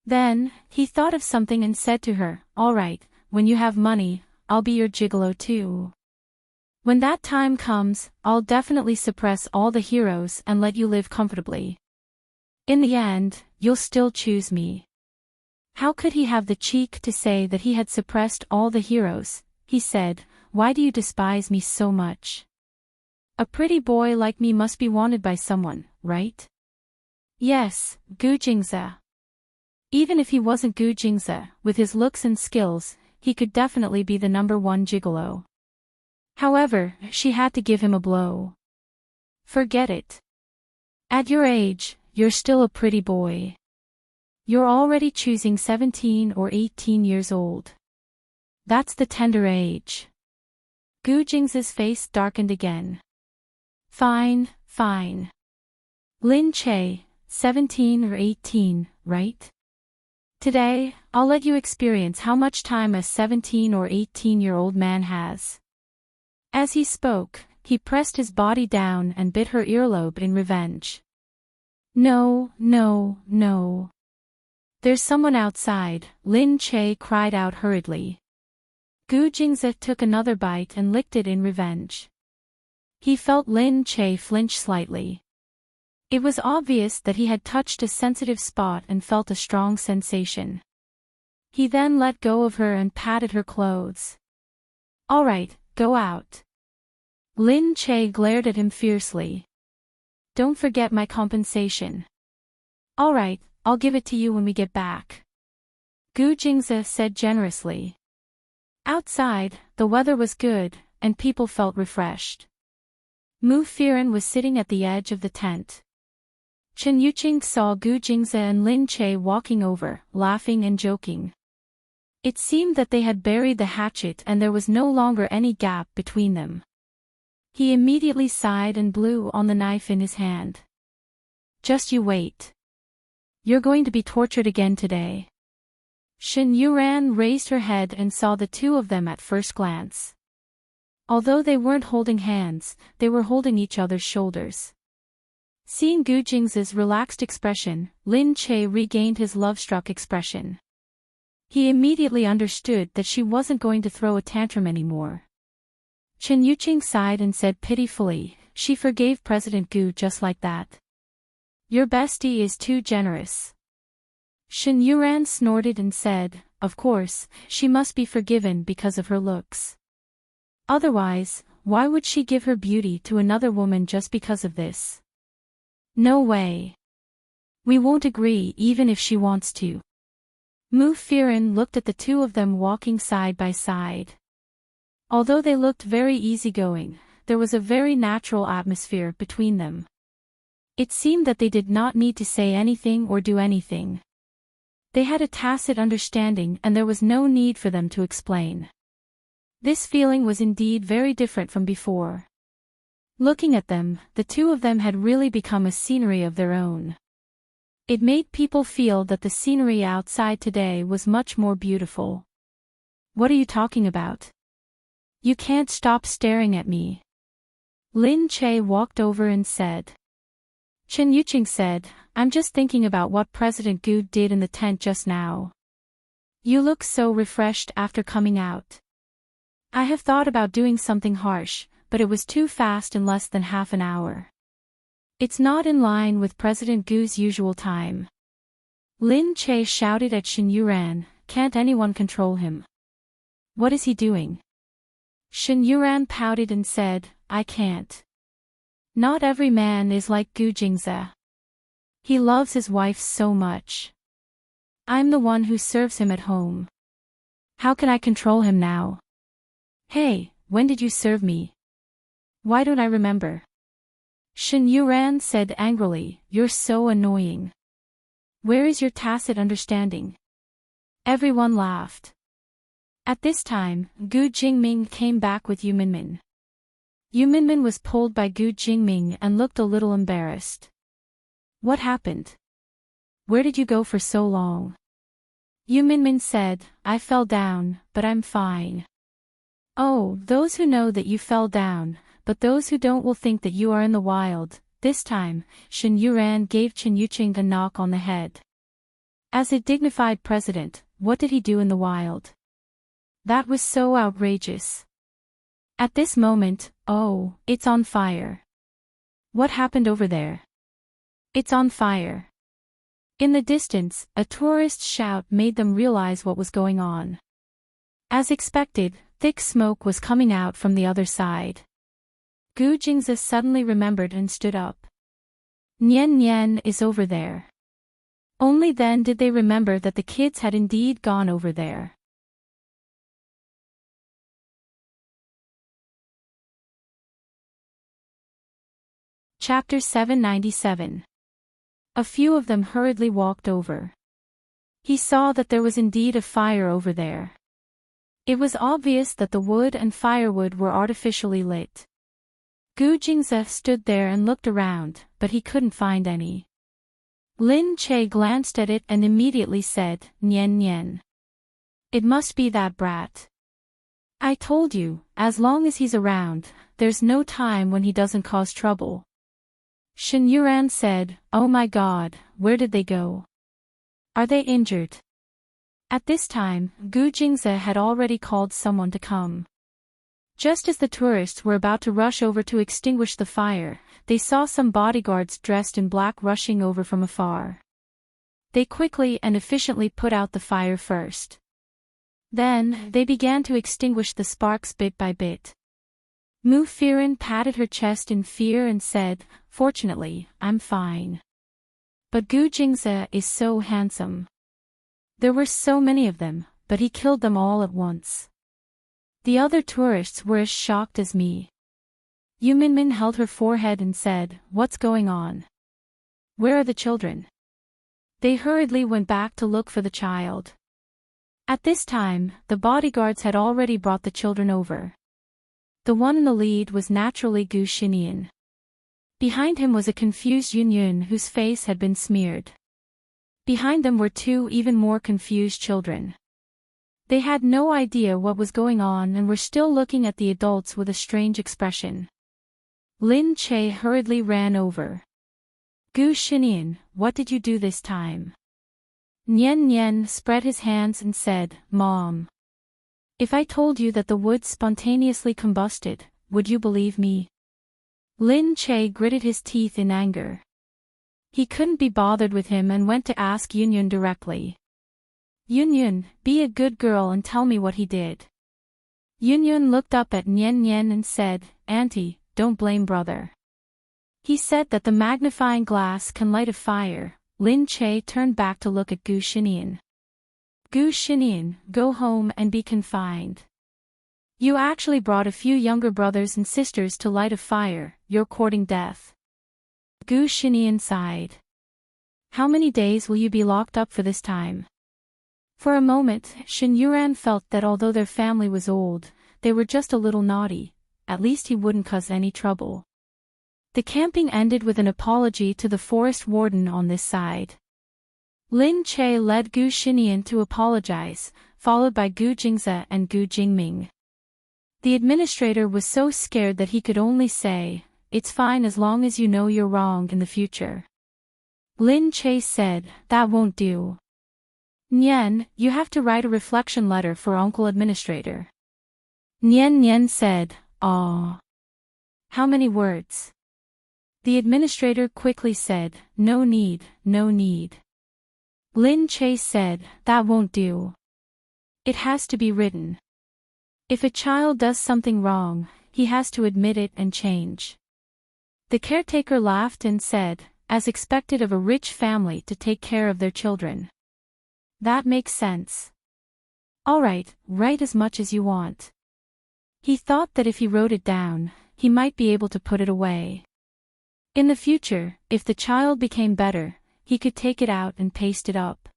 Then, he thought of something and said to her, "All right, when you have money, I'll be your gigolo too. When that time comes, I'll definitely suppress all the heroes and let you live comfortably. In the end, you'll still choose me." How could he have the cheek to say that he had suppressed all the heroes? He said, "Why do you despise me so much? A pretty boy like me must be wanted by someone, right?" "Yes, Gu Jingzi." Even if he wasn't Gu Jingzi, with his looks and skills, he could definitely be the #1 gigolo. However, she had to give him a blow. "Forget it. At your age, you're still a pretty boy. You're already choosing 17 or 18 years old. That's the tender age." Gu Jingzi's face darkened again. Fine. Lin Che, 17 or 18, right? Today, I'll let you experience how much time a 17 or 18-year-old man has. As he spoke, he pressed his body down and bit her earlobe in revenge. No, no, no. There's someone outside, Lin Che cried out hurriedly. Gu Jingze took another bite and licked it in revenge. He felt Lin Che flinch slightly. It was obvious that he had touched a sensitive spot and felt a strong sensation. He then let go of her and patted her clothes. All right, go out. Lin Che glared at him fiercely. Don't forget my compensation. All right, I'll give it to you when we get back. Gu Jingze said generously. Outside, the weather was good, and people felt refreshed. Mu Firen was sitting at the edge of the tent. Chen Yuqing saw Gu Jingze and Lin Che walking over, laughing and joking. It seemed that they had buried the hatchet and there was no longer any gap between them. He immediately sighed and blew on the knife in his hand. Just you wait. You're going to be tortured again today. Shen Yuran raised her head and saw the two of them at first glance. Although they weren't holding hands, they were holding each other's shoulders. Seeing Gu Jingze's relaxed expression, Lin Che regained his love-struck expression. He immediately understood that she wasn't going to throw a tantrum anymore. Chen Yuqing sighed and said pitifully, she forgave President Gu just like that. Your bestie is too generous. Shen Yuran snorted and said, of course, she must be forgiven because of her looks. Otherwise, why would she give her beauty to another woman just because of this? No way. We won't agree even if she wants to. Mu Firen looked at the two of them walking side by side. Although they looked very easygoing, there was a very natural atmosphere between them. It seemed that they did not need to say anything or do anything. They had a tacit understanding and there was no need for them to explain. This feeling was indeed very different from before. Looking at them, the two of them had really become a scenery of their own. It made people feel that the scenery outside today was much more beautiful. What are you talking about? You can't stop staring at me. Lin Che walked over and said. Chen Yuqing said, I'm just thinking about what President Gu did in the tent just now. You look so refreshed after coming out. I have thought about doing something harsh, but it was too fast in less than half an hour. It's not in line with President Gu's usual time. Lin Che shouted at Shen Yuran, can't anyone control him? What is he doing? Shen Yuran pouted and said, I can't. Not every man is like Gu Jingze. He loves his wife so much. I'm the one who serves him at home. How can I control him now? Hey, when did you serve me? Why don't I remember? Shen Yuran said angrily, you're so annoying. Where is your tacit understanding? Everyone laughed. At this time, Gu Jingming came back with Yu Minmin. Yu Minmin was pulled by Gu Jingming and looked a little embarrassed. What happened? Where did you go for so long? Yu Minmin said, I fell down, but I'm fine. Oh, those who know that you fell down, but those who don't will think that you are in the wild. This time, Shen Yuran gave Chen Yuqing a knock on the head. As a dignified president, what did he do in the wild? That was so outrageous. At this moment, oh, it's on fire. What happened over there? It's on fire. In the distance, a tourist's shout made them realize what was going on. As expected, thick smoke was coming out from the other side. Gu Jingze suddenly remembered and stood up. Nian Nian is over there. Only then did they remember that the kids had indeed gone over there. Chapter 797. A few of them hurriedly walked over. He saw that there was indeed a fire over there. It was obvious that the wood and firewood were artificially lit. Gu Jingze stood there and looked around, but he couldn't find any. Lin Che glanced at it and immediately said, Nian Nian. It must be that brat. I told you, as long as he's around, there's no time when he doesn't cause trouble. Shen Yuran said, "Oh my god, where did they go? Are they injured?" At this time, Gu Jingze had already called someone to come. Just as the tourists were about to rush over to extinguish the fire, they saw some bodyguards dressed in black rushing over from afar. They quickly and efficiently put out the fire first. Then, they began to extinguish the sparks bit by bit. Mu Firen patted her chest in fear and said, "Fortunately, I'm fine. But Gu Jingze is so handsome. There were so many of them, but he killed them all at once." The other tourists were as shocked as me. Yu Minmin held her forehead and said, "What's going on? Where are the children?" They hurriedly went back to look for the child. At this time, the bodyguards had already brought the children over. The one in the lead was naturally Gu Xinian. Behind him was a confused Yunyun whose face had been smeared. Behind them were two even more confused children. They had no idea what was going on and were still looking at the adults with a strange expression. Lin Che hurriedly ran over. "Gu Xinian, what did you do this time?" Nian Nian spread his hands and said, "Mom. If I told you that the wood spontaneously combusted, would you believe me?" Lin Che gritted his teeth in anger. He couldn't be bothered with him and went to ask Yunyun directly. "Yunyun, be a good girl and tell me what he did." Yunyun looked up at Nian Nian and said, "Auntie, don't blame brother. He said that the magnifying glass can light a fire." Lin Che turned back to look at Gu Xinian. "Gu Xinian, go home and be confined. You actually brought a few younger brothers and sisters to light a fire, you're courting death." Gu Xinian sighed. "How many days will you be locked up for this time?" For a moment, Shen Yuran felt that although their family was old, they were just a little naughty, at least he wouldn't cause any trouble. The camping ended with an apology to the forest warden on this side. Lin Che led Gu Xinian to apologize, followed by Gu Jingze and Gu Jingming. The administrator was so scared that he could only say, "It's fine as long as you know you're wrong in the future." Lin Che said, "That won't do. Nian, you have to write a reflection letter for Uncle Administrator." Nian Nian said, "Aw. How many words?" The administrator quickly said, "No need, no need." Lin Che said, "That won't do. It has to be written. If a child does something wrong, he has to admit it and change." The caretaker laughed and said, "As expected of a rich family to take care of their children. That makes sense. All right, write as much as you want." He thought that if he wrote it down, he might be able to put it away. In the future, if the child became better, he could take it out and paste it up.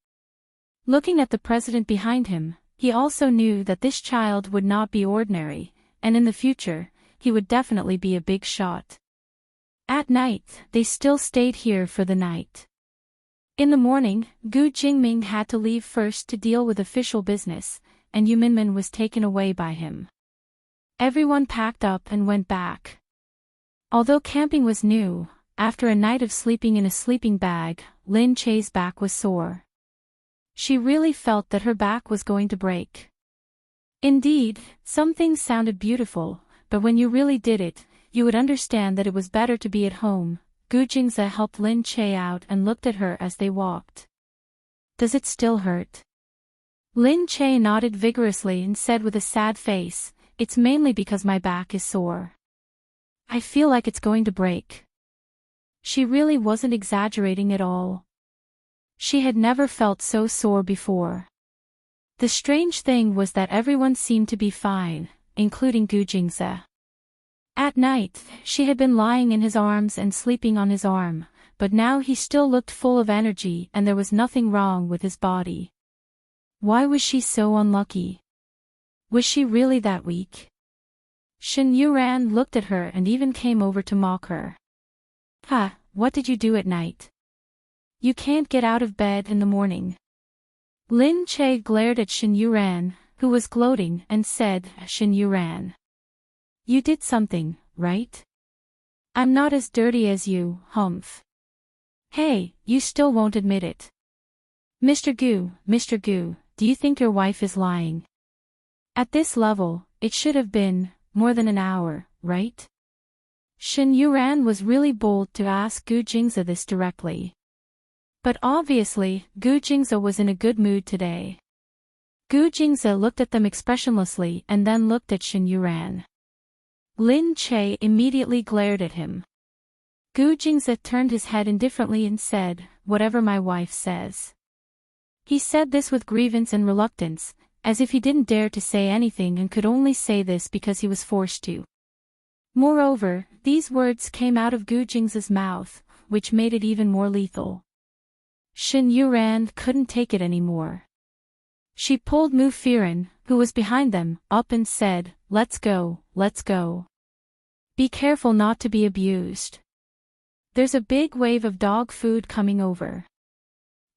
Looking at the president behind him, he also knew that this child would not be ordinary, and in the future, he would definitely be a big shot. At night, they still stayed here for the night. In the morning, Gu Jingming had to leave first to deal with official business, and Yu Minmin was taken away by him. Everyone packed up and went back. Although camping was new, after a night of sleeping in a sleeping bag, Lin Che's back was sore. She really felt that her back was going to break. Indeed, some things sounded beautiful, but when you really did it, you would understand that it was better to be at home. Gu Jingze helped Lin Che out and looked at her as they walked. "Does it still hurt?" Lin Che nodded vigorously and said with a sad face, "It's mainly because my back is sore. I feel like it's going to break." She really wasn't exaggerating at all. She had never felt so sore before. The strange thing was that everyone seemed to be fine, including Gu Jingze. At night, she had been lying in his arms and sleeping on his arm, but now he still looked full of energy and there was nothing wrong with his body. Why was she so unlucky? Was she really that weak? Shen Yuran looked at her and even came over to mock her. "Ha, what did you do at night? You can't get out of bed in the morning." Lin Che glared at Shen Yuran, who was gloating, and said, "Shen Yuran, you did something, right? I'm not as dirty as you, humph. Hey, you still won't admit it. Mr. Goo, do you think your wife is lying? At this level, it should have been more than an hour, right? Shen Yuran was really bold to ask Gu Jingze this directly. But obviously, Gu Jingze was in a good mood today. Gu Jingze looked at them expressionlessly and then looked at Shen Yuran. Lin Che immediately glared at him. Gu Jingze turned his head indifferently and said, "Whatever my wife says." He said this with grievance and reluctance, as if he didn't dare to say anything and could only say this because he was forced to. Moreover, these words came out of Gu Jingze's mouth, which made it even more lethal. Shen Yuran couldn't take it anymore. She pulled Mu Firen, who was behind them, up and said, let's go. Be careful not to be abused. There's a big wave of dog food coming over.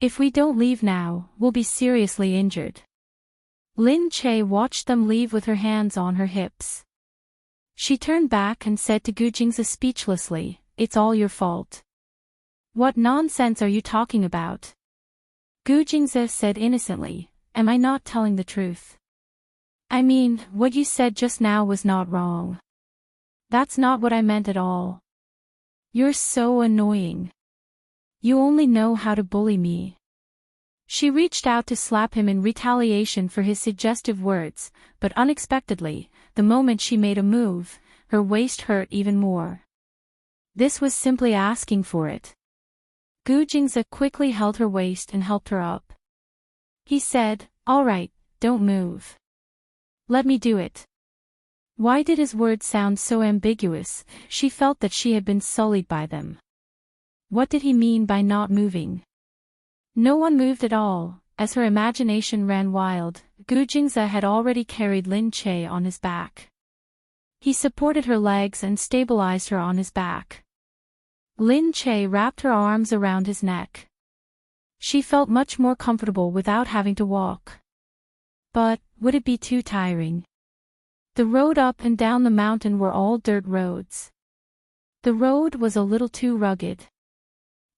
If we don't leave now, we'll be seriously injured. Lin Che watched them leave with her hands on her hips. She turned back and said to Gu Jingze speechlessly, "It's all your fault." "What nonsense are you talking about?" Gu Jingze said innocently, "Am I not telling the truth? I mean, what you said just now was not wrong. That's not what I meant at all. You're so annoying. You only know how to bully me." She reached out to slap him in retaliation for his suggestive words, but unexpectedly, the moment she made a move, her waist hurt even more. This was simply asking for it. Gu Jingze quickly held her waist and helped her up. He said, "All right, don't move. Let me do it." Why did his words sound so ambiguous? She felt that she had been sullied by them. What did he mean by not moving? No one moved at all. As her imagination ran wild, Gu Jingze had already carried Lin Che on his back. He supported her legs and stabilized her on his back. Lin Che wrapped her arms around his neck. She felt much more comfortable without having to walk. But, would it be too tiring? The road up and down the mountain were all dirt roads. The road was a little too rugged.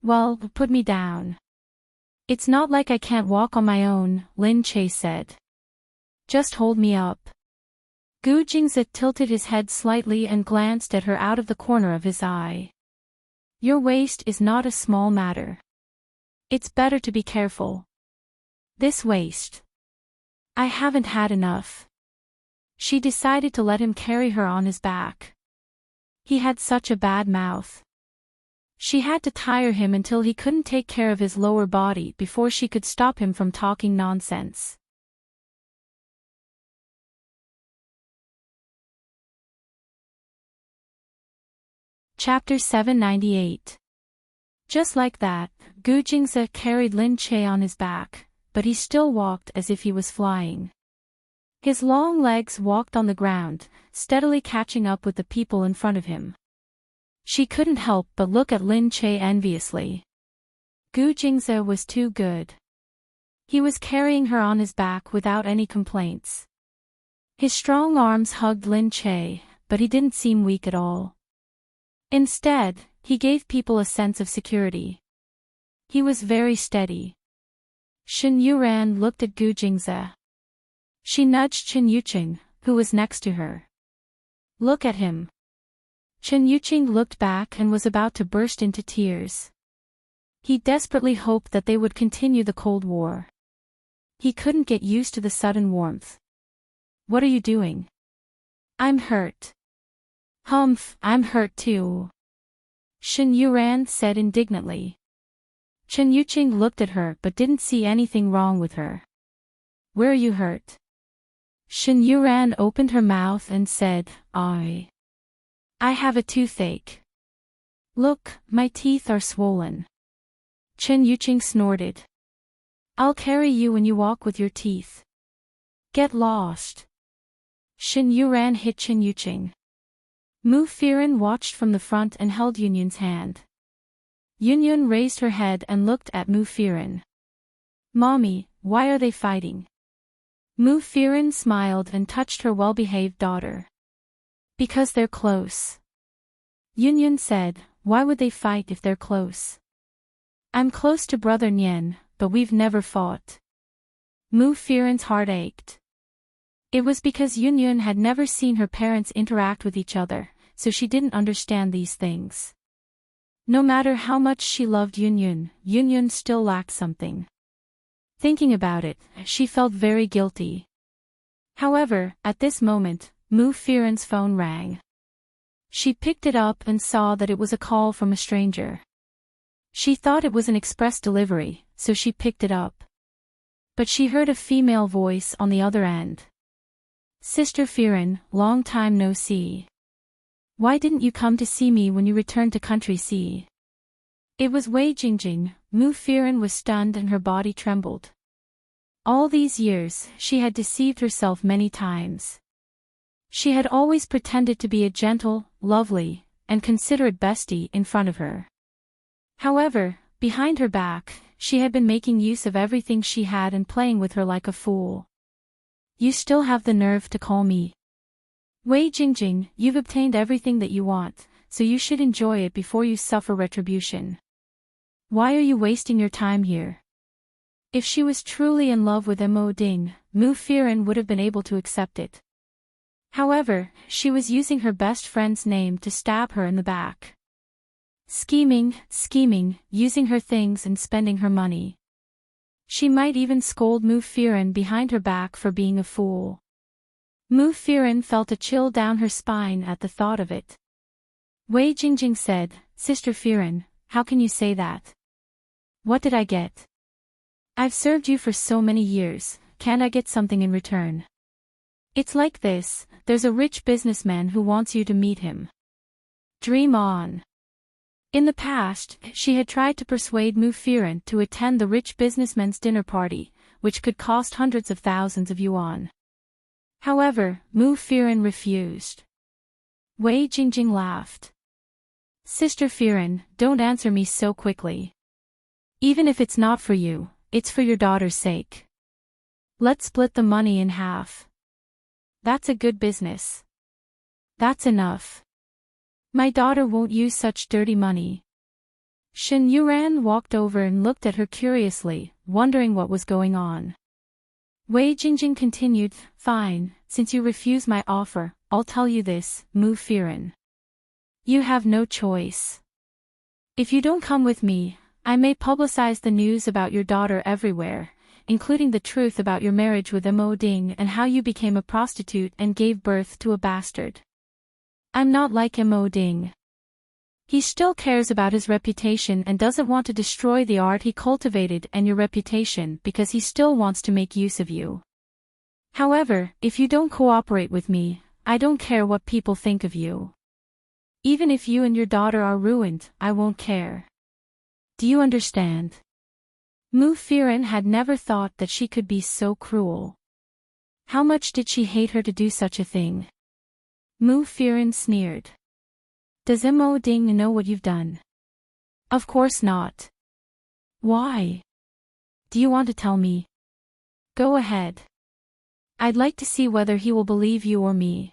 "Well, put me down. It's not like I can't walk on my own," Lin Che said. "Just hold me up." Gu Jingze tilted his head slightly and glanced at her out of the corner of his eye. "Your waist is not a small matter. It's better to be careful. This waist. I haven't had enough." She decided to let him carry her on his back. He had such a bad mouth. She had to tire him until he couldn't take care of his lower body before she could stop him from talking nonsense. Chapter 798. Just like that, Gu Jingze carried Lin Che on his back, but he still walked as if he was flying. His long legs walked on the ground, steadily catching up with the people in front of him. She couldn't help but look at Lin Che enviously. Gu Jingze was too good. He was carrying her on his back without any complaints. His strong arms hugged Lin Che, but he didn't seem weak at all. Instead, he gave people a sense of security. He was very steady. Shen Yuran looked at Gu Jingze. She nudged Chen Yuqing, who was next to her. "Look at him." Chen Yuqing looked back and was about to burst into tears. He desperately hoped that they would continue the Cold War. He couldn't get used to the sudden warmth. "What are you doing?" "I'm hurt." "Humph, I'm hurt too," Shen Yuran said indignantly. Chen Yuqing looked at her but didn't see anything wrong with her. "Where are you hurt?" Shen Yuran opened her mouth and said, I have a toothache. Look, my teeth are swollen." Chen Yuqing snorted. "I'll carry you when you walk with your teeth. Get lost." Shen Yuran hit Chen Yuqing. Mu Firen watched from the front and held Yunyun's hand. Yunyun raised her head and looked at Mu Firen. "Mommy, why are they fighting?" Mu Firen smiled and touched her well-behaved daughter. "Because they're close." Yunyun said, why would they fight if they're close? I'm close to brother Nyen, but we've never fought. Mu Firen's heart ached. It was because Yunyun had never seen her parents interact with each other, so she didn't understand these things. No matter how much she loved Yunyun, Yunyun still lacked something. Thinking about it, she felt very guilty. However, at this moment, Mu Firen's phone rang. She picked it up and saw that it was a call from a stranger. She thought it was an express delivery, so she picked it up. But she heard a female voice on the other end. Sister Firen, long time no see. Why didn't you come to see me when you returned to Country C? It was Wei Jingjing. Mu Firen was stunned and her body trembled. All these years, she had deceived herself many times. She had always pretended to be a gentle, lovely, and considerate bestie in front of her. However, behind her back, she had been making use of everything she had and playing with her like a fool. You still have the nerve to call me. Wei Jingjing, you've obtained everything that you want, so you should enjoy it before you suffer retribution. Why are you wasting your time here? If she was truly in love with Mo Ding, Mu Firen would have been able to accept it. However, she was using her best friend's name to stab her in the back. Scheming, using her things and spending her money. She might even scold Mu Firen behind her back for being a fool. Mu Firen felt a chill down her spine at the thought of it. Wei Jingjing said, Sister Firen, how can you say that? What did I get? I've served you for so many years, can't I get something in return? It's like this, there's a rich businessman who wants you to meet him. Dream on. In the past, she had tried to persuade Mu Firen to attend the rich businessman's dinner party, which could cost hundreds of thousands of yuan. However, Mu Firen refused. Wei Jingjing laughed. Sister Firen, don't answer me so quickly. Even if it's not for you, it's for your daughter's sake. Let's split the money in half. That's a good business. That's enough. My daughter won't use such dirty money. Shen Yuran walked over and looked at her curiously, wondering what was going on. Wei Jingjing continued, fine, since you refuse my offer, I'll tell you this, Mu Firen. You have no choice. If you don't come with me, I may publicize the news about your daughter everywhere, including the truth about your marriage with Mo Ding and how you became a prostitute and gave birth to a bastard. I'm not like Mo Ding. He still cares about his reputation and doesn't want to destroy the art he cultivated and your reputation because he still wants to make use of you. However, if you don't cooperate with me, I don't care what people think of you. Even if you and your daughter are ruined, I won't care. Do you understand? Mu Firen had never thought that she could be so cruel. How much did she hate her to do such a thing? Mu Firen sneered. Does Mo Ding know what you've done? Of course not. Why? Do you want to tell me? Go ahead. I'd like to see whether he will believe you or me.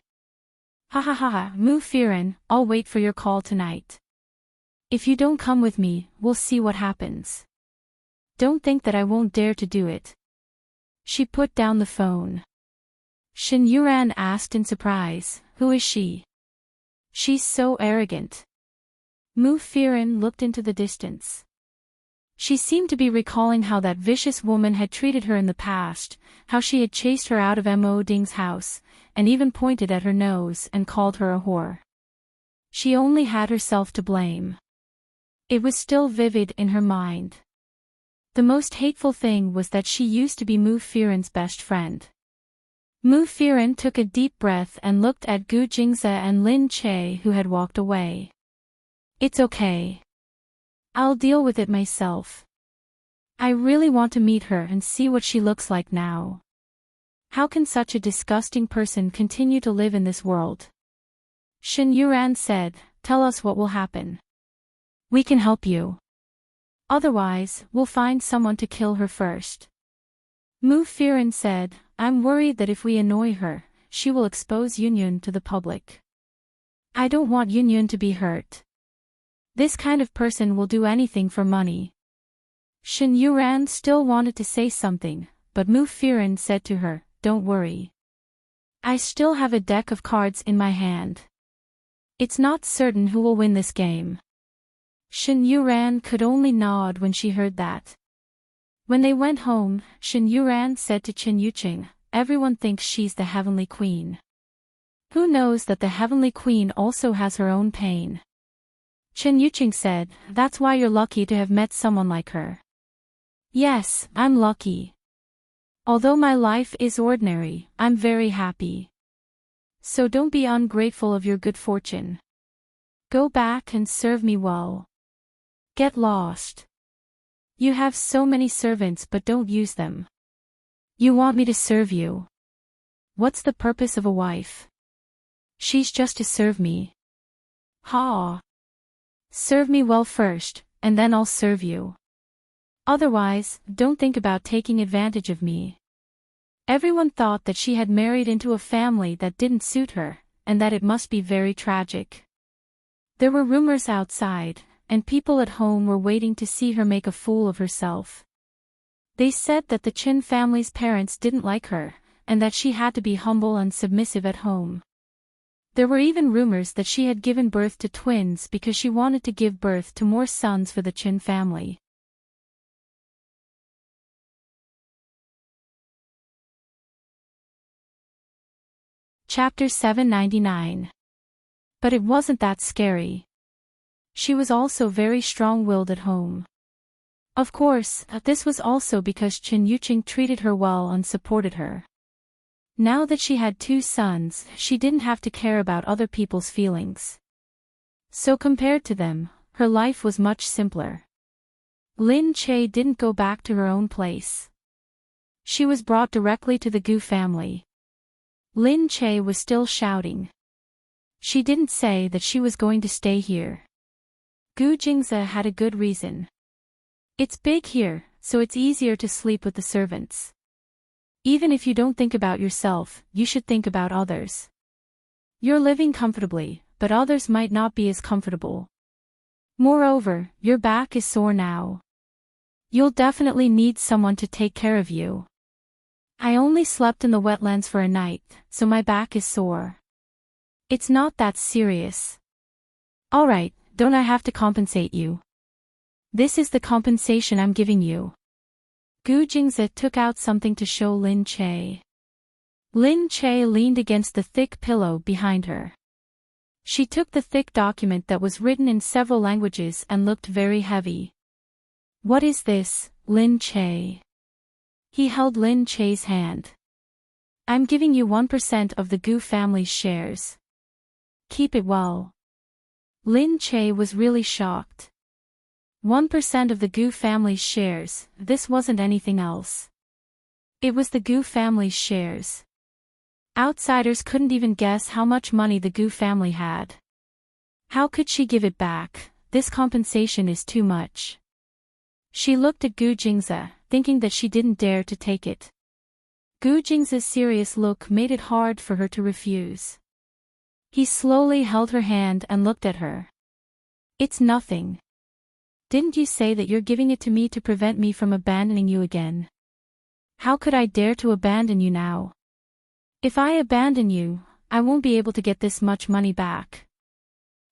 Ha ha ha ha, Mu Firen, I'll wait for your call tonight. If you don't come with me, we'll see what happens. Don't think that I won't dare to do it. She put down the phone. Shen Yuran asked in surprise, who is she? She's so arrogant. Mu Firen looked into the distance. She seemed to be recalling how that vicious woman had treated her in the past, how she had chased her out of Mo Ding's house, and even pointed at her nose and called her a whore. She only had herself to blame. It was still vivid in her mind. The most hateful thing was that she used to be Mu Firen's best friend. Mu Firen took a deep breath and looked at Gu Jingze and Lin Che who had walked away. It's okay. I'll deal with it myself. I really want to meet her and see what she looks like now. How can such a disgusting person continue to live in this world? Shen Yuran said, tell us what will happen. We can help you. Otherwise, we'll find someone to kill her first. Mu Firen said, I'm worried that if we annoy her, she will expose Yunyun to the public. I don't want Yun to be hurt. This kind of person will do anything for money. Shen Yuran still wanted to say something, but Mu Firen said to her, don't worry. I still have a deck of cards in my hand. It's not certain who will win this game. Shen Yuran could only nod when she heard that. When they went home, Shen Yuran said to Chen Yuqing, everyone thinks she's the Heavenly Queen. Who knows that the Heavenly Queen also has her own pain? Chen Yuqing said, that's why you're lucky to have met someone like her. Yes, I'm lucky. Although my life is ordinary, I'm very happy. So don't be ungrateful of your good fortune. Go back and serve me well. Get lost. You have so many servants but don't use them. You want me to serve you. What's the purpose of a wife? She's just to serve me. Ha! Serve me well first, and then I'll serve you. Otherwise, don't think about taking advantage of me. Everyone thought that she had married into a family that didn't suit her, and that it must be very tragic. There were rumors outside, and people at home were waiting to see her make a fool of herself. They said that the Qin family's parents didn't like her, and that she had to be humble and submissive at home. There were even rumors that she had given birth to twins because she wanted to give birth to more sons for the Qin family. Chapter 799. But it wasn't that scary. She was also very strong-willed at home. Of course, this was also because Chen Yuqing treated her well and supported her. Now that she had 2 sons, she didn't have to care about other people's feelings. So compared to them, her life was much simpler. Lin Che didn't go back to her own place. She was brought directly to the Gu family. Lin Che was still shouting. She didn't say that she was going to stay here. Gu Jingze had a good reason. It's big here, so it's easier to sleep with the servants. Even if you don't think about yourself, you should think about others. You're living comfortably, but others might not be as comfortable. Moreover, your back is sore now. You'll definitely need someone to take care of you. I only slept in the wetlands for a night, so my back is sore. It's not that serious. Alright, don't I have to compensate you? This is the compensation I'm giving you. Gu Jingze took out something to show Lin Che. Lin Che leaned against the thick pillow behind her. She took the thick document that was written in several languages and looked very heavy. What is this, Lin Che? He held Lin Che's hand. I'm giving you 1% of the Gu family's shares. Keep it well. Lin Che was really shocked. 1% of the Gu family's shares, this wasn't anything else. It was the Gu family's shares. Outsiders couldn't even guess how much money the Gu family had. How could she give it back? This compensation is too much. She looked at Gu Jingze, thinking that she didn't dare to take it. Gu Jingze's serious look made it hard for her to refuse. He slowly held her hand and looked at her. It's nothing. Didn't you say that you're giving it to me to prevent me from abandoning you again? How could I dare to abandon you now? If I abandon you, I won't be able to get this much money back.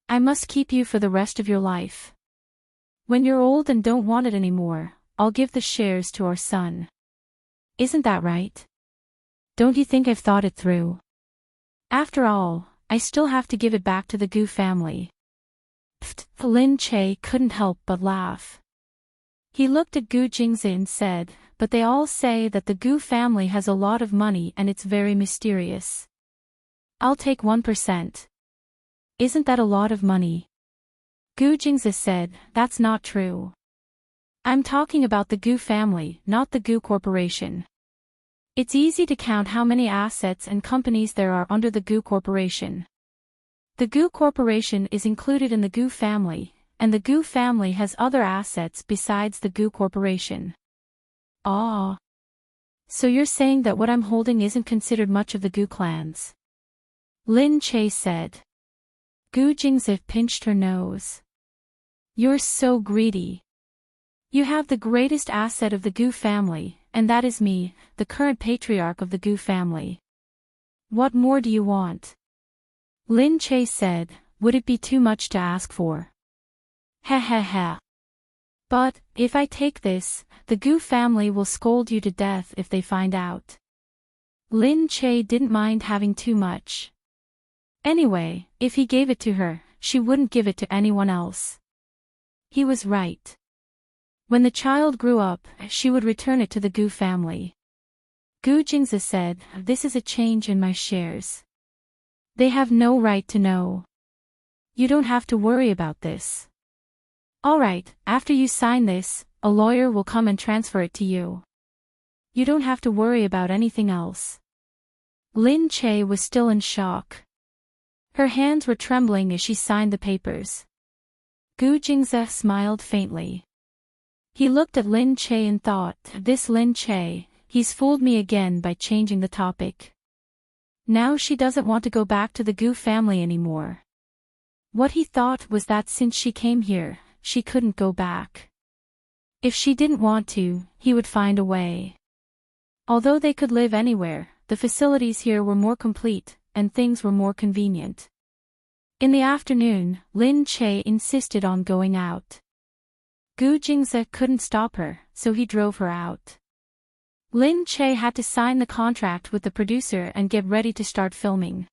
I must keep you for the rest of your life. When you're old and don't want it anymore, I'll give the shares to our son. Isn't that right? Don't you think I've thought it through? After all, I still have to give it back to the Gu family. Pfft, Lin Che couldn't help but laugh. He looked at Gu Jingze and said, but they all say that the Gu family has a lot of money and it's very mysterious. I'll take 1%. Isn't that a lot of money? Gu Jingze said, that's not true. I'm talking about the Gu family, not the Gu Corporation. It's easy to count how many assets and companies there are under the Gu Corporation. The Gu Corporation is included in the Gu family, and the Gu family has other assets besides the Gu Corporation. Ah. So you're saying that what I'm holding isn't considered much of the Gu clans? Lin Che said. Gu Jingzi pinched her nose. You're so greedy. You have the greatest asset of the Gu family, and that is me, the current patriarch of the Gu family. What more do you want? Lin Che said, would it be too much to ask for? Ha ha ha. But, if I take this, the Gu family will scold you to death if they find out. Lin Che didn't mind having too much. Anyway, if he gave it to her, she wouldn't give it to anyone else. He was right. When the child grew up, she would return it to the Gu family. Gu Jingzi said, this is a change in my shares. They have no right to know. You don't have to worry about this. Alright, after you sign this, a lawyer will come and transfer it to you. You don't have to worry about anything else. Lin Che was still in shock. Her hands were trembling as she signed the papers. Gu Jingzi smiled faintly. He looked at Lin Che and thought, this Lin Che, he's fooled me again by changing the topic. Now she doesn't want to go back to the Gu family anymore. What he thought was that since she came here, she couldn't go back. If she didn't want to, he would find a way. Although they could live anywhere, the facilities here were more complete, and things were more convenient. In the afternoon, Lin Che insisted on going out. Gu Jingzi couldn't stop her, so he drove her out. Lin Che had to sign the contract with the producer and get ready to start filming.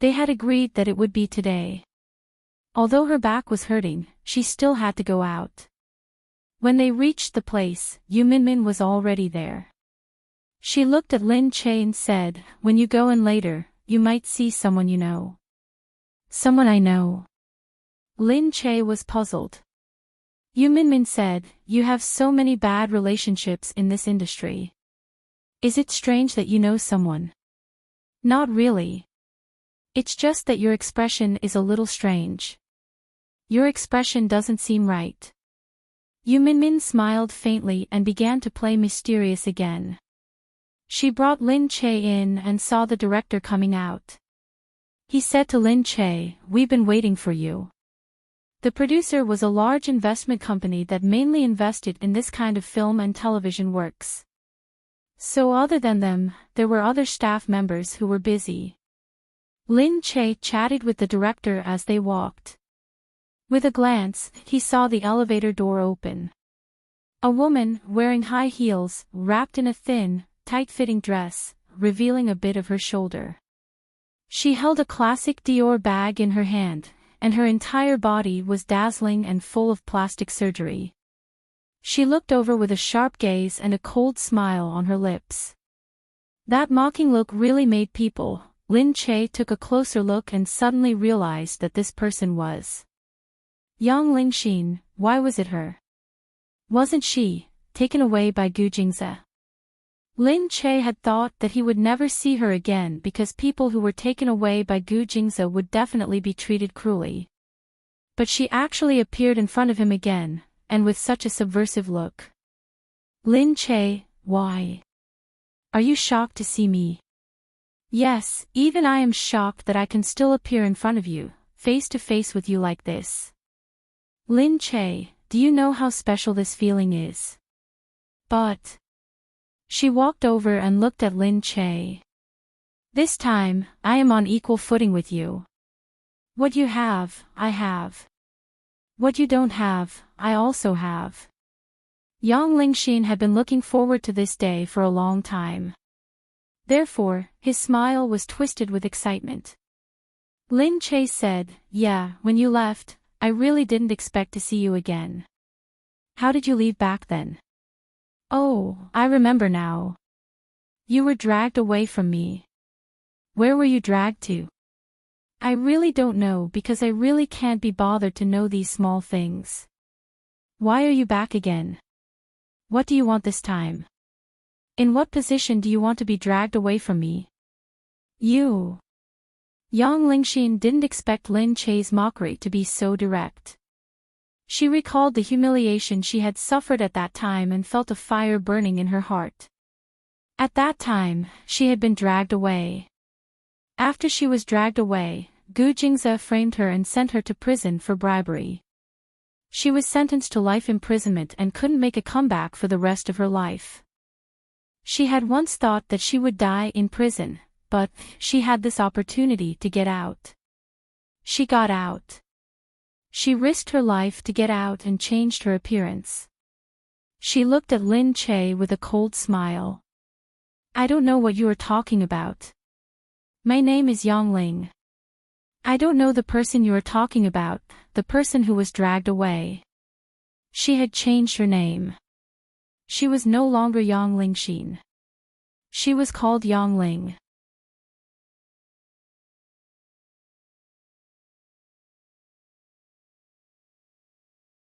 They had agreed that it would be today. Although her back was hurting, she still had to go out. When they reached the place, Yu Minmin was already there. She looked at Lin Che and said, when you go in later, you might see someone you know. Someone I know. Lin Che was puzzled. Yu Minmin said, you have so many bad relationships in this industry. Is it strange that you know someone? Not really. It's just that your expression is a little strange. Your expression doesn't seem right. Yu Minmin smiled faintly and began to play mysterious again. She brought Lin Che in and saw the director coming out. He said to Lin Che, we've been waiting for you. The producer was a large investment company that mainly invested in this kind of film and television works. So other than them, there were other staff members who were busy. Lin Che chatted with the director as they walked. With a glance, he saw the elevator door open. A woman, wearing high heels, wrapped in a thin, tight-fitting dress, revealing a bit of her shoulder. She held a classic Dior bag in her hand, and her entire body was dazzling and full of plastic surgery. She looked over with a sharp gaze and a cold smile on her lips. That mocking look really made people. Lin Che took a closer look and suddenly realized that this person was Yang Lingxin. Why was it her? Wasn't she taken away by Gu Jingzi? Lin Che had thought that he would never see her again because people who were taken away by Gu Jingzi would definitely be treated cruelly. But she actually appeared in front of him again, and with such a subversive look. Lin Che, why? Are you shocked to see me? Yes, even I am shocked that I can still appear in front of you, face to face with you like this. Lin Che, do you know how special this feeling is? But she walked over and looked at Lin Che. This time, I am on equal footing with you. What you have, I have. What you don't have, I also have. Yang Lingxin had been looking forward to this day for a long time. Therefore, his smile was twisted with excitement. Lin Che said, yeah, when you left, I really didn't expect to see you again. How did you leave back then? Oh, I remember now. You were dragged away from me. Where were you dragged to? I really don't know because I really can't be bothered to know these small things. Why are you back again? What do you want this time? In what position do you want to be dragged away from me? You. Yang Lingxin didn't expect Lin Che's mockery to be so direct. She recalled the humiliation she had suffered at that time and felt a fire burning in her heart. At that time, she had been dragged away. After she was dragged away, Gu Jingze framed her and sent her to prison for bribery. She was sentenced to life imprisonment and couldn't make a comeback for the rest of her life. She had once thought that she would die in prison, but she had this opportunity to get out. She got out. She risked her life to get out and changed her appearance. She looked at Lin Che with a cold smile. I don't know what you are talking about. My name is Yongling. I don't know the person you are talking about, the person who was dragged away. She had changed her name. She was no longer Yongling Xin. She was called Yongling.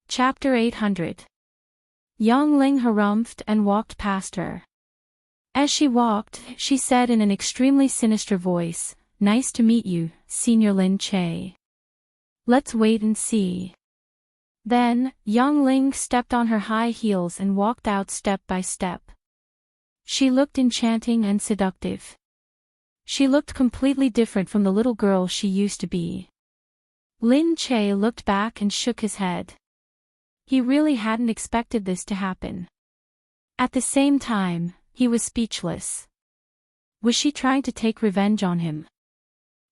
Chapter 800. Yongling harumphed and walked past her. As she walked, she said in an extremely sinister voice, Nice to meet you, Senior Lin Che. Let's wait and see. Then, Yongling stepped on her high heels and walked out step by step. She looked enchanting and seductive. She looked completely different from the little girl she used to be. Lin Che looked back and shook his head. He really hadn't expected this to happen. At the same time, he was speechless. Was she trying to take revenge on him?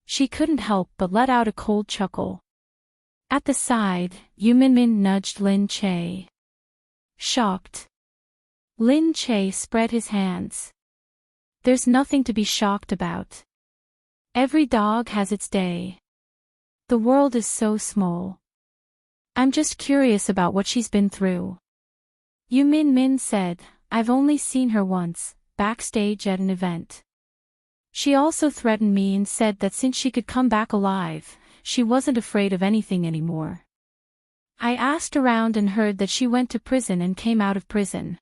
She couldn't help but let out a cold chuckle. At the side, Yu Minmin nudged Lin Che. Shocked. Lin Che spread his hands. There's nothing to be shocked about. Every dog has its day. The world is so small. I'm just curious about what she's been through. Yu Minmin said, I've only seen her once, backstage at an event. She also threatened me and said that since she could come back alive, she wasn't afraid of anything anymore. I asked around and heard that she went to prison and came out of prison.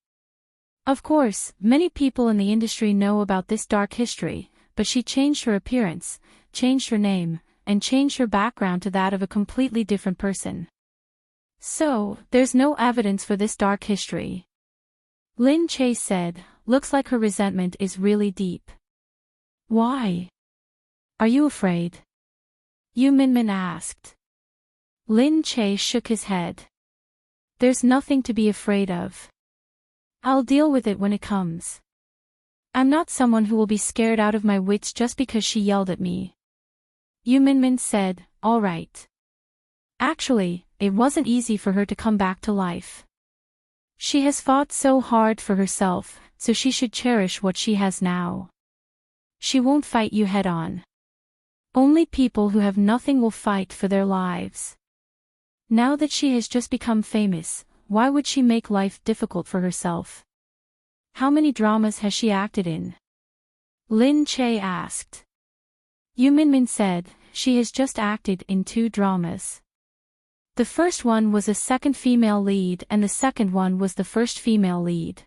Of course, many people in the industry know about this dark history, but she changed her appearance, changed her name, and changed her background to that of a completely different person. So, there's no evidence for this dark history. Lin Che said, looks like her resentment is really deep. Why? Are you afraid? Yu Minmin asked. Lin Che shook his head. There's nothing to be afraid of. I'll deal with it when it comes. I'm not someone who will be scared out of my wits just because she yelled at me. Yu Minmin said, all right. Actually, it wasn't easy for her to come back to life. She has fought so hard for herself, so she should cherish what she has now. She won't fight you head on. Only people who have nothing will fight for their lives. Now that she has just become famous, why would she make life difficult for herself? How many dramas has she acted in? Lin Che asked. Yu Minmin said, she has just acted in 2 dramas. The first one was a second female lead and the second one was the first female lead.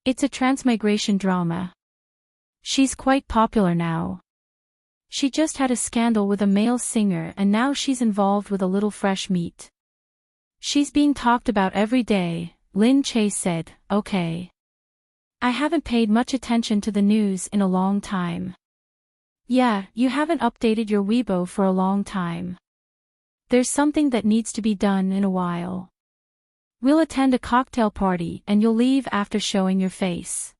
It's a transmigration drama. She's quite popular now. She just had a scandal with a male singer and now she's involved with a little fresh meat. She's being talked about every day, Lin Che said, okay. I haven't paid much attention to the news in a long time. Yeah, you haven't updated your Weibo for a long time. There's something that needs to be done in a while. We'll attend a cocktail party and you'll leave after showing your face.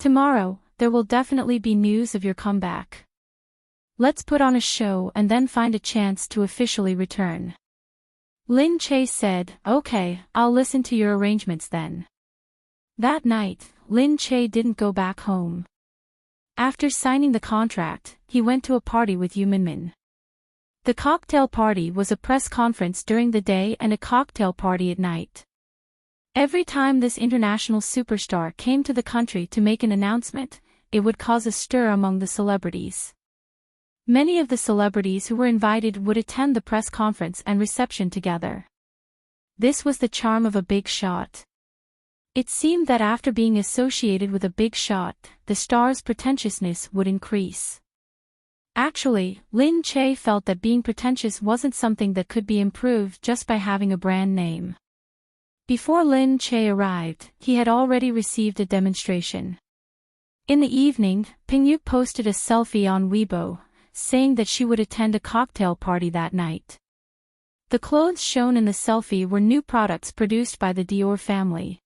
Tomorrow, there will definitely be news of your comeback. Let's put on a show and then find a chance to officially return. Lin Che said, okay, I'll listen to your arrangements then. That night, Lin Che didn't go back home. After signing the contract, he went to a party with Yu Minmin. The cocktail party was a press conference during the day and a cocktail party at night. Every time this international superstar came to the country to make an announcement, it would cause a stir among the celebrities. Many of the celebrities who were invited would attend the press conference and reception together. This was the charm of a big shot. It seemed that after being associated with a big shot, the star's pretentiousness would increase. Actually, Lin Che felt that being pretentious wasn't something that could be improved just by having a brand name. Before Lin Che arrived, he had already received a demonstration. In the evening, Pingyuk posted a selfie on Weibo, saying that she would attend a cocktail party that night. The clothes shown in the selfie were new products produced by the Dior family.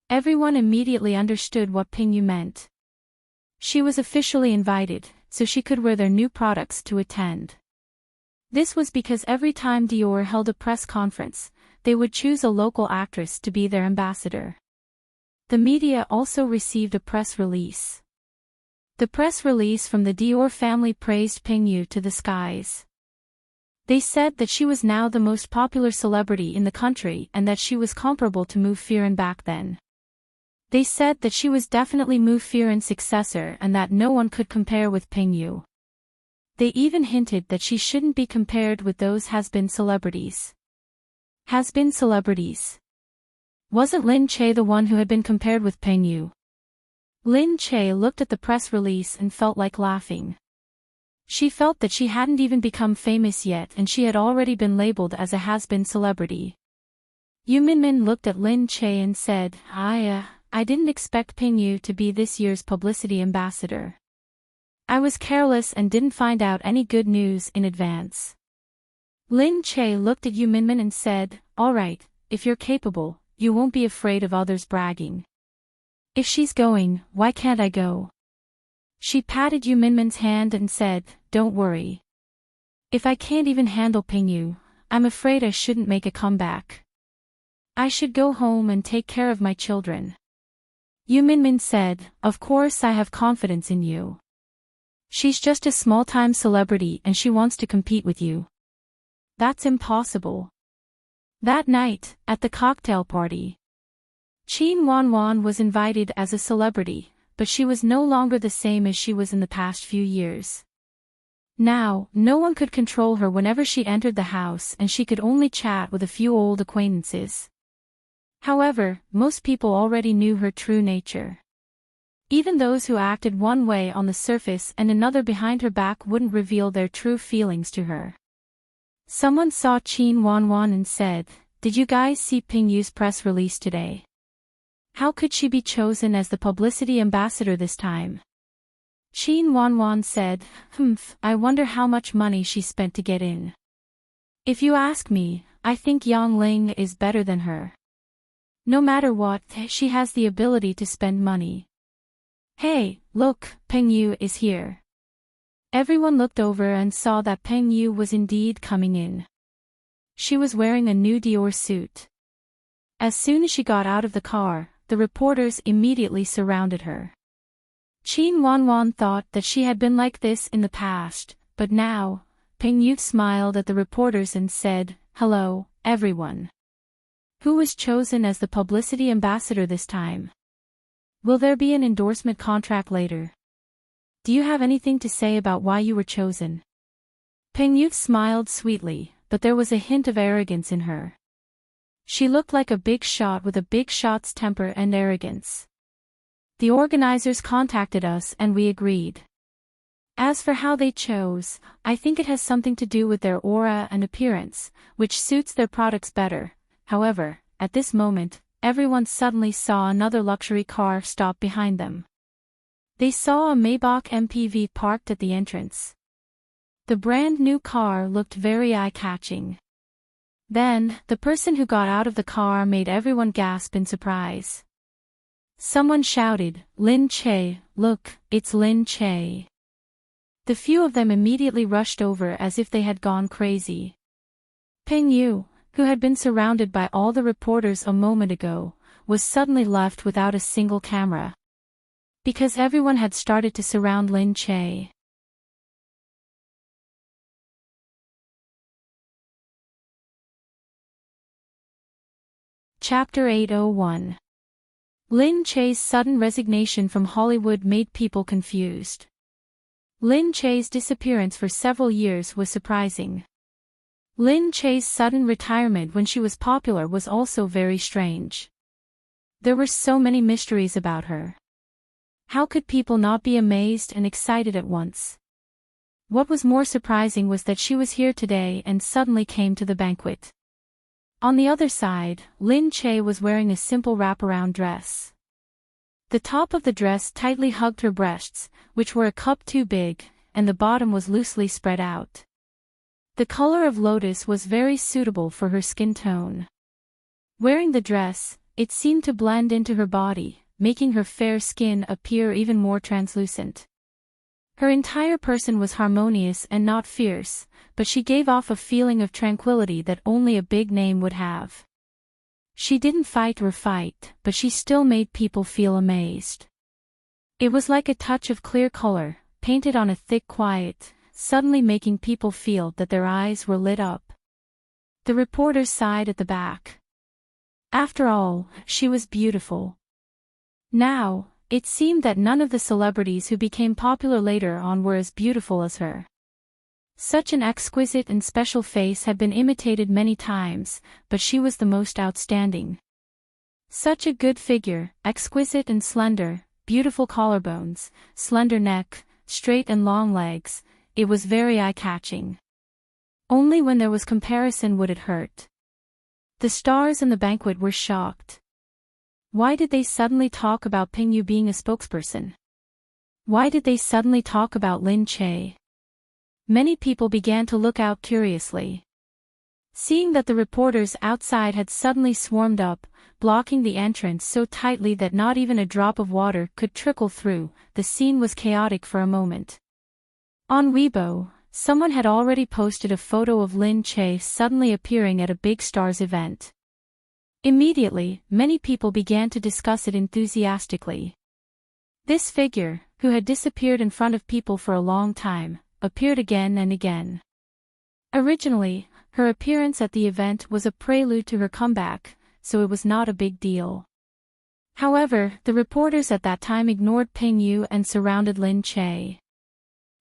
Everyone immediately understood what Pingyu meant. She was officially invited, so she could wear their new products to attend. This was because every time Dior held a press conference, they would choose a local actress to be their ambassador. The media also received a press release. The press release from the Dior family praised Pingyu to the skies. They said that she was now the most popular celebrity in the country and that she was comparable to Mu Firen back then. They said that she was definitely Mu Firen's successor and that no one could compare with Pingyu. They even hinted that she shouldn't be compared with those has-been celebrities. Has-been celebrities. Wasn't Lin Che the one who had been compared with Pingyu? Lin Che looked at the press release and felt like laughing. She felt that she hadn't even become famous yet and she had already been labeled as a has-been celebrity. Yu Minmin looked at Lin Che and said, I didn't expect Pingyu to be this year's publicity ambassador. I was careless and didn't find out any good news in advance. Lin Che looked at Yu Minmin and said, alright, if you're capable, you won't be afraid of others bragging. If she's going, why can't I go? She patted Yu Minmin's hand and said, don't worry. If I can't even handle Pingyu, I'm afraid I shouldn't make a comeback. I should go home and take care of my children. Yu Minmin said, of course I have confidence in you. She's just a small-time celebrity and she wants to compete with you. That's impossible. That night, at the cocktail party, Qin Wanwan was invited as a celebrity, but she was no longer the same as she was in the past few years. Now, no one could control her whenever she entered the house and she could only chat with a few old acquaintances. However, most people already knew her true nature. Even those who acted one way on the surface and another behind her back wouldn't reveal their true feelings to her. Someone saw Qin Wanwan and said, did you guys see Pingyu's press release today? How could she be chosen as the publicity ambassador this time? Qin Wanwan said, I wonder how much money she spent to get in. If you ask me, I think Yang Ling is better than her. No matter what, she has the ability to spend money. Hey, look, Pingyu is here. Everyone looked over and saw that Pingyu was indeed coming in. She was wearing a new Dior suit. As soon as she got out of the car, the reporters immediately surrounded her. Qin Wanwan thought that she had been like this in the past, but now, Pingyu smiled at the reporters and said, hello, everyone. Who was chosen as the publicity ambassador this time? Will there be an endorsement contract later? Do you have anything to say about why you were chosen? Pingyu smiled sweetly, but there was a hint of arrogance in her. She looked like a big shot with a big shot's temper and arrogance. The organizers contacted us and we agreed. As for how they chose, I think it has something to do with their aura and appearance, which suits their products better. However, at this moment, everyone suddenly saw another luxury car stop behind them. They saw a Maybach MPV parked at the entrance. The brand new car looked very eye-catching. Then, the person who got out of the car made everyone gasp in surprise. Someone shouted, Lin Che, look, it's Lin Che. The few of them immediately rushed over as if they had gone crazy. Pingyu, who had been surrounded by all the reporters a moment ago, was suddenly left without a single camera. Because everyone had started to surround Lin Che. Chapter 801. Lin Che's sudden resignation from Hollywood made people confused. Lin Che's disappearance for several years was surprising. Lin Che's sudden retirement when she was popular was also very strange. There were so many mysteries about her. How could people not be amazed and excited at once? What was more surprising was that she was here today and suddenly came to the banquet. On the other side, Lin Che was wearing a simple wraparound dress. The top of the dress tightly hugged her breasts, which were a cup too big, and the bottom was loosely spread out. The color of lotus was very suitable for her skin tone. Wearing the dress, it seemed to blend into her body, making her fair skin appear even more translucent. Her entire person was harmonious and not fierce, but she gave off a feeling of tranquility that only a big name would have. She didn't fight, but she still made people feel amazed. It was like a touch of clear color, painted on a thick quiet, suddenly making people feel that their eyes were lit up. The reporters sighed at the back. After all, she was beautiful. Now, it seemed that none of the celebrities who became popular later on were as beautiful as her. Such an exquisite and special face had been imitated many times, but she was the most outstanding. Such a good figure, exquisite and slender, beautiful collarbones, slender neck, straight and long legs, it was very eye-catching. Only when there was comparison would it hurt. The stars in the banquet were shocked. Why did they suddenly talk about Pingyu being a spokesperson? Why did they suddenly talk about Lin Che? Many people began to look out curiously. Seeing that the reporters outside had suddenly swarmed up, blocking the entrance so tightly that not even a drop of water could trickle through, the scene was chaotic for a moment. On Weibo, someone had already posted a photo of Lin Che suddenly appearing at a big stars event. Immediately, many people began to discuss it enthusiastically. This figure, who had disappeared in front of people for a long time, appeared again and again. Originally, her appearance at the event was a prelude to her comeback, so it was not a big deal. However, the reporters at that time ignored Pingyu and surrounded Lin Che.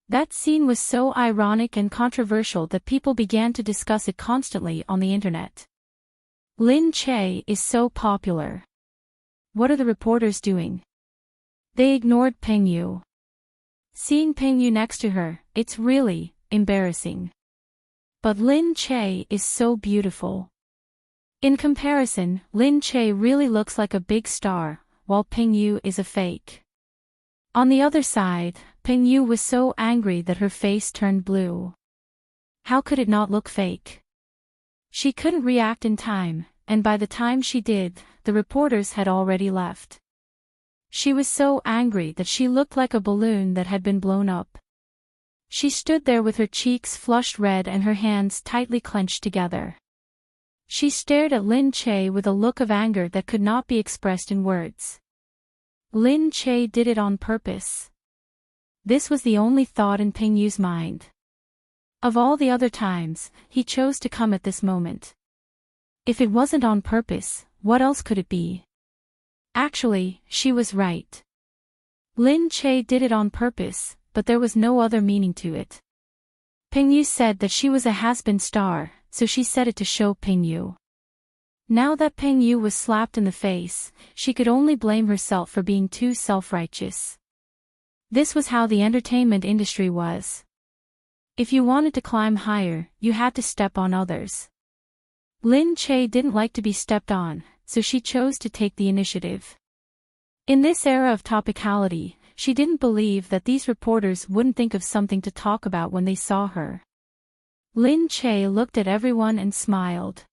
That scene was so ironic and controversial that people began to discuss it constantly on the internet. Lin Che is so popular. What are the reporters doing? They ignored Pingyu. Seeing Pingyu next to her, it's really embarrassing. But Lin Che is so beautiful. In comparison, Lin Che really looks like a big star, while Pingyu is a fake. On the other side, Pingyu was so angry that her face turned blue. How could it not look fake? She couldn't react in time, and by the time she did, the reporters had already left. She was so angry that she looked like a balloon that had been blown up. She stood there with her cheeks flushed red and her hands tightly clenched together. She stared at Lin Che with a look of anger that could not be expressed in words. Lin Che did it on purpose. This was the only thought in Pingyu's mind. Of all the other times, he chose to come at this moment. If it wasn't on purpose, what else could it be? Actually, she was right. Lin Che did it on purpose, but there was no other meaning to it. Pingyu said that she was a has-been star, so she said it to show Pingyu. Now that Pingyu was slapped in the face, she could only blame herself for being too self-righteous. This was how the entertainment industry was. If you wanted to climb higher, you had to step on others. Lin Che didn't like to be stepped on, so she chose to take the initiative. In this era of topicality, she didn't believe that these reporters wouldn't think of something to talk about when they saw her. Lin Che looked at everyone and smiled.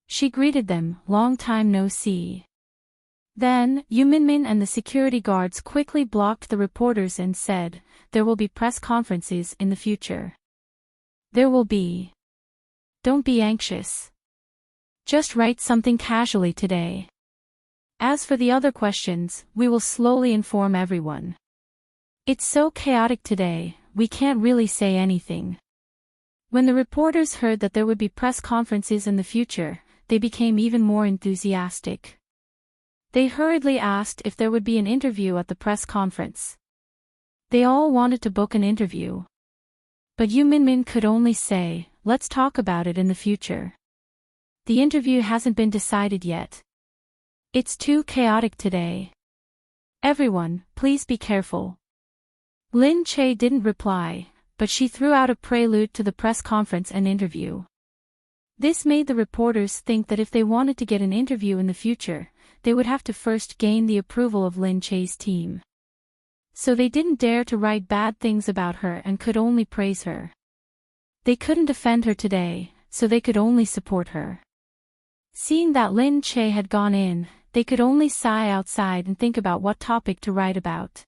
She greeted them, "Long time no see." Then, Yu Minmin and the security guards quickly blocked the reporters and said, "There will be press conferences in the future. There will be. Don't be anxious. Just write something casually today. As for the other questions, we will slowly inform everyone. It's so chaotic today, we can't really say anything." When the reporters heard that there would be press conferences in the future, they became even more enthusiastic. They hurriedly asked if there would be an interview at the press conference. They all wanted to book an interview. But Yu Minmin could only say, "Let's talk about it in the future. The interview hasn't been decided yet. It's too chaotic today. Everyone, please be careful." Lin Che didn't reply, but she threw out a prelude to the press conference and interview. This made the reporters think that if they wanted to get an interview in the future, they would have to first gain the approval of Lin Che's team. So they didn't dare to write bad things about her and could only praise her. They couldn't defend her today, so they could only support her. Seeing that Lin Che had gone in, they could only sigh outside and think about what topic to write about.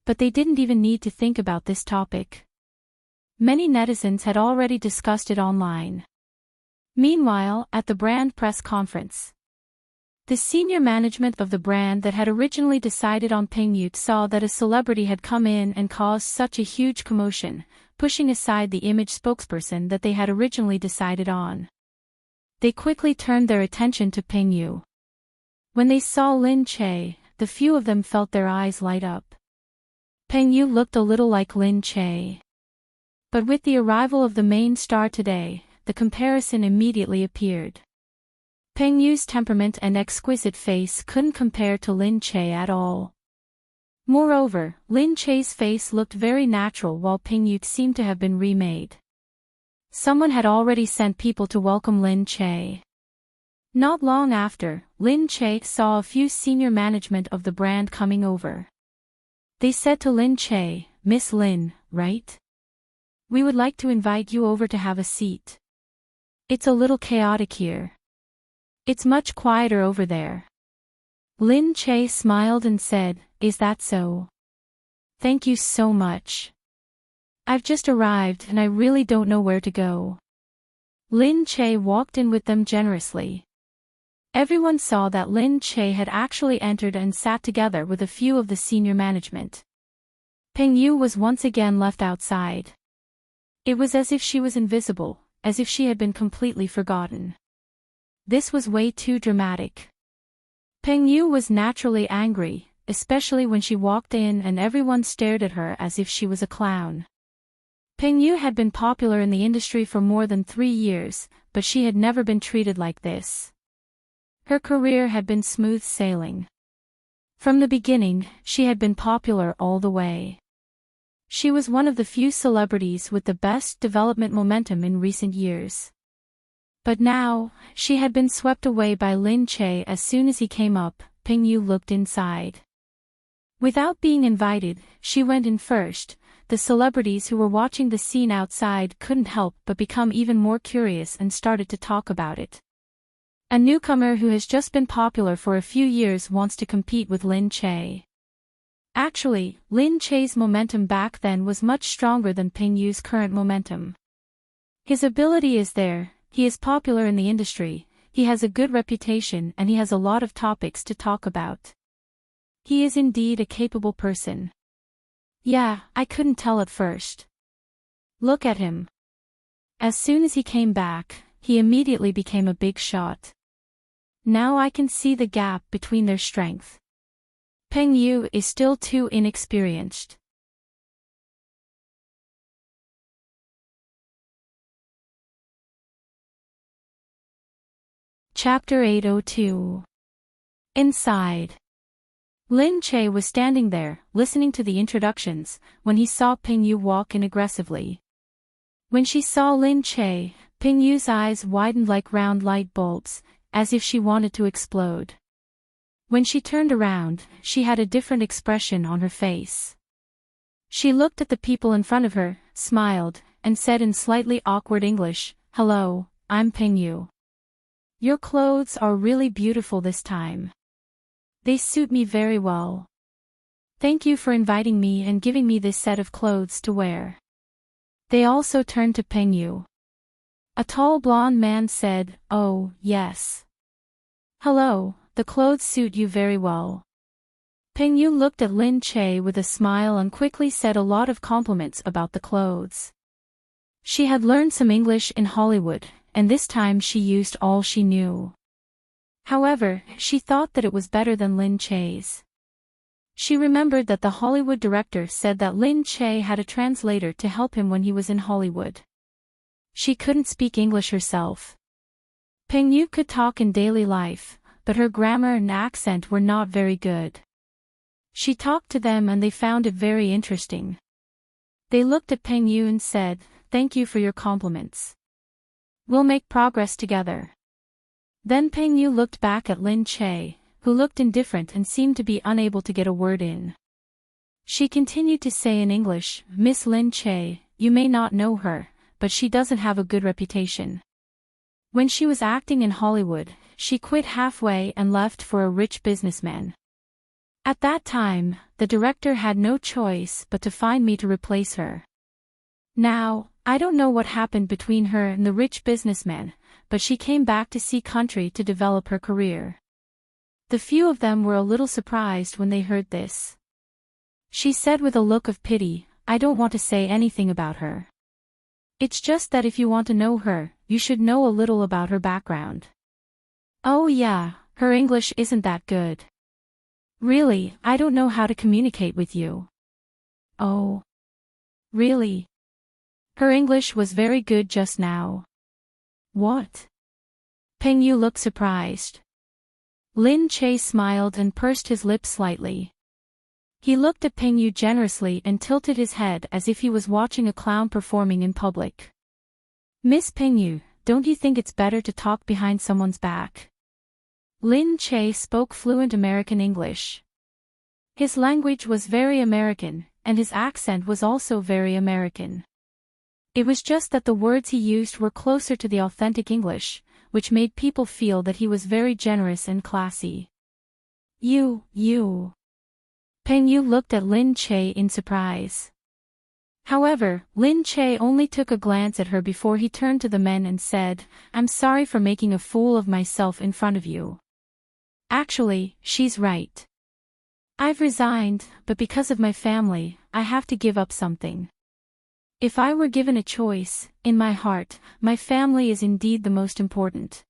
But they didn't even need to think about this topic. Many netizens had already discussed it online. Meanwhile, at the brand press conference, the senior management of the brand that had originally decided on Pingyu saw that a celebrity had come in and caused such a huge commotion, pushing aside the image spokesperson that they had originally decided on. They quickly turned their attention to Pingyu. When they saw Lin Che, the few of them felt their eyes light up. Pingyu looked a little like Lin Che. But with the arrival of the main star today, the comparison immediately appeared. Pengyu's temperament and exquisite face couldn't compare to Lin Che at all. Moreover, Lin Che's face looked very natural while Pingyu seemed to have been remade. Someone had already sent people to welcome Lin Che. Not long after, Lin Che saw a few senior management of the brand coming over. They said to Lin Che, "Miss Lin, right? We would like to invite you over to have a seat. It's a little chaotic here. It's much quieter over there." Lin Che smiled and said, "Is that so? Thank you so much. I've just arrived and I really don't know where to go." Lin Che walked in with them generously. Everyone saw that Lin Che had actually entered and sat together with a few of the senior management. Pingyu was once again left outside. It was as if she was invisible, as if she had been completely forgotten. This was way too dramatic. Pingyu was naturally angry, especially when she walked in and everyone stared at her as if she was a clown. Pingyu had been popular in the industry for more than 3 years, but she had never been treated like this. Her career had been smooth sailing. From the beginning, she had been popular all the way. She was one of the few celebrities with the best development momentum in recent years. But now, she had been swept away by Lin Che. As soon as he came up, Pingyu looked inside. Without being invited, she went in first. The celebrities who were watching the scene outside couldn't help but become even more curious and started to talk about it. A newcomer who has just been popular for a few years wants to compete with Lin Che. Actually, Lin Che's momentum back then was much stronger than Pingyu's current momentum. His ability is there. He is popular in the industry, he has a good reputation and he has a lot of topics to talk about. He is indeed a capable person. Yeah, I couldn't tell at first. Look at him. As soon as he came back, he immediately became a big shot. Now I can see the gap between their strength. Pingyu is still too inexperienced. Chapter 802. Inside. Lin Che was standing there, listening to the introductions, when he saw Pingyu walk in aggressively. When she saw Lin Che, Pingyu's eyes widened like round light bulbs, as if she wanted to explode. When she turned around, she had a different expression on her face. She looked at the people in front of her, smiled, and said in slightly awkward English, "Hello, I'm Pingyu. Your clothes are really beautiful this time. They suit me very well. Thank you for inviting me and giving me this set of clothes to wear." They also turned to Pingyu. A tall blonde man said, "Oh, yes. Hello, the clothes suit you very well." Pingyu looked at Lin Che with a smile and quickly said a lot of compliments about the clothes. She had learned some English in Hollywood, and this time she used all she knew. However, she thought that it was better than Lin Che's. She remembered that the Hollywood director said that Lin Che had a translator to help him when he was in Hollywood. She couldn't speak English herself. Pingyu could talk in daily life, but her grammar and accent were not very good. She talked to them and they found it very interesting. They looked at Pingyu and said, "Thank you for your compliments. We'll make progress together." Then Pingyu looked back at Lin Che, who looked indifferent and seemed to be unable to get a word in. She continued to say in English, Miss Lin Che, you may not know her, but she doesn't have a good reputation. When she was acting in Hollywood, she quit halfway and left for a rich businessman. At that time, the director had no choice but to find me to replace her. Now, I don't know what happened between her and the rich businessman, but she came back to see country to develop her career. The few of them were a little surprised when they heard this. She said with a look of pity, I don't want to say anything about her. It's just that if you want to know her, you should know a little about her background. Oh yeah, her English isn't that good. Really, I don't know how to communicate with you. Oh. Really? Her English was very good just now. What? Peng Yu looked surprised. Lin Che smiled and pursed his lips slightly. He looked at Peng Yu generously and tilted his head as if he was watching a clown performing in public. Miss Peng Yu, don't you think it's better to talk behind someone's back? Lin Che spoke fluent American English. His language was very American, and his accent was also very American. It was just that the words he used were closer to the authentic English, which made people feel that he was very generous and classy. You. Peng Yu looked at Lin Che in surprise. However, Lin Che only took a glance at her before he turned to the men and said, I'm sorry for making a fool of myself in front of you. Actually, she's right. I've resigned, but because of my family, I have to give up something. If I were given a choice, in my heart, my family is indeed the most important.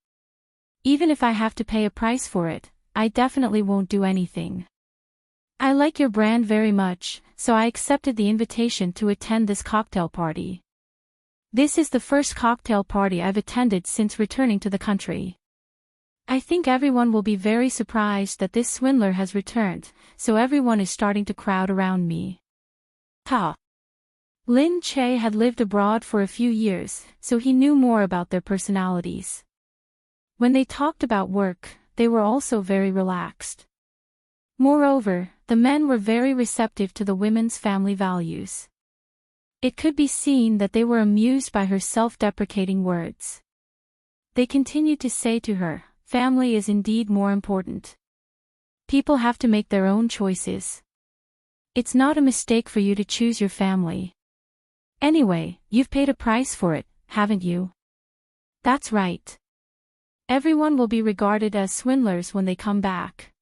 Even if I have to pay a price for it, I definitely won't do anything. I like your brand very much, so I accepted the invitation to attend this cocktail party. This is the first cocktail party I've attended since returning to the country. I think everyone will be very surprised that this swindler has returned, so everyone is starting to crowd around me. Ha! Lin Che had lived abroad for a few years, so he knew more about their personalities. When they talked about work, they were also very relaxed. Moreover, the men were very receptive to the women's family values. It could be seen that they were amused by her self-deprecating words. They continued to say to her, family is indeed more important. People have to make their own choices. It's not a mistake for you to choose your family. Anyway, you've paid a price for it, haven't you? That's right. Everyone will be regarded as swindlers when they come back.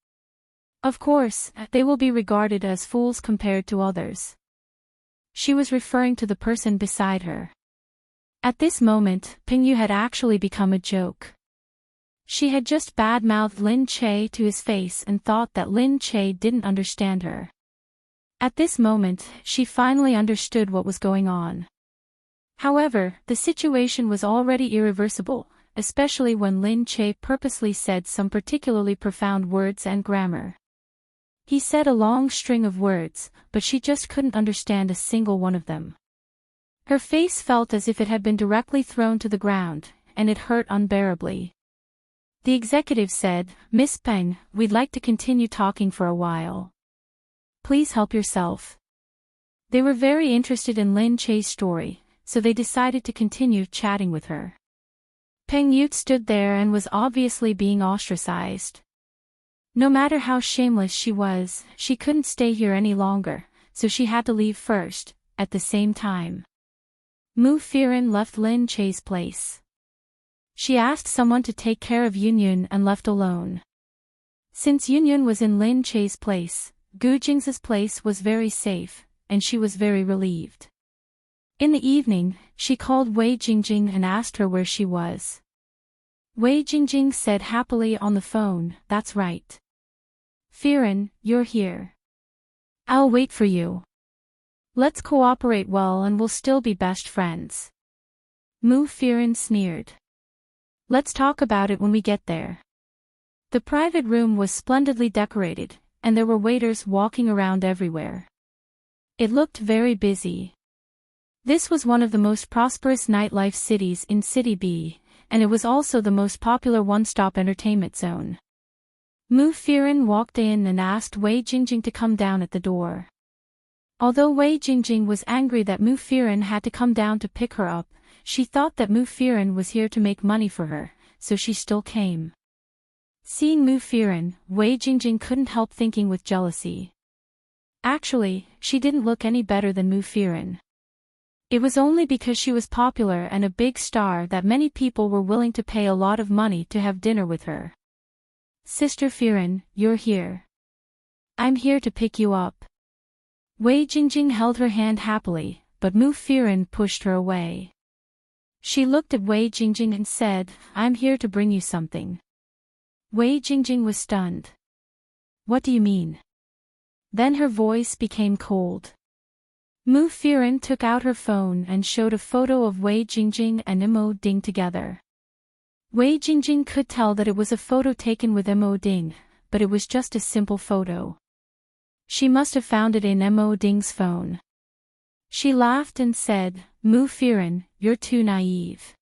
Of course, they will be regarded as fools compared to others. She was referring to the person beside her. At this moment, Peng Yu had actually become a joke. She had just bad-mouthed Lin Che to his face and thought that Lin Che didn't understand her. At this moment, she finally understood what was going on. However, the situation was already irreversible, especially when Lin Che purposely said some particularly profound words and grammar. He said a long string of words, but she just couldn't understand a single one of them. Her face felt as if it had been directly thrown to the ground, and it hurt unbearably. The executive said, Miss Peng, we'd like to continue talking for a while. Please help yourself. They were very interested in Lin Che's story, so they decided to continue chatting with her. Peng Yu stood there and was obviously being ostracized. No matter how shameless she was, she couldn't stay here any longer, so she had to leave first. At the same time, Mu Firen left Lin Che's place. She asked someone to take care of Yunyun and left alone. Since Yunyun was in Lin Che's place, Gu Jing's place was very safe, and she was very relieved. In the evening, she called Wei Jingjing and asked her where she was. Wei Jingjing said happily on the phone, that's right. Firen, you're here. I'll wait for you. Let's cooperate well and we'll still be best friends. Mu Firen sneered. Let's talk about it when we get there. The private room was splendidly decorated, and there were waiters walking around everywhere. It looked very busy. This was one of the most prosperous nightlife cities in City B, and it was also the most popular one-stop entertainment zone. Mu Firen walked in and asked Wei Jingjing to come down at the door. Although Wei Jingjing was angry that Mu Firen had to come down to pick her up, she thought that Mu Firen was here to make money for her, so she still came. Seeing Mu Firen, Wei Jingjing couldn't help thinking with jealousy. Actually, she didn't look any better than Mu Firen. It was only because she was popular and a big star that many people were willing to pay a lot of money to have dinner with her. Sister Firen, you're here. I'm here to pick you up. Wei Jingjing held her hand happily, but Mu Firen pushed her away. She looked at Wei Jingjing and said, I'm here to bring you something. Wei Jingjing was stunned. What do you mean? Then her voice became cold. Mu Firen took out her phone and showed a photo of Wei Jingjing and Mo Ding together. Wei Jingjing could tell that it was a photo taken with Mo Ding, but it was just a simple photo. She must have found it in Mo Ding's phone. She laughed and said, Mu Firen, you're too naive.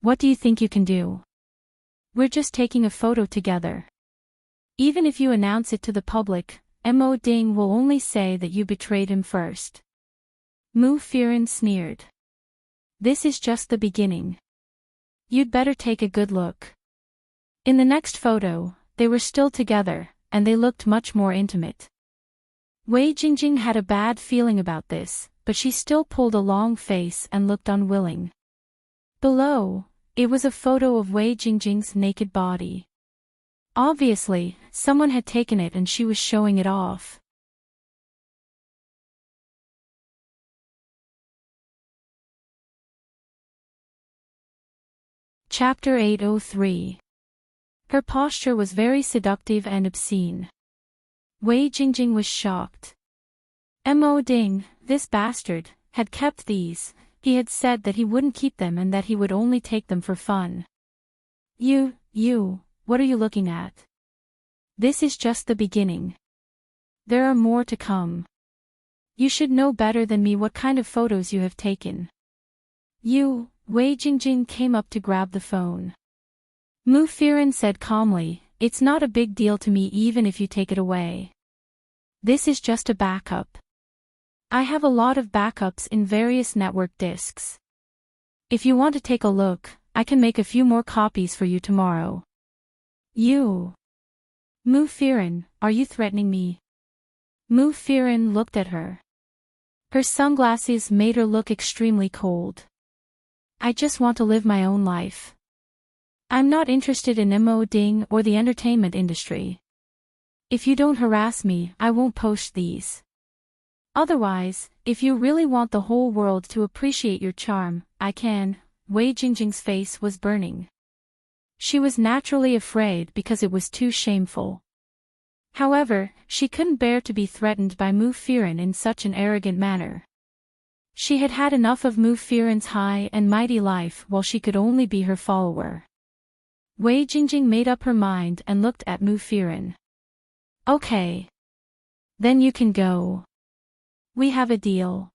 What do you think you can do? We're just taking a photo together. Even if you announce it to the public, Mo Ding will only say that you betrayed him first. Mu Firen sneered. This is just the beginning. You'd better take a good look. In the next photo, they were still together, and they looked much more intimate. Wei Jingjing had a bad feeling about this, but she still pulled a long face and looked unwilling. Below, it was a photo of Wei Jingjing's naked body. Obviously, someone had taken it and she was showing it off. Chapter 803. Her posture was very seductive and obscene. Wei Jingjing was shocked. Mo Ding, this bastard, had kept these. He had said that he wouldn't keep them and that he would only take them for fun. You, what are you looking at? This is just the beginning. There are more to come. You should know better than me what kind of photos you have taken. Wei Jingjing came up to grab the phone. Mu Firen said calmly, it's not a big deal to me even if you take it away. This is just a backup. I have a lot of backups in various network disks. If you want to take a look, I can make a few more copies for you tomorrow. Mu Firen, are you threatening me? Mu Firen looked at her. Her sunglasses made her look extremely cold. I just want to live my own life. I'm not interested in Mo Ding or the entertainment industry. If you don't harass me, I won't post these. Otherwise, if you really want the whole world to appreciate your charm, I can. Wei Jingjing's face was burning. She was naturally afraid because it was too shameful. However, she couldn't bear to be threatened by Mu Firen in such an arrogant manner. She had had enough of Mu Firen's high and mighty life while she could only be her follower. Wei Jingjing made up her mind and looked at Mu Firen. Okay. Then you can go. We have a deal.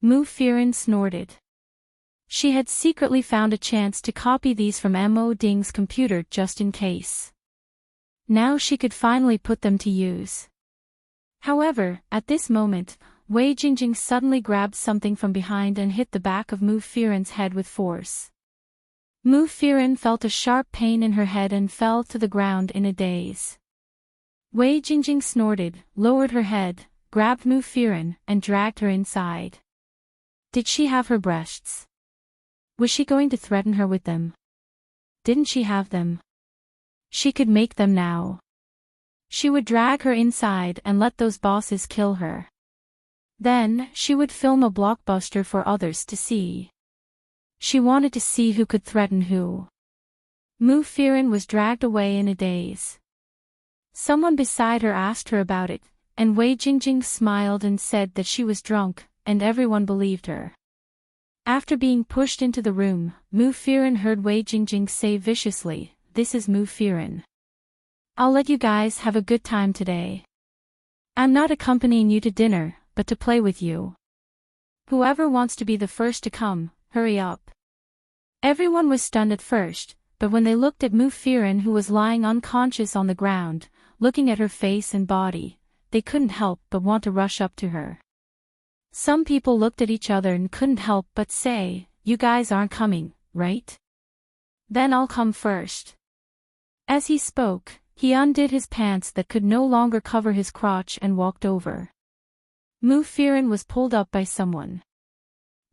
Mu Firen snorted. She had secretly found a chance to copy these from Mo Ding's computer just in case. Now she could finally put them to use. However, at this moment, Wei Jingjing suddenly grabbed something from behind and hit the back of Mu Firen's head with force. Mu Firen felt a sharp pain in her head and fell to the ground in a daze. Wei Jingjing snorted, lowered her head, grabbed Mu Firen, and dragged her inside. Did she have her breasts? Was she going to threaten her with them? Didn't she have them? She could make them now. She would drag her inside and let those bosses kill her. Then, she would film a blockbuster for others to see. She wanted to see who could threaten who. Mu Firen was dragged away in a daze. Someone beside her asked her about it, and Wei Jingjing smiled and said that she was drunk, and everyone believed her. After being pushed into the room, Mu Firen heard Wei Jingjing say viciously, "This is Mu Firen. I'll let you guys have a good time today. I'm not accompanying you to dinner, but to play with you. Whoever wants to be the first to come, hurry up." Everyone was stunned at first, but when they looked at Mu Firen who was lying unconscious on the ground, looking at her face and body, they couldn't help but want to rush up to her. Some people looked at each other and couldn't help but say, "You guys aren't coming, right? Then I'll come first." As he spoke, he undid his pants that could no longer cover his crotch and walked over. Mu Firen was pulled up by someone.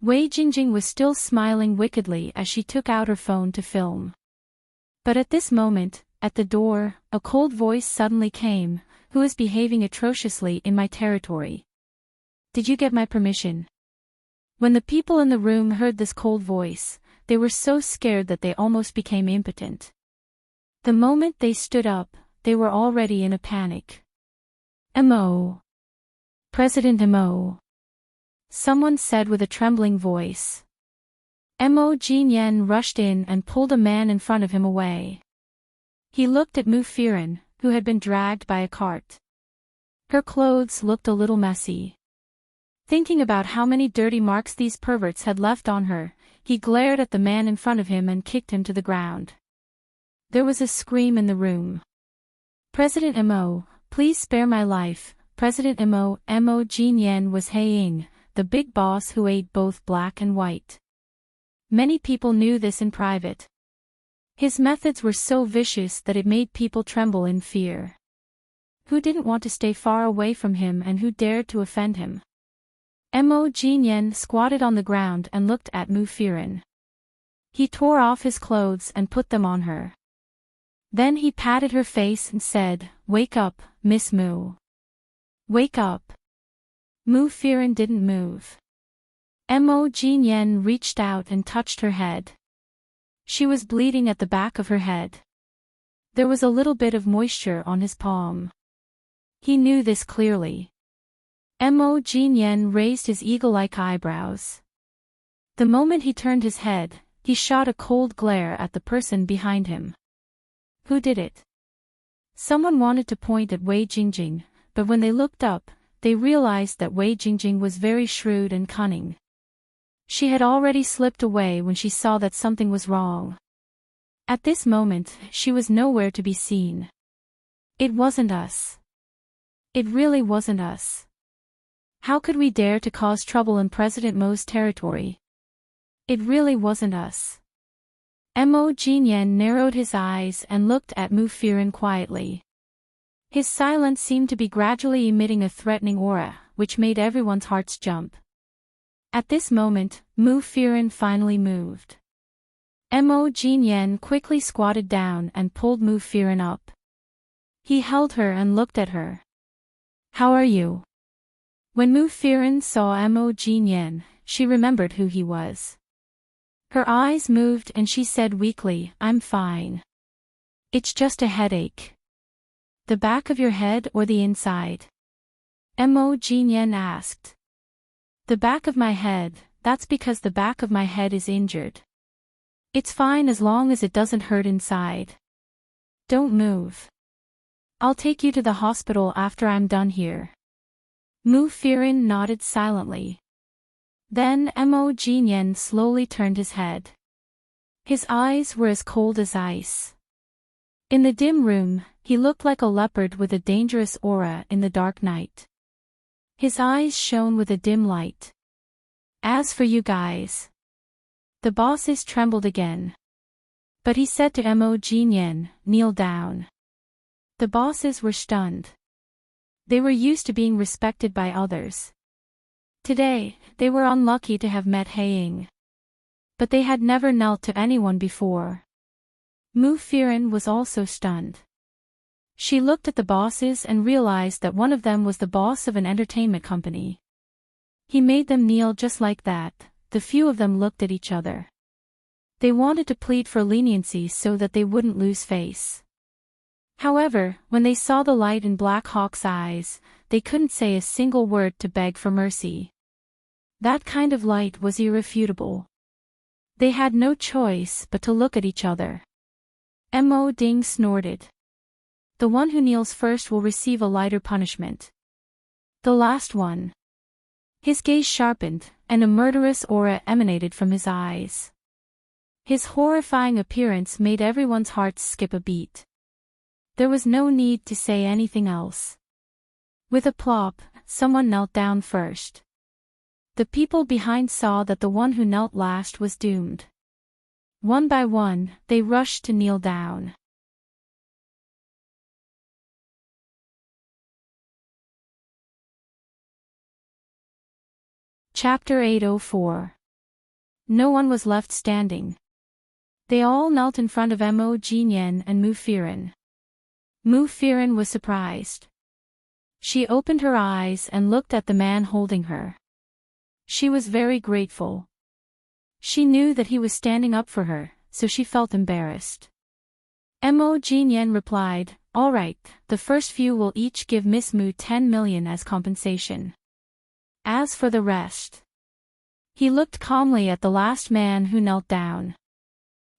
Wei Jingjing was still smiling wickedly as she took out her phone to film. But at this moment, at the door, a cold voice suddenly came, "Who is behaving atrociously in my territory? Did you get my permission?" When the people in the room heard this cold voice, they were so scared that they almost became impotent. The moment they stood up, they were already in a panic. "Mo. President Mo," someone said with a trembling voice. Mo Jinyen rushed in and pulled a man in front of him away. He looked at Mu Firen, who had been dragged by a cart. Her clothes looked a little messy. Thinking about how many dirty marks these perverts had left on her, he glared at the man in front of him and kicked him to the ground. There was a scream in the room. "President Mo, please spare my life." President Mo Jinyen was Heiying, the big boss who ate both black and white. Many people knew this in private. His methods were so vicious that it made people tremble in fear. Who didn't want to stay far away from him and who dared to offend him? Mo Jinyen squatted on the ground and looked at Mu Firen. He tore off his clothes and put them on her. Then he patted her face and said, "Wake up, Miss Mu. Wake up." Mu Firen didn't move. Mo Jinyen reached out and touched her head. She was bleeding at the back of her head. There was a little bit of moisture on his palm. He knew this clearly. Mo Jinyen raised his eagle-like eyebrows. The moment he turned his head, he shot a cold glare at the person behind him. Who did it? Someone wanted to point at Wei Jingjing, but when they looked up, they realized that Wei Jingjing was very shrewd and cunning. She had already slipped away when she saw that something was wrong. At this moment, she was nowhere to be seen. "It wasn't us. It really wasn't us. How could we dare to cause trouble in President Mo's territory? It really wasn't us." Mo Jinyen narrowed his eyes and looked at Mu Firen quietly. His silence seemed to be gradually emitting a threatening aura, which made everyone's hearts jump. At this moment, Mu Firen finally moved. Mo Jinyen quickly squatted down and pulled Mu Firen up. He held her and looked at her. "How are you?" When Mu Firen saw Mo Jinyen, she remembered who he was. Her eyes moved and she said weakly, "I'm fine. It's just a headache." "The back of your head or the inside?" Mo Jinyen asked. "The back of my head. That's because the back of my head is injured. It's fine as long as it doesn't hurt inside. Don't move. I'll take you to the hospital after I'm done here." Mu Firen nodded silently. Then Mo Jinyen slowly turned his head. His eyes were as cold as ice. In the dim room, he looked like a leopard with a dangerous aura in the dark night. His eyes shone with a dim light. "As for you guys..." The bosses trembled again. But he said to Mo Jinyen, "Kneel down." The bosses were stunned. They were used to being respected by others. Today, they were unlucky to have met Heiying. But they had never knelt to anyone before. Mu Firen was also stunned. She looked at the bosses and realized that one of them was the boss of an entertainment company. He made them kneel just like that. The few of them looked at each other. They wanted to plead for leniency so that they wouldn't lose face. However, when they saw the light in Black Hawk's eyes, they couldn't say a single word to beg for mercy. That kind of light was irrefutable. They had no choice but to look at each other. Mo Ding snorted. "The one who kneels first will receive a lighter punishment. The last one." His gaze sharpened, and a murderous aura emanated from his eyes. His horrifying appearance made everyone's hearts skip a beat. There was no need to say anything else. With a plop, someone knelt down first. The people behind saw that the one who knelt last was doomed. One by one, they rushed to kneel down. Chapter 804. No one was left standing. They all knelt in front of Mo Jinyen and Mu Firen. Mu Firen was surprised. She opened her eyes and looked at the man holding her. She was very grateful. She knew that he was standing up for her, so she felt embarrassed. Mo Jinyen replied, "All right, the first few will each give Miss Mu 10 million as compensation. As for the rest..." He looked calmly at the last man who knelt down.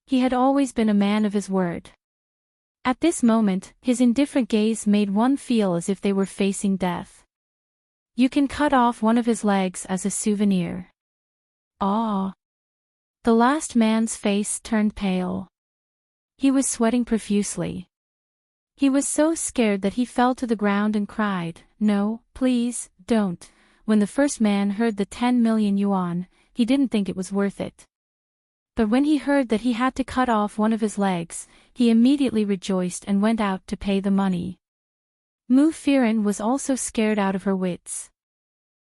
He had always been a man of his word. At this moment, his indifferent gaze made one feel as if they were facing death. "You can cut off one of his legs as a souvenir." Ah! The last man's face turned pale. He was sweating profusely. He was so scared that he fell to the ground and cried, "No, please, don't." When the first man heard the 10 million yuan, he didn't think it was worth it. But when he heard that he had to cut off one of his legs, he immediately rejoiced and went out to pay the money. Mu Firen was also scared out of her wits.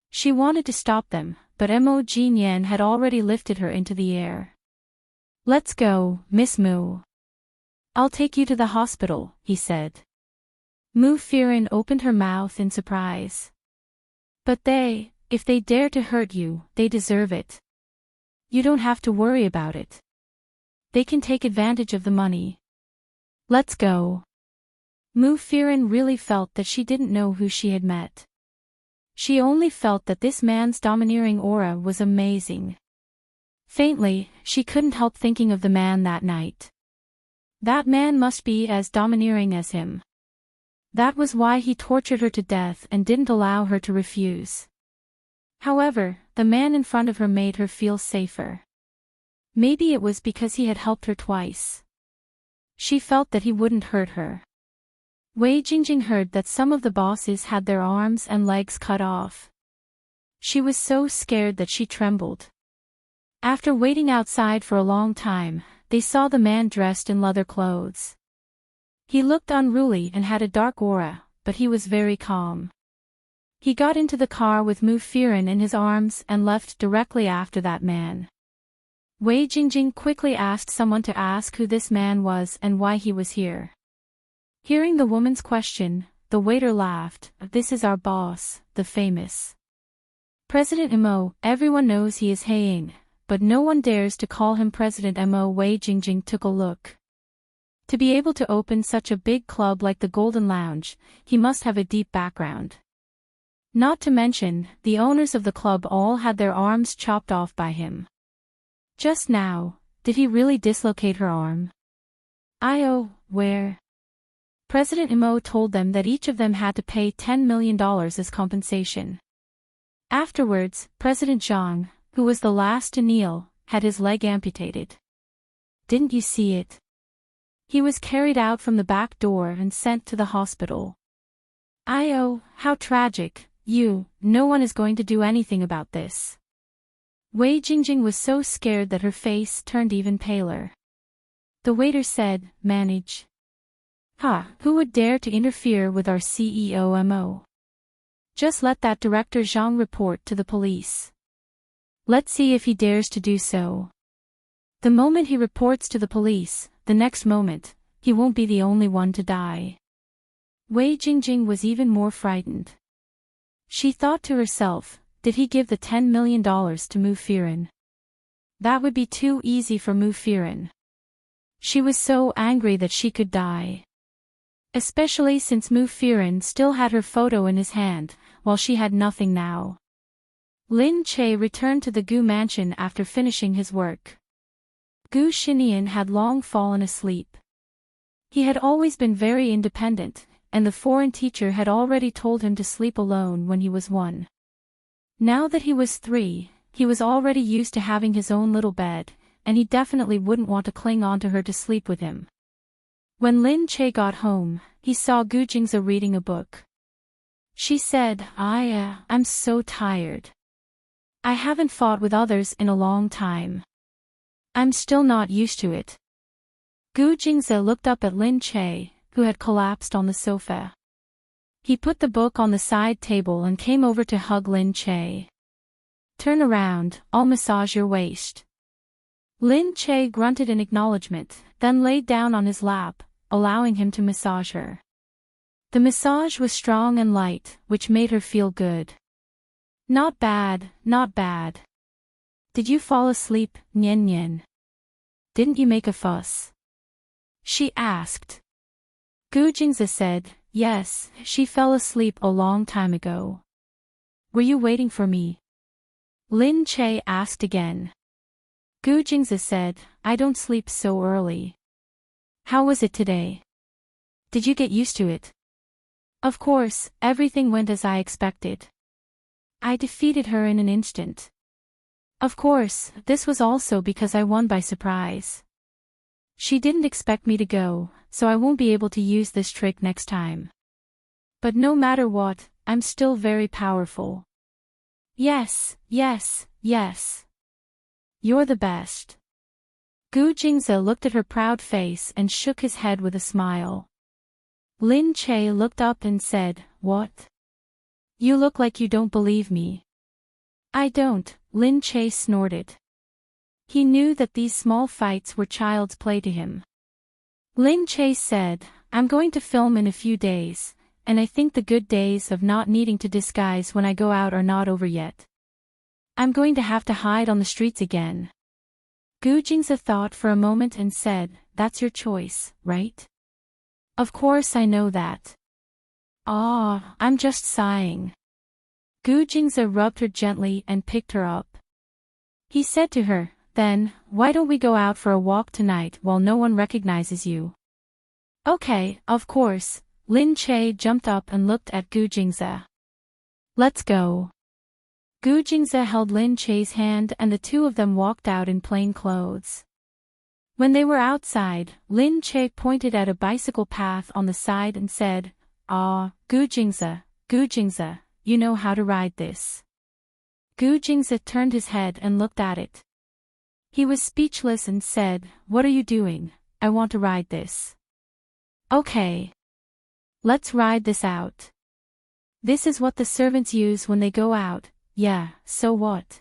She wanted to stop them, but Mo Jinyen had already lifted her into the air. "Let's go, Miss Mu. I'll take you to the hospital," he said. Mu Firen opened her mouth in surprise. "But if they dare to hurt you, they deserve it. You don't have to worry about it. They can take advantage of the money. Let's go." Mu Firen really felt that she didn't know who she had met. She only felt that this man's domineering aura was amazing. Faintly, she couldn't help thinking of the man that night. That man must be as domineering as him. That was why he tortured her to death and didn't allow her to refuse. However, the man in front of her made her feel safer. Maybe it was because he had helped her twice. She felt that he wouldn't hurt her. Wei Jingjing heard that some of the bosses had their arms and legs cut off. She was so scared that she trembled. After waiting outside for a long time, they saw the man dressed in leather clothes. He looked unruly and had a dark aura, but he was very calm. He got into the car with Mu Firen in his arms and left directly after that man. Wei Jingjing quickly asked someone to ask who this man was and why he was here. Hearing the woman's question, the waiter laughed. "This is our boss, the famous President Mo. Everyone knows he is Haiying, but no one dares to call him President Mo." Wei Jingjing took a look. To be able to open such a big club like the Golden Lounge, he must have a deep background. Not to mention, the owners of the club all had their arms chopped off by him. Just now, did he really dislocate her arm? Where? President Mo told them that each of them had to pay $10 million as compensation. Afterwards, President Zhang, who was the last to kneel, had his leg amputated. Didn't you see it? He was carried out from the back door and sent to the hospital. How tragic. No one is going to do anything about this. Wei Jingjing was so scared that her face turned even paler. The waiter said, "Manage." Who would dare to interfere with our CEO Mo? Just let that director Zhang report to the police. Let's see if he dares to do so. The moment he reports to the police, the next moment, he won't be the only one to die. Wei Jingjing was even more frightened. She thought to herself, did he give the $10 million to Mu Firen? That would be too easy for Mu Firen. She was so angry that she could die. Especially since Mu Firen still had her photo in his hand, while she had nothing now. Lin Che returned to the Gu mansion after finishing his work. Gu Xinian had long fallen asleep. He had always been very independent, and the foreign teacher had already told him to sleep alone when he was 1. Now that he was 3, he was already used to having his own little bed, and he definitely wouldn't want to cling onto her to sleep with him. When Lin Che got home, he saw Gu Jingzi reading a book. She said, I'm so tired. I haven't fought with others in a long time. I'm still not used to it. Gu Jingze looked up at Lin Che, who had collapsed on the sofa. He put the book on the side table and came over to hug Lin Che. Turn around, I'll massage your waist. Lin Che grunted in acknowledgement, then laid down on his lap, allowing him to massage her. The massage was strong and light, which made her feel good. Not bad, not bad. Did you fall asleep, Nian Nian? Didn't you make a fuss? She asked. Gu Jingze said, yes, she fell asleep a long time ago. Were you waiting for me? Lin Che asked again. Gu Jingze said, I don't sleep so early. How was it today? Did you get used to it? Of course, everything went as I expected. I defeated her in an instant. Of course, this was also because I won by surprise. She didn't expect me to go, so I won't be able to use this trick next time. But no matter what, I'm still very powerful. Yes, yes, yes. You're the best. Gu Jingze looked at her proud face and shook his head with a smile. Lin Che looked up and said, what? You look like you don't believe me. I don't, Lin Che snorted. He knew that these small fights were child's play to him. Lin Che said, I'm going to film in a few days, and I think the good days of not needing to disguise when I go out are not over yet. I'm going to have to hide on the streets again. Gu Jingze thought for a moment and said, that's your choice, right? Of course I know that. Ah, I'm just sighing. Gu Jingze rubbed her gently and picked her up. He said to her, then, why don't we go out for a walk tonight while no one recognizes you? Okay, of course. Lin Che jumped up and looked at Gu Jingze. Let's go. Gu Jingze held Lin Che's hand and the two of them walked out in plain clothes. When they were outside, Lin Che pointed at a bicycle path on the side and said, ah, Gu Jingze, you know how to ride this. Gu Jingze turned his head and looked at it. He was speechless and said, what are you doing? I want to ride this. Okay. Let's ride this out. This is what the servants use when they go out. Yeah, so what?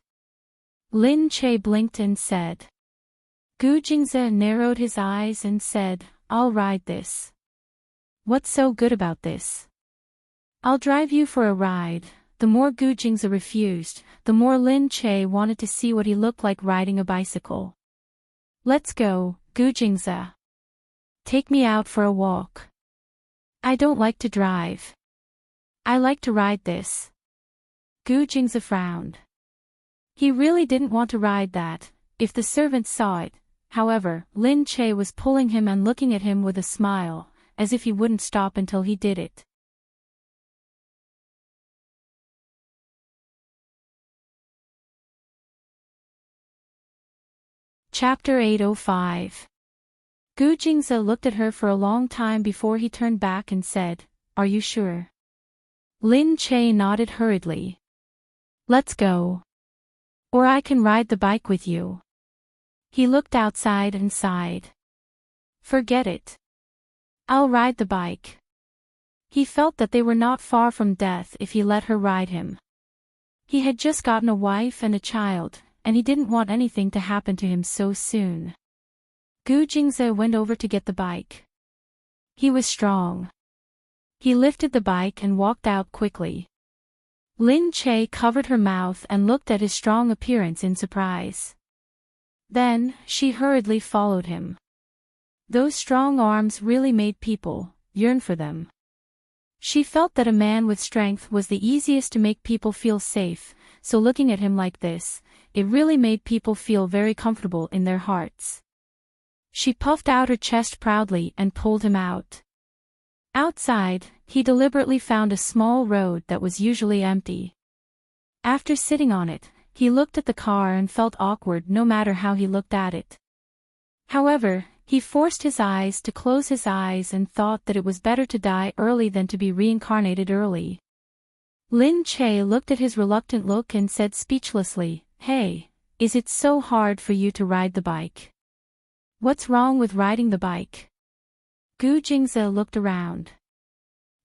Lin Che blinked and said. Gu Jingze narrowed his eyes and said, I'll ride this. What's so good about this? I'll drive you for a ride. The more Gu Jingze refused, the more Lin Che wanted to see what he looked like riding a bicycle. Let's go, Gu Jingze. Take me out for a walk. I don't like to drive. I like to ride this. Gu Jingze frowned. He really didn't want to ride that, if the servants saw it. However, Lin Che was pulling him and looking at him with a smile, as if he wouldn't stop until he did it. Chapter 805. Gu Jingze looked at her for a long time before he turned back and said, are you sure? Lin Che nodded hurriedly. Let's go. Or I can ride the bike with you. He looked outside and sighed. Forget it. I'll ride the bike. He felt that they were not far from death if he let her ride him. He had just gotten a wife and a child, and he didn't want anything to happen to him so soon. Gu Jingze went over to get the bike. He was strong. He lifted the bike and walked out quickly. Lin Che covered her mouth and looked at his strong appearance in surprise. Then, she hurriedly followed him. Those strong arms really made people yearn for them. She felt that a man with strength was the easiest to make people feel safe, so looking at him like this, it really made people feel very comfortable in their hearts. She puffed out her chest proudly and pulled him out. Outside, he deliberately found a small road that was usually empty. After sitting on it, he looked at the car and felt awkward no matter how he looked at it. However, he forced his eyes to close his eyes and thought that it was better to die early than to be reincarnated early. Lin Che looked at his reluctant look and said speechlessly, "Hey, is it so hard for you to ride the bike? What's wrong with riding the bike?" Gu Jingze looked around.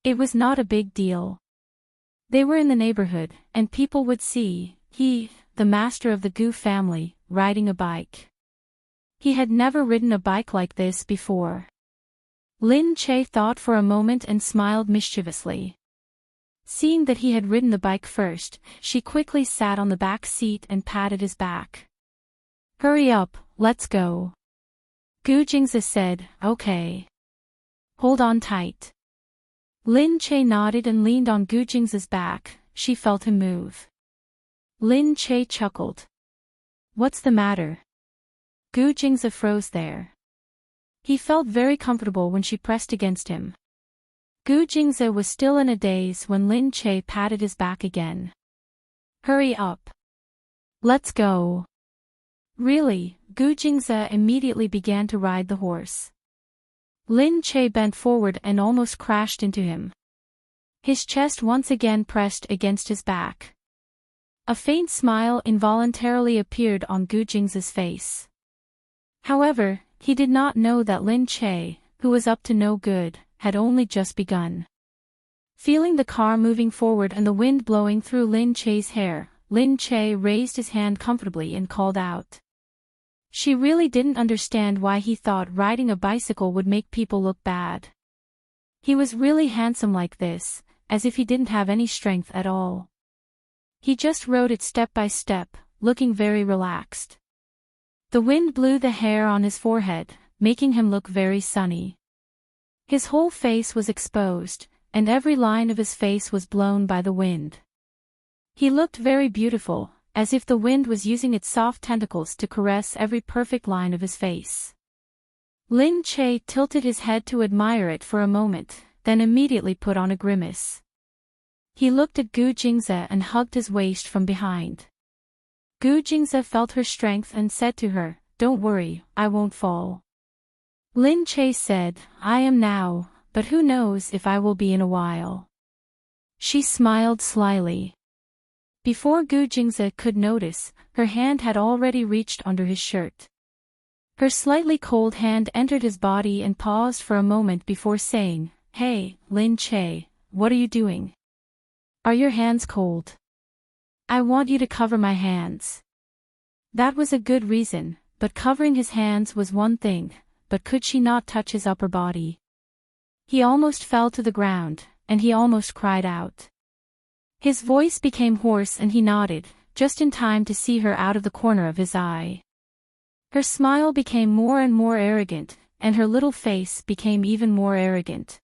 It was not a big deal. They were in the neighborhood, and people would see he, the master of the Gu family, riding a bike. He had never ridden a bike like this before. Lin Che thought for a moment and smiled mischievously. Seeing that he had ridden the bike first, she quickly sat on the back seat and patted his back. "Hurry up, let's go." Gu Jingze said, "Okay. Hold on tight." Lin Che nodded and leaned on Gu Jingze's back. She felt him move. Lin Che chuckled. "What's the matter?" Gu Jingze froze there. He felt very comfortable when she pressed against him. Gu Jingze was still in a daze when Lin Che patted his back again. "Hurry up. Let's go." Really, Gu Jingze immediately began to ride the horse. Lin Che bent forward and almost crashed into him. His chest once again pressed against his back. A faint smile involuntarily appeared on Gu Jingze's face. However, he did not know that Lin Che, who was up to no good, had only just begun. Feeling the car moving forward and the wind blowing through Lin Che's hair, Lin Che raised his hand comfortably and called out. She really didn't understand why he thought riding a bicycle would make people look bad. He was really handsome like this, as if he didn't have any strength at all. He just rode it step by step, looking very relaxed. The wind blew the hair on his forehead, making him look very sunny. His whole face was exposed, and every line of his face was blown by the wind. He looked very beautiful, as if the wind was using its soft tentacles to caress every perfect line of his face. Lin Che tilted his head to admire it for a moment, then immediately put on a grimace. He looked at Gu Jingze and hugged his waist from behind. Gu Jingze felt her strength and said to her, "Don't worry, I won't fall." Lin Che said, "I am now, but who knows if I will be in a while." She smiled slyly. Before Gu Jingze could notice, her hand had already reached under his shirt. Her slightly cold hand entered his body and paused for a moment before saying, "Hey, Lin Che, what are you doing? Are your hands cold? I want you to cover my hands." That was a good reason, but covering his hands was one thing, but could she not touch his upper body? He almost fell to the ground, and he almost cried out. His voice became hoarse and he nodded, just in time to see her out of the corner of his eye. Her smile became more and more arrogant, and her little face became even more arrogant.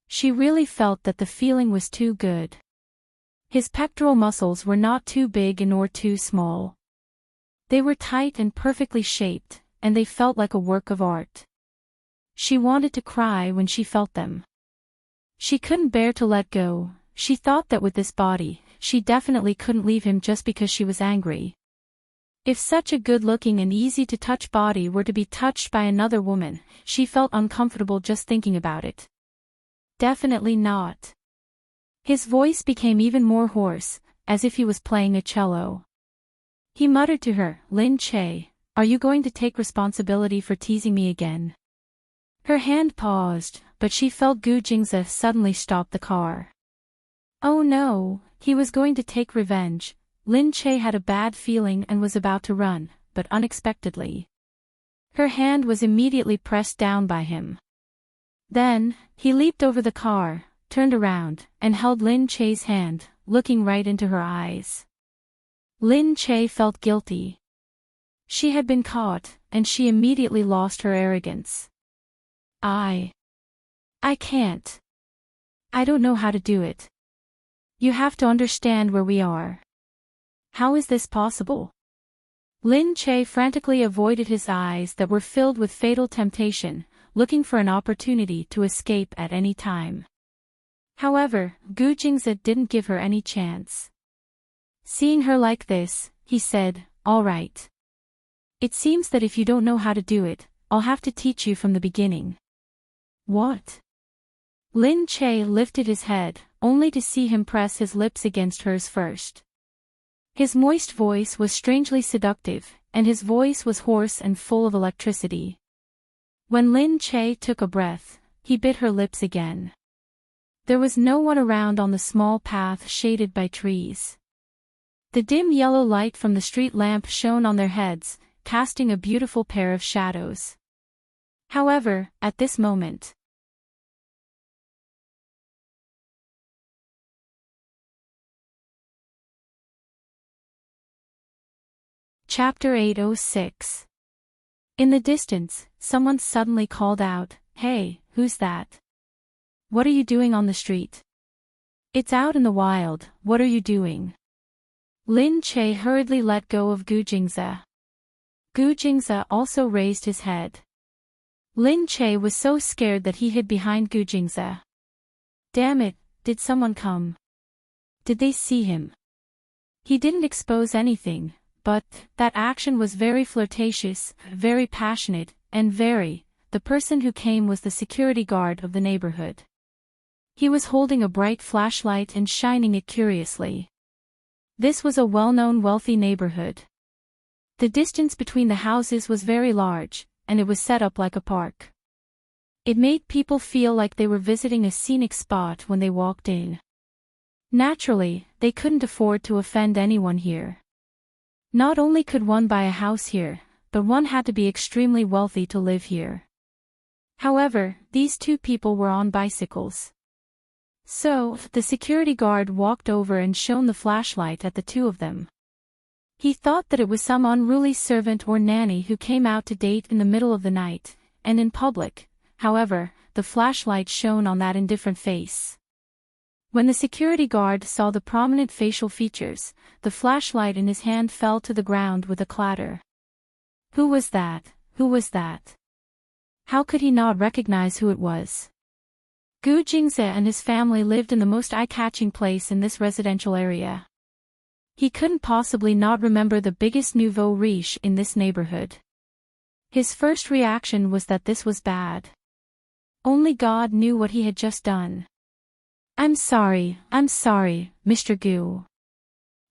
She really felt that the feeling was too good. His pectoral muscles were not too big nor too small. They were tight and perfectly shaped, and they felt like a work of art. She wanted to cry when she felt them. She couldn't bear to let go. She thought that with this body, she definitely couldn't leave him just because she was angry. If such a good-looking and easy-to-touch body were to be touched by another woman, she felt uncomfortable just thinking about it. Definitely not. His voice became even more hoarse, as if he was playing a cello. He muttered to her, "Lin Che, are you going to take responsibility for teasing me again?" Her hand paused, but she felt Gu Jingze suddenly stop the car. Oh no, he was going to take revenge. Lin Che had a bad feeling and was about to run, but unexpectedly. Her hand was immediately pressed down by him. Then, he leaped over the car, turned around, and held Lin Che's hand, looking right into her eyes. Lin Che felt guilty. She had been caught, and she immediately lost her arrogance. I can't. I don't know how to do it. You have to understand where we are. How is this possible? Lin Che frantically avoided his eyes that were filled with fatal temptation, looking for an opportunity to escape at any time. However, Gu Jingze didn't give her any chance. Seeing her like this, he said, "All right. It seems that if you don't know how to do it, I'll have to teach you from the beginning." What? Lin Che lifted his head, only to see him press his lips against hers first. His moist voice was strangely seductive, and his voice was hoarse and full of electricity. When Lin Che took a breath, he bit her lips again. There was no one around on the small path shaded by trees. The dim yellow light from the street lamp shone on their heads, casting a beautiful pair of shadows. However, at this moment, Chapter 806. In the distance, someone suddenly called out, "Hey, who's that? What are you doing on the street?" "It's out in the wild, what are you doing?" Lin Che hurriedly let go of Gu Jingze. Gu Jingze also raised his head. Lin Che was so scared that he hid behind Gu Jingze. Damn it, did someone come? Did they see him? He didn't expose anything, but that action was very flirtatious, very passionate, and the person who came was the security guard of the neighborhood. He was holding a bright flashlight and shining it curiously. This was a well-known wealthy neighborhood. The distance between the houses was very large, and it was set up like a park. It made people feel like they were visiting a scenic spot when they walked in. Naturally, they couldn't afford to offend anyone here. Not only could one buy a house here, but one had to be extremely wealthy to live here. However, these two people were on bicycles. So, the security guard walked over and shone the flashlight at the two of them. He thought that it was some unruly servant or nanny who came out to date in the middle of the night, and in public. However, the flashlight shone on that indifferent face. When the security guard saw the prominent facial features, the flashlight in his hand fell to the ground with a clatter. Who was that? Who was that? How could he not recognize who it was? Gu Jingze and his family lived in the most eye-catching place in this residential area. He couldn't possibly not remember the biggest nouveau riche in this neighborhood. His first reaction was that this was bad. Only God knew what he had just done. I'm sorry, Mr. Gu.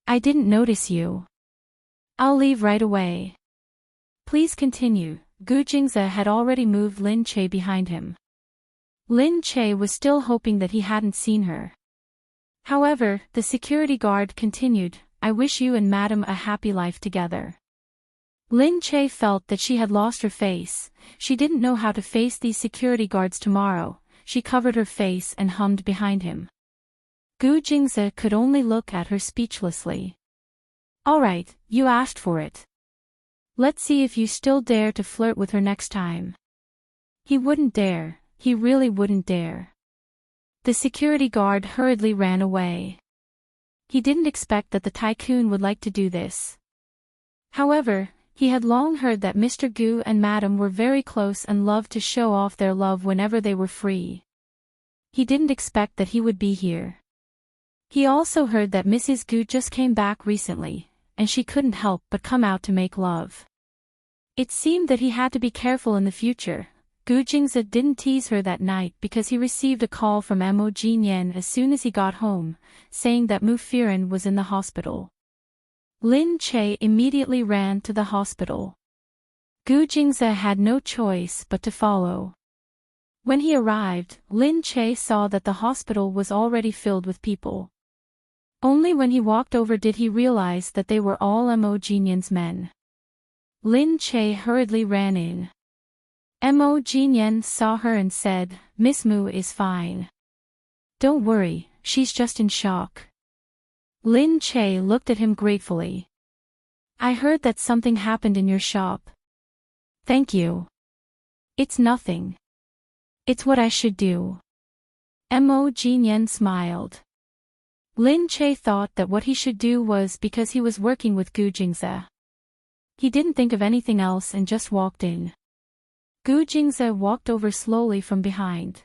I didn't notice you. I'll leave right away. Please continue. Gu Jingze had already moved Lin Che behind him. Lin Che was still hoping that he hadn't seen her. However, the security guard continued, I wish you and Madam a happy life together. Lin Che felt that she had lost her face. She didn't know how to face these security guards tomorrow. She covered her face and hummed behind him. Gu Jingze could only look at her speechlessly. All right, you asked for it. Let's see if you still dare to flirt with her next time. He wouldn't dare, he really wouldn't dare. The security guard hurriedly ran away. He didn't expect that the tycoon would like to do this. However, he had long heard that Mr. Gu and Madam were very close and loved to show off their love whenever they were free. He didn't expect that he would be here. He also heard that Mrs. Gu just came back recently, and she couldn't help but come out to make love. It seemed that he had to be careful in the future. Gu Jingze didn't tease her that night because he received a call from Mo Jinyan as soon as he got home, saying that Mu Firen was in the hospital. Lin Che immediately ran to the hospital. Gu Jingze had no choice but to follow. When he arrived, Lin Che saw that the hospital was already filled with people. Only when he walked over did he realize that they were all Mo Jinyan's men. Lin Che hurriedly ran in. Mo Jinyan saw her and said, Miss Mu is fine. Don't worry, she's just in shock. Lin Che looked at him gratefully. I heard that something happened in your shop. Thank you. It's nothing. It's what I should do. Mo Jinyan smiled. Lin Che thought that what he should do was because he was working with Gu Jingze. He didn't think of anything else and just walked in. Gu Jingze walked over slowly from behind.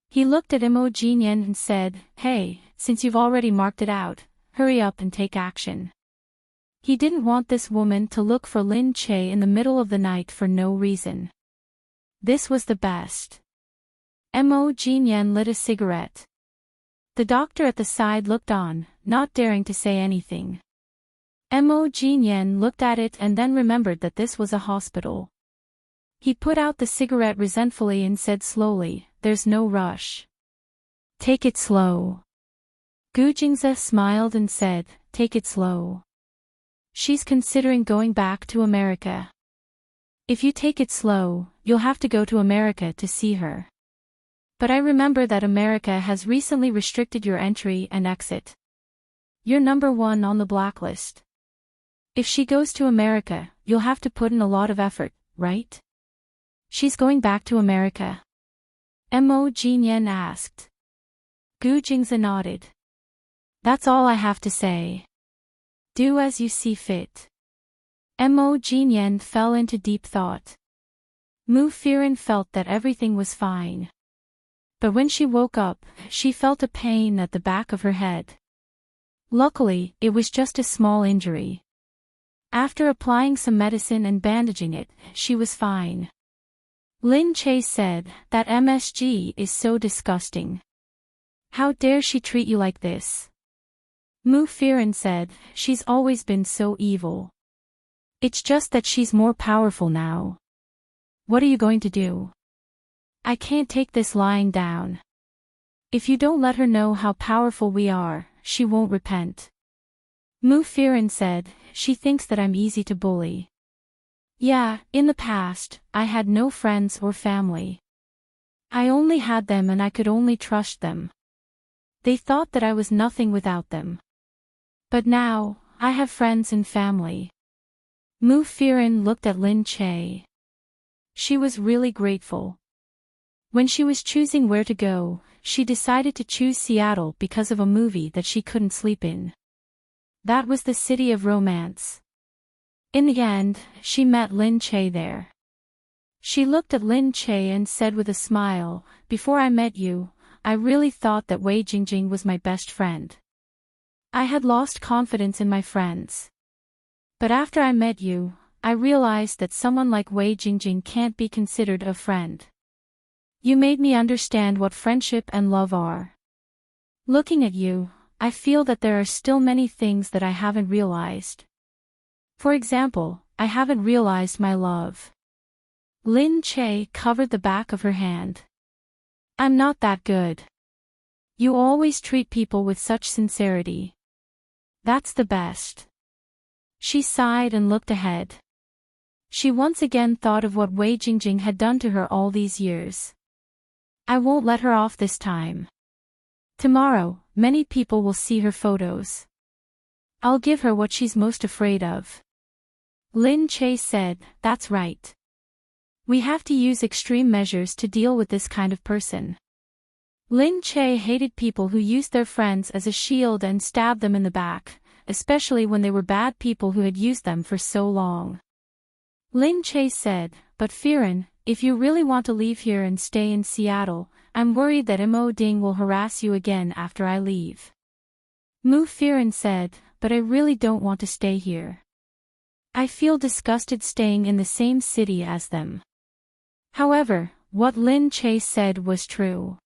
He looked at Mo Jinyan and said, Hey, since you've already marked it out, hurry up and take action. He didn't want this woman to look for Lin Che in the middle of the night for no reason. This was the best. Mo Jinyan lit a cigarette. The doctor at the side looked on, not daring to say anything. Mo Jinyan looked at it and then remembered that this was a hospital. He put out the cigarette resentfully and said slowly, "There's no rush. Take it slow." Gu Jingze smiled and said, "Take it slow. She's considering going back to America. If you take it slow, you'll have to go to America to see her. But I remember that America has recently restricted your entry and exit. You're number 1 on the blacklist. If she goes to America, you'll have to put in a lot of effort, right?" "She's going back to America?" Mo Jinyan asked. Gu Jingze nodded. "That's all I have to say. Do as you see fit." Mo Jinyan fell into deep thought. Mu Firen felt that everything was fine. But when she woke up, she felt a pain at the back of her head. Luckily, it was just a small injury. After applying some medicine and bandaging it, she was fine. Lin Che said, "That MSG is so disgusting. How dare she treat you like this?" Mu Firen said, "She's always been so evil. It's just that she's more powerful now. What are you going to do? I can't take this lying down. If you don't let her know how powerful we are, she won't repent." Mu Firen said, "She thinks that I'm easy to bully. Yeah, in the past, I had no friends or family. I only had them and I could only trust them. They thought that I was nothing without them. But now, I have friends and family." Mu Firen looked at Lin Che. She was really grateful. When she was choosing where to go, she decided to choose Seattle because of a movie that she couldn't sleep in. That was the city of romance. In the end, she met Lin Che there. She looked at Lin Che and said with a smile, "Before I met you, I really thought that Wei Jingjing was my best friend. I had lost confidence in my friends. But after I met you, I realized that someone like Wei Jingjing can't be considered a friend. You made me understand what friendship and love are. Looking at you, I feel that there are still many things that I haven't realized. For example, I haven't realized my love." Lin Che covered the back of her hand. "I'm not that good. You always treat people with such sincerity. That's the best." She sighed and looked ahead. She once again thought of what Wei Jingjing had done to her all these years. "I won't let her off this time. Tomorrow, many people will see her photos. I'll give her what she's most afraid of." Lin Che said, "That's right. We have to use extreme measures to deal with this kind of person." Lin Che hated people who used their friends as a shield and stabbed them in the back, especially when they were bad people who had used them for so long. Lin Che said, "But Firen, if you really want to leave here and stay in Seattle, I'm worried that Mo Ding will harass you again after I leave." Mu Firen said, "But I really don't want to stay here. I feel disgusted staying in the same city as them." However, what Lin Che said was true.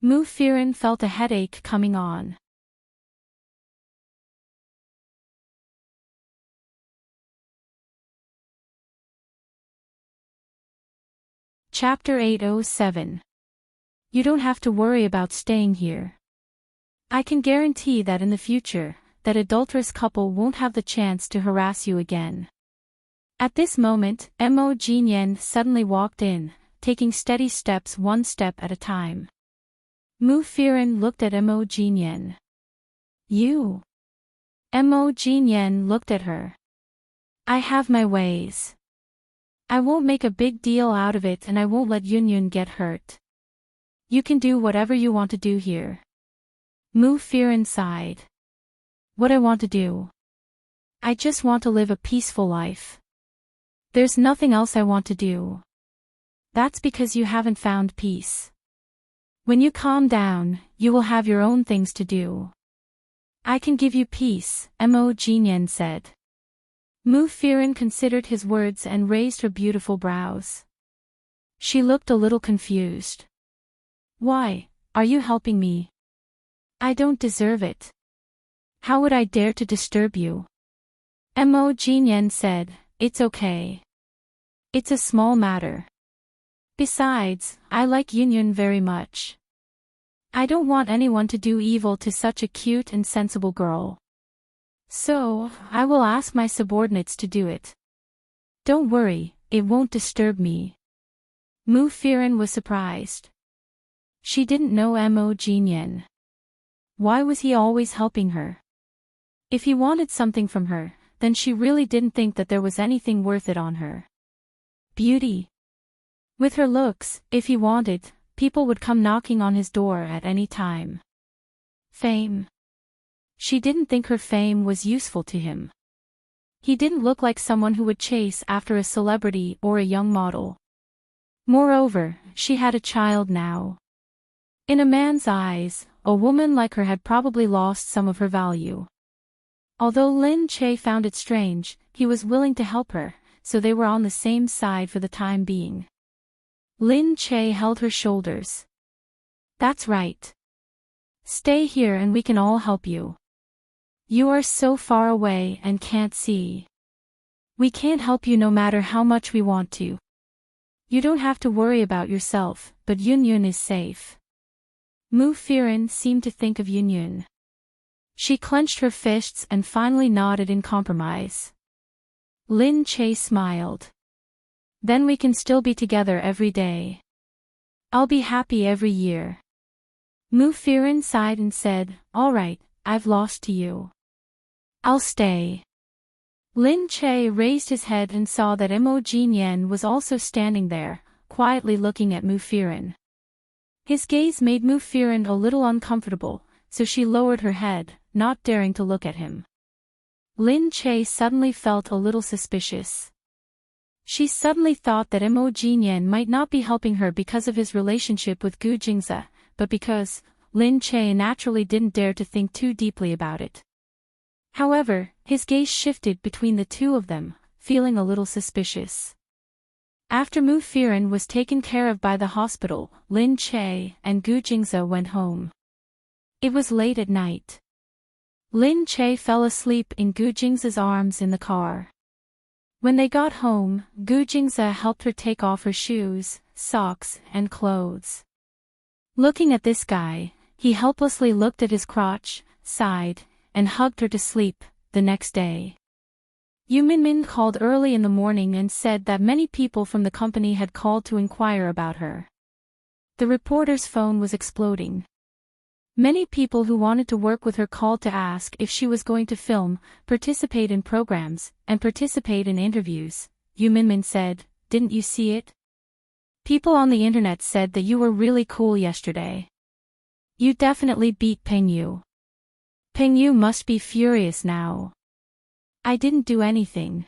Mu Firen felt a headache coming on. Chapter 807. You don't have to worry about staying here. I can guarantee that in the future, that adulterous couple won't have the chance to harass you again. At this moment, Mo Jinyan suddenly walked in, taking steady steps one step at a time. Mu Firen looked at Mo Jinyan. "You?" Mo Jinyan looked at her. "I have my ways. I won't make a big deal out of it and I won't let Yunyun get hurt. You can do whatever you want to do here." Mu Firen sighed. "What I want to do? I just want to live a peaceful life. There's nothing else I want to do." "That's because you haven't found peace. When you calm down, you will have your own things to do." "I can give you peace," Mo Jinyan said. Mu Firen considered his words and raised her beautiful brows. She looked a little confused. Why, are you helping me? I don't deserve it. How would I dare to disturb you? Mo Jinyan said, it's okay. It's a small matter. Besides, I like Yunyun very much. I don't want anyone to do evil to such a cute and sensible girl. So, I will ask my subordinates to do it. Don't worry, it won't disturb me. Mu Firen was surprised. She didn't know Mo Jinyan. Why was he always helping her? If he wanted something from her, then she really didn't think that there was anything worth it on her. Beauty. With her looks, if he wanted, people would come knocking on his door at any time. Fame. She didn't think her fame was useful to him. He didn't look like someone who would chase after a celebrity or a young model. Moreover, she had a child now. In a man's eyes, a woman like her had probably lost some of her value. Although Lin Che found it strange, he was willing to help her, so they were on the same side for the time being. Lin Che held her shoulders. That's right. Stay here and we can all help you. You are so far away and can't see. We can't help you no matter how much we want to. You don't have to worry about yourself, but Yunyun is safe. Mu Firen seemed to think of Yunyun. She clenched her fists and finally nodded in compromise. Lin Che smiled. Then we can still be together every day. I'll be happy every year. Mu Firen sighed and said, all right, I've lost to you. I'll stay. Lin Che raised his head and saw that Mo Jinyan was also standing there, quietly looking at Mu Firen. His gaze made Mu Firen a little uncomfortable, so she lowered her head, not daring to look at him. Lin Che suddenly felt a little suspicious. She suddenly thought that Mo Jinyan might not be helping her because of his relationship with Gu Jingze, but because Lin Che naturally didn't dare to think too deeply about it. However, his gaze shifted between the two of them, feeling a little suspicious. After Mu Firen was taken care of by the hospital, Lin Che and Gu Jingze went home. It was late at night. Lin Che fell asleep in Gu Jingze's arms in the car. When they got home, Gu Jingze helped her take off her shoes, socks, and clothes. Looking at this guy, he helplessly looked at his crotch, sighed, and hugged her to sleep. The next day, Yu Minmin called early in the morning and said that many people from the company had called to inquire about her. The reporter's phone was exploding. Many people who wanted to work with her called to ask if she was going to film, participate in programs, and participate in interviews. Yu Minmin said, didn't you see it? People on the internet said that you were really cool yesterday. You definitely beat Peng Yu. Peng Yu must be furious now. I didn't do anything.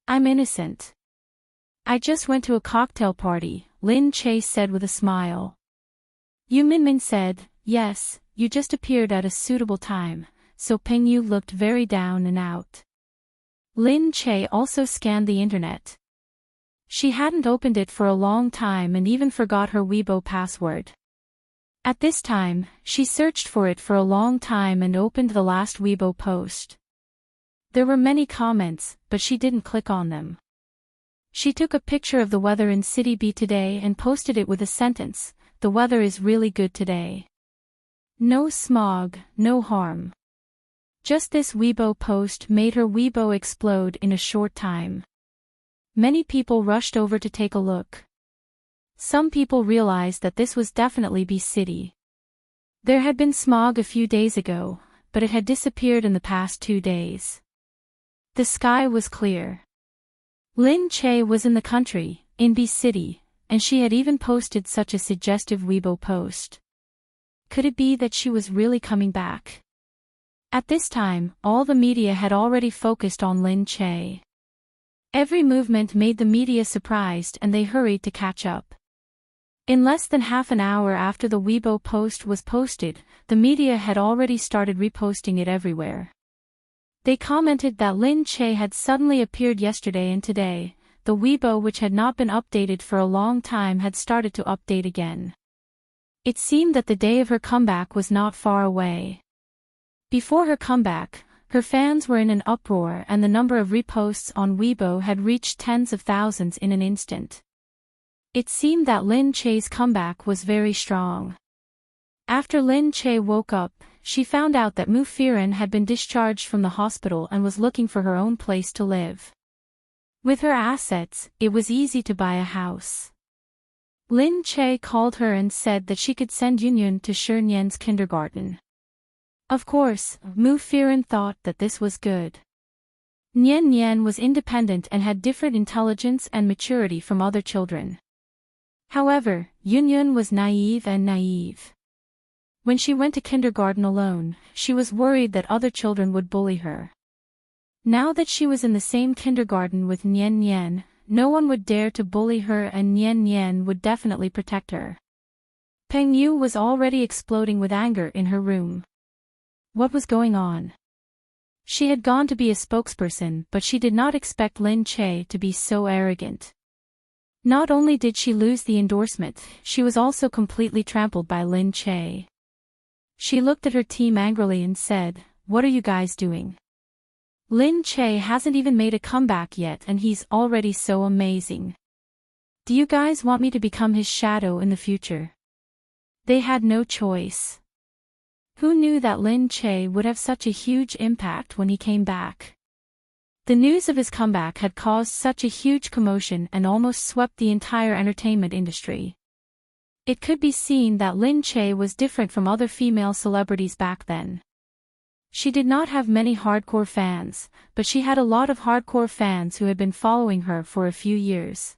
I'm innocent. I just went to a cocktail party, Lin Che said with a smile. Yu Minmin said, yes, you just appeared at a suitable time, so Peng Yu looked very down and out. Lin Che also scanned the internet. She hadn't opened it for a long time and even forgot her Weibo password. At this time, she searched for it for a long time and opened the last Weibo post. There were many comments, but she didn't click on them. She took a picture of the weather in City B today and posted it with a sentence, the weather is really good today. No smog, no harm. Just this Weibo post made her Weibo explode in a short time. Many people rushed over to take a look. Some people realized that this was definitely B City. There had been smog a few days ago, but it had disappeared in the past 2 days. The sky was clear. Lin Che was in the country, in B City, and she had even posted such a suggestive Weibo post. Could it be that she was really coming back? At this time, all the media had already focused on Lin Che. Every movement made the media surprised and they hurried to catch up. In less than half an hour after the Weibo post was posted, the media had already started reposting it everywhere. They commented that Lin Che had suddenly appeared yesterday and today. The Weibo, which had not been updated for a long time, had started to update again. It seemed that the day of her comeback was not far away. Before her comeback, her fans were in an uproar and the number of reposts on Weibo had reached tens of thousands in an instant. It seemed that Lin Che's comeback was very strong. After Lin Che woke up, she found out that Mu Firen had been discharged from the hospital and was looking for her own place to live. With her assets, it was easy to buy a house. Lin Che called her and said that she could send Yunyun to Shi Nian's kindergarten. Of course, Mu Firen thought that this was good. Nian Nian was independent and had different intelligence and maturity from other children. However, Yunyun was naive. When she went to kindergarten alone, she was worried that other children would bully her. Now that she was in the same kindergarten with Nian Nian, no one would dare to bully her and Nian Nian would definitely protect her. Peng Yu was already exploding with anger in her room. What was going on? She had gone to be a spokesperson but she did not expect Lin Che to be so arrogant. Not only did she lose the endorsement, she was also completely trampled by Lin Che. She looked at her team angrily and said, "What are you guys doing? Lin Che hasn't even made a comeback yet and he's already so amazing. Do you guys want me to become his shadow in the future?" They had no choice. Who knew that Lin Che would have such a huge impact when he came back? The news of his comeback had caused such a huge commotion and almost swept the entire entertainment industry. It could be seen that Lin Che was different from other female celebrities back then. She did not have many hardcore fans, but she had a lot of hardcore fans who had been following her for a few years.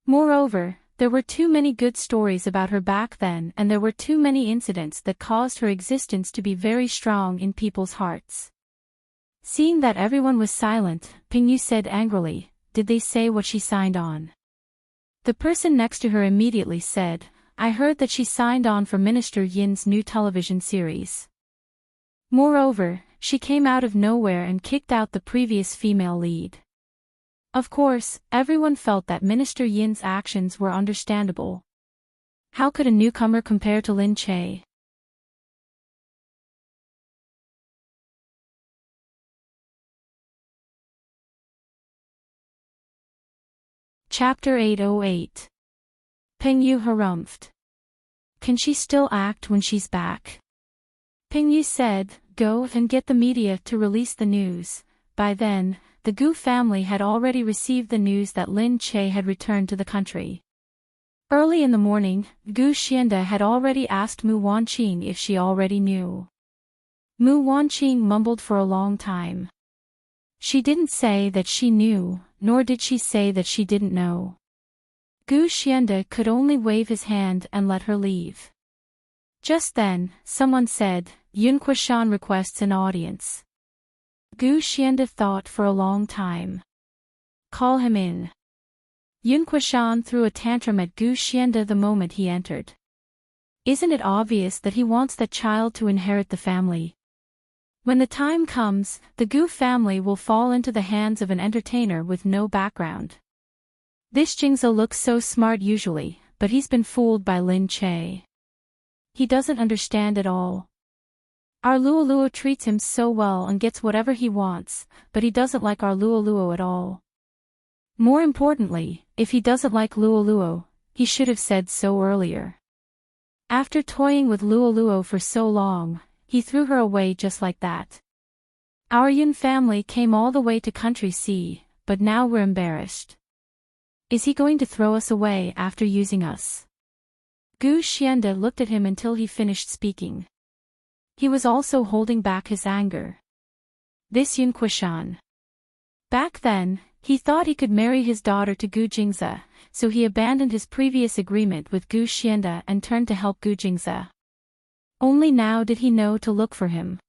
Moreover, there were too many good stories about her back then and there were too many incidents that caused her existence to be very strong in people's hearts. Seeing that everyone was silent, Ping Yu said angrily, "Did they say what she signed on?" The person next to her immediately said, "I heard that she signed on for Minister Yin's new television series." Moreover, she came out of nowhere and kicked out the previous female lead. Of course, everyone felt that Minister Yin's actions were understandable. How could a newcomer compare to Lin Che? Chapter 808. Peng Yu harumphed. Can she still act when she's back? Peng Yu said, "Go and get the media to release the news." By then, the Gu family had already received the news that Lin Che had returned to the country. Early in the morning, Gu Xianda had already asked Mu Wanqing if she already knew. Mu Wanqing mumbled for a long time. She didn't say that she knew, nor did she say that she didn't know. Gu Xianda could only wave his hand and let her leave. Just then, someone said, "Yun Kuishan requests an audience." Gu Xianda thought for a long time. "Call him in." Yun Kuishan threw a tantrum at Gu Xianda the moment he entered. Isn't it obvious that he wants that child to inherit the family? When the time comes, the Gu family will fall into the hands of an entertainer with no background. This Jingze looks so smart usually, but he's been fooled by Lin Che. He doesn't understand at all. Our Luoluo treats him so well and gets whatever he wants, but he doesn't like our Luoluo at all. More importantly, if he doesn't like Luoluo, he should have said so earlier. After toying with Luoluo for so long, he threw her away just like that. Our Yun family came all the way to Country C, but now we're embarrassed. Is he going to throw us away after using us? Gu Xianda looked at him until he finished speaking. He was also holding back his anger. This Yun Kuishan. Back then, he thought he could marry his daughter to Gu Jingze, so he abandoned his previous agreement with Gu Xianda and turned to help Gu Jingze. Only now did he know to look for him.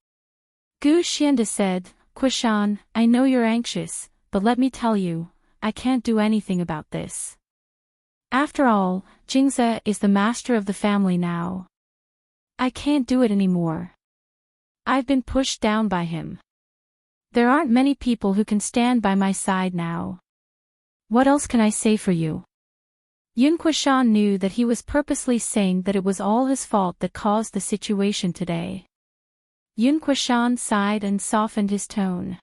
Gu Xianda said, "Kuishan, I know you're anxious, but let me tell you, I can't do anything about this. After all, Jingze is the master of the family now. I can't do it anymore. I've been pushed down by him. There aren't many people who can stand by my side now. What else can I say for you?" Yun Kuishan knew that he was purposely saying that it was all his fault that caused the situation today. Yun Kuishan sighed and softened his tone.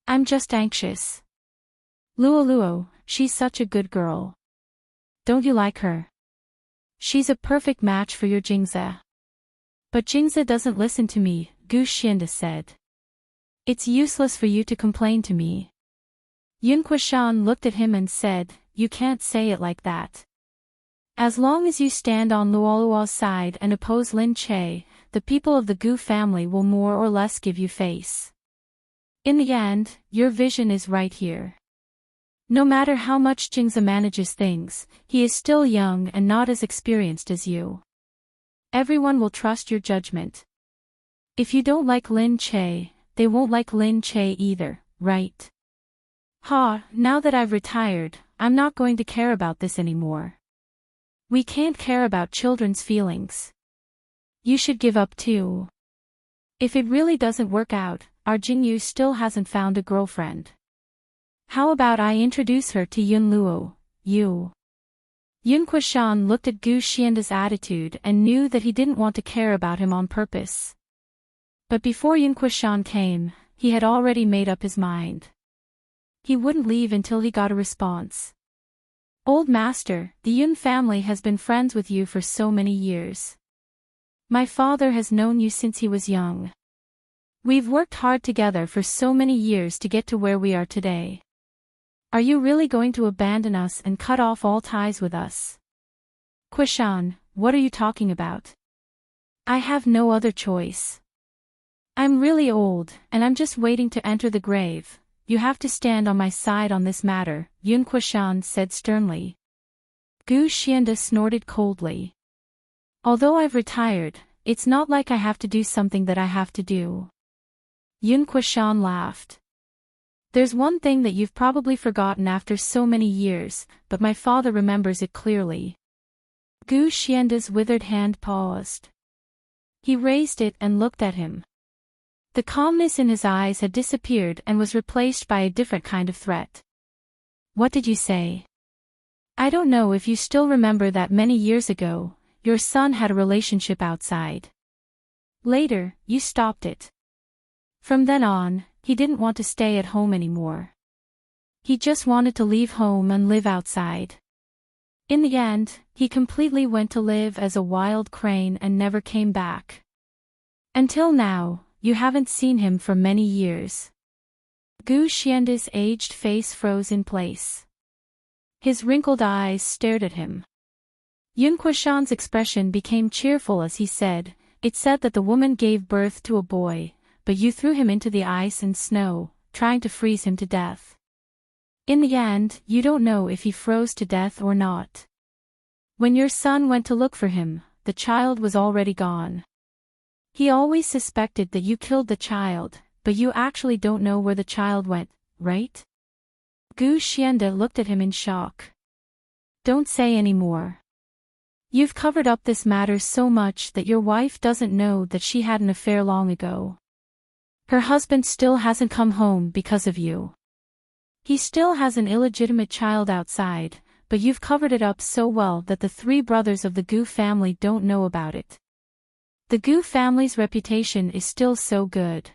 I'm just anxious. Luo Luo, she's such a good girl. Don't you like her? She's a perfect match for your Jingze. But Jingze doesn't listen to me, Gu Xianda said. It's useless for you to complain to me. Yun Kuishan looked at him and said, you can't say it like that. As long as you stand on Luoluo's side and oppose Lin Che, the people of the Gu family will more or less give you face. In the end, your vision is right here. No matter how much Jingze manages things, he is still young and not as experienced as you. Everyone will trust your judgment. If you don't like Lin Che, they won't like Lin Che either, right? Now that I've retired, I'm not going to care about this anymore. We can't care about children's feelings. You should give up too. If it really doesn't work out, our Jingyu still hasn't found a girlfriend. How about I introduce her to Yun Luo, you? Yun Kuishan looked at Gu Xianda's attitude and knew that he didn't want to care about him on purpose. But before Yun Kuishan came, he had already made up his mind. He wouldn't leave until he got a response. Old master, the Yun family has been friends with you for so many years. My father has known you since he was young. We've worked hard together for so many years to get to where we are today. Are you really going to abandon us and cut off all ties with us? Kuishan, what are you talking about? I have no other choice. I'm really old, and I'm just waiting to enter the grave. You have to stand on my side on this matter, Yun Kuishan said sternly. Gu Xianda snorted coldly. Although I've retired, it's not like I have to do something that I have to do. Yun Kuishan laughed. There's one thing that you've probably forgotten after so many years, but my father remembers it clearly. Gu Xianda's withered hand paused. He raised it and looked at him. The calmness in his eyes had disappeared and was replaced by a different kind of threat. What did you say? I don't know if you still remember that many years ago, your son had a relationship outside. Later, you stopped it. From then on, he didn't want to stay at home anymore. He just wanted to leave home and live outside. In the end, he completely went to live as a wild crane and never came back. Until now, you haven't seen him for many years. Gu Xianda's aged face froze in place. His wrinkled eyes stared at him. Yun Kuishan's expression became cheerful as he said, It's said that the woman gave birth to a boy, but you threw him into the ice and snow, trying to freeze him to death. In the end, you don't know if he froze to death or not. When your son went to look for him, the child was already gone. He always suspected that you killed the child, but you actually don't know where the child went, right? Gu Xianda looked at him in shock. Don't say any more. You've covered up this matter so much that your wife doesn't know that she had an affair long ago. Her husband still hasn't come home because of you. He still has an illegitimate child outside, but you've covered it up so well that the three brothers of the Gu family don't know about it. The Gu family's reputation is still so good.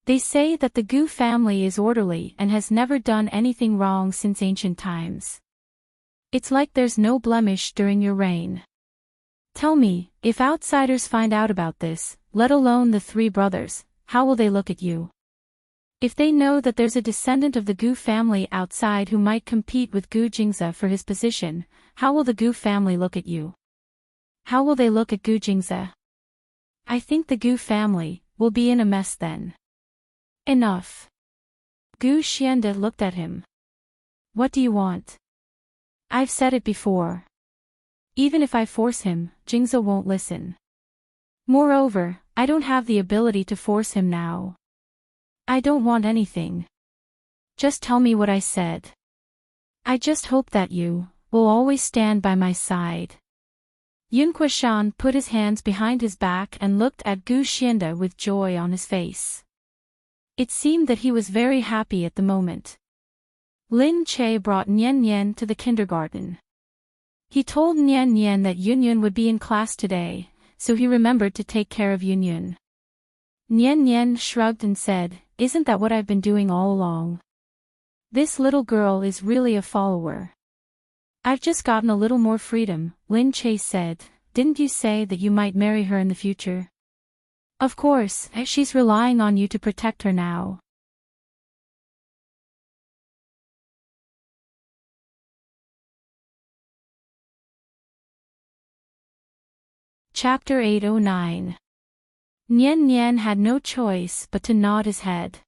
They say that the Gu family is orderly and has never done anything wrong since ancient times. It's like there's no blemish during your reign. Tell me, if outsiders find out about this, let alone the three brothers, how will they look at you? If they know that there's a descendant of the Gu family outside who might compete with Gu Jingze for his position, how will the Gu family look at you? How will they look at Gu Jingze? I think the Gu family will be in a mess then. Enough. Gu Xianda looked at him. What do you want? I've said it before. Even if I force him, Jingze won't listen. Moreover, I don't have the ability to force him now. I don't want anything. Just tell me what I said. I just hope that you will always stand by my side. Yun Kuishan put his hands behind his back and looked at Gu Xianda with joy on his face. It seemed that he was very happy at the moment. Lin Che brought Nian Nian to the kindergarten. He told Nian Nian that Yunyun would be in class today, so he remembered to take care of Yunyun. Nian Nian shrugged and said, "Isn't that what I've been doing all along? This little girl is really a follower." "I've just gotten a little more freedom," Lin Che said. "Didn't you say that you might marry her in the future?" "Of course, she's relying on you to protect her now." Chapter 809. Nian Nian had no choice but to nod his head.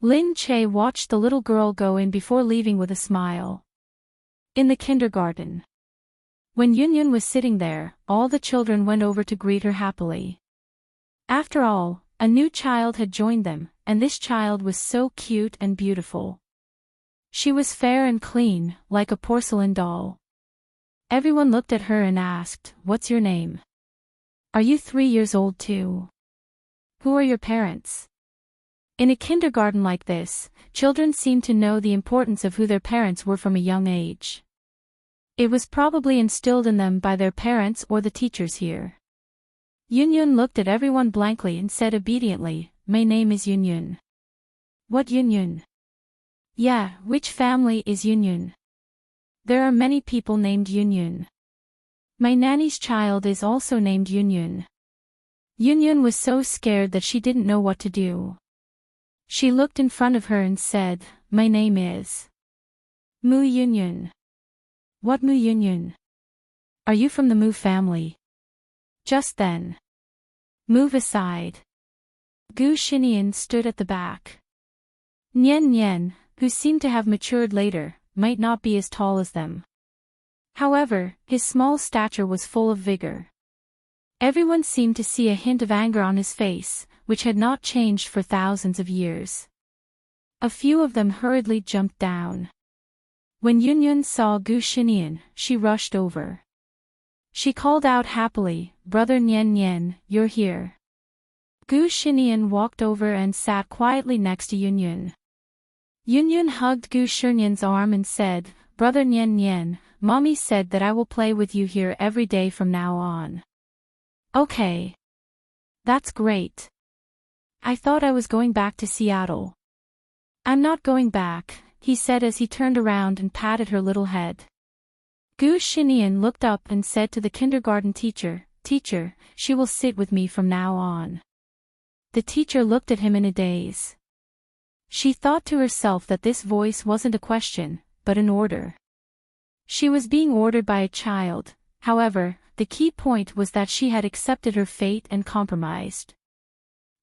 Lin Che watched the little girl go in before leaving with a smile. In the kindergarten. When Yunyun was sitting there, all the children went over to greet her happily. After all, a new child had joined them, and this child was so cute and beautiful. She was fair and clean, like a porcelain doll. Everyone looked at her and asked, "What's your name? Are you 3 years old too? Who are your parents?" In a kindergarten like this, children seemed to know the importance of who their parents were from a young age. It was probably instilled in them by their parents or the teachers here. Yunyun looked at everyone blankly and said obediently, "My name is Yunyun." "What Yunyun?" "Yeah, which family is Yunyun?" "There are many people named Yunyun. My nanny's child is also named Yunyun." Yunyun was so scared that she didn't know what to do. She looked in front of her and said, "My name is Mu Yunyun." "What Mu Yunyun? Are you from the Mu family?" Just then, "Move aside." Gu Xinian stood at the back. Nian Nian, who seemed to have matured later, might not be as tall as them. However, his small stature was full of vigor. Everyone seemed to see a hint of anger on his face, which had not changed for thousands of years. A few of them hurriedly jumped down. When Yunyun saw Gu Xinian, she rushed over. She called out happily, "Brother Nian Nian, you're here." Gu Xinian walked over and sat quietly next to Yunyun. Yunyun hugged Gu Xinian's arm and said, "Brother Nian Nian, Mommy said that I will play with you here every day from now on." "Okay. That's great. I thought I was going back to Seattle." "I'm not going back," he said as he turned around and patted her little head. Gu Xinian looked up and said to the kindergarten teacher, "Teacher, she will sit with me from now on." The teacher looked at him in a daze. She thought to herself that this voice wasn't a question, but an order. She was being ordered by a child, however, the key point was that she had accepted her fate and compromised.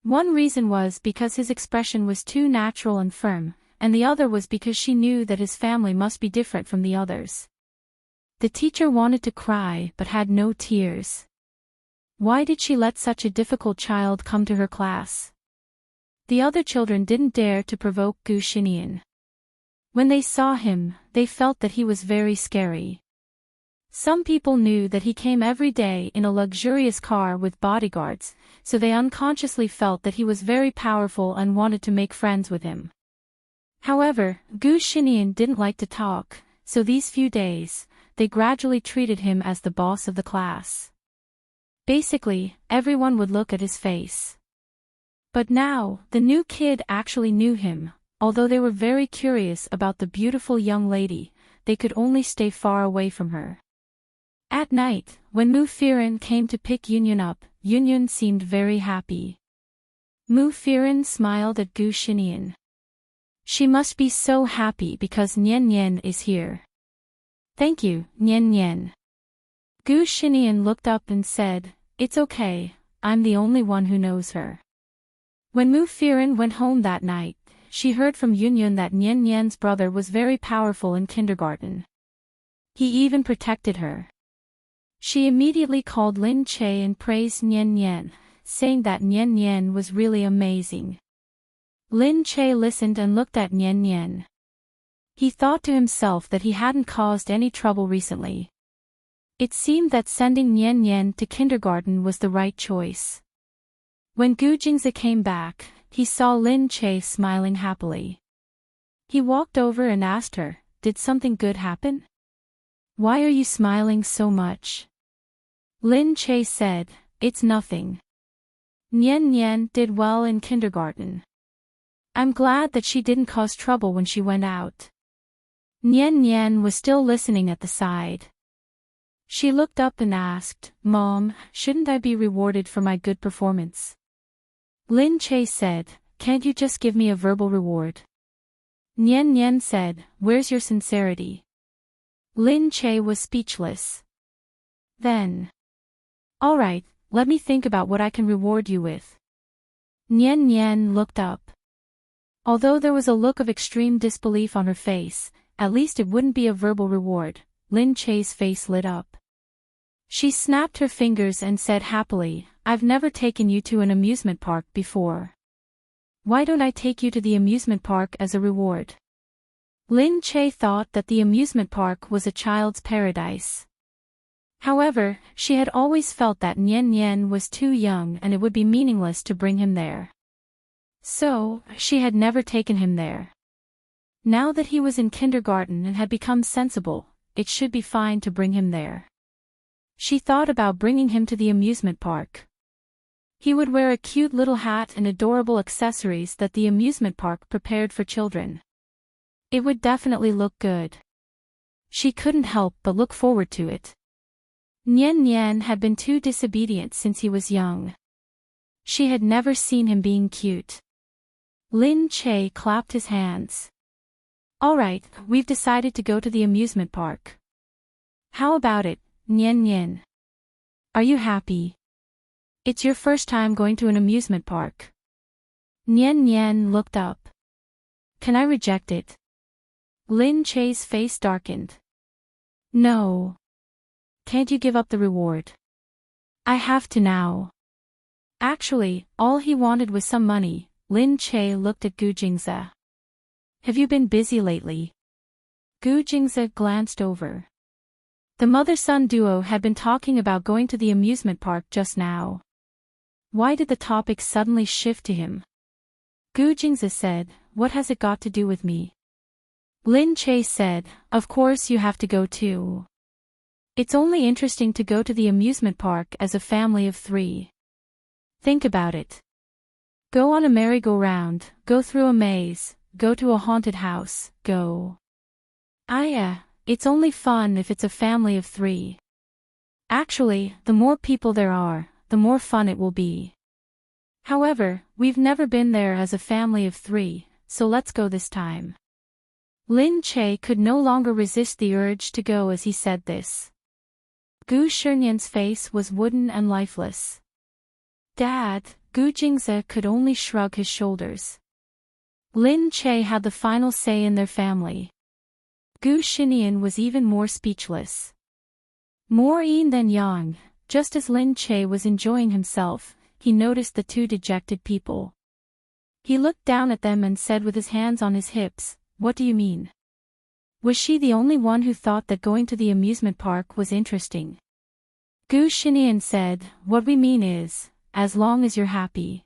One reason was because his expression was too natural and firm, and the other was because she knew that his family must be different from the others. The teacher wanted to cry but had no tears. Why did she let such a difficult child come to her class? The other children didn't dare to provoke Gu Xinian. When they saw him, they felt that he was very scary. Some people knew that he came every day in a luxurious car with bodyguards, so they unconsciously felt that he was very powerful and wanted to make friends with him. However, Gu Xinian didn't like to talk, so these few days, they gradually treated him as the boss of the class. Basically, everyone would look at his face. But now, the new kid actually knew him. Although they were very curious about the beautiful young lady, they could only stay far away from her. At night, when Mu Firen came to pick Yunyun up, Yunyun seemed very happy. Mu Firen smiled at Gu Xinian. She must be so happy because Nian Nian is here. "Thank you, Nian Nian." Gu Xinian looked up and said, "It's okay, I'm the only one who knows her." When Mu Firen went home that night, she heard from Yunyun that Nian Nian's brother was very powerful in kindergarten. He even protected her. She immediately called Lin Che and praised Nian Nian, saying that Nian Nian was really amazing. Lin Che listened and looked at Nian Nian. He thought to himself that he hadn't caused any trouble recently. It seemed that sending Nian Nian to kindergarten was the right choice. When Gu Jingzi came back, he saw Lin Che smiling happily. He walked over and asked her, "Did something good happen?" Why are you smiling so much? Lin Che said, It's nothing. Nian Nian did well in kindergarten. I'm glad that she didn't cause trouble when she went out. Nian Nian was still listening at the side. She looked up and asked, Mom, shouldn't I be rewarded for my good performance? Lin Che said, Can't you just give me a verbal reward? Nian Nian said, Where's your sincerity? Lin Che was speechless. Then. All right, let me think about what I can reward you with. Nian Nian looked up. Although there was a look of extreme disbelief on her face, at least it wouldn't be a verbal reward. Lin Che's face lit up. She snapped her fingers and said happily, I've never taken you to an amusement park before. Why don't I take you to the amusement park as a reward? Lin Che thought that the amusement park was a child's paradise. However, she had always felt that Nian Nian was too young and it would be meaningless to bring him there. So, she had never taken him there. Now that he was in kindergarten and had become sensible, it should be fine to bring him there. She thought about bringing him to the amusement park. He would wear a cute little hat and adorable accessories that the amusement park prepared for children. It would definitely look good. She couldn't help but look forward to it. Nian Nian had been too disobedient since he was young. She had never seen him being cute. Lin Che clapped his hands. All right, we've decided to go to the amusement park. How about it, Nian Nian? Are you happy? It's your first time going to an amusement park. Nian Nian looked up. Can I reject it? Lin Che's face darkened. No. Can't you give up the reward? I have to now. Actually, all he wanted was some money. Lin Che looked at Gu Jingze. Have you been busy lately? Gu Jingze glanced over. The mother-son duo had been talking about going to the amusement park just now. Why did the topic suddenly shift to him? Gu Jingze said, What has it got to do with me? Lin Che said, Of course you have to go too. It's only interesting to go to the amusement park as a family of 3. Think about it. Go on a merry-go-round, go through a maze, go to a haunted house, go. It's only fun if it's a family of 3. Actually, the more people there are, the more fun it will be. However, we've never been there as a family of 3, so let's go this time. Lin Che could no longer resist the urge to go as he said this. Gu Shinian's face was wooden and lifeless. Dad, Gu Jingze could only shrug his shoulders. Lin Che had the final say in their family. Gu Shinian was even more speechless. More yin than yang, just as Lin Che was enjoying himself, he noticed the 2 dejected people. He looked down at them and said with his hands on his hips, What do you mean? Was she the only one who thought that going to the amusement park was interesting? Gu Shinian said, What we mean is, as long as you're happy.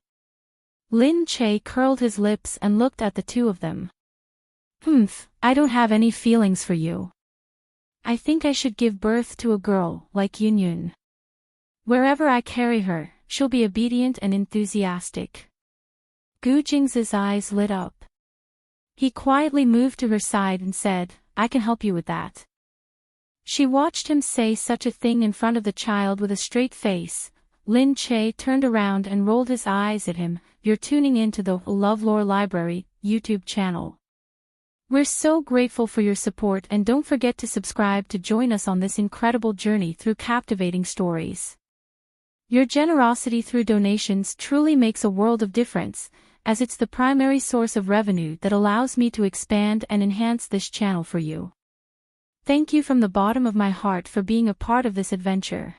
Lin Che curled his lips and looked at the 2 of them. I don't have any feelings for you. I think I should give birth to a girl like Yun Yun. Wherever I carry her, she'll be obedient and enthusiastic. Gu Jingze's eyes lit up. He quietly moved to her side and said, I can help you with that. She watched him say such a thing in front of the child with a straight face. Lin Che turned around and rolled his eyes at him. You're tuning in to the LoveLore Library YouTube channel. We're so grateful for your support and don't forget to subscribe to join us on this incredible journey through captivating stories. Your generosity through donations truly makes a world of difference, as it's the primary source of revenue that allows me to expand and enhance this channel for you. Thank you from the bottom of my heart for being a part of this adventure.